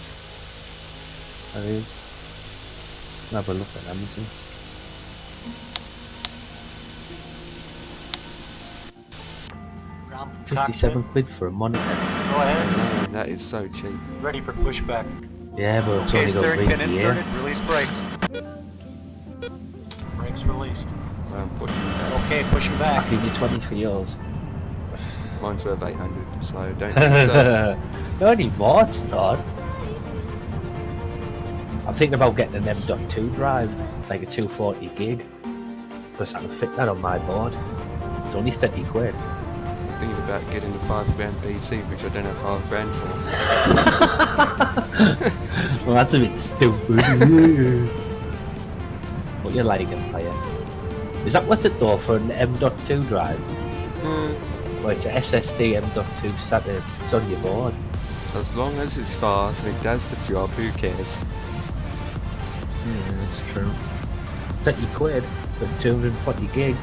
I'll have a look at Amazon. 57 quid for a monitor. Go ahead. Man, that is so cheap. Ready for pushback. Yeah, but it's Okay, only got steering pin VGA. inserted. Release brakes. Brakes released. Well, I'm pushing back. Okay, pushing I'll back. give you 20 for yours. Mine's worth 800, so don't think so. No anymore, it's not. I'm thinking about getting an M.2 drive, like a 240 gig, because I can fit that on my board. It's only 30 quid. I'm thinking about getting a £5 PC, which I don't have £5 for. Well, that's a bit stupid. What you like and player? Is that worth it though for an M.2 drive? Well, it's a SSD M.2 SATA. It's on your board. As long as it's fast and it does the job, who cares? Yeah, that's true. 30 quid for 240 gig.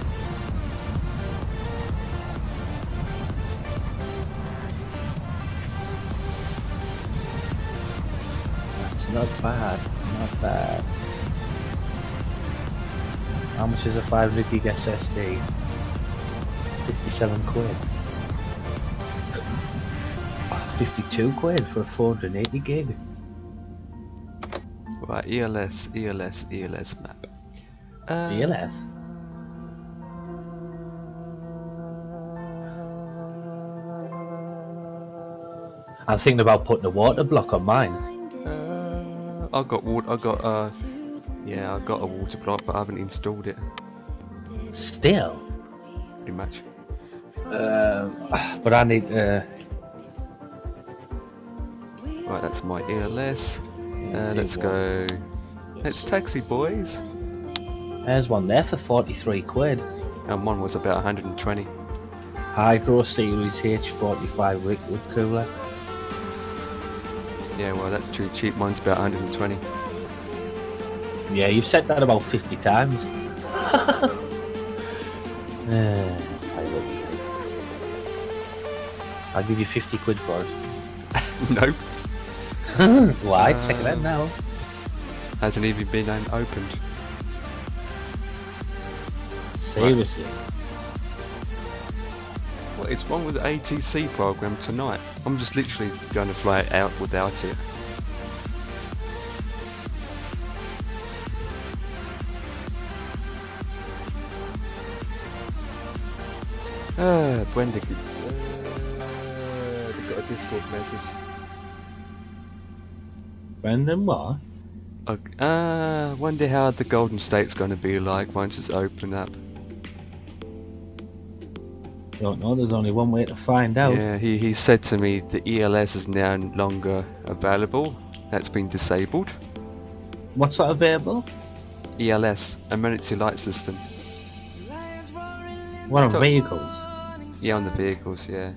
That's not bad, not bad. How much is a 500 gig SSD? 57 quid. 52 quid for a 480 gig. Right, ELS map. ELF? I'm thinking about putting a water block on mine. I got a water block, but I haven't installed it. Still? Pretty much. But I need Right, that's my ELS. Let's go. Let's taxi, boys. there's one there for 43 quid. And one was about 120. Hydro Series H45 liquid cooler. Yeah, well, that's too cheap. Mine's about 120. Yeah, you've said that about 50 times. I'll give you 50 quid for it. Nope. Why? It's second hand now. Hasn't even been opened. Seriously. Well, it's one with the ATC program tonight. I'm just literally going to fly it out without it. Brenda gets. They got a Discord message. Brendan, what? Wonder how the Golden State's going to be like once it's open up. Don't know, there's only one way to find out. Yeah, he said to me the ELS is now no longer available. That's been disabled. What's that available? ELS, Emergency Light System. What, on vehicles? Yeah, on the vehicles, yeah.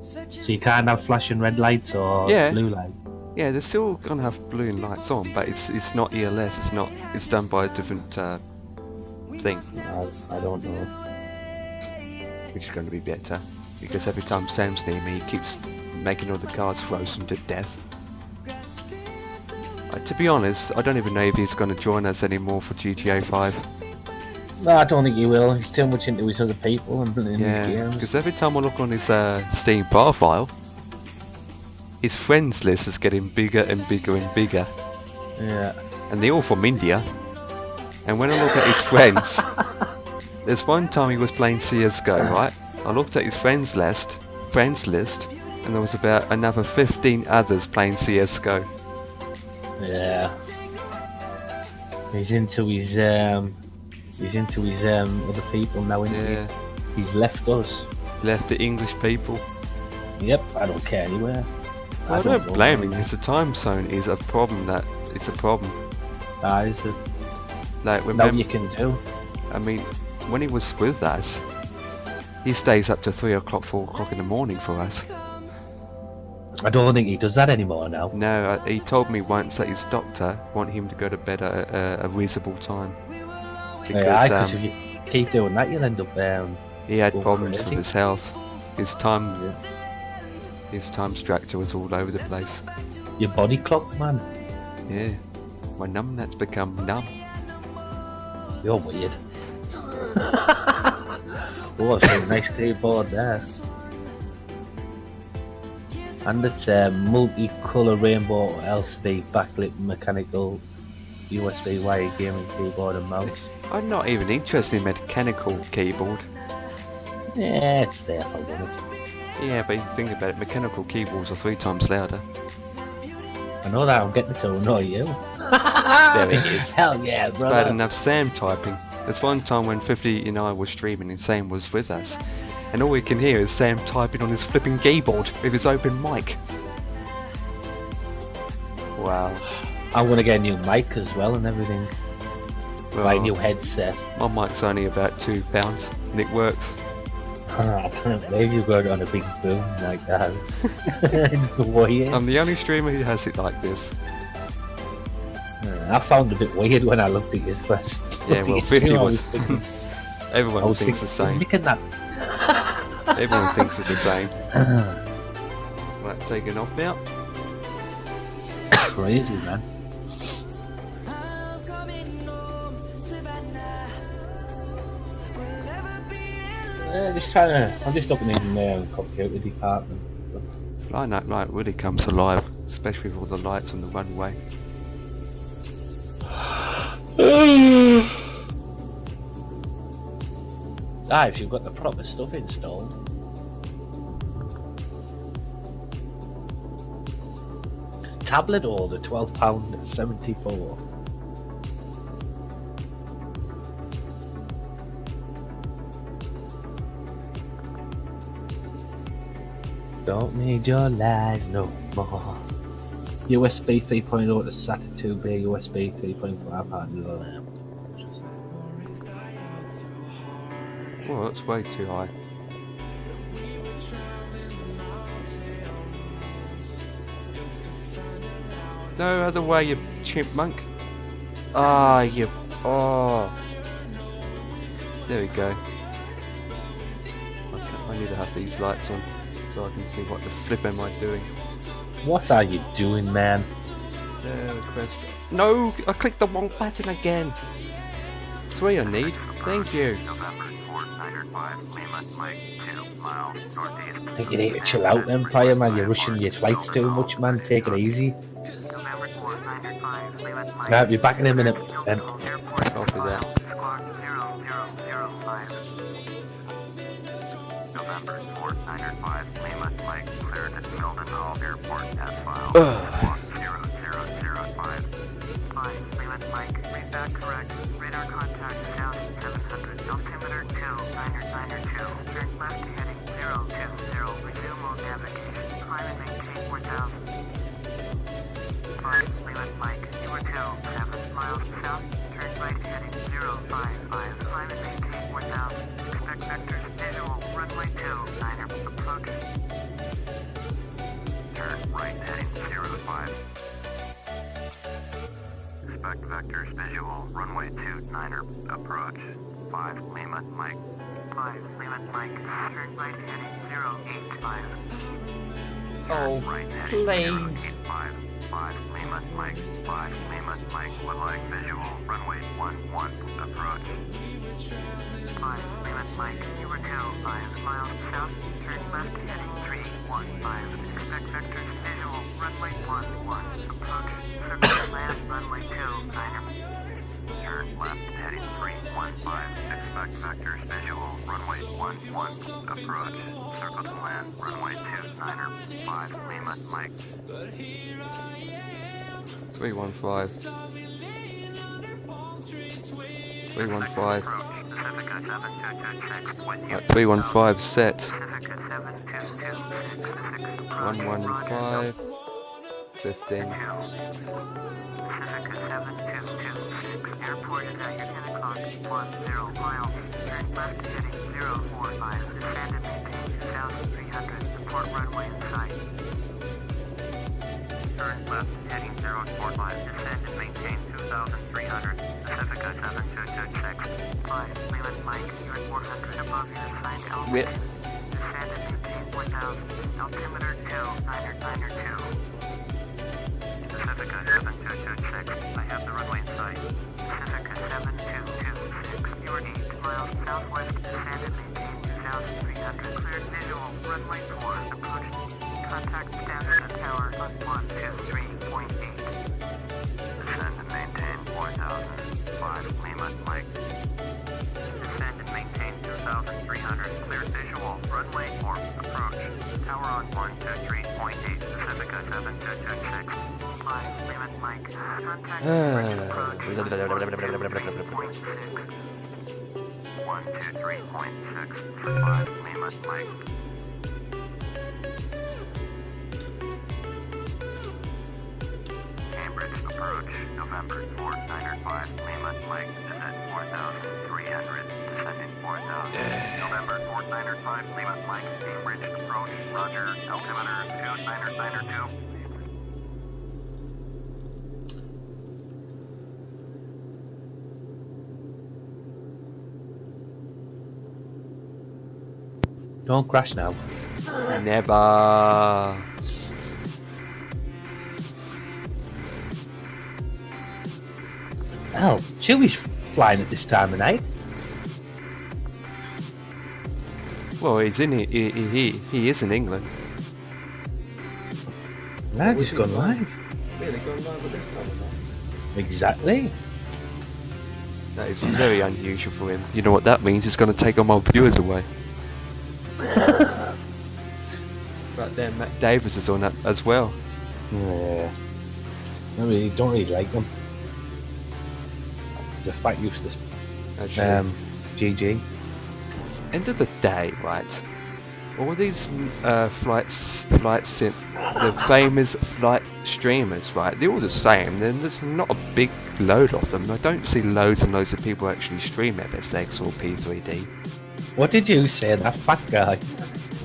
So you can't have flashing red lights or Yeah. blue lights? Yeah, they're still gonna have blue lights on, but it's not ELS. It's done by a different thing, I don't know. which is going to be better because every time Sam's near me, he keeps making all the cars frozen to death. To be honest, I don't even know if he's going to join us anymore for GTA 5. No, I don't think he will. He's too much into his other people and in Yeah, his games. because every time I look on his Steam profile, his friends list is getting bigger and bigger and bigger. Yeah. And they're all from India. And when I look at his friends, there's one time he was playing CSGO, right? I looked at his friends list, and there was about another 15 others playing CSGO. Yeah. He's into his other people now, isn't Yeah, he? He's left us. left the English people. Yep, I don't care anywhere. Well, I don't blame him him. because the time zone is a problem. It's a problem. Is it? Like, No, remember, you can do. I mean, when he was with us, he stays up to 3 o'clock, 4 o'clock in the morning for us. I don't think he does that anymore now. No, he told me once that his doctor want him to go to bed at a reasonable time. Because if you keep doing that, you'll end up he had going problems crazy. with his health. His time structure was all over the place. Your body clock, man. Yeah, my numbnut's become numb. You're weird. Oh, I've seen a nice keyboard there. And it's a multicolour rainbow LCD backlit mechanical USB wired gaming keyboard and mouse. I'm not even interested in mechanical keyboard. Yeah, it's there if I want it. Yeah, but if you think about it, mechanical keyboards are 3 times louder. I know that, I'm getting to annoy you. There it is. Hell yeah, It's brother. bad enough Sam typing. There's one time when 50 and I was streaming and Sam was with us, and all we can hear is Sam typing on his flipping keyboard with his open mic. Wow. I'm gonna get a new mic as well and everything. Well, Like new headset. my mic's only about £2 and it works. I can't believe you got it on a big boom like that. It's weird. I'm the only streamer who has it like this. I found it a bit weird when I looked at your first. Yeah, well, 50 I was. thinking, Everyone I was thinks the thinking, same. look at that. Everyone thinks it's the same. Right, taking off now. Crazy, man. I'm just looking in the computer department. Flying Night Night really comes alive, especially with all the lights on the runway. If you've got the proper stuff installed. Tablet holder, £12.74. Don't need your lies no more. USB 3.0 to SATA 2B, USB 3.5 hardware. Oh, that's way too high. No other way, you chipmunk. Ah, you. Oh. There we go. Okay, I need to have these lights on so I can see what the flip am I doing. What are you doing, man? Request. No, I clicked the wrong button again. 3 I need. Thank you. November 4905, Lima, Mike 2 miles northeast. I think you need to chill out, Empire, man. You're rushing your flights too much, man. Take it easy. November 4905, Lima, Mike. I'll be back in a minute. Then. Copy that. Squawk 0005. November 4905, Lima, Mike, cleared at Golden Hall Airport as filed. Squawk 0005. 5, Lima, Mike, read that correct. Radar contact down 700. Altimeter 2, 992. Turn left heading 020. Resume mode navigation. Climb and maintain 4000. 5, Lima, Mike, you are 7 miles south. Turn right heading 055. Climb and maintain 4000. Expect vectors visual. Runway 29er approach. Turn right heading 05. Expect vectors visual. Runway 29er approach. 5 Lima Mike. 5 Lima Mike. Turn right heading 085. Oh, Right heading please. 085. 5 Lima Mike. 5 Lima Mike. Would like visual. Runway 11 approach. 5 Lima Mike. You were 5 miles south. Turn left heading 315. Expect vectors visual. Runway 11 approach. Circle land runway 29er. Turn left heading 315. Expect vectors visual. Runway 11 approach. Circle to land runway 29er. 5 Lima Mike. 315. 315. Approach. Pacifica 7226 with you. Right, 315 set. Pacifica 7226. 115. 15. Pacifica 7226. Airport is at your 10 o'clock. 10 miles. Turn left heading 045. Descend and maintain 2300. Support runway in sight. Turn left heading 045. Descend and maintain 2300. Pacifica 7226. 5 Leland Mike. You're 400 above your assigned altitude. Descend and maintain 4000. Altimeter 2992. Pacifica 7226. I have the runway in sight. Pacifica 7226. You are 8 miles southwest. Descend and maintain 2300. Cleared visual. Runway 4. Approach. Contact standard at tower on 123.8. Descend and maintain 4005 Lima Mike. Descend and maintain 2,300. Clear visual. Runway or approach. Tower on 123.8. Pacifica 7226. 5 Lima Mike. Contact approach. 123.6 for 5 Lima Mike. Cambridge approach, November 4905 Lima Mike, descent 4,300, descending 4,000. November 4905 Lima Mike, Cambridge approach, roger, altimeter 2992. Don't crash now. Never. Hell, Chewie's flying at this time of night. Well, he's in he is in England. Nah, he's gone live. Really gone live at this time of night. Exactly. That is very unusual for him. You know what that means? It's going to take all my viewers away. Right there, Matt Davis is on that as well. Yeah. I really don't really like them. He's a fat useless. GG. End of the day, right? All these the famous flight streamers, right? They're all the same. Then there's not a big load of them. I don't see loads and loads of people actually stream FSX or P3D. What did you say, that fat guy?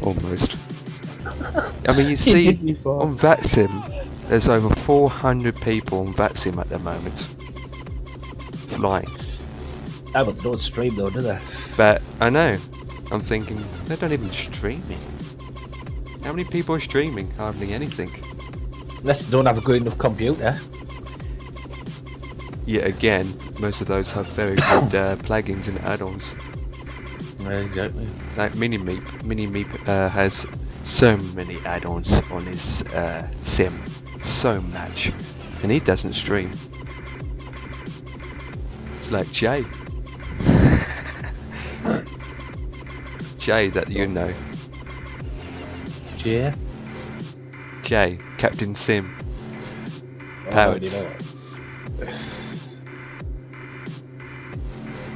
Almost. I mean, you see on VATSIM, there's over 400 people on VATSIM at the moment flying. Oh, but they don't stream though, do they? But I know. I'm thinking they don't even stream it. How many people are streaming? Hardly anything. Unless they don't have a good enough computer. Yet again, most of those have very good plugins and add-ons. Exactly. Like Mini-Meep has so many add-ons on his sim, so much, and he doesn't stream. It's like Jay. Jay, that you know. Jay? Jay, Captain Sim. Parrots.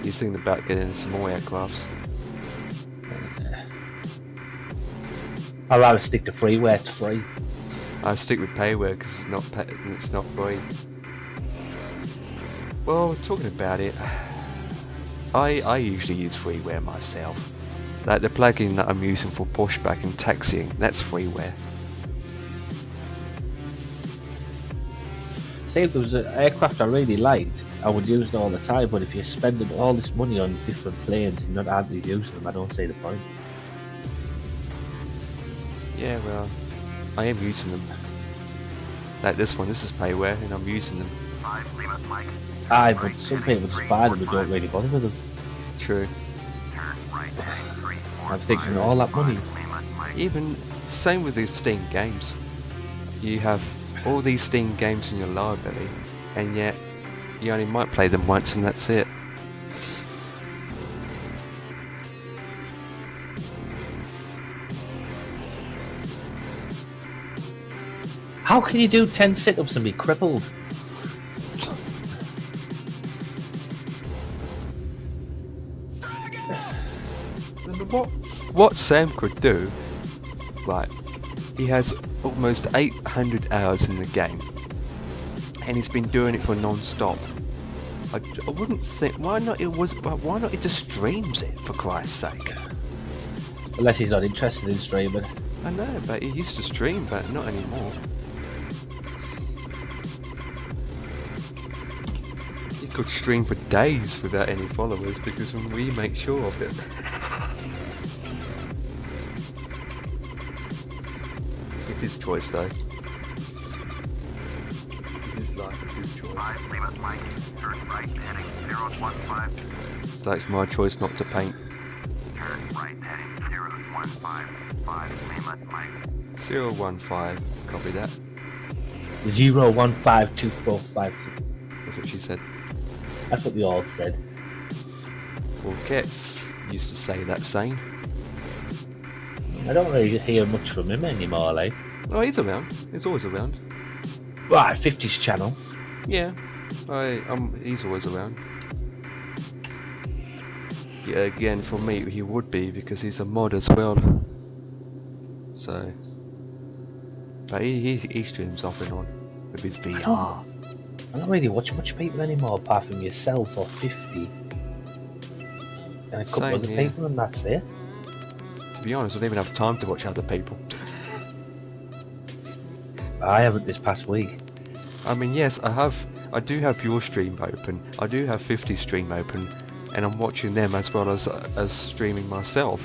He's thinking about getting some more aircrafts. I'd rather stick to freeware, it's free. I stick with payware because it's not free. Well, talking about it, I usually use freeware myself. Like the plugin that I'm using for pushback and taxiing, that's freeware. Say if there was an aircraft I really liked, I would use it all the time, but if you're spending all this money on different planes and not actually using them, I don't see the point. Yeah, well, I am using them. Like this one, this is payware, and I'm using them. Aye, but some people just buy them and don't really bother with them. True. I'm thinking all that money. Even same with the Steam games. You have all these Steam games in your library, and yet you only might play them once, and that's it. How can you do 10 sit-ups and be crippled? What Sam could do, right, he has almost 800 hours in the game, and he's been doing it for non-stop. I wouldn't think, why not he just streams it, for Christ's sake? Unless he's not interested in streaming. I know, but he used to stream, but not anymore. He could stream for days without any followers because we make sure of it. It's his choice though. It's his life, it's his choice. It's like it's my choice not to paint. Turn right heading 015, 5 Lima Mike. 015, copy that. 0152456. That's what she said. That's what we all said. Well, Ketz used to say that same. I don't really hear much from him anymore, like. Oh, he's around. He's always around. Right, 50s channel. Yeah, he's always around. Yeah, again, for me, he would be because he's a mod as well. So, but he streams off and on with his VR. I don't really watch much people anymore, apart from yourself or 50, and a couple Same other here. people, and that's it. To be honest, I don't even have time to watch other people. I haven't this past week. I mean, yes, I do have your stream open. I do have 50 stream open, and I'm watching them as well as streaming myself.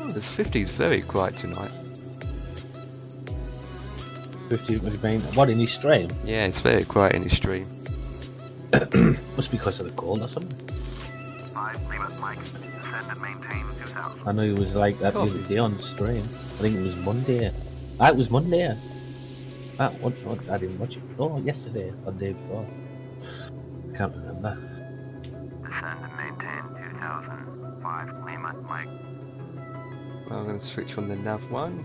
This 50 is very quiet tonight. 50, what do you mean? What, in his stream? Yeah, it's very quiet in his stream. Must be because of the cold or something. 5, Lima, Mike. Descend and maintain 2000. I know he was like that the other day on stream. I think it was Monday. It was Monday. I didn't watch it. Oh, yesterday or the day before. I can't remember. Descend and maintain 2000. 5, Lima, Mike. Well, I'm going to switch on the nav one,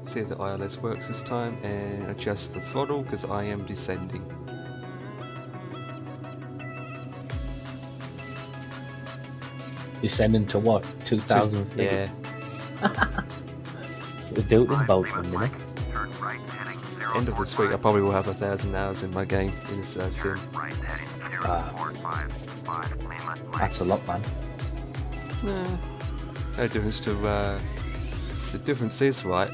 see if the ILS works this time, and adjust the throttle because I am descending. Descending to what? 2,000 feet? Yeah. We'll do it in about a minute. Turn right heading 045. End of this week, I probably will have 1,000 hours in my game in this sim. Right heading 045. 5, Lima, Mike. That's a lot, man. No difference to the difference is, right,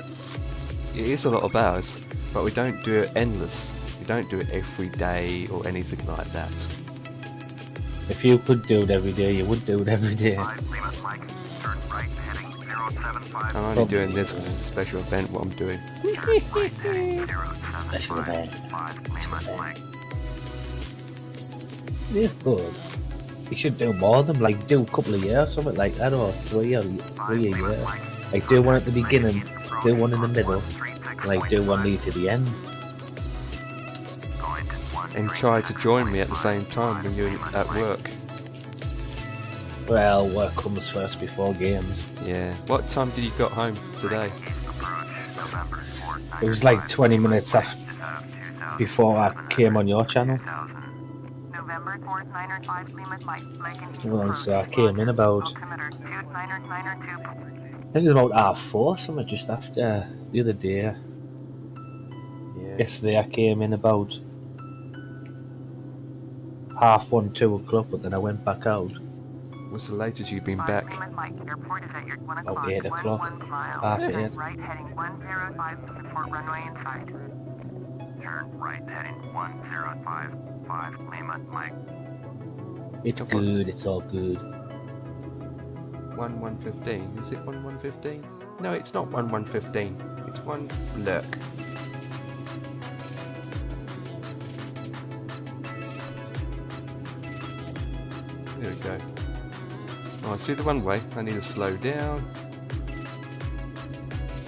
it is a lot of hours, but we don't do it endless. We don't do it every day or anything like that. If you could do it every day, you would do it every day. 5, Lima, Mike. Turn right heading 075. I'm only doing this because it's a special event what I'm doing. Turn right heading 075. Special event. 5, Lima, Mike. It is good. You should do more of them, like do a couple of years, something like that, or three a year. Like do one at the beginning, do one in the middle, like do one near to the end. And try to join me at the same time when you're at work. Well, work comes first before games. Yeah. What time did you got home today? It was like 20 minutes after, before I came on your channel. November 4th, 905 Lima, Mike. Well, so I came in about, Altimeter 2992. I think it was about 4:30, something just after the other day. Yeah. Yesterday I came in about 1:30, 2 o'clock, but then I went back out. What's the latest you've been 5 back? Lima, Mike. Airport is at your 1 About o'clock. 8 o'clock, 11 mile. 8:30. Right heading 105 for runway inside. Turn right heading 105. 5, Lima, Mike. It's good, it's all good. 1:15. Is it 1:15? No, it's not 1:15. It's 1 lurk. There we go. Oh, I see the runway. I need to slow down.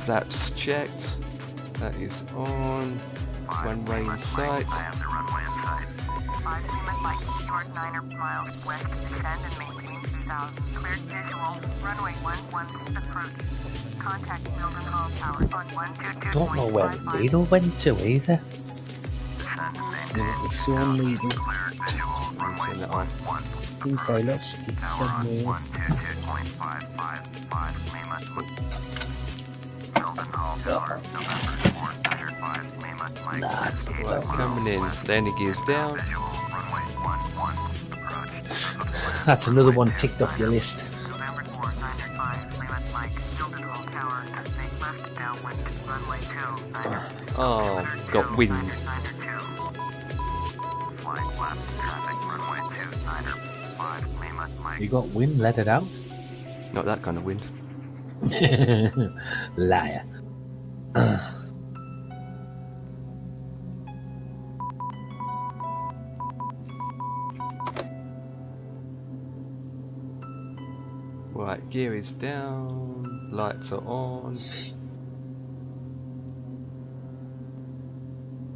Flaps checked. That is on. Runway in sight. I have the runway in sight. 5 Lima, Mike. Short 9 miles west. Descend and maintain 2000. Cleared visual. Runway 11 approach. Contact Milton Hall Tower on 122.55. Don't know where the needle went to either. It's so needle. Cleared visual. Runway Turn that on. 11. Since I lost it Tower on somewhere. 122.555 Lima. Milton Hall Tower. November 4th, 905 Lima, Mike. That's Gate Right, coming in. Landing gears down. Visual. Runway 11 approach. That's another one ticked off your list. November 4th, 905 Lima, Mike. Milton Hall Tower. Make left downwind. Runway 2. Oh, got wind. Flight left. Traffic. Runway 295 Lima, Mike. You got wind, let it out. Not that kind of wind. Liar. Right, gear is down, lights are on.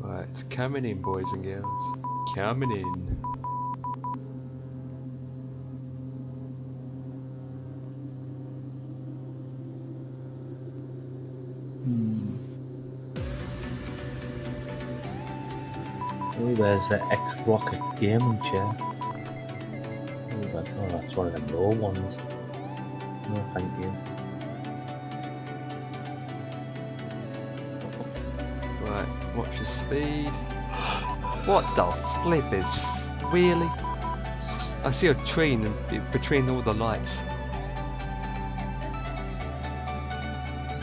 Right, coming in, boys and girls. Coming in. Oh, there's the X-Rocket gaming chair. Oh, that's one of the low ones. No, thank you. Right, watch the speed. What the flip is really? I see a train between all the lights.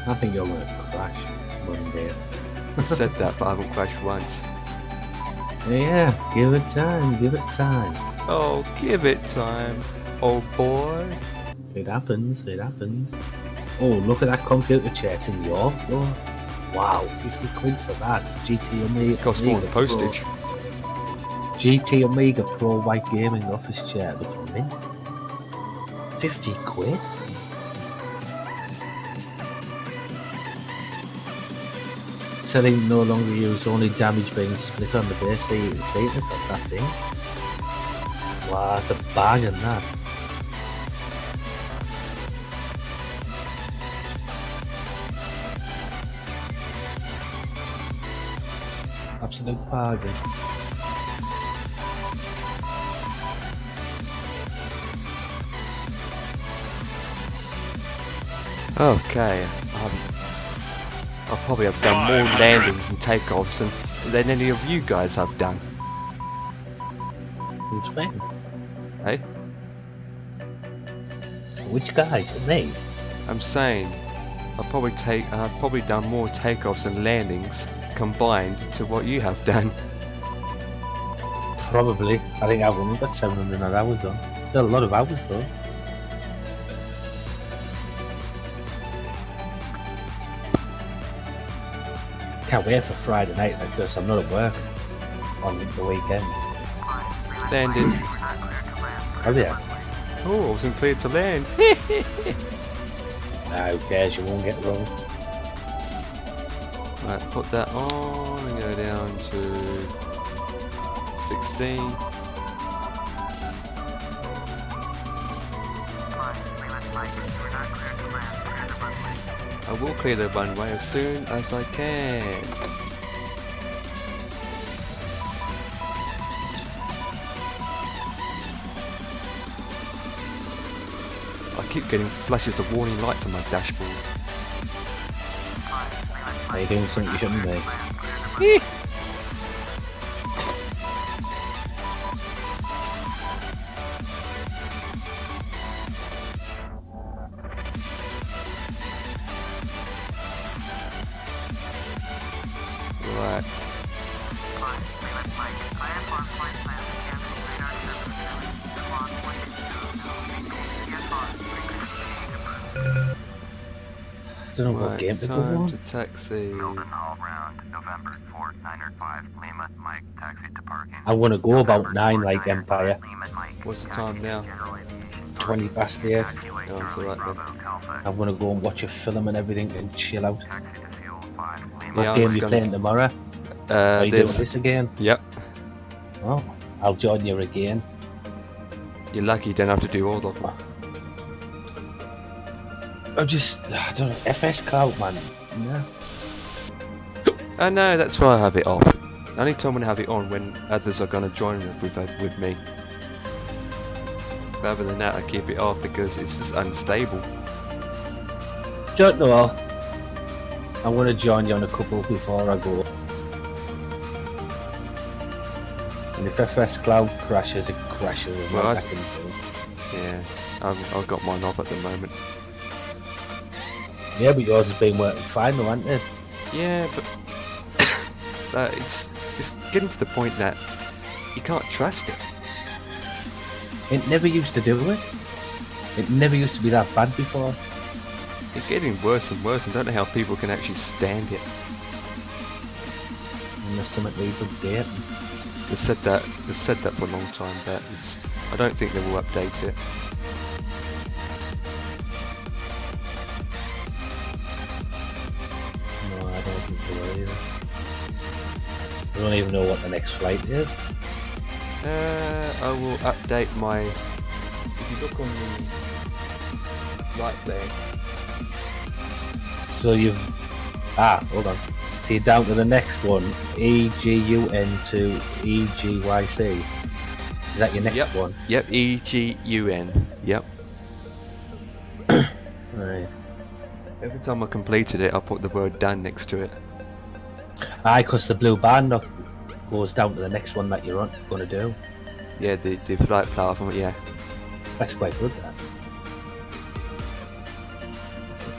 I think you're gonna crash one day. I said that, but I haven't crashed once. Yeah, give it time, give it time. Oh, give it time, oh boy. It happens, it happens. Oh, look at that computer chair, it's in York though. Wow, 50 quid for that. GT Amiga. Costs more than postage. GT Amiga Pro White Gaming Office Chair. Looks mint. 50 quid? Setting no longer used, only damage being split on the base. So you can see it on that thing. Wow, it's a bargain that. Absolute bargain. Okay, I'll probably have done more landings and takeoffs than any of you guys have done. Who's when? Hey? Which guys? Me? I'm saying I've probably done more takeoffs and landings combined to what you have done. Probably. I think I've only got 700 hours on. Still a lot of hours though. Can't wait for Friday night because I'm not at work on the weekend. Landing. Oh yeah. Oh, I wasn't cleared to land. Nah, who cares? You won't get wrong. Right, put that on and go down to 16. I will clear the runway as soon as I can. I keep getting flashes of warning lights on my dashboard. Are you doing something you shouldn't be? Right. I don't know what game to go time on. to taxi. Golden Hall round, November 4905, Lima, Mike, taxi to parking. I want to go about 9 like Empire. What's the time now? 20 past 8. Oh, it's alright then. I want to go and watch a film and everything and chill out. What Yeah, I game was you gonna- playing tomorrow? Are you doing There's... this again? Yep. Oh, I'll join you again. You're lucky you don't have to do all of them. I don't know, FS Cloud, man. Yeah. I know, that's why I have it off. Only time when I have it on when others are going to join with me. Rather than that, I keep it off because it's just unstable. Don't know. I want to join you on a couple before I go. And if FS Cloud crashes, it crashes. There's Well, no I- back into it. Yeah, I've got mine off at the moment. Yeah, but yours has been working fine though, hasn't it? Yeah, but it's getting to the point that you can't trust it. It never used to do it. It never used to be that bad before. It's getting worse and worse, and I don't know how people can actually stand it. Unless something needs updating. They've said that for a long time, but I don't think they will update it. nothing to worry about. I don't even know what the next flight is. I will update my. If you look on the right there. So you've hold on. So you're down to the next one, EGUN to EGYC. Is that your next one? Yep, EGUN. Yep. Right. Every time I completed it, I put the word done next to it. Aye, because the blue band goes down to the next one that you're going to do. Yeah, the flight platform. Yeah. That's quite good.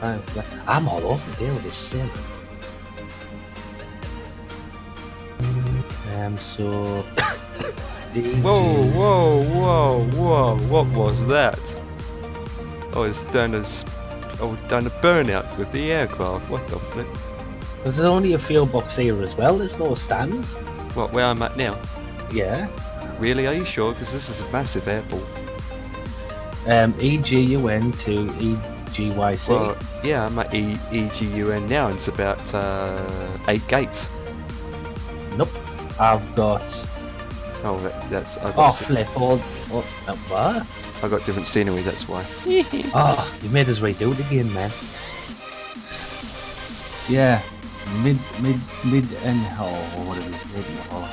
That. I'm all over there with this sim. So. Whoa! What was that? Oh, it's done a burnout with the aircraft. What the flip? There's only a fuel box here as well. There's no stands. What? Where I'm at now? Yeah. Really? Are you sure? Because this is a massive airport. EGUN to EGYC. Well, yeah, I'm at EGUN now. It's about 8 gates. Nope. I've got. Oh, that's. Flip. What? I got different scenery. That's why. Oh, you made us redo it again, man. Yeah. Mid and what is it? Mid and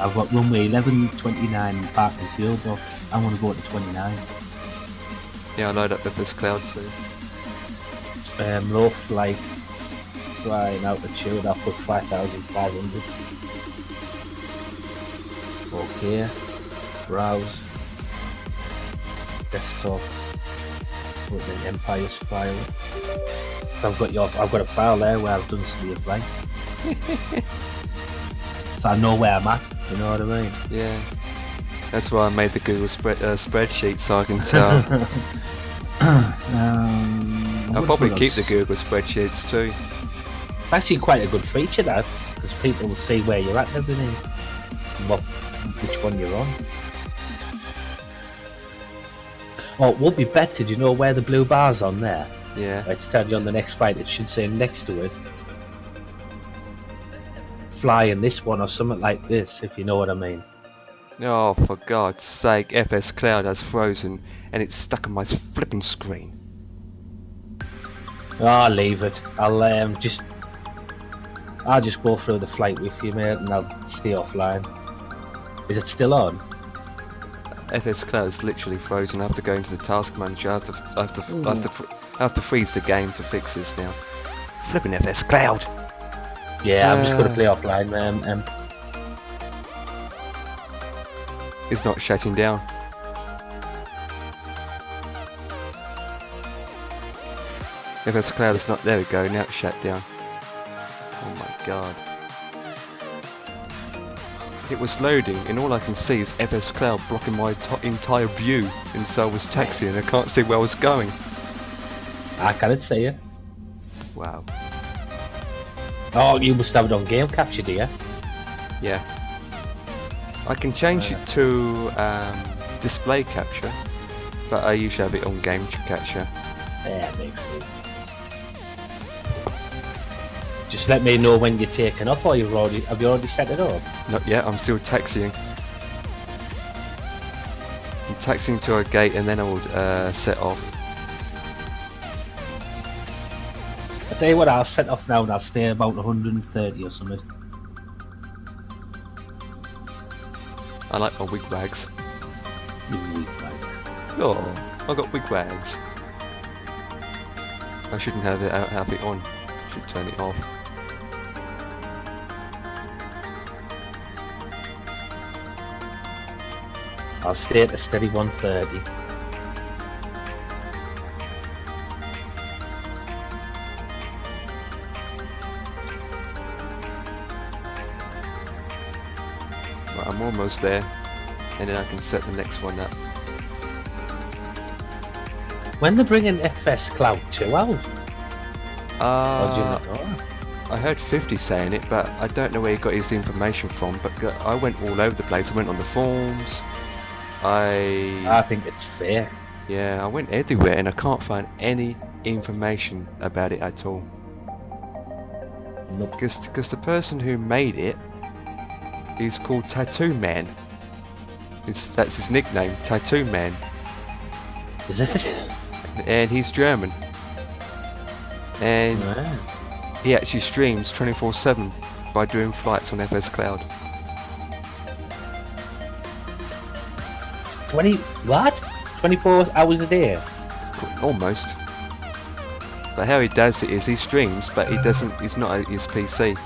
I've got runway 1129 parking fuel box. I want to go to 29. Yeah, I load up with this cloud soon. Low flight, flying altitude. I'll put 5,500. Okay. Browse. Desktop. Put in Empire's file. So I've got a file there where I've done some of the flight. So I know where I'm at. You know what I mean? Yeah. That's why I made the Google spreadsheet so I can tell. I'll probably keep the Google spreadsheets too. It's actually quite a good feature, that, because people will see where you're at and everything, and which one you're on. Oh, it would be better, do you know where the blue bar's on there? Yeah. It's telling you on the next flight, it should say next to it, fly in this one or something like this, if you know what I mean. Oh, for God's sake, FS Cloud has frozen and it's stuck on my flipping screen. Oh, leave it. I'll just go through the flight with you, mate, and I'll stay offline. Is it still on? FS Cloud's literally frozen. I have to go into the task manager. I have to freeze the game to fix this now. Flipping FS Cloud. Yeah, I'm just going to play offline, It's not shutting down. FS Cloud is not. There we go. Now it's shut down. Oh my God. It was loading and all I can see is FS Cloud blocking my entire view, and so I was taxiing and I can't see where I was going. I can't see it. Wow. Oh, you must have it on game capture, do you? Yeah. I can change it to display capture, but I usually have it on game capture. Yeah, makes sense. Just let me know when you're taking off, or have you already set it up? Not yet, I'm still taxiing. I'm taxiing to a gate and then I will set off. I'll tell you what, I'll set off now and I'll stay about 130 or something. I like my wig wags. Wig wags. Oh, I got wig wags. I shouldn't have it on. Should turn it off. I'll stay at a steady 130. Right, I'm almost there, and then I can set the next one up. When they're bringing FS Cloud 2 out? Or do you not know? I heard 50 saying it, but I don't know where he got his information from. But I went all over the place. I went on the forums. I think it's fair. Yeah, I went everywhere and I can't find any information about it at all. Nope. Because the person who made it is called Tattoo Man. That's his nickname, Tattoo Man. Is it? And he's German. And he actually streams 24/7 by doing flights on FS Cloud. 24 hours a day? Almost. But how he does it is he streams, but he doesn't. He's not at his PC.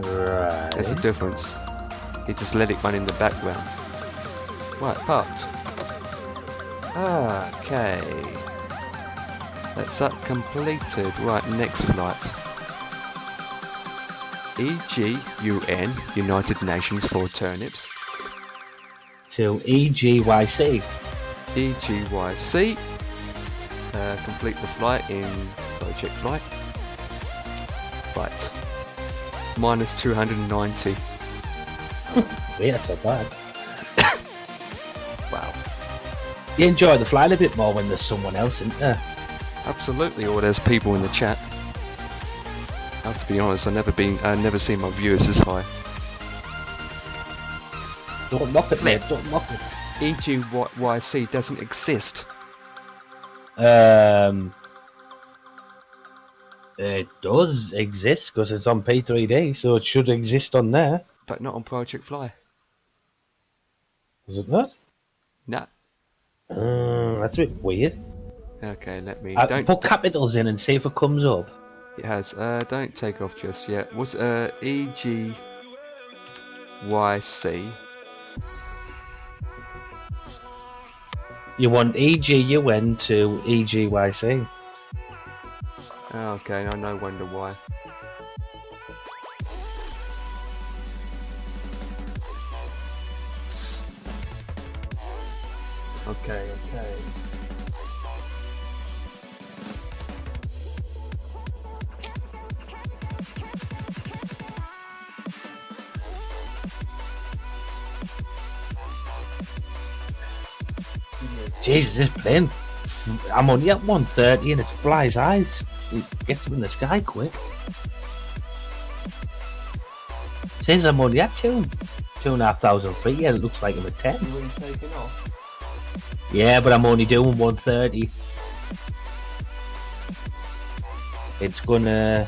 Right. There's a difference. He just let it run in the background. Right, parked. Okay. That's that completed. Right, next flight. EGUN, United Nations for Turnips. To EGYC. EGYC. Complete the flight in project flight. Right. Minus 290. Wait, that's not bad. Wow. You enjoy the flight a bit more when there's someone else in there. Absolutely, or there's people in the chat. I have to be honest, I've never seen my viewers this high. Don't knock it, mate. Don't knock it. EGYC doesn't exist. It does exist because it's on P3D, so it should exist on there. But not on Project Fly. Is it not? No. That's a bit weird. Okay, let me. Don't put capitals in and see if it comes up. It has. Don't take off just yet. What's EGYC? You want EGUN to EGYC. Okay, no wonder why. Okay. Jesus, this plane. I'm only at 130 and it flies eyes. It gets in the sky quick. Says I'm only at 2,500 feet. Yeah, it looks like I'm at 10. You wouldn't take it off? Yeah, but I'm only doing 130. It's gonna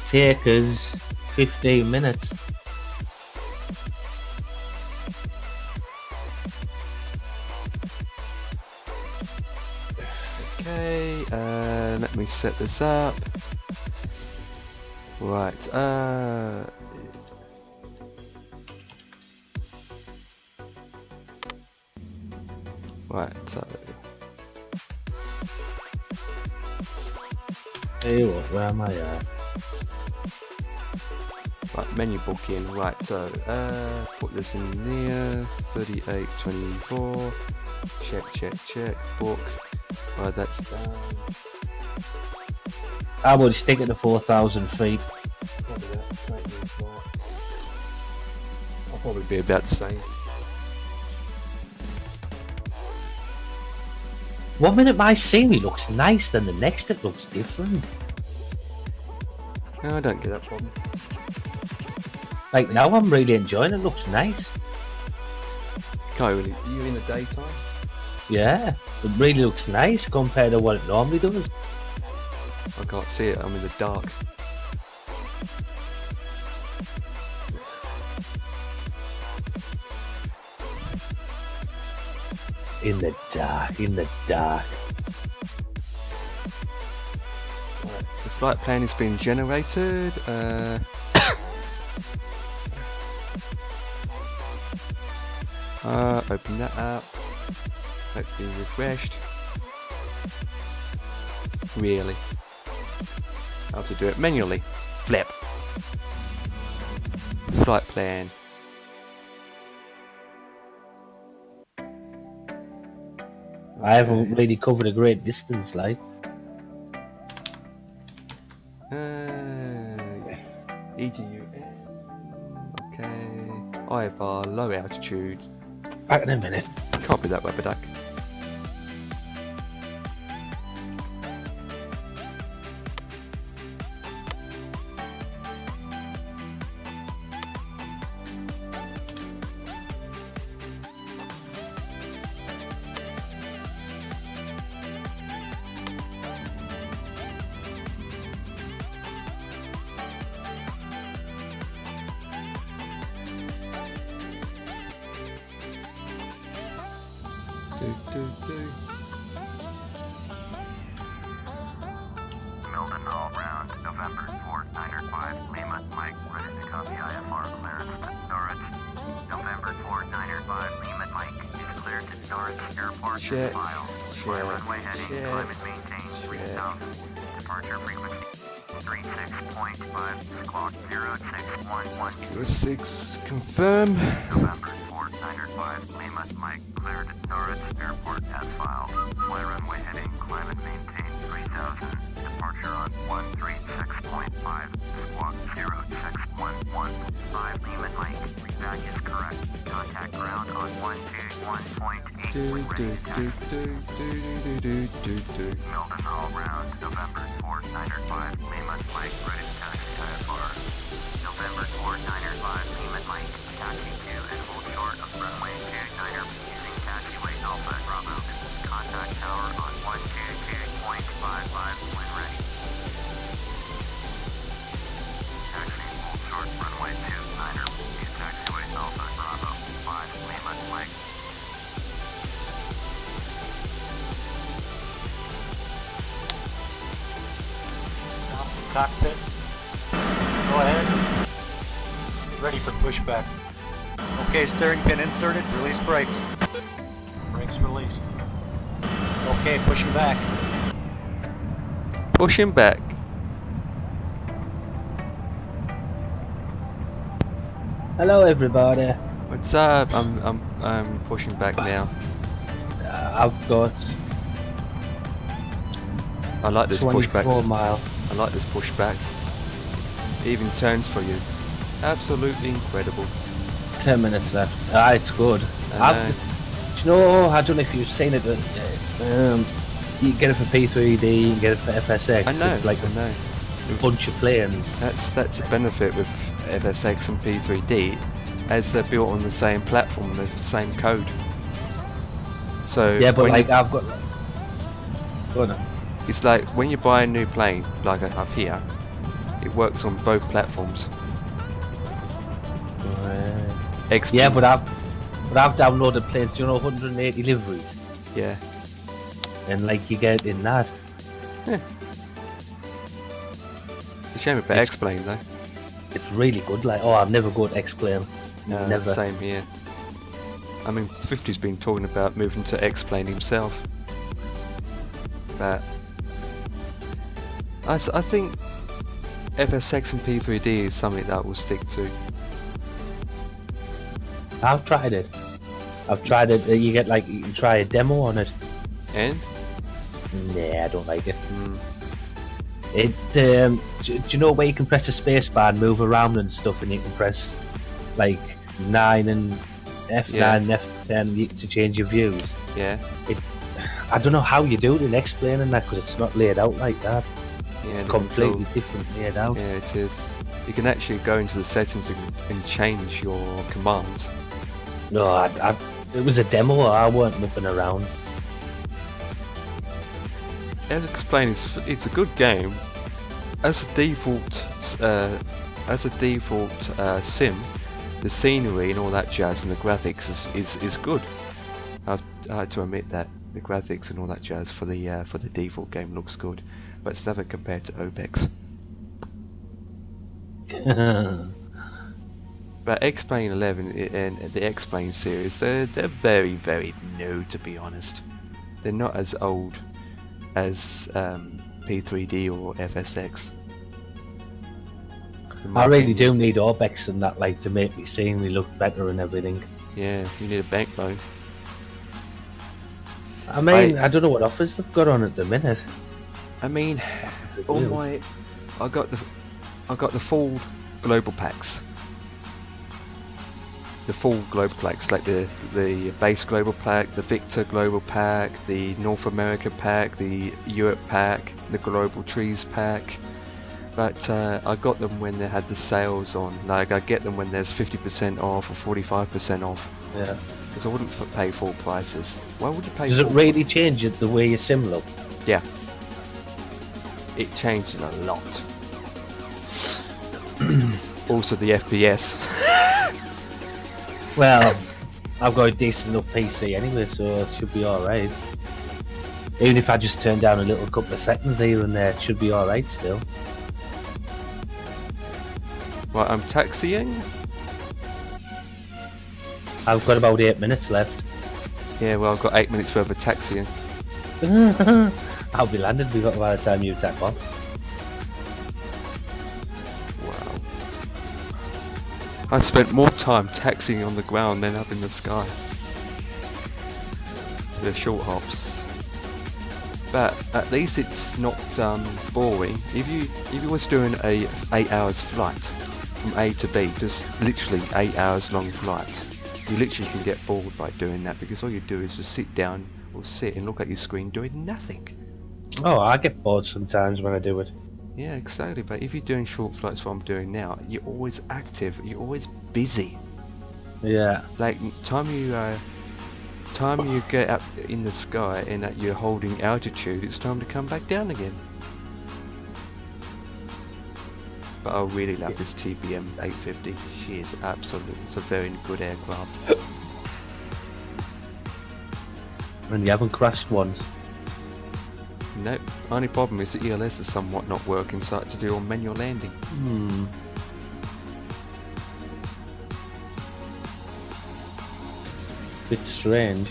take us 15 minutes. Okay, let me set this up. Right, so Hey, where am I at? right, menu booking. Right, so put this in there. 3824. Check. Book. Right, that's done. I would stick it to 4,000 feet. I'll probably be about the same. One minute my scenery looks nice, then the next it looks different. No, I don't get that problem. Like now I'm really enjoying it, looks nice. Can't really. Are you in the daytime? Yeah, it really looks nice compared to what it normally does. I can't see it. I'm in the dark. In the dark. Right, the flight plan has been generated. Open that up. Let's be refreshed. Really? I have to do it manually. Flip. Flight plan. I haven't really covered a great distance, like. EGUN. Okay. IFR, low altitude. Back in a minute. Can't be that rubber duck. Milton all round, November 4905, Lima, Mike, ready to copy IFR clearance to Norwich. November 4905, Lima, Mike, is cleared to Norwich Airport Shit. file. Fly runway heading, climb and maintain 3000. Departure frequency 36.5, squawk 0611. 06, confirm. November 4905, Lima, Mike, cleared at Norwich Airport as filed. Fly runway heading, climb and maintain 3000. Departure on 136.5, squawk 0611. 5 Lima, Mike, feedback is correct. Contact ground on 121.8 when ready to taxi. Milton all round, November 4905, Lima, Mike, ready to taxi IFR. November 4905, Lima, Mike, taxi 2 and hold short of runway 29er using taxiway Alpha Bravo. Contact tower on 122.55 when ready. Taxi hold short runway 29er use taxiway Alpha Bravo. 5 Lima, Mike. Cockpit. Go ahead. Ready for pushback. Okay, steering pin inserted. Release brakes. Brakes released. Okay, pushing back. Pushing back. Hello, everybody. What's up? I'm pushing back now. I've got I like this 24 pushback. mile. I like this pushback. It even turns for you. Absolutely incredible. 10 minutes left. Ah, it's good. I know. Do you know? I don't know if you've seen it, but you can get it for P3D, you can get it for FSX. I know. It's like I know. a bunch of planes. That's a benefit with FSX and P3D, as they're built on the same platform, the same code. So Yeah, but when like you- I've got. Go on. it's like when you buy a new plane, like I have here, it works on both platforms. XP, Yeah, but I've downloaded planes. Do you know 180 liveries, yeah. and like you get it in that. It's a shame about It's- X-Plane though. It's really good. Like, oh, I'll never go to X-Plane. No, Never. Same here. I mean, 50's been talking about moving to X-Plane himself, but I think FSX and P3D is something that will stick to. I've tried it. You get like you can try a demo on it. And Nah, I don't like it. mm, It do you know where you can press a space bar and move around and stuff, and you can press like 9 and F9 Yeah. and F10 to change your views. yeah, I don't know how you do it in explaining that because it's not laid out like that. yeah, It's the completely control. different laid out. Yeah, it is. You can actually go into the settings and change your commands. No, it was a demo. I weren't mucking around. As explained, it's a good game. As a default sim, the scenery and all that jazz and the graphics is good. I have to admit that the graphics and all that jazz for the default game looks good, but it's never compared to OBEX. But X-Plane 11 and the X-Plane series, they're very, very new, to be honest. They're not as old as P3D or FSX. In my I really opinion. do need Orbex and that, like, to make me scenery look better and everything. Yeah, you need a backbone. I mean, I don't know what offers they've got on at the minute. I mean, all my, I got the full global packs. The full global packs, like the base global pack, the Victor global pack, the North America pack, the Europe pack, the global trees pack. But I got them when they had the sales on. Like I get them when there's 50% off or 45% off. Yeah. Because I wouldn't pay full prices. Why would you pay? Does it full really change it the way your sim look? Yeah. It changes a lot. Also the FPS. Well, I've got a decent enough PC anyway, so it should be alright. Even if I just turn down a little couple of seconds here and there, it should be alright still. Right, I'm taxiing. I've got about 8 minutes left. Yeah, well, I've got 8 minutes worth of taxiing. I'll be landed by the time you tap off. Wow. I spent more time taxiing on the ground than up in the sky. The short hops. But at least it's not boring. If you was doing a 8 hours flight from A to B, just literally 8 hours long flight, you literally can get bored by doing that, because all you do is just sit down or sit and look at your screen doing nothing. Oh, I get bored sometimes when I do it. Yeah, exactly. But if you're doing short flights, what I'm doing now, you're always active. You're always busy. Yeah. Like time you get up in the sky and that you're holding altitude, it's time to come back down again. But I really love this TBM 850. She is absolutely, it's a very good aircraft. And you haven't crashed once. Nope. Only problem is the ELS is somewhat not working, so I had to do a manual landing. Bit strange.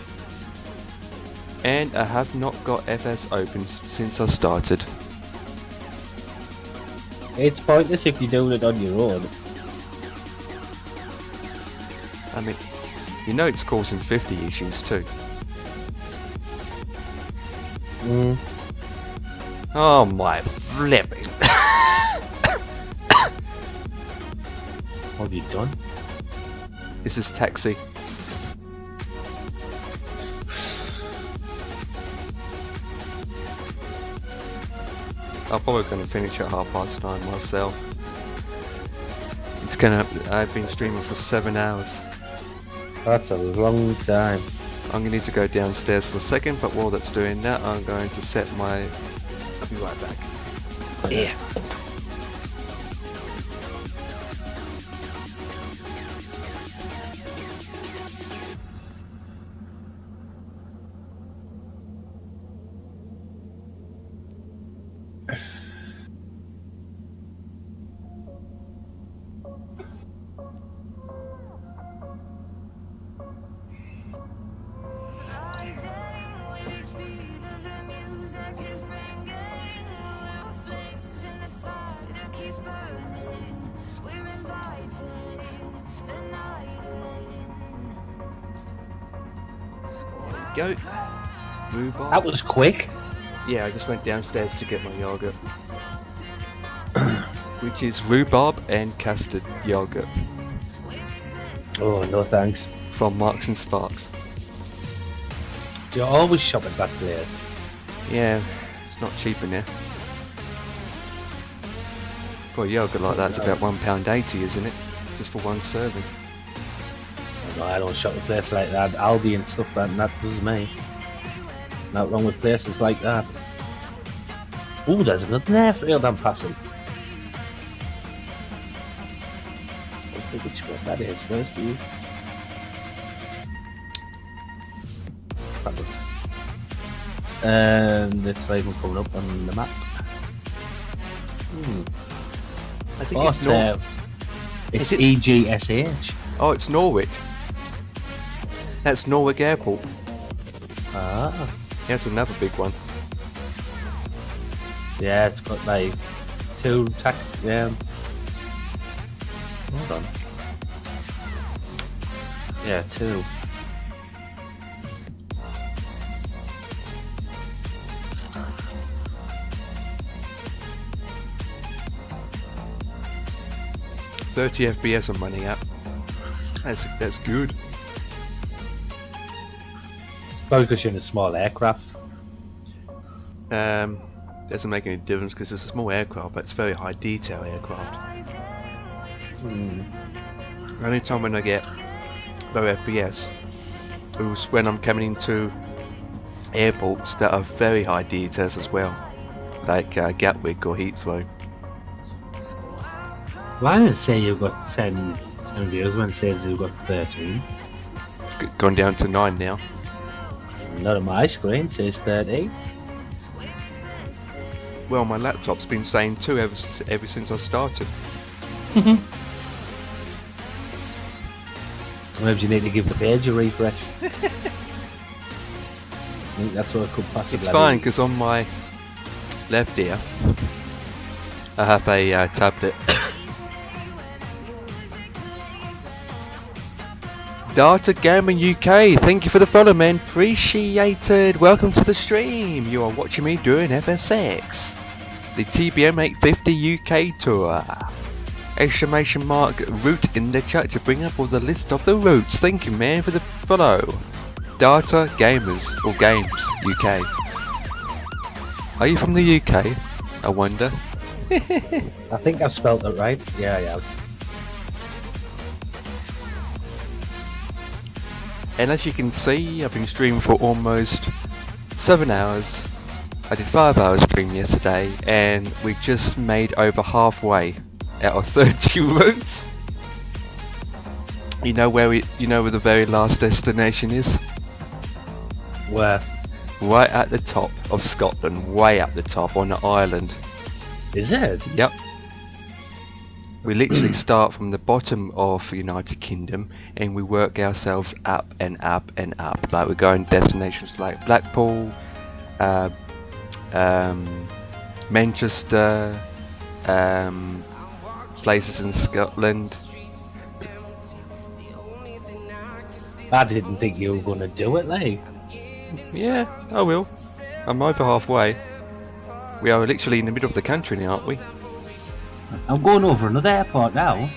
And I have not got FS open since I started. It's pointless if you're doing it on your own. I mean, you know it's causing 50 issues too. Oh my flipping. What have you done? This is taxi. I'm probably going to finish at 9:30 myself. It's gonna. I've been streaming for 7 hours. That's a long time. I'm gonna need to go downstairs for a second, but while that's doing that, I'm going to set my. I'll be right back. Yeah. Go. Rhubarb. That was quick. Yeah, I just went downstairs to get my yogurt. Which is rhubarb and custard yogurt. Oh, no thanks. From Marks and Sparks. You're always shop at that place. Yeah, it's not cheap in there. For a yogurt like that, it's about £1.80, isn't it? Just for one serving. No, I don't shop at a place like that. Aldi and stuff like that does me. Not wrong with places like that. Oh, there's another airfield I'm passing. I don't think which one that is first for you. It's not even coming up on the map. I think it's it's EGSH. Oh, it's Norwich. That's Norwich Airport. Ah. That's another big one. Yeah, it's got like 2 taxis. Hold on. Yeah, 2. .30 FPS on running up. That's good. Probably because you're in a small aircraft. Doesn't make any difference because it's a small aircraft, but it's a very high detail aircraft. Only time when I get low FPS is when I'm coming into airports that are very high details as well, like Gatwick or Heathrow. Why did it say you've got 10 views when it says you've got 13? gone down to 9 now. Not on my screen, it says 30. Well, my laptop's been saying 2 ever since I started. Maybe you need to give the page a refresh. I think that's what I could possibly. It's fine because on my left ear I have a tablet. Data Gaming UK, thank you for the follow, man. Appreciated. Welcome to the stream. You are watching me doing FSX, the TBM 850 UK tour. Exclamation mark route in the chat to bring up all the list of the routes. Thank you, man, for the follow. Data Gamers or Games UK. Are you from the UK? I wonder. I think I've spelled it right. Yeah, I have. And as you can see, I've been streaming for almost 7 hours. I did 5 hours stream yesterday, and we just made over halfway out of 30 routes. You know where the very last destination is? Where? Right at the top of Scotland, way at the top on the island. Is it? Yep. We literally start from the bottom of the United Kingdom and we work ourselves up and up and up. Like we're going destinations like Blackpool, Manchester, places in Scotland. I didn't think you were going to do it, like. Yeah, I will. I'm over halfway. We are literally in the middle of the country now, aren't we? I'm going over another airport now.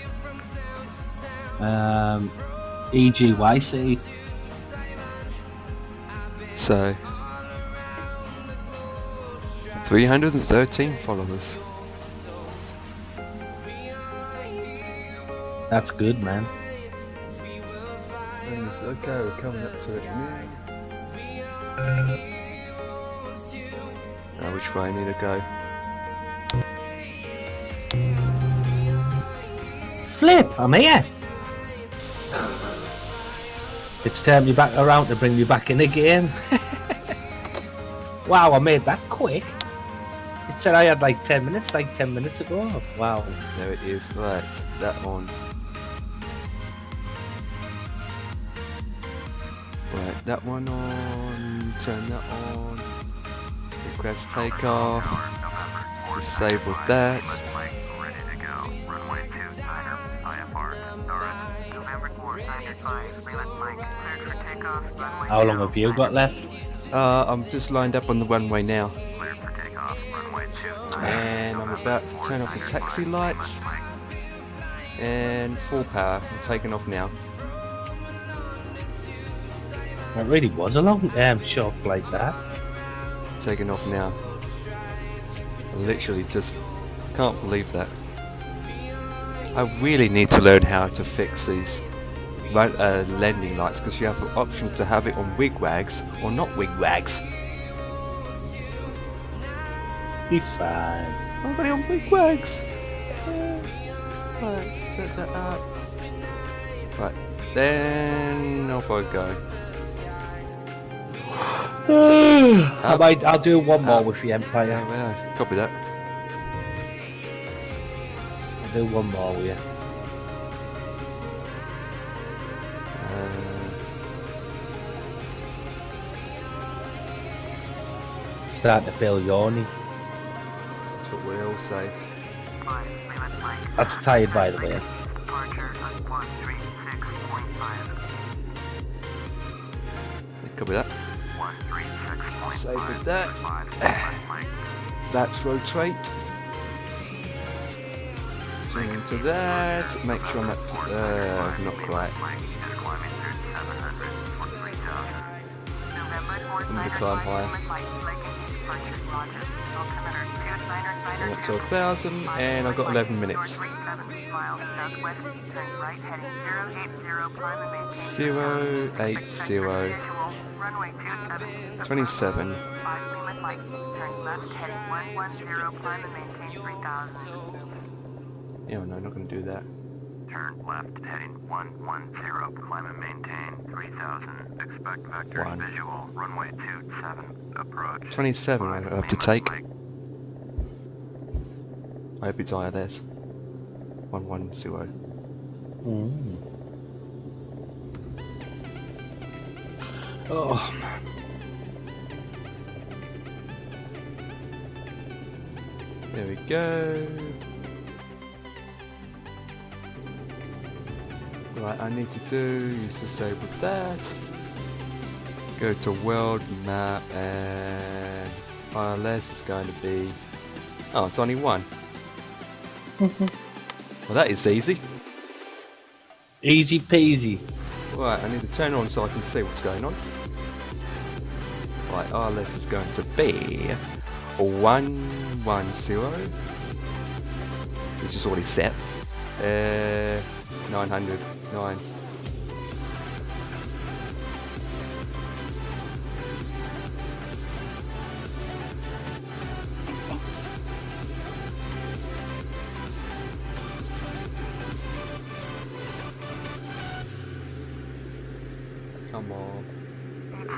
EGYC. So 313 followers. That's good, man. Okay, we're coming up to it now. Now which way I need to go? Flip, I'm here. It's turned me back around to bring me back in again. Wow, I made that quick. It said I had like 10 minutes, like 10 minutes ago. Wow. There it is. Right, that on. Right, that one on. Turn that on. Request takeoff. Disable that. How long have you got left? I'm just lined up on the runway now. And I'm about to turn off the taxi lights. And full power. I'm taking off now. It really was a long shot like that. Taking off now. I literally just can't believe that. I really need to learn how to fix these landing lights, because you have the option to have it on wigwags or not wigwags. Be fine. I've got it on wigwags. Right, set that up. Right, then off I go. I'll do one more with the Empire. Yeah, copy that. I'll do one more with you. Starting to feel yawny. That's what we all say. That's tired, by the way. Copy that. Save with that. That's rotate. Zoom into that. Make sure I'm at not quite. I'm gonna climb higher. I'm up to 1,000 and I've got 11 minutes. 080 27. Yeah, no, not going to do that. Turn left heading 110. Climb and maintain 3000. Expect vector visual. Runway 27. Approach. 27 I have to take. I hope it's ILS. 110. Oh, There we go. Right, I need to do is disable that. Go to world map and ILS is going to be. Oh, it's only one. Well, that is easy. easy peasy. Right, I need to turn on so I can see what's going on. Right, ILS is going to be 110, which is already set. 900, 9. Come on.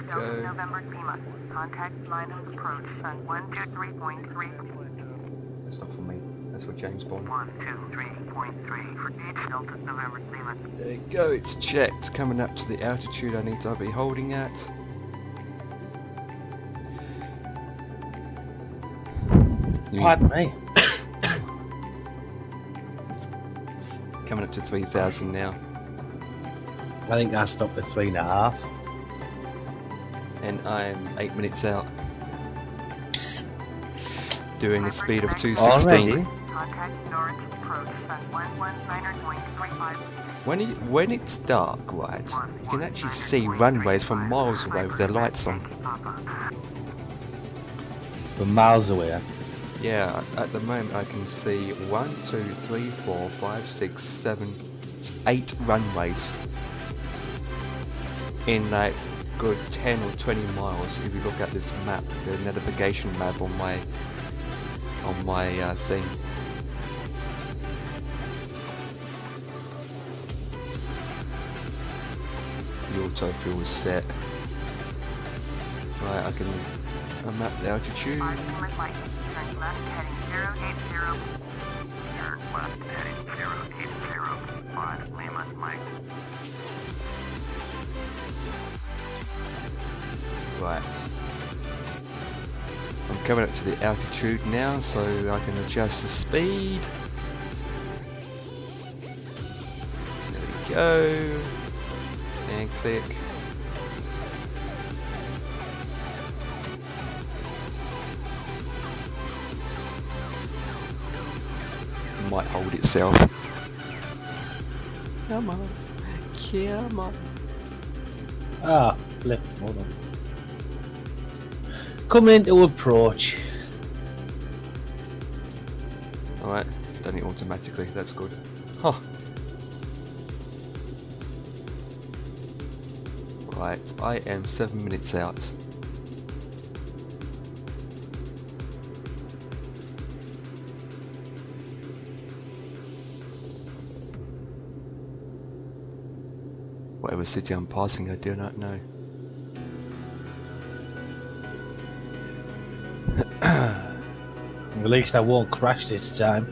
Delta November Lima. Contact line of approach on 123.3. That's not for me. That's for James Bond. 123.3 for H Delta November Lima. There you go, it's checked. Coming up to the altitude I need to be holding at. Pardon me. Coming up to 3,000 now. I think I stopped at 3.5. And I'm 8 minutes out. Doing a speed of 216. Already? Contact Norwich approach on 119.35. When it's dark, right, you can actually see runways from miles away with their lights on. From miles away. Yeah, at the moment I can see 1, 2, 3, 4, 5, 6, 7, 8 runways in like good 10 or 20 miles if you look at this map, the navigation map on my thing. The autofill is set. Right, I'm at the altitude. 5 Lima Flight. Turn left heading 080. Turn left heading 080. 5 Lima Mike. Right. I'm coming up to the altitude now, so I can adjust the speed. There we go. And click. Might hold itself. Come on. Come on. Ah, flip. Hold on. Coming into approach. Alright, it's done it automatically, that's good. Huh. Right, I am 7 minutes out. Whatever city I'm passing, I do not know. At least I won't crash this time.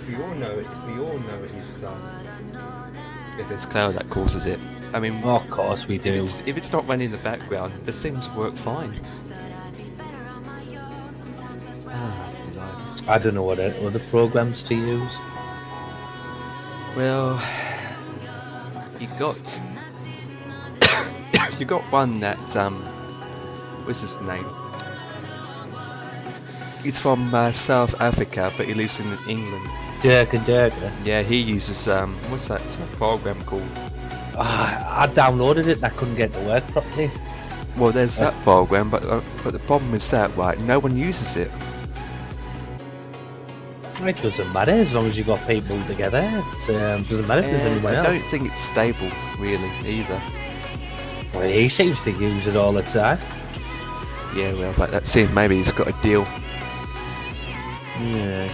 We all know it is if there's cloud that causes it. I mean, Of course we do. if it's not running in the background, the sims work fine. I don't know what other programs to use. Well, you got one that what's his name? He's from South Africa, but he lives in England. Durka. Yeah, he uses what's that program called? I downloaded it and I couldn't get it to work properly. Well, there's that program, but the problem is that right, no one uses it. It doesn't matter as long as you got people together. It doesn't matter if there's anyone I else. don't think it's stable, really, either. Well, he seems to use it all the time. Yeah, well, but let's see. Maybe he's got a deal. Yeah.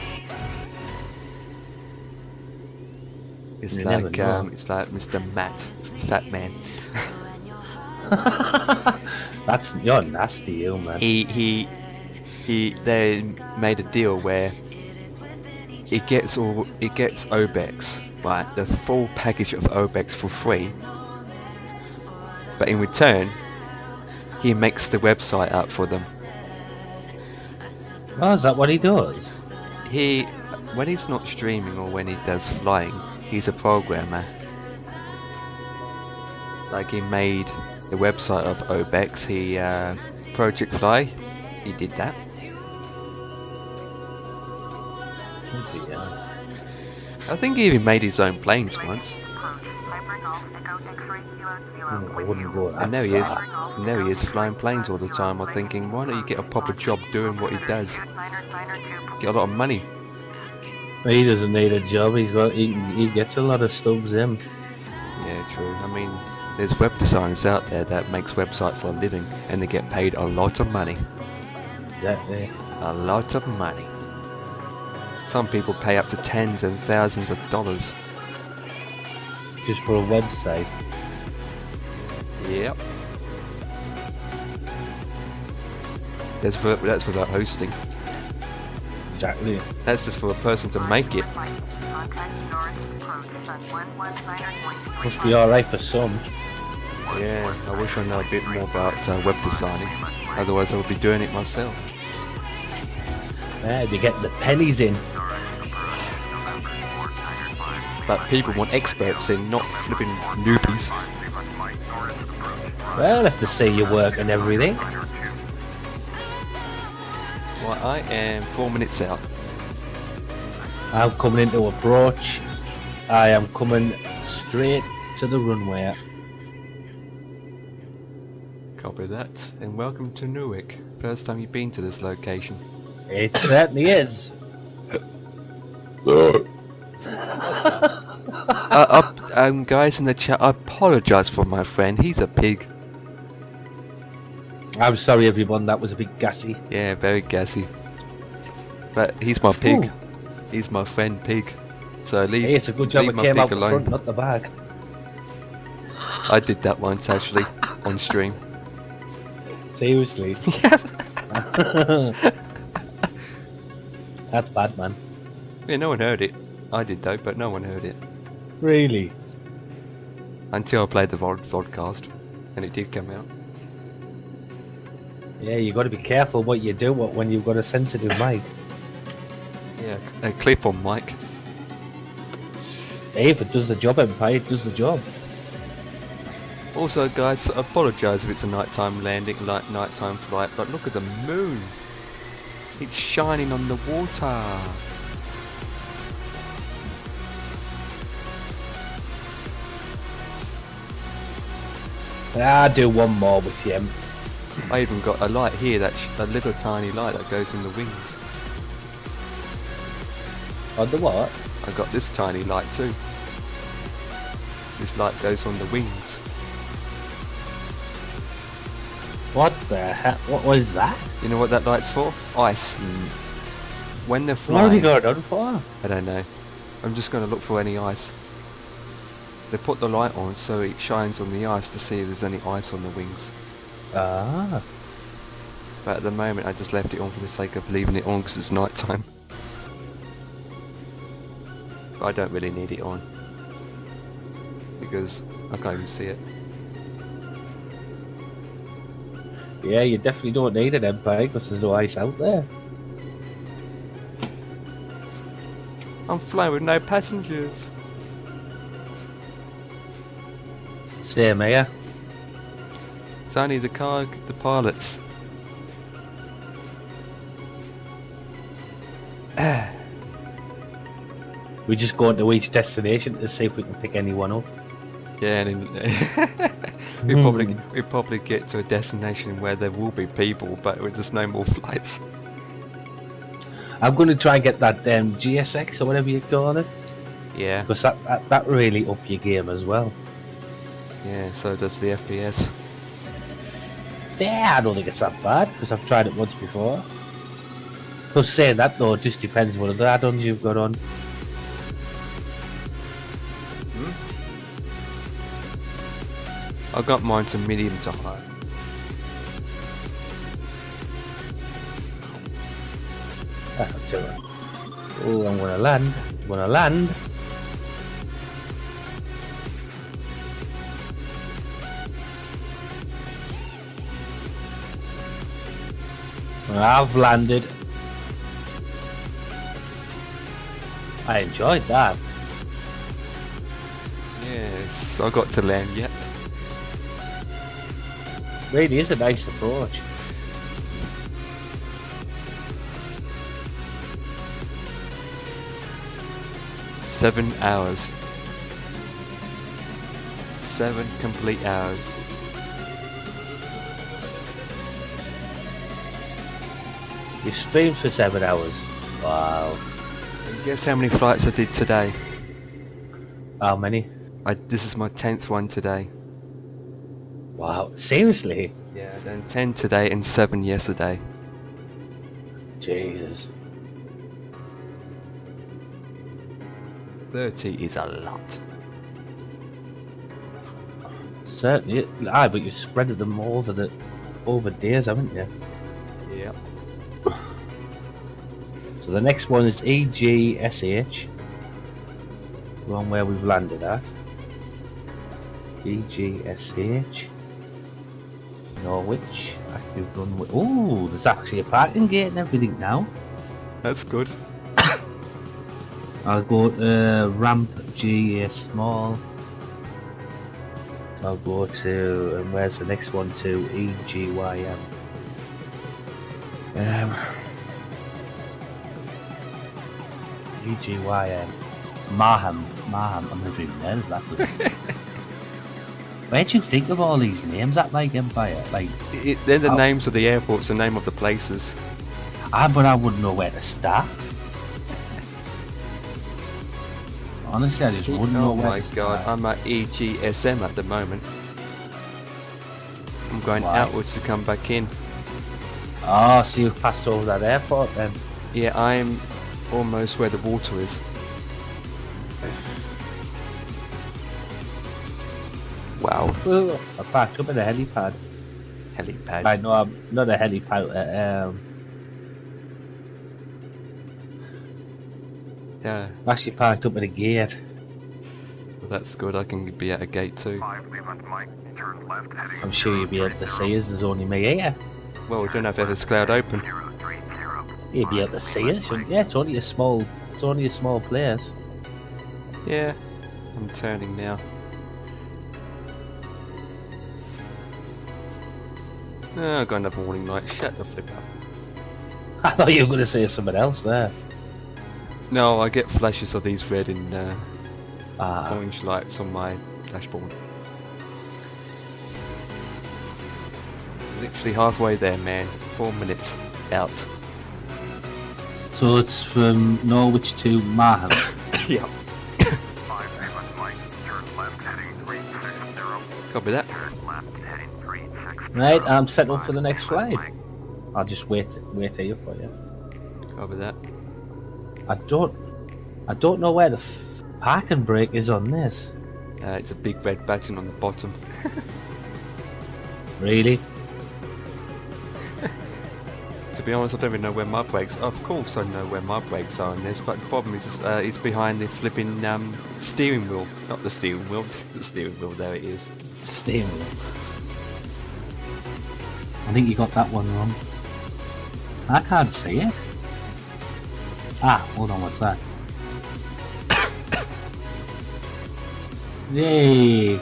It's You never like know. it's like Mr. Matt, Fat Man. That's you're nasty, you man. They made a deal where it gets Obex, right? The full package of Obex for free. But in return, he makes the website up for them. Oh, is that what he does? When he's not streaming or when he does flying, he's a programmer. Like he made the website of Obex, Project Fly, he did that. I think he even made his own planes once. I wouldn't go that And there he is. far. And there he is flying planes all the time. I'm thinking, why don't you get a proper job doing what he does? Get a lot of money. He doesn't need a job. He gets a lot of stubs in. Yeah, true. I mean, there's web designers out there that makes website for a living, and they get paid a lot of money. Exactly. A lot of money. Some people pay up to tens and thousands of dollars. Just for a website. Yep. That's without hosting. Exactly. That's just for a person to make it. Must be alright for some. Yeah, I wish I know a bit more about web designing. Otherwise I would be doing it myself. Yeah, be getting the pennies in. But people want experts in, not flipping newbies. Well, if they see your work and everything. Well, I am 4 minutes out. I'm coming into approach. I am coming straight to the runway. Copy that. And welcome to Newark. First time you've been to this location. It certainly is. Guys in the chat, I apologise for my friend. He's a pig. I'm sorry, everyone. That was a bit gassy. Yeah, very gassy. But he's my pig. Ooh. He's my friend pig. So leave. Hey, it's a good job leave it my came pig out the alone. front, not the back. I did that once actually on stream. Seriously. That's bad, man. Yeah, no one heard it. I did though, but no one heard it Really? until I played the vodcast, and it did come out. Yeah, you got to be careful what you do when you've got a sensitive mic. Yeah, a clip on mic. Hey, if it does the job, Empire, it does the job. Also, guys, I apologise if it's a nighttime landing, like nighttime flight, but look at the moon. It's shining on the water. I'll do one more with you. I even got a light here, that a little tiny light that goes in the wings. On the what? I got this tiny light too. This light goes on the wings. What the heck? What was that? You know what that light's for? Ice. When they're What have you flying, got it on for? I don't know. I'm just going to look for any ice. They put the light on so it shines on the ice to see if there's any ice on the wings. Ah. But at the moment I just left it on for the sake of leaving it on because it's night time. But I don't really need it on because I can't even see it. Yeah, you definitely don't need an Empire because there's no ice out there. I'm flying with no passengers. Same here. It's only the pilots. We're just going to each destination to see if we can pick anyone up. Yeah, and we probably get to a destination where there will be people, but with just no more flights. I'm going to try and get that GSX or whatever you call it. Yeah. Because that really up your game as well. Yeah, so does the FPS. Yeah, I don't think it's that bad because I've tried it once before. Plus, saying that though, it just depends what other add-ons you've got on. I got mine to medium to high. Oh, I'm gonna land. I'm gonna land. I've landed. I enjoyed that. Yes, I got to land yet. Really is a nice approach. Seven hours. 7 complete hours. You streamed for 7 hours. Wow. And guess how many flights I did today? How many? This is my 10th one today. Wow. Seriously? Yeah, then 10 today and 7 yesterday. Jesus. 30 is a lot. Certainly. Aye, but you've spread them over days, haven't you? Yep. So the next one is EGSH. The one where we've landed at. EGSH. Norwich. Active runway. Oh, there's actually a parking gate and everything now. That's good. I'll go to ramp GA small. I'll go to, and where's the next one to? EGYM. EGYM. Maham. I'm never even heard of that. Where'd you think of all these names at like Empire? Like They're the names of the airports, the name of the places. But I wouldn't know where to start. Honestly, I just wouldn't know Oh where my to god, start. I'm at EGSM at the moment. I'm going Why? outwards to come back in. Oh, so you've passed over that airport then? Yeah, I'm almost where the water is. Wow. Well, I parked up at a helipad. Helipad. I know, I'm not a helipad. Yeah, I'm actually parked up at a gate. well, that's good. I can be at a gate too. 5 Lima Mike, turn left heading. I'm sure you'll be able to see us. There's only me here. Well, we don't have FS Cloud open. 030. You'll be able to see us, shouldn't you? It's only a small place. Yeah, I'm turning now. Oh, I got another warning light. Shut the flip up. I thought you were going to say something else there. No, I get flashes of these red and Ah, orange lights on my dashboard. Literally halfway there, man. 4 minutes out. so it's from Norwich to Maham. Yeah. 5 Lima Mike, turn left heading 360. Copy that. Turn left heading 360. Right, I'm settled for the next flight. I'll just wait here for you. Copy that. I don't know where the parking brake is on this. It's a big red button on the bottom. Really? To be honest, I don't even know where my brakes are. Of course I know where my brakes are on this, but the problem is it's behind the flipping steering wheel. Not the steering wheel, the steering wheel, there it is. Steering wheel. I think you got that one wrong. I can't see it. Ah, hold on, what's that? Yay!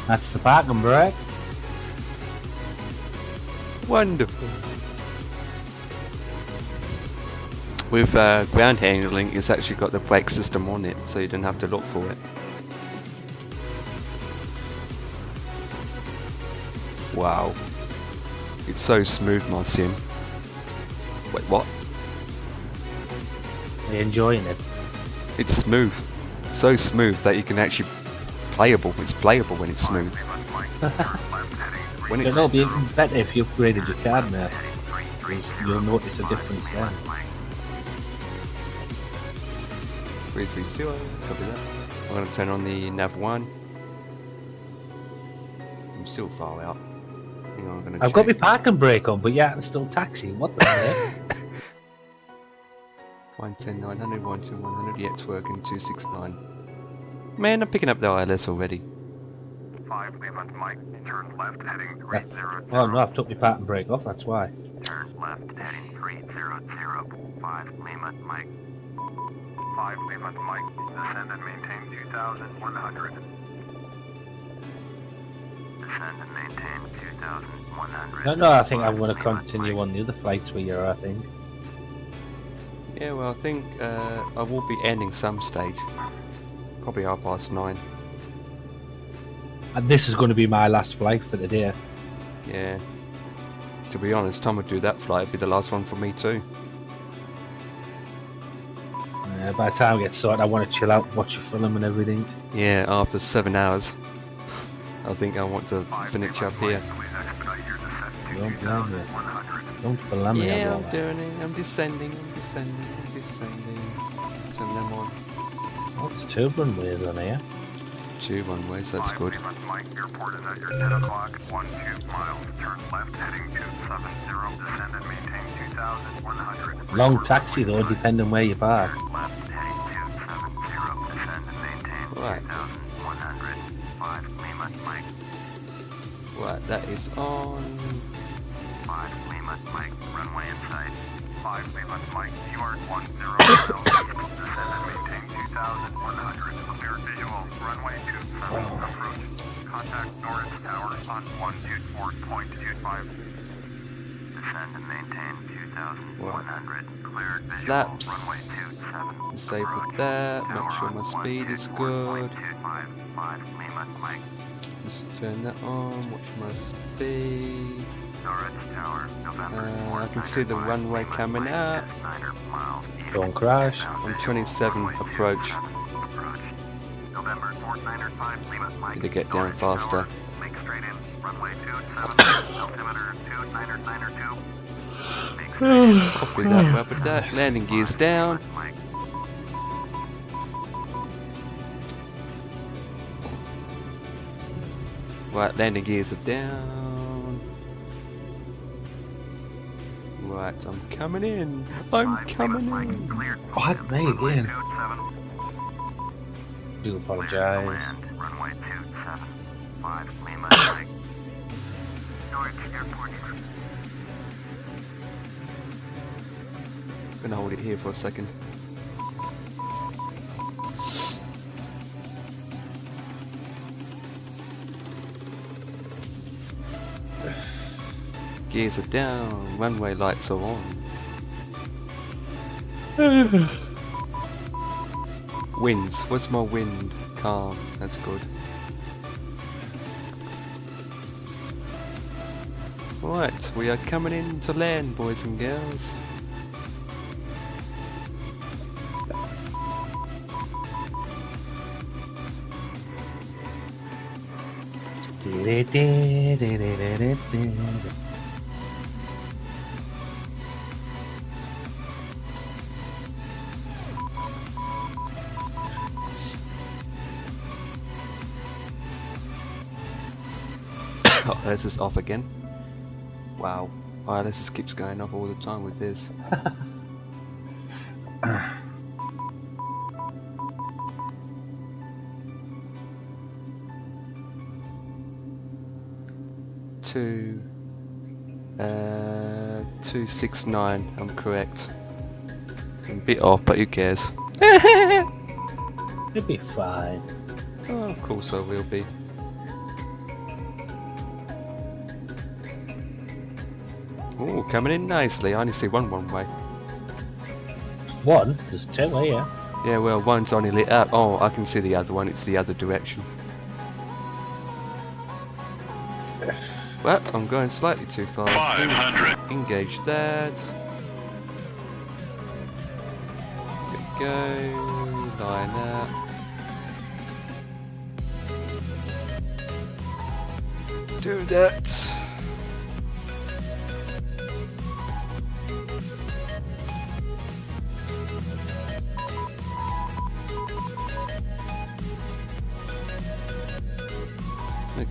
That's the parking brake. Wonderful. With ground handling, it's actually got the brake system on it, so you don't have to look for it. Wow. It's so smooth, my sim. Wait, what? Are you enjoying it? It's smooth. So smooth that you can actually playable. It's playable when it's smooth. 5 Lima Mike, turn left heading when It'll it's be even better if you upgraded your card now. You'll notice a difference then. 330, copy that. I'm going to turn on the nav 1. I'm still far out. Hang on, I'm gonna I've got my check. parking brake on, but yeah, I'm still taxiing. What the heck? 110, 900, 110, 100, yeah, it's working, 269. Man, I'm picking up the ILS already. 5 Lima Mike, turn left heading 300. Oh no, I've took my parking brake off, that's why. Turn left heading 300. 5 Lima Mike. 5 Lima Mike, descend and maintain 2,100. Descend and maintain 2,100. No, I think I'm going to continue on the other flights where you're, I think. Yeah, well, I think I will be ending some stage. Probably 9:30. And this is going to be my last flight for the day. Yeah. To be honest, Tom would do that flight. It'd be the last one for me too. By the time I get sorted, I want to chill out, watch a film and everything. Yeah, after 7 hours. I think I want to finish up here. Don't blame me. Don't blame me. Yeah, I'm doing it. I'm descending. Turn them on. Oh, there's 2 runways on here. 2 runways, that's good. Mike, airport is at your 10 o'clock, 12 miles. Turn left heading 270. Descend and maintain 2,100. Long taxi though, depending where you park. Left heading 270. Descend and maintain Right. 2,100. 5 Lima Mike. Right, that is on. 5 Lima Mike, runway in sight. 5 Lima Mike, you are 10 miles. Descend and maintain 2,100. Clear visual, runway 27, approach. Contact Norris Tower on 124.25. Descend and maintain 2,100. Cleared visual, Flaps. runway 27. Disable that. Make sure my speed is good. 5 Lima Mike. Just turn that on. Watch my speed. Norris Tower, November I can see the runway coming up. 900 miles east. Don't crash. On 27 approach. November 4905 Lima Mike. Need to get down faster. Make straight in. Runway 27. Altimeter 2992. Make straight in. Copy that, rubber that. Landing gears down. Mike. Right, landing gears are down. Right, I'm coming in. I'm coming in. What? Me again? 27. Do apologise. Land. Runway 27. 5 Lima Mike. Norwich Airport. Gonna hold it here for a second. Gears are down, runway lights are on. Winds, what's my wind? Calm, that's good. Right, we are coming in to land, boys and girls. Oh, this is off again. Wow. Wow, this just keeps going off all the time with this. Two, 269, I'm correct. I'm a bit off, but who cares? You'll be fine. Oh, of course I will be. Oh, coming in nicely. I only see one way. One? There's 2 here. Yeah, well, one's only lit up. Oh, I can see the other one. It's the other direction. Well, I'm going slightly too far. 500. Engage that. There we go. Line up. Do that.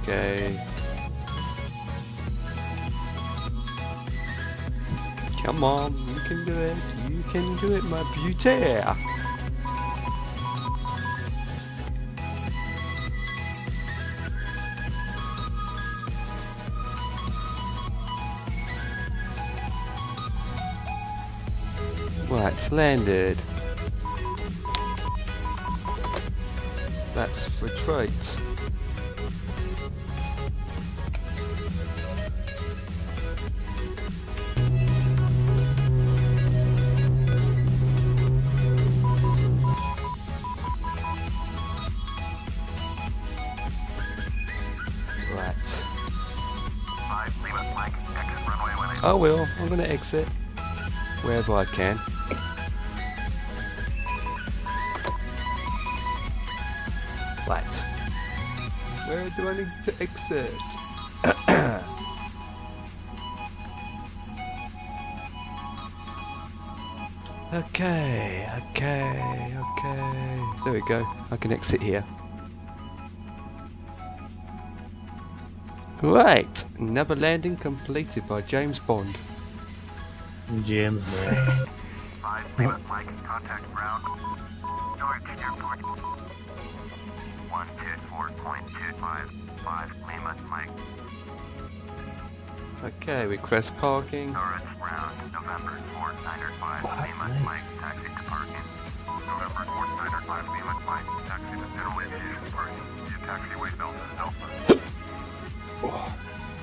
Okay. Come on, you can do it. You can do it, my beauty. Right, landed. That's for trait. Right. 5 Lima Mike, exit runway 18. I will. I'm gonna exit wherever I can. Right. Where do I need to exit? Okay. There we go. I can exit here. Right. Another landing completed by James Bond. James Bond. 5 Lima Mike, contact ground. Newark Airport. 124.25. 5 Lima Mike. Okay, request parking. Norris ground. November 4905 Lima Mike, taxi to parking. November 4905 Lima Mike, taxi to general aviation parking. Via taxiway Delta.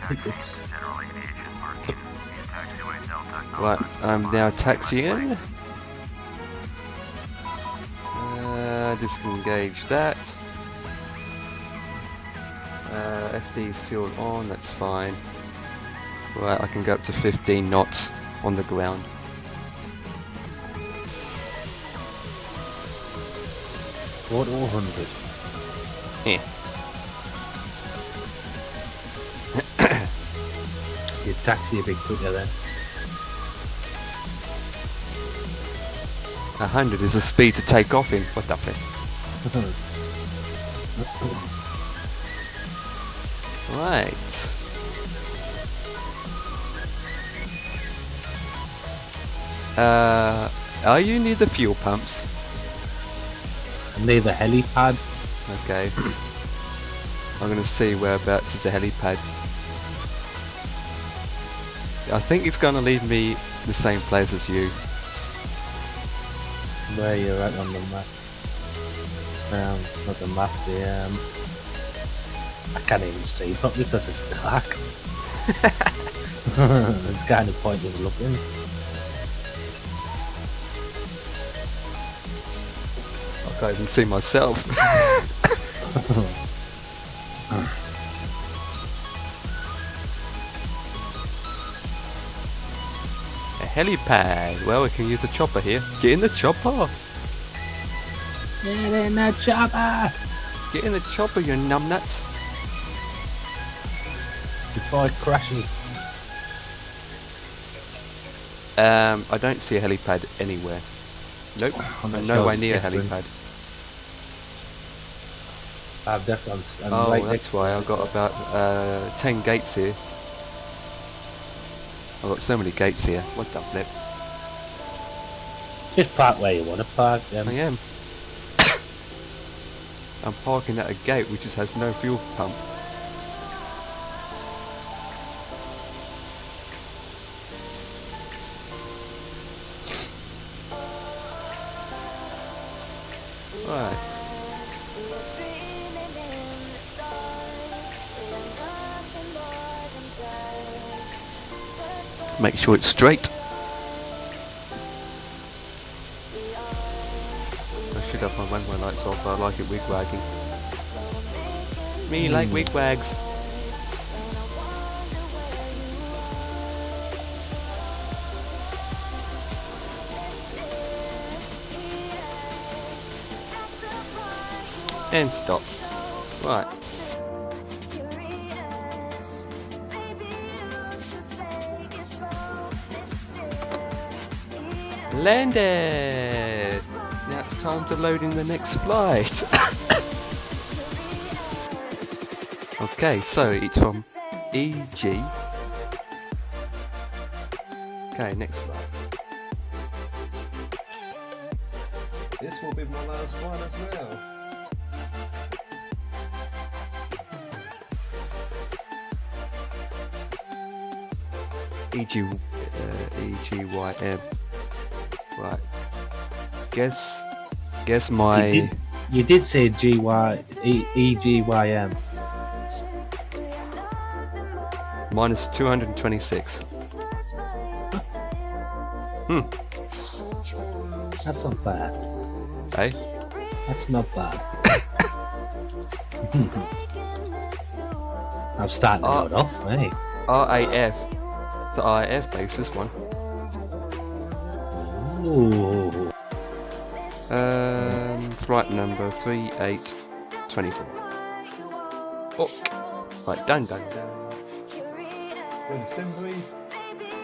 Taxi to general aviation parking. Via taxiway Delta. Right, I'm now taxiing. Disengage that. FD sealed on, that's fine. Right, I can go up to 15 knots on the ground. What 100? Yeah. You taxi a bit quicker then. 100 is the speed to take off in. What the flip? Right. Are you near the fuel pumps? Near the helipad. Okay. I'm gonna see whereabouts is the helipad. I think it's gonna leave me the same place as you. Where you're at on the map. Not the map, I can't even see properly because it's dark. It's kind of pointless looking. I can't even see myself. A helipad. Well, we can use a chopper here. Get in the chopper. Get in the chopper! Get in the chopper, you numbnuts. Before it crashes. I don't see a helipad anywhere. Nope. I'm nowhere near a helipad. I've definitely. Oh, that's why I've got about 10 gates here. I've got so many gates here. What the flip? Just park where you want to park. I am. I'm parking at a gate which just has no fuel pump. Right. Make sure it's straight. I should have my runway lights off, but I like it wig-wagging. Me like wig-wags. And stop. Right. Landed! Now it's time to load in the next flight. Okay, so it's from EG. Okay, next flight. This will be my last one as well. EGYM. Right. Guess my. You did say EGYM. Minus 226. That's not bad. Hey? That's not bad. I'm starting to load off, hey. RAF. It's an RAF base, this one. Ooh. Flight number 3824. Book. Right, done. Then assembly.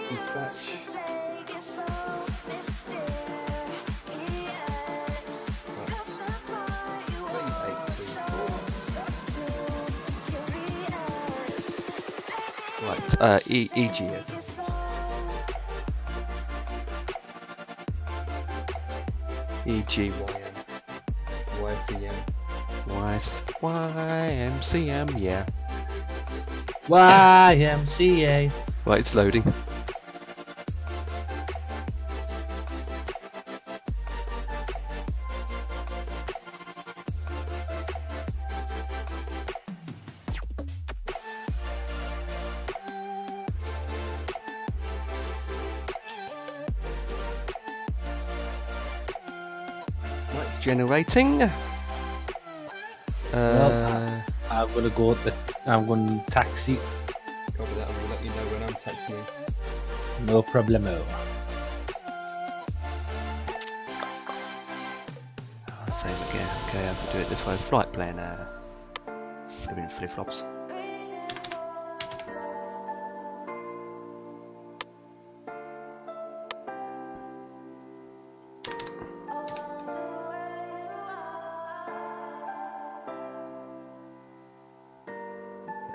Dispatch. Right, EGS. EGYM. YMCM, yeah. YMCA. Right, it's loading. Right, it's generating. Well, I'm gonna go at I'm going to taxi. Copy that, I'll let you know when I'm taxiing. No problemo. Same again. Okay, I have to do it this way. Flight plan. Flipping flip-flops.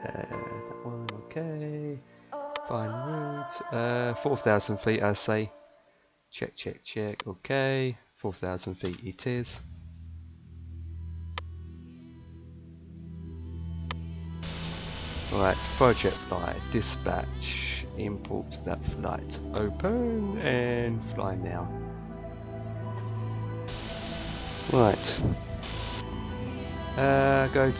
That one, okay. Fine route. 4,000 feet, I say. Check. Okay. 4,000 feet it is. Right, project flight, dispatch, import that flight, open and fly now. Right. I'm going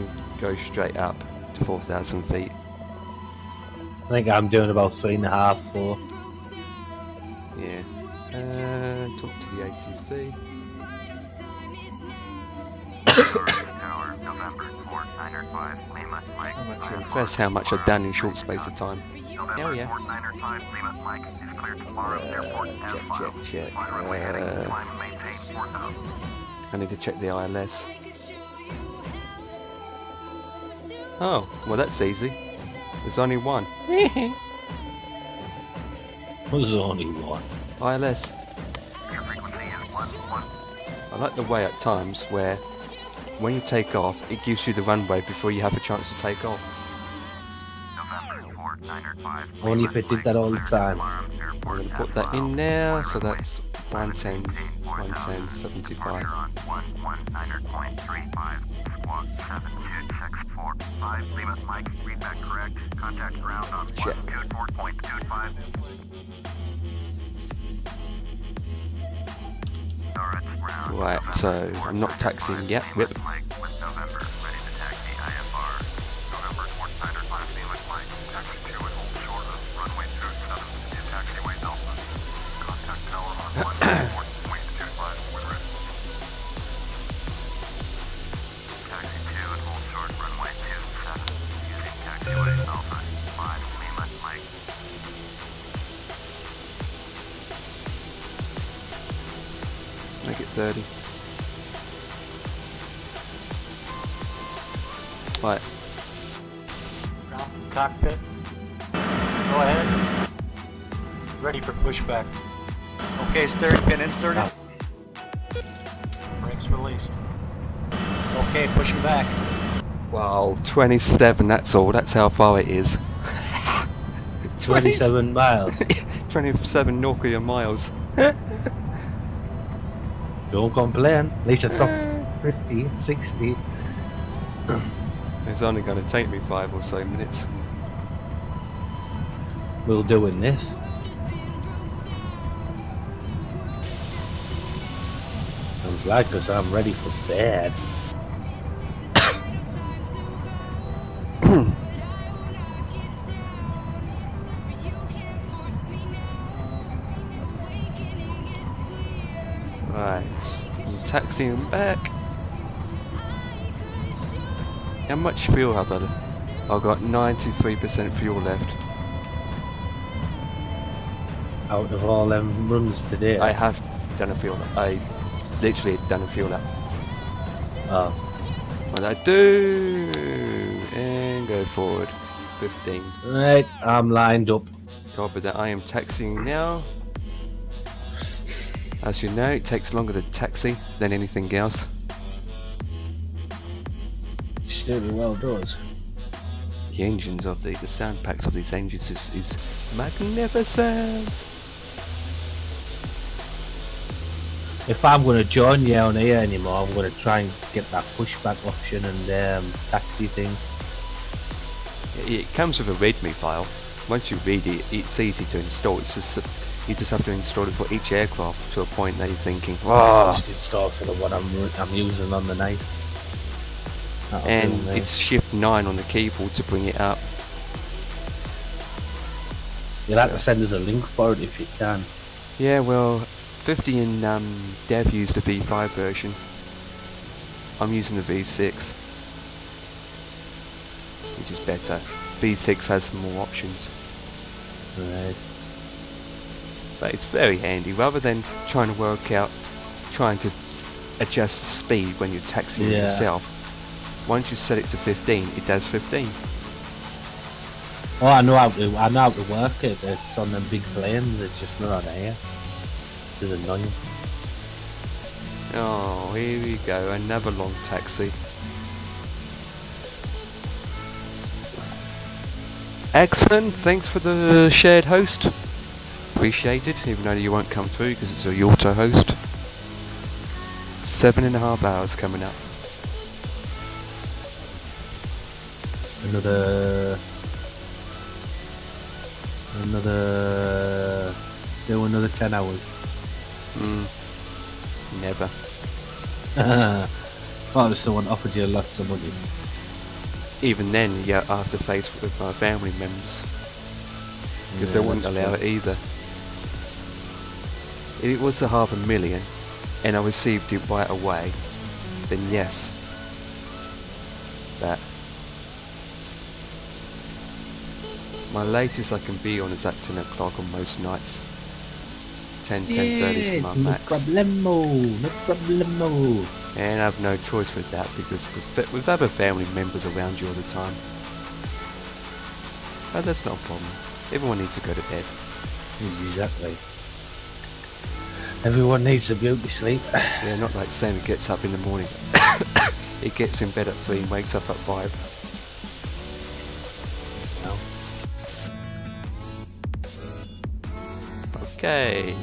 to go straight up to 4,000 feet. I think I'm doing about 3.5, 4. Yeah. Talk to the ATC. Tower, November 4905, Lima, Mike. I'm actually impressed how much I've done in short space of time. Hell yeah. 4905, Lima, Mike is cleared to Florida Airport and file. Check. Fly runway heading, climb and maintain 4000. I need to check the ILS. Oh, well that's easy. There's only one. There's only one. ILS. Your frequency is 11. I like the way at times where when you take off, it gives you the runway before you have a chance to take off. November 4905. Only if it did that all the time. I'm going to put that in now, so that's 110, 75. 119.35, squawk 72645, Lima, Mike, read that correct. Contact ground on Check. 124.25. Alright, ground. Right, so I'm not taxiing yet. Whip. Mike, with November, ready to taxi IFR. November 4905, Lima, Mike, taxi 2 and hold short of runway 27 to taxiway Alpha. Contact tower on 124.25 when ready. Taxi 2 and hold short runway 27 using taxiway Alpha 5 Lima Mike. Make it 30. Right. Ground cockpit. Go ahead. Ready for pushback. Okay, steering pin inserted. Brakes released. Okay, pushing back. Wow, 27, that's all. That's how far it is. 27 miles. 27 nautical miles. Don't complain. At least it's not 50, 60. It's only going to take me 5 or so minutes. We're doing this. I'm glad because I'm ready for bed. Right, I'm taxiing back. How much fuel have I? I've got 93% fuel left. Out of all them runs today. I have done a fuel up. I literally done a fuel up. Oh. What I do and go forward. 15. Right, I'm lined up. Copy that. I am taxiing now. As you know, it takes longer to taxi than anything else. Surely well does. The engines of the sound packs of these engines is magnificent. If I'm going to join you on here anymore, I'm going to try and get that pushback option and taxi thing. It comes with a README file. Once you read it, it's easy to install. It's just you just have to install it for each aircraft to a point that you're thinking, wow. Just install for the one I'm using on the night. And it's Shift 9 on the keyboard to bring it up. You'll have to send us a link for it if you can. Yeah, well, 50 and Dev used the V5 version. I'm using the V6, which is better. V6 has more options. Right. But it's very handy, rather than trying to adjust the speed when you're taxiing yourself. Once you set it to 15, it does 15. Oh, I know how to work it. It's on them big planes. It's just not on air. It's annoying. Oh, here we go, another long taxi. Excellent, thanks for the shared host. Appreciate it, even though you won't come through because it's a auto host. 7.5 hours coming up. Another 10 hours. Never. Well, if someone offered you lots of money. Even then, you have to face with my family members. Because they wouldn't allow it either. If it was a $500,000 and I received it right away, then yes. But my latest I can be on is at 10 o'clock on most nights. 10:30 is my max. No problemo. And I have no choice with that because with other family members around you all the time. But that's not a problem. Everyone needs to go to bed. Exactly. Everyone needs a beauty sleep. Yeah, not like Sammy gets up in the morning. He gets in bed at 3 and wakes up at 5. No. Okay.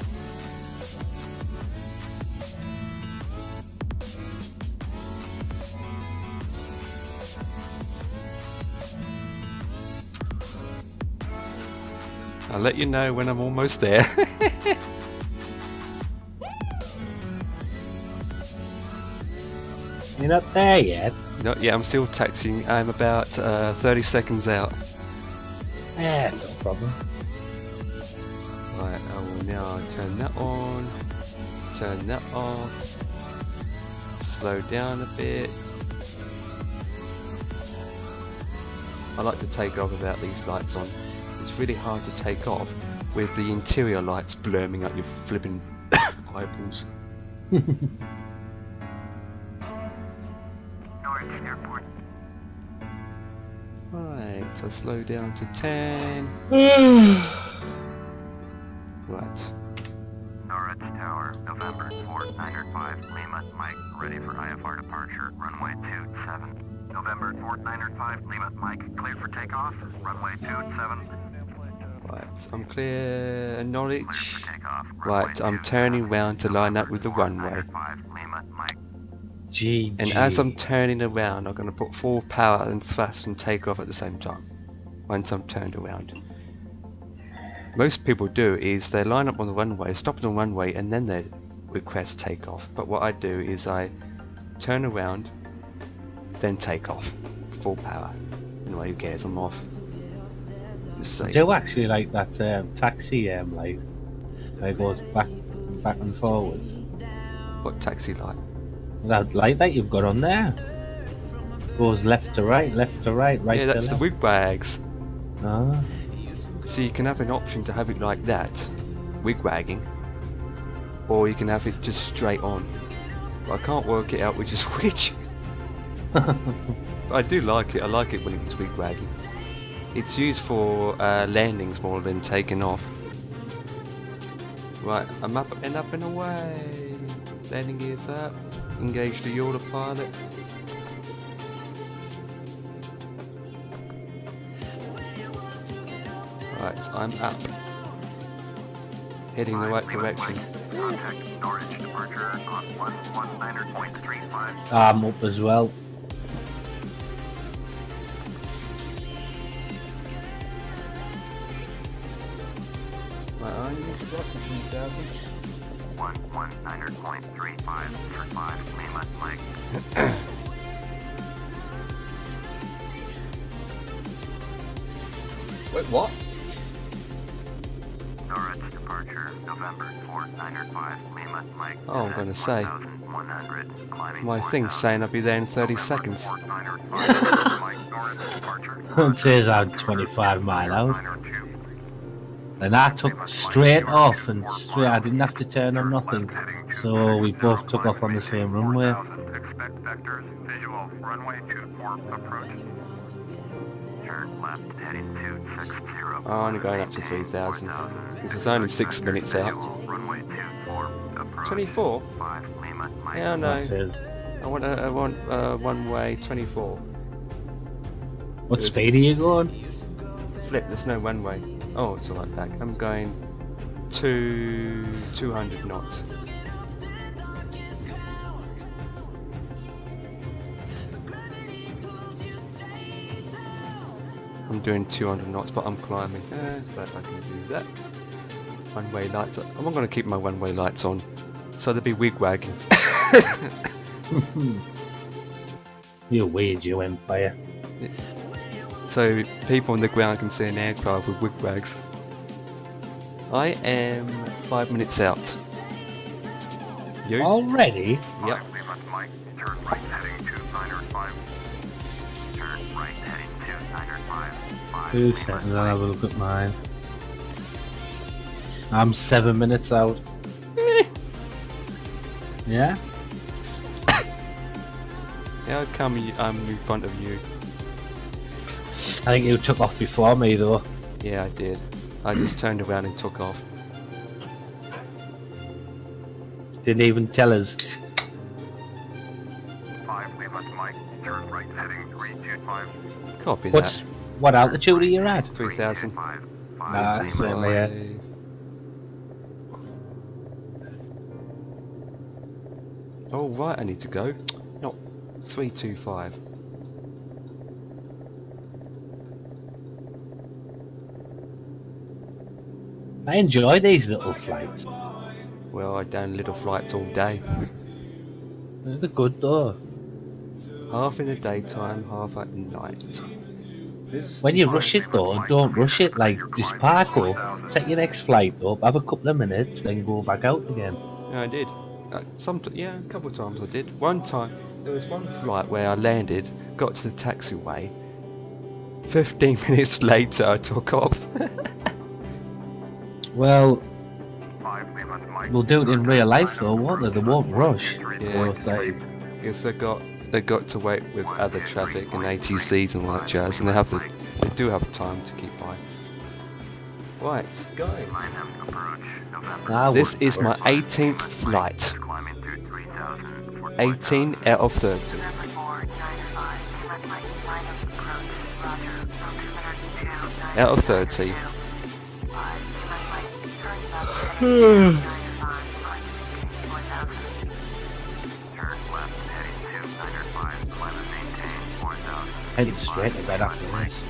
I'll let you know when I'm almost there. You're not there yet? Not yet, I'm still taxiing. I'm about 30 seconds out. Yeah, no problem. Right, I will now turn that on, turn that off, slow down a bit. I like to take off without these lights on. It's really hard to take off with the interior lights blurring up your flipping eyeballs. Norwich Airport. Right, so slow down to 10. Right. Norwich Tower, November 4905, Lima, Mike, ready for IFR departure, runway 27. November 4905, Lima, Mike, clear for takeoff. Runway 27. Right, I'm clear. Knowledge. Clear for takeoff. Right, I'm turning round to line up with the runway. 4905, Lima, Mike. GG. And as I'm turning around, I'm going to put full power and thrust and take off at the same time. Once I'm turned around. Most people do is they line up on the runway, stop on the runway, and then they request takeoff. But what I do is I turn around, then take off. Full power. Anyway, who cares? I'm off. Just I say. do actually like that taxi light. It goes back and forward. What taxi light? That light that you've got on there goes left to right, right Yeah, to that's the left. wig bags. Ah. So you can have an option to have it like that, wig wagging, or you can have it just straight on. But I can't work it out which is which. But I do like it. I like it when it's wig wagging. It's used for landings more than taking off. Right, I'm up and away. Landing gears up. Engage the autopilot. Right, I'm up. Heading the right direction. Contact Norwich departure on 119.35. I'm up as well. Right, I'm used to that for 2000. 119.35 for 5, Lima, Mike. Wait, what? Norwich departure, November 4905, Lima, Mike. Oh, I'm gonna say. 1100, climbing My thing's saying I'll be there in 30 seconds. 4905, Mike, Norwich departure. It says I'm 25 mile out. And I took straight off and straight. I didn't have to turn on nothing. So we both took off on the same runway. Expect vectors, visual, runway 24, approach. Turn left, heading 260. Oh, I'm only going up to 3000. This is only 6 minutes out. Runway 24, approach. 24? 5, Lima, Mike. Hell That's no. it. I want one way 24. What speed are you going? Flip, there's no one way. Oh, it's alright back. I'm going to 200 knots. I'm doing 200 knots, but I'm climbing. But I can do that. One-way lights. I'm not going to keep my one-way lights on, so they'll be wig-wagging. You weird, you Empire. So people on the ground can see an aircraft with wig-wags. I am 5 minutes out. You? Already? Yep. Lima, Mike, turn right, heading 2905. Turn right, heading 2905. 5, 2 seconds, I'll have a look at mine. I'm 7 minutes out. Yeah? How come I'm in front of you? I think you took off before me though. Yeah, I did. I just turned around and took off. Didn't even tell us. 5, Lima, Mike, turn right, heading 325. Copy What altitude are you at? that. 3000. 5, Nah, same here. Oh right, I need to go. Not 325. I enjoy these little flights. Well, I done little flights all day. They're good though. Half in the daytime, half at night. This When you rush it though, don't rush it. Like, just park up, set your next flight up, have a couple of minutes, then go back out again. Yeah, I did. Yeah, a couple of times I did. One time, there was one flight where I landed, got to the taxiway. 15 minutes later, I took off. Well, 5, Lima, Mike. we'll do it in real life though, won't they? They won't rush. Yeah. They'll say, Because they got to wait with other traffic and ATCs and all that jazz, and they do have time to keep by. Right, guys. Approach, November. I This would- is my 18th flight. Climbing through 3000. 18 out of 30. November 495, Lima, Mike. Out of 30. Headed straight to bed after this.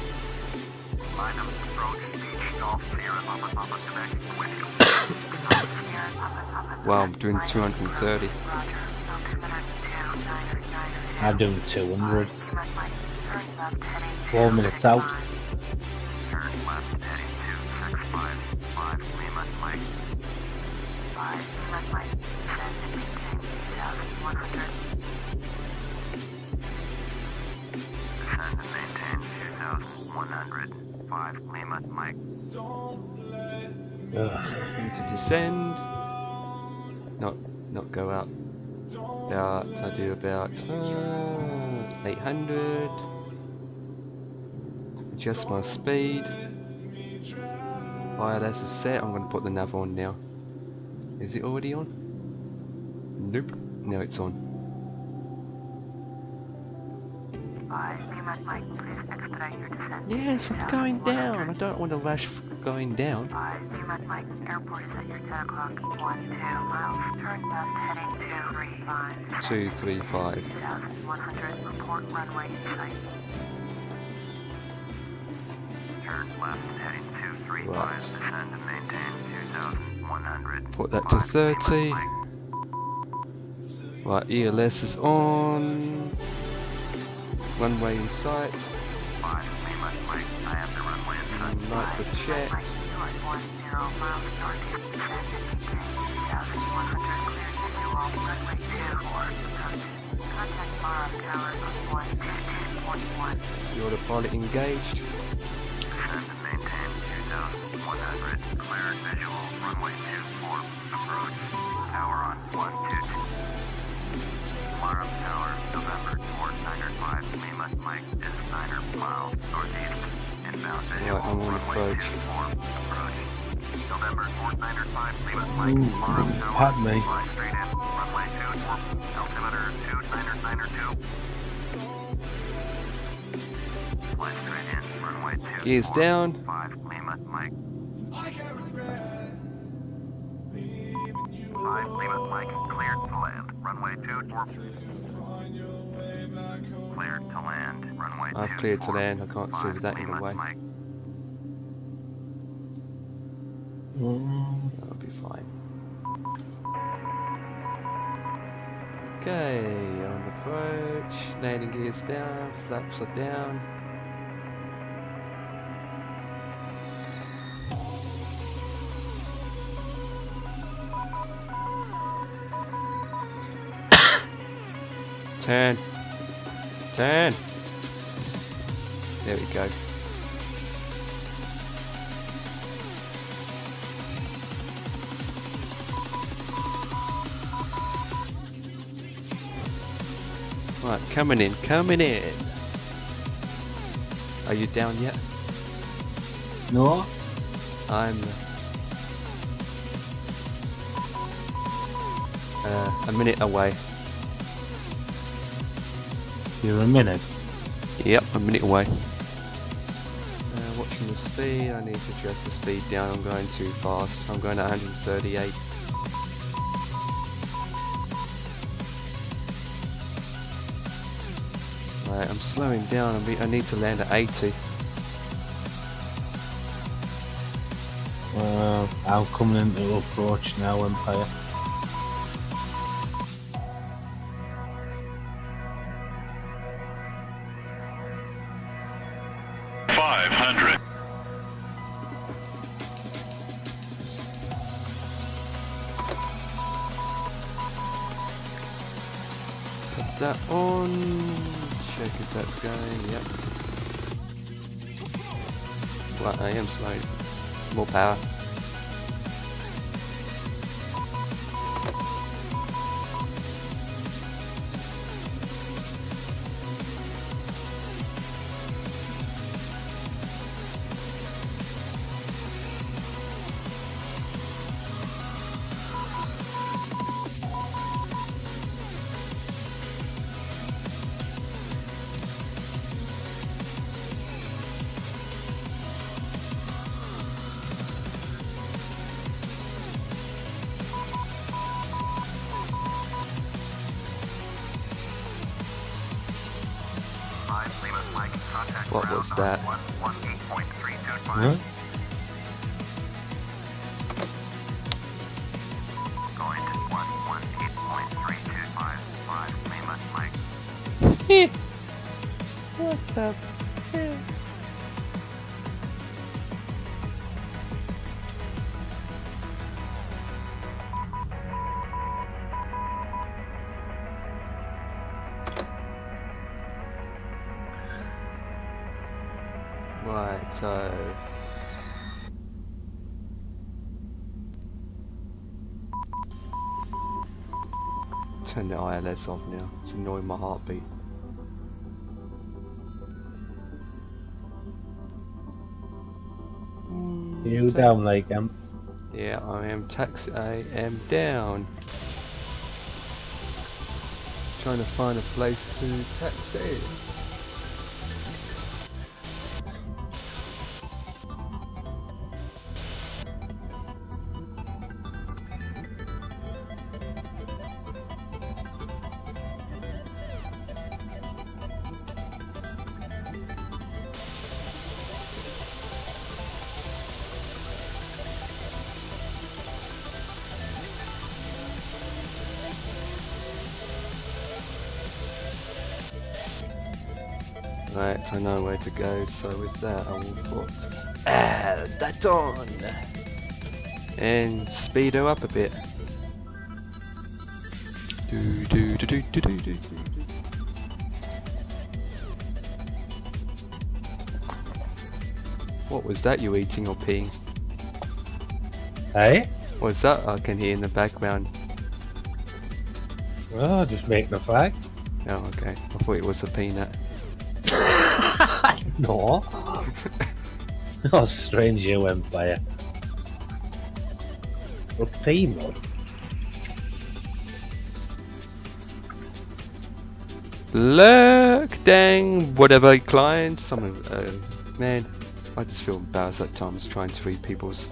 Wow, I'm doing 230. I'm doing 200. 4 minutes out. Need to descend. Not go up. I do about 800. Adjust my speed. Alright, that's a set. I'm going to put the nav on now. Is it already on? Nope. Now it's on. Yes, I'm going down. I don't want to rush going down. 235. Right. Put that to 30. Right, ELS is on. Runway in sight. Lights are checked. The autopilot engaged. Clear visual, runway 24, approach, tower on 122. Alarm tower, November 495, Lima, Mike is 9 miles northeast, inbound visual, Right, I'm on runway approach. 24, approach. November 495, Lima, Mike, alarm tower, Pardon me. fly straight in, runway 24, altimeter 2992. Fly straight in, runway 24, Gears down. 5, Lima, Mike. 5 Lima, Mike, cleared to land. Runway 24. Cleared to land. Runway 24. I've cleared to land. I can't see that in the way. Mike. That'll be fine. Okay, on approach. Landing gears down. Flaps are down. Turn. Turn. There we go. Right, coming in, coming in. Are you down yet? No? I'm a minute away. You're a minute. Yep, a minute away. Watching the speed, I need to adjust the speed down, I'm going too fast. I'm going at 138. Right, I'm slowing down, I need to land at 80. I'm coming into approach now, Empire. Put that on, check if that's going, yep. Well, I am slowing, more power. What was that? 118.325. Huh? Going to 118.3255. Lima, Mike. What the hell? Right, so... Turn the ILS off now. It's annoying my heartbeat. You down like Yeah, I am taxi. I am down. Trying to find a place to taxi. Right, I know where to go, so with that I will put that on and speed her up a bit. Do do do do do do do. What was that you eating or peeing? Hey? What's that I can hear in the background? Oh, just making a flag. Oh, okay. I thought it was a peanut. No. Oh, strange you empire. A peanut. Look, dang, whatever client. Someone, man, I just feel embarrassed at times trying to read people's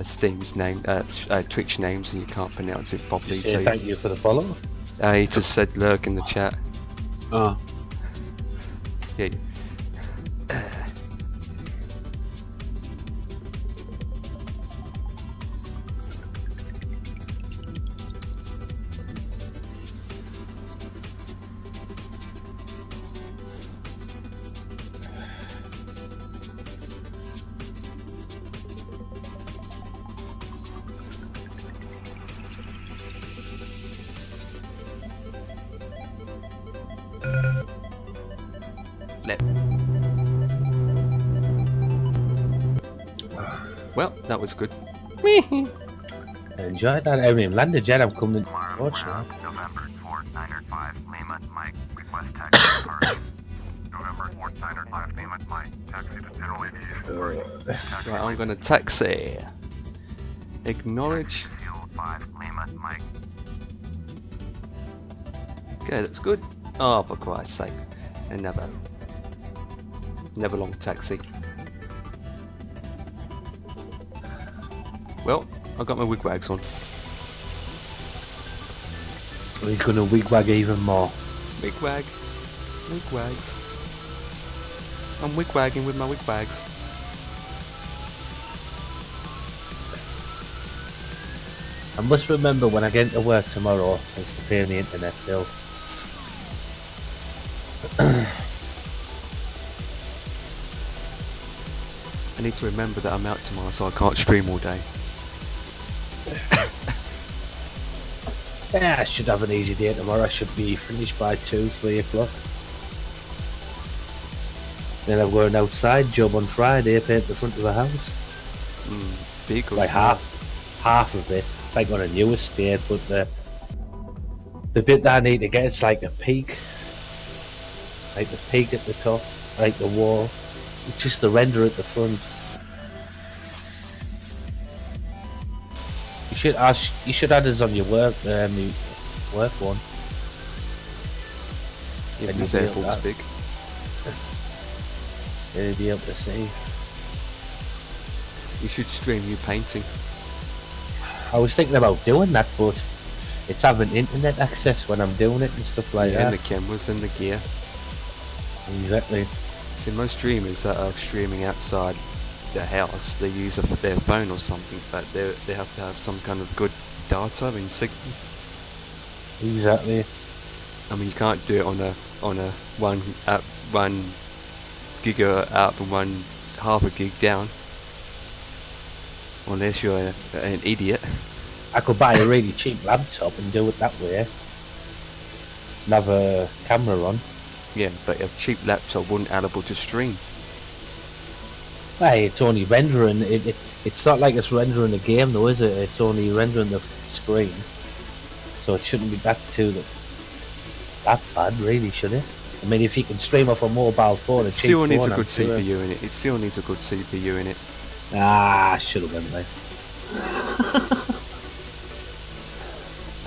Steam's name, Twitch names, and you can't pronounce it properly. So thank you for the follow. He just said lurk in the chat. Oh. Yeah. Flip. Well, that was good. Enjoy that. I mean, landed jet. I'm coming to watch now. November 4905, Lima, Mike. Request taxi departure. November 4905, Lima, Mike. Taxi to General Aviation. Right, I'm gonna taxi. Acknowledge. Fuel 5, Lima, Mike. Okay, that's good. Oh, for Christ's sake. And never long taxi. Well, I've got my wigwags on. He's gonna wigwag even more. Wigwag. Wigwags. I'm wigwagging with my wigwags. I must remember when I get into work tomorrow is to pay the internet bill. I need to remember that I'm out tomorrow, so I can't stream all day. Yeah, I should have an easy day tomorrow. I should be finished by 2, 3 o'clock. Then I'm going outside, job on Friday, paint the front of the house. Big or like small? half of it, like on a new estate, but the bit that I need to get, it's like a peak. Like the peak at the top, like the wall. It's just the render at the front. You should add this on your work one. Even Then the you'll be able airport's to- big. then you'll be able to see. You should stream you painting. I was thinking about doing that, but it's having internet access when I'm doing it and stuff like And that. the cameras and the gear. Exactly. See, most streamers that are streaming outside their house, they use their phone or something, but they have to have some kind of good data and signal. Exactly. I mean, you can't do it on a 1 giga up and 1/2 a gig down, unless you're an idiot. I could buy a really cheap laptop and do it that way. And have a camera on. Yeah, but a cheap laptop wouldn't be able to stream. Hey, it's only rendering. It's not like it's rendering a game though, is it? It's only rendering the screen. So it shouldn't be that bad, really, should it? I mean, if you can stream off a mobile phone, It still needs a good CPU in it. It still needs a good CPU in it. Ah, should have been there.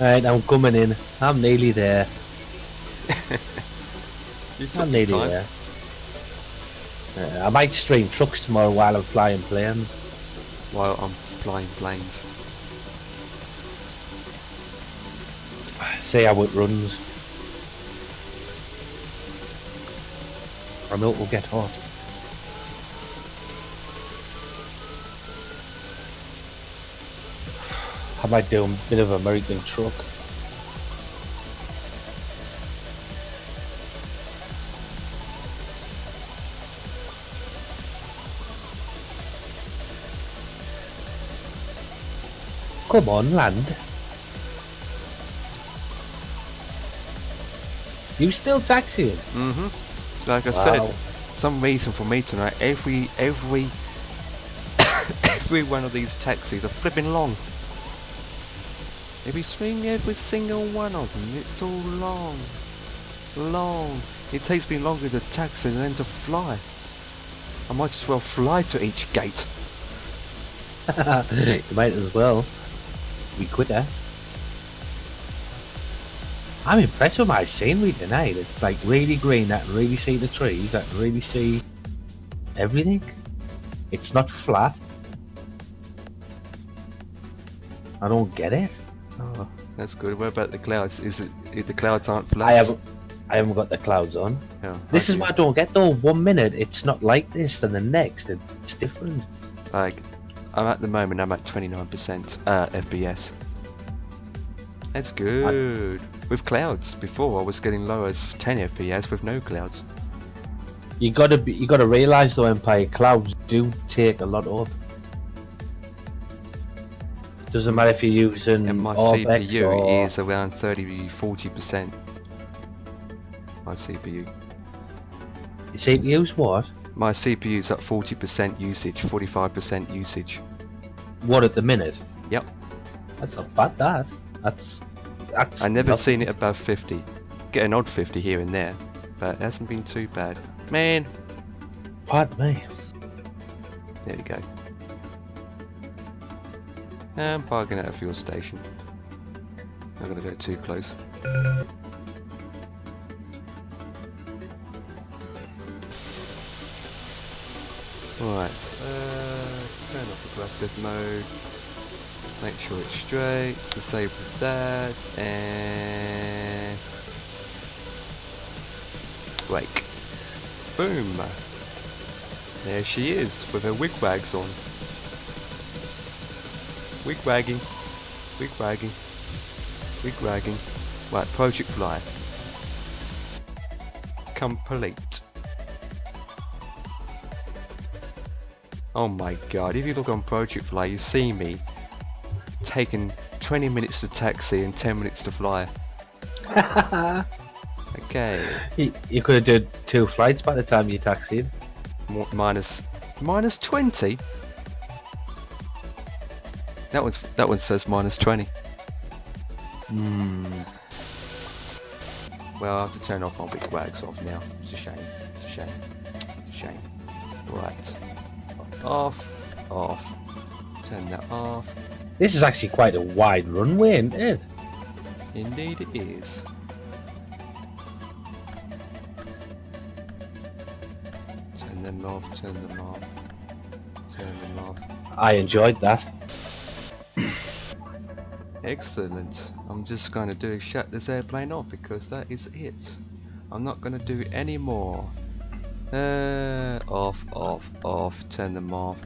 Alright, I'm coming in. I'm nearly there. I'm nearly there. I might stream trucks tomorrow while I'm flying planes. While I'm flying planes. See how it runs. I know it will get hot. I might do a bit of American truck. Come on, land. You still taxiing? Mm-hmm. Like I said, some reason for me tonight, every every one of these taxis are flipping long. Every single one of them, it's all long. It takes me longer to taxi than to fly. I might as well fly to each gate. You might as well. Be quicker. I'm impressed with my scenery tonight. It's like really green. I can really see the trees. I can really see everything. It's not flat. I don't get it. Oh, that's good. What about the clouds? Is it if the clouds aren't flat? I haven't got the clouds on. Oh, This is what I don't get though. 1 minute it's not like this, then the next it's different. Like, I'm at the moment. I'm at 29% FPS. That's good. With clouds. Before I was getting low as 10 FPS with no clouds. You gotta realise though, Empire, clouds do take a lot up. Doesn't matter if you're using And my Orbex CPU or... is around 30-40%. My CPU. Your CPU's what? My CPU's at 40% usage, 45% usage. What at the minute? Yep. That's not bad. That's. I never not- seen it above 50. Get an odd 50 here and there, but it hasn't been too bad. Man. Pardon me. There we go. I'm parking at a fuel station. Not gonna go too close. Right, turn off aggressive mode, make sure it's straight, disable that, and brake. Boom! There she is, with her wigwags on. Wigwagging, wigwagging, wigwagging. Right, project fly. Complete. Oh my god, if you look on Project Fly, you see me taking 20 minutes to taxi and 10 minutes to fly. Okay. You could have done 2 flights by the time you taxied. Minus 20? That one says minus 20. Well, I have to turn off my big wags off now. It's a shame. It's a shame. It's a shame. Right. Off. Turn that off. This is actually quite a wide runway, isn't it? Indeed it is. Turn them off, turn them off. Turn them off. I enjoyed that. Excellent. I'm just going to shut this airplane off because that is it. I'm not going to do any more. Off. Turn them off.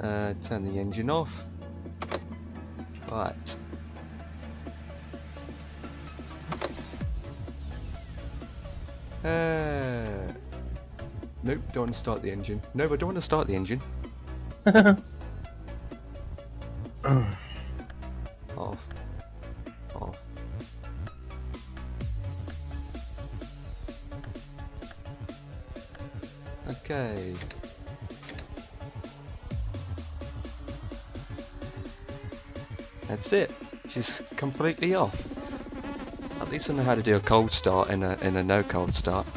Turn the engine off. Right. Nope, don't want to start the engine. No, I don't want to start the engine. Off. Okay. That's it. She's completely off. At least I know how to do a cold start and a no cold start.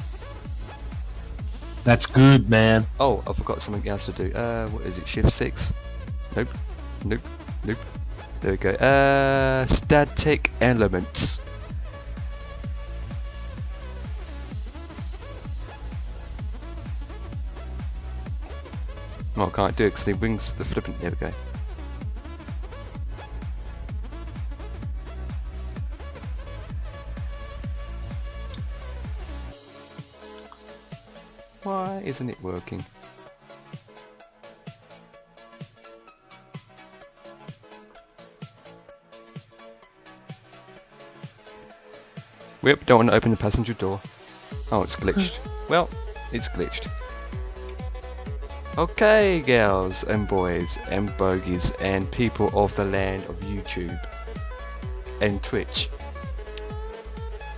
That's good, man. Oh, I forgot something else to do. What is it? Shift 6? Nope. There we go. Static elements. Oh, I can't do it because the wings, the flippant. There we go. Why isn't it working? Whip, don't want to open the passenger door. Oh, it's glitched. Well, it's glitched. Okay, girls and boys and bogies and people of the land of YouTube and Twitch.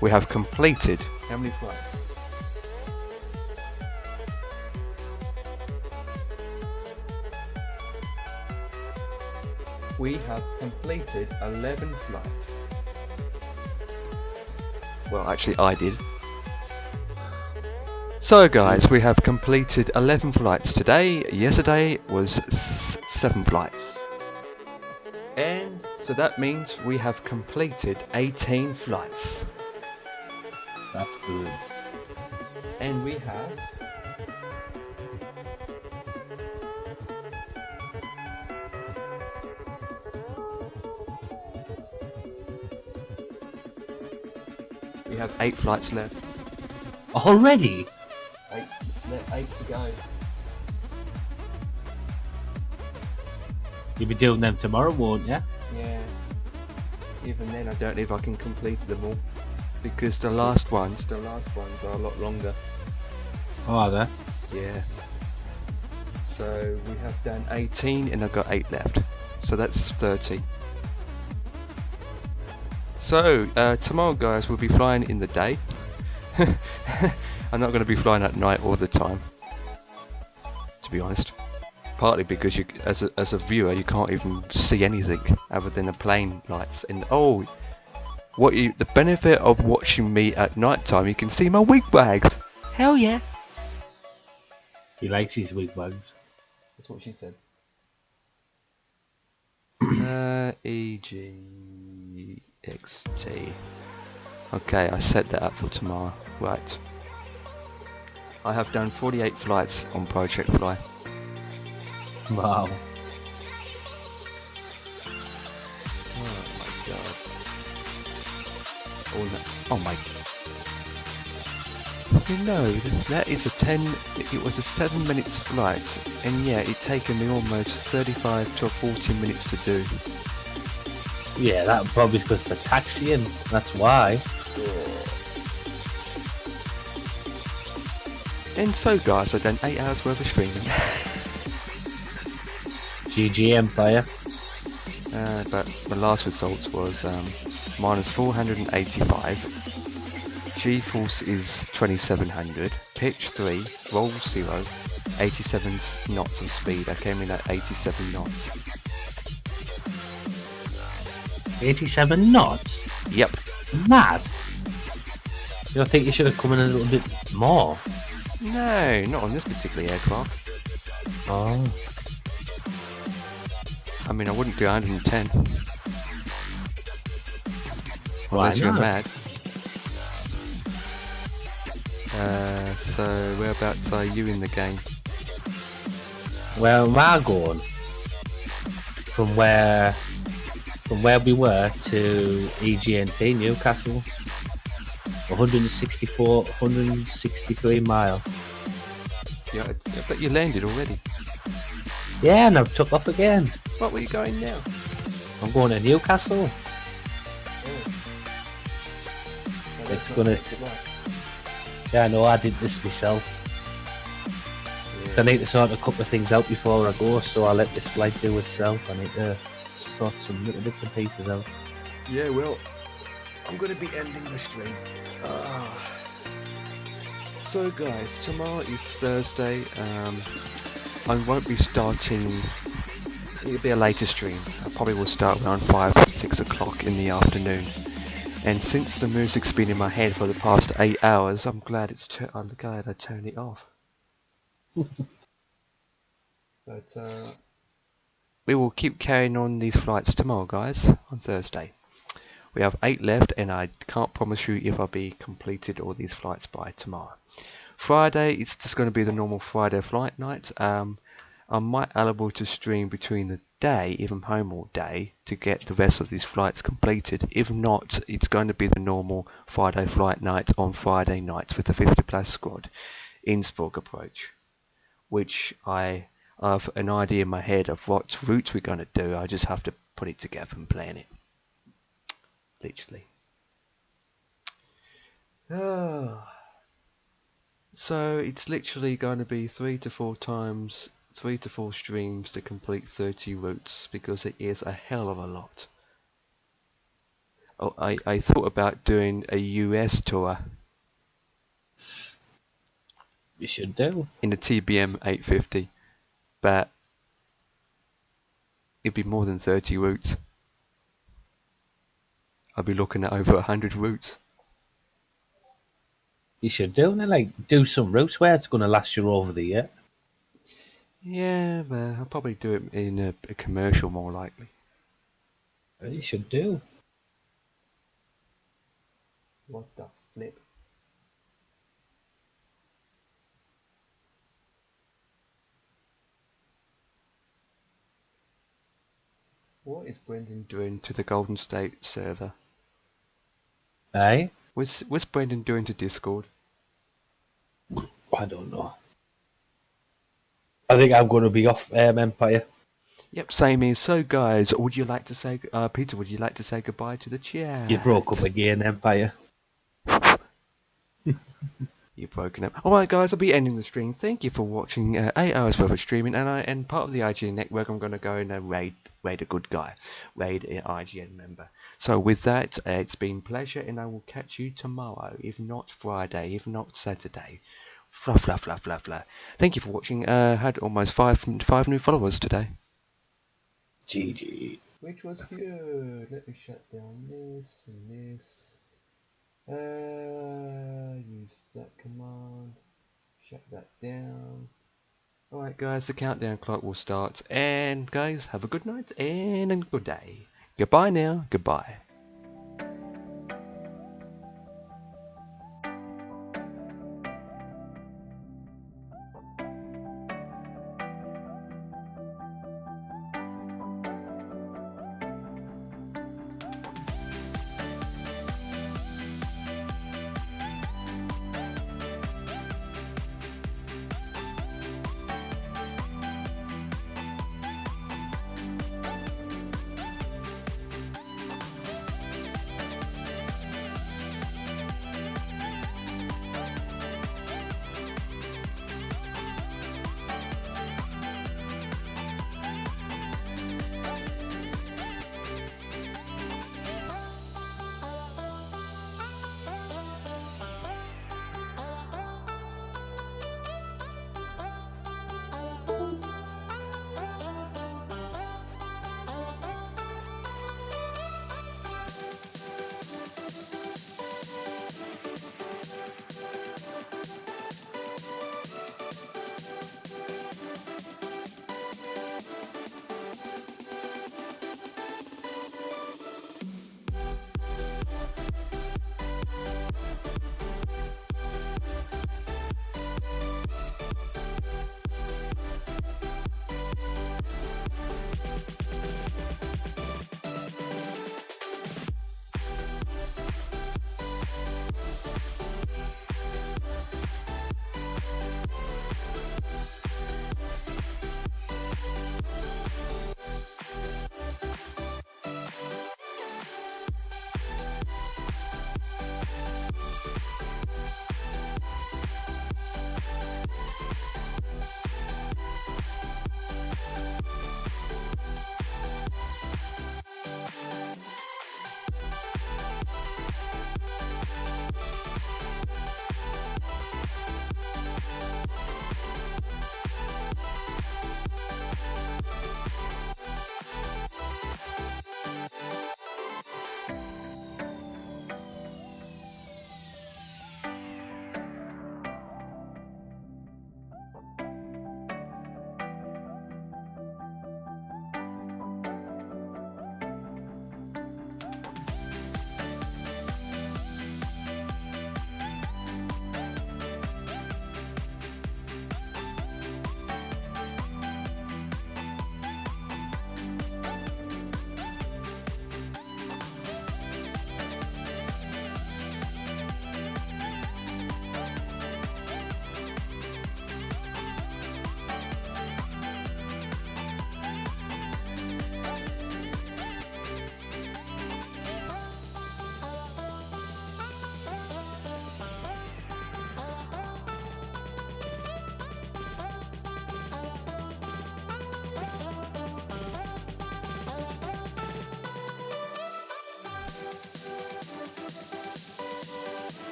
We have completed how many flights? We have completed 11 flights. Well, actually I did. So guys, we have completed 11 flights today. Yesterday was 7 flights. And so that means we have completed 18 flights. That's good. And we have we have 8 flights left. Already? 8 to go. You'll be doing them tomorrow, won't you? Yeah. Even then, I don't know if I can complete them all because the last ones are a lot longer. Oh, are they? Yeah. So we have done 18 and I've got 8 left. So that's 30. So tomorrow, guys, we'll be flying in the day. I'm not going to be flying at night all the time, to be honest. Partly because you, as a viewer, you can't even see anything other than the plane lights. And oh, the benefit of watching me at night time, you can see my wig bags. Hell yeah! He likes his wig bags. That's what she said. EGXT. Okay, I set that up for tomorrow. Right. I have done 48 flights on Project Fly. Wow. Oh my god. Oh no. Oh my. You know, that is it was a 7 minutes flight, and yeah, it taken me almost 35 to 40 minutes to do. Yeah, that probably because the taxiing. That's why. And so guys, I've done 8 hours worth of streaming. GG Empire. But the last result was minus 485. G-force is 2700. Pitch 3. Roll 0. 87 knots of speed. I came in at 87 knots. 87 knots? Yep. Mad. You don't think you should have come in a little bit more? No, not on this particular aircraft. Oh. I mean, I wouldn't do 110. Why Unless you're not? mad. So whereabouts are you in the game? Where am I going? From where we were to EGNT Newcastle. 163 mile. Yeah, I bet you landed already. Yeah, and I've took off again. What were you going now? I'm going to Newcastle. It's gonna. Yeah, I know. I did this myself. So I need to sort a couple of things out before I go. So I'll let this flight do itself. I need to sort some little bits and pieces out. Yeah, well, I'm going to be ending the stream. So guys, tomorrow is Thursday. I won't be starting. It'll be a later stream. I probably will start around 5 or 6 o'clock in the afternoon. And since the music's been in my head for the past 8 hours, I'm glad I'm glad I turned it off. But we will keep carrying on these flights tomorrow, guys, on Thursday. We have 8 left, and I can't promise you if I'll be completed all these flights by tomorrow. Friday, it's just going to be the normal Friday flight night. I might eligible to stream between the day, if I'm home all day, to get the rest of these flights completed. If not, it's going to be the normal Friday flight night on Friday nights with the 50 plus squad Innsbruck approach, which I have an idea in my head of what routes we're going to do. I just have to put it together and plan it. Literally. So it's literally going to be 3 to 4 streams to complete 30 routes, because it is a hell of a lot. Oh, I thought about doing a US tour. You should do. In the TBM 850, but it'd be more than 30 routes. I'll be looking at over 100 routes. You should do, and like do some routes where it's going to last you over the year. Yeah, but I'll probably do it in a commercial more likely. You should do. What the flip? What is Brendan doing to the Golden State server? Aye? What's Brendan doing to Discord? I don't know. I think I'm going to be off Empire. Yep, same here. So guys, would you like to say, Peter, would you like to say goodbye to the chat? You broke up again, Empire. You've broken up. Alright guys, I'll be ending the stream. Thank you for watching 8 hours worth of streaming, and part of the IGN network, I'm going to go and raid a good guy. Raid an IGN member. So with that, it's been a pleasure, and I will catch you tomorrow, if not Friday, if not Saturday. Fluff, fluff, fluff, fluff, fluff. Thank you for watching. Had almost five new followers today. GG. Which was good. Let me shut down this and this. Use that command. Shut that down. Alright guys, the countdown clock will start. And guys, have a good night and a good day. Goodbye now. Goodbye.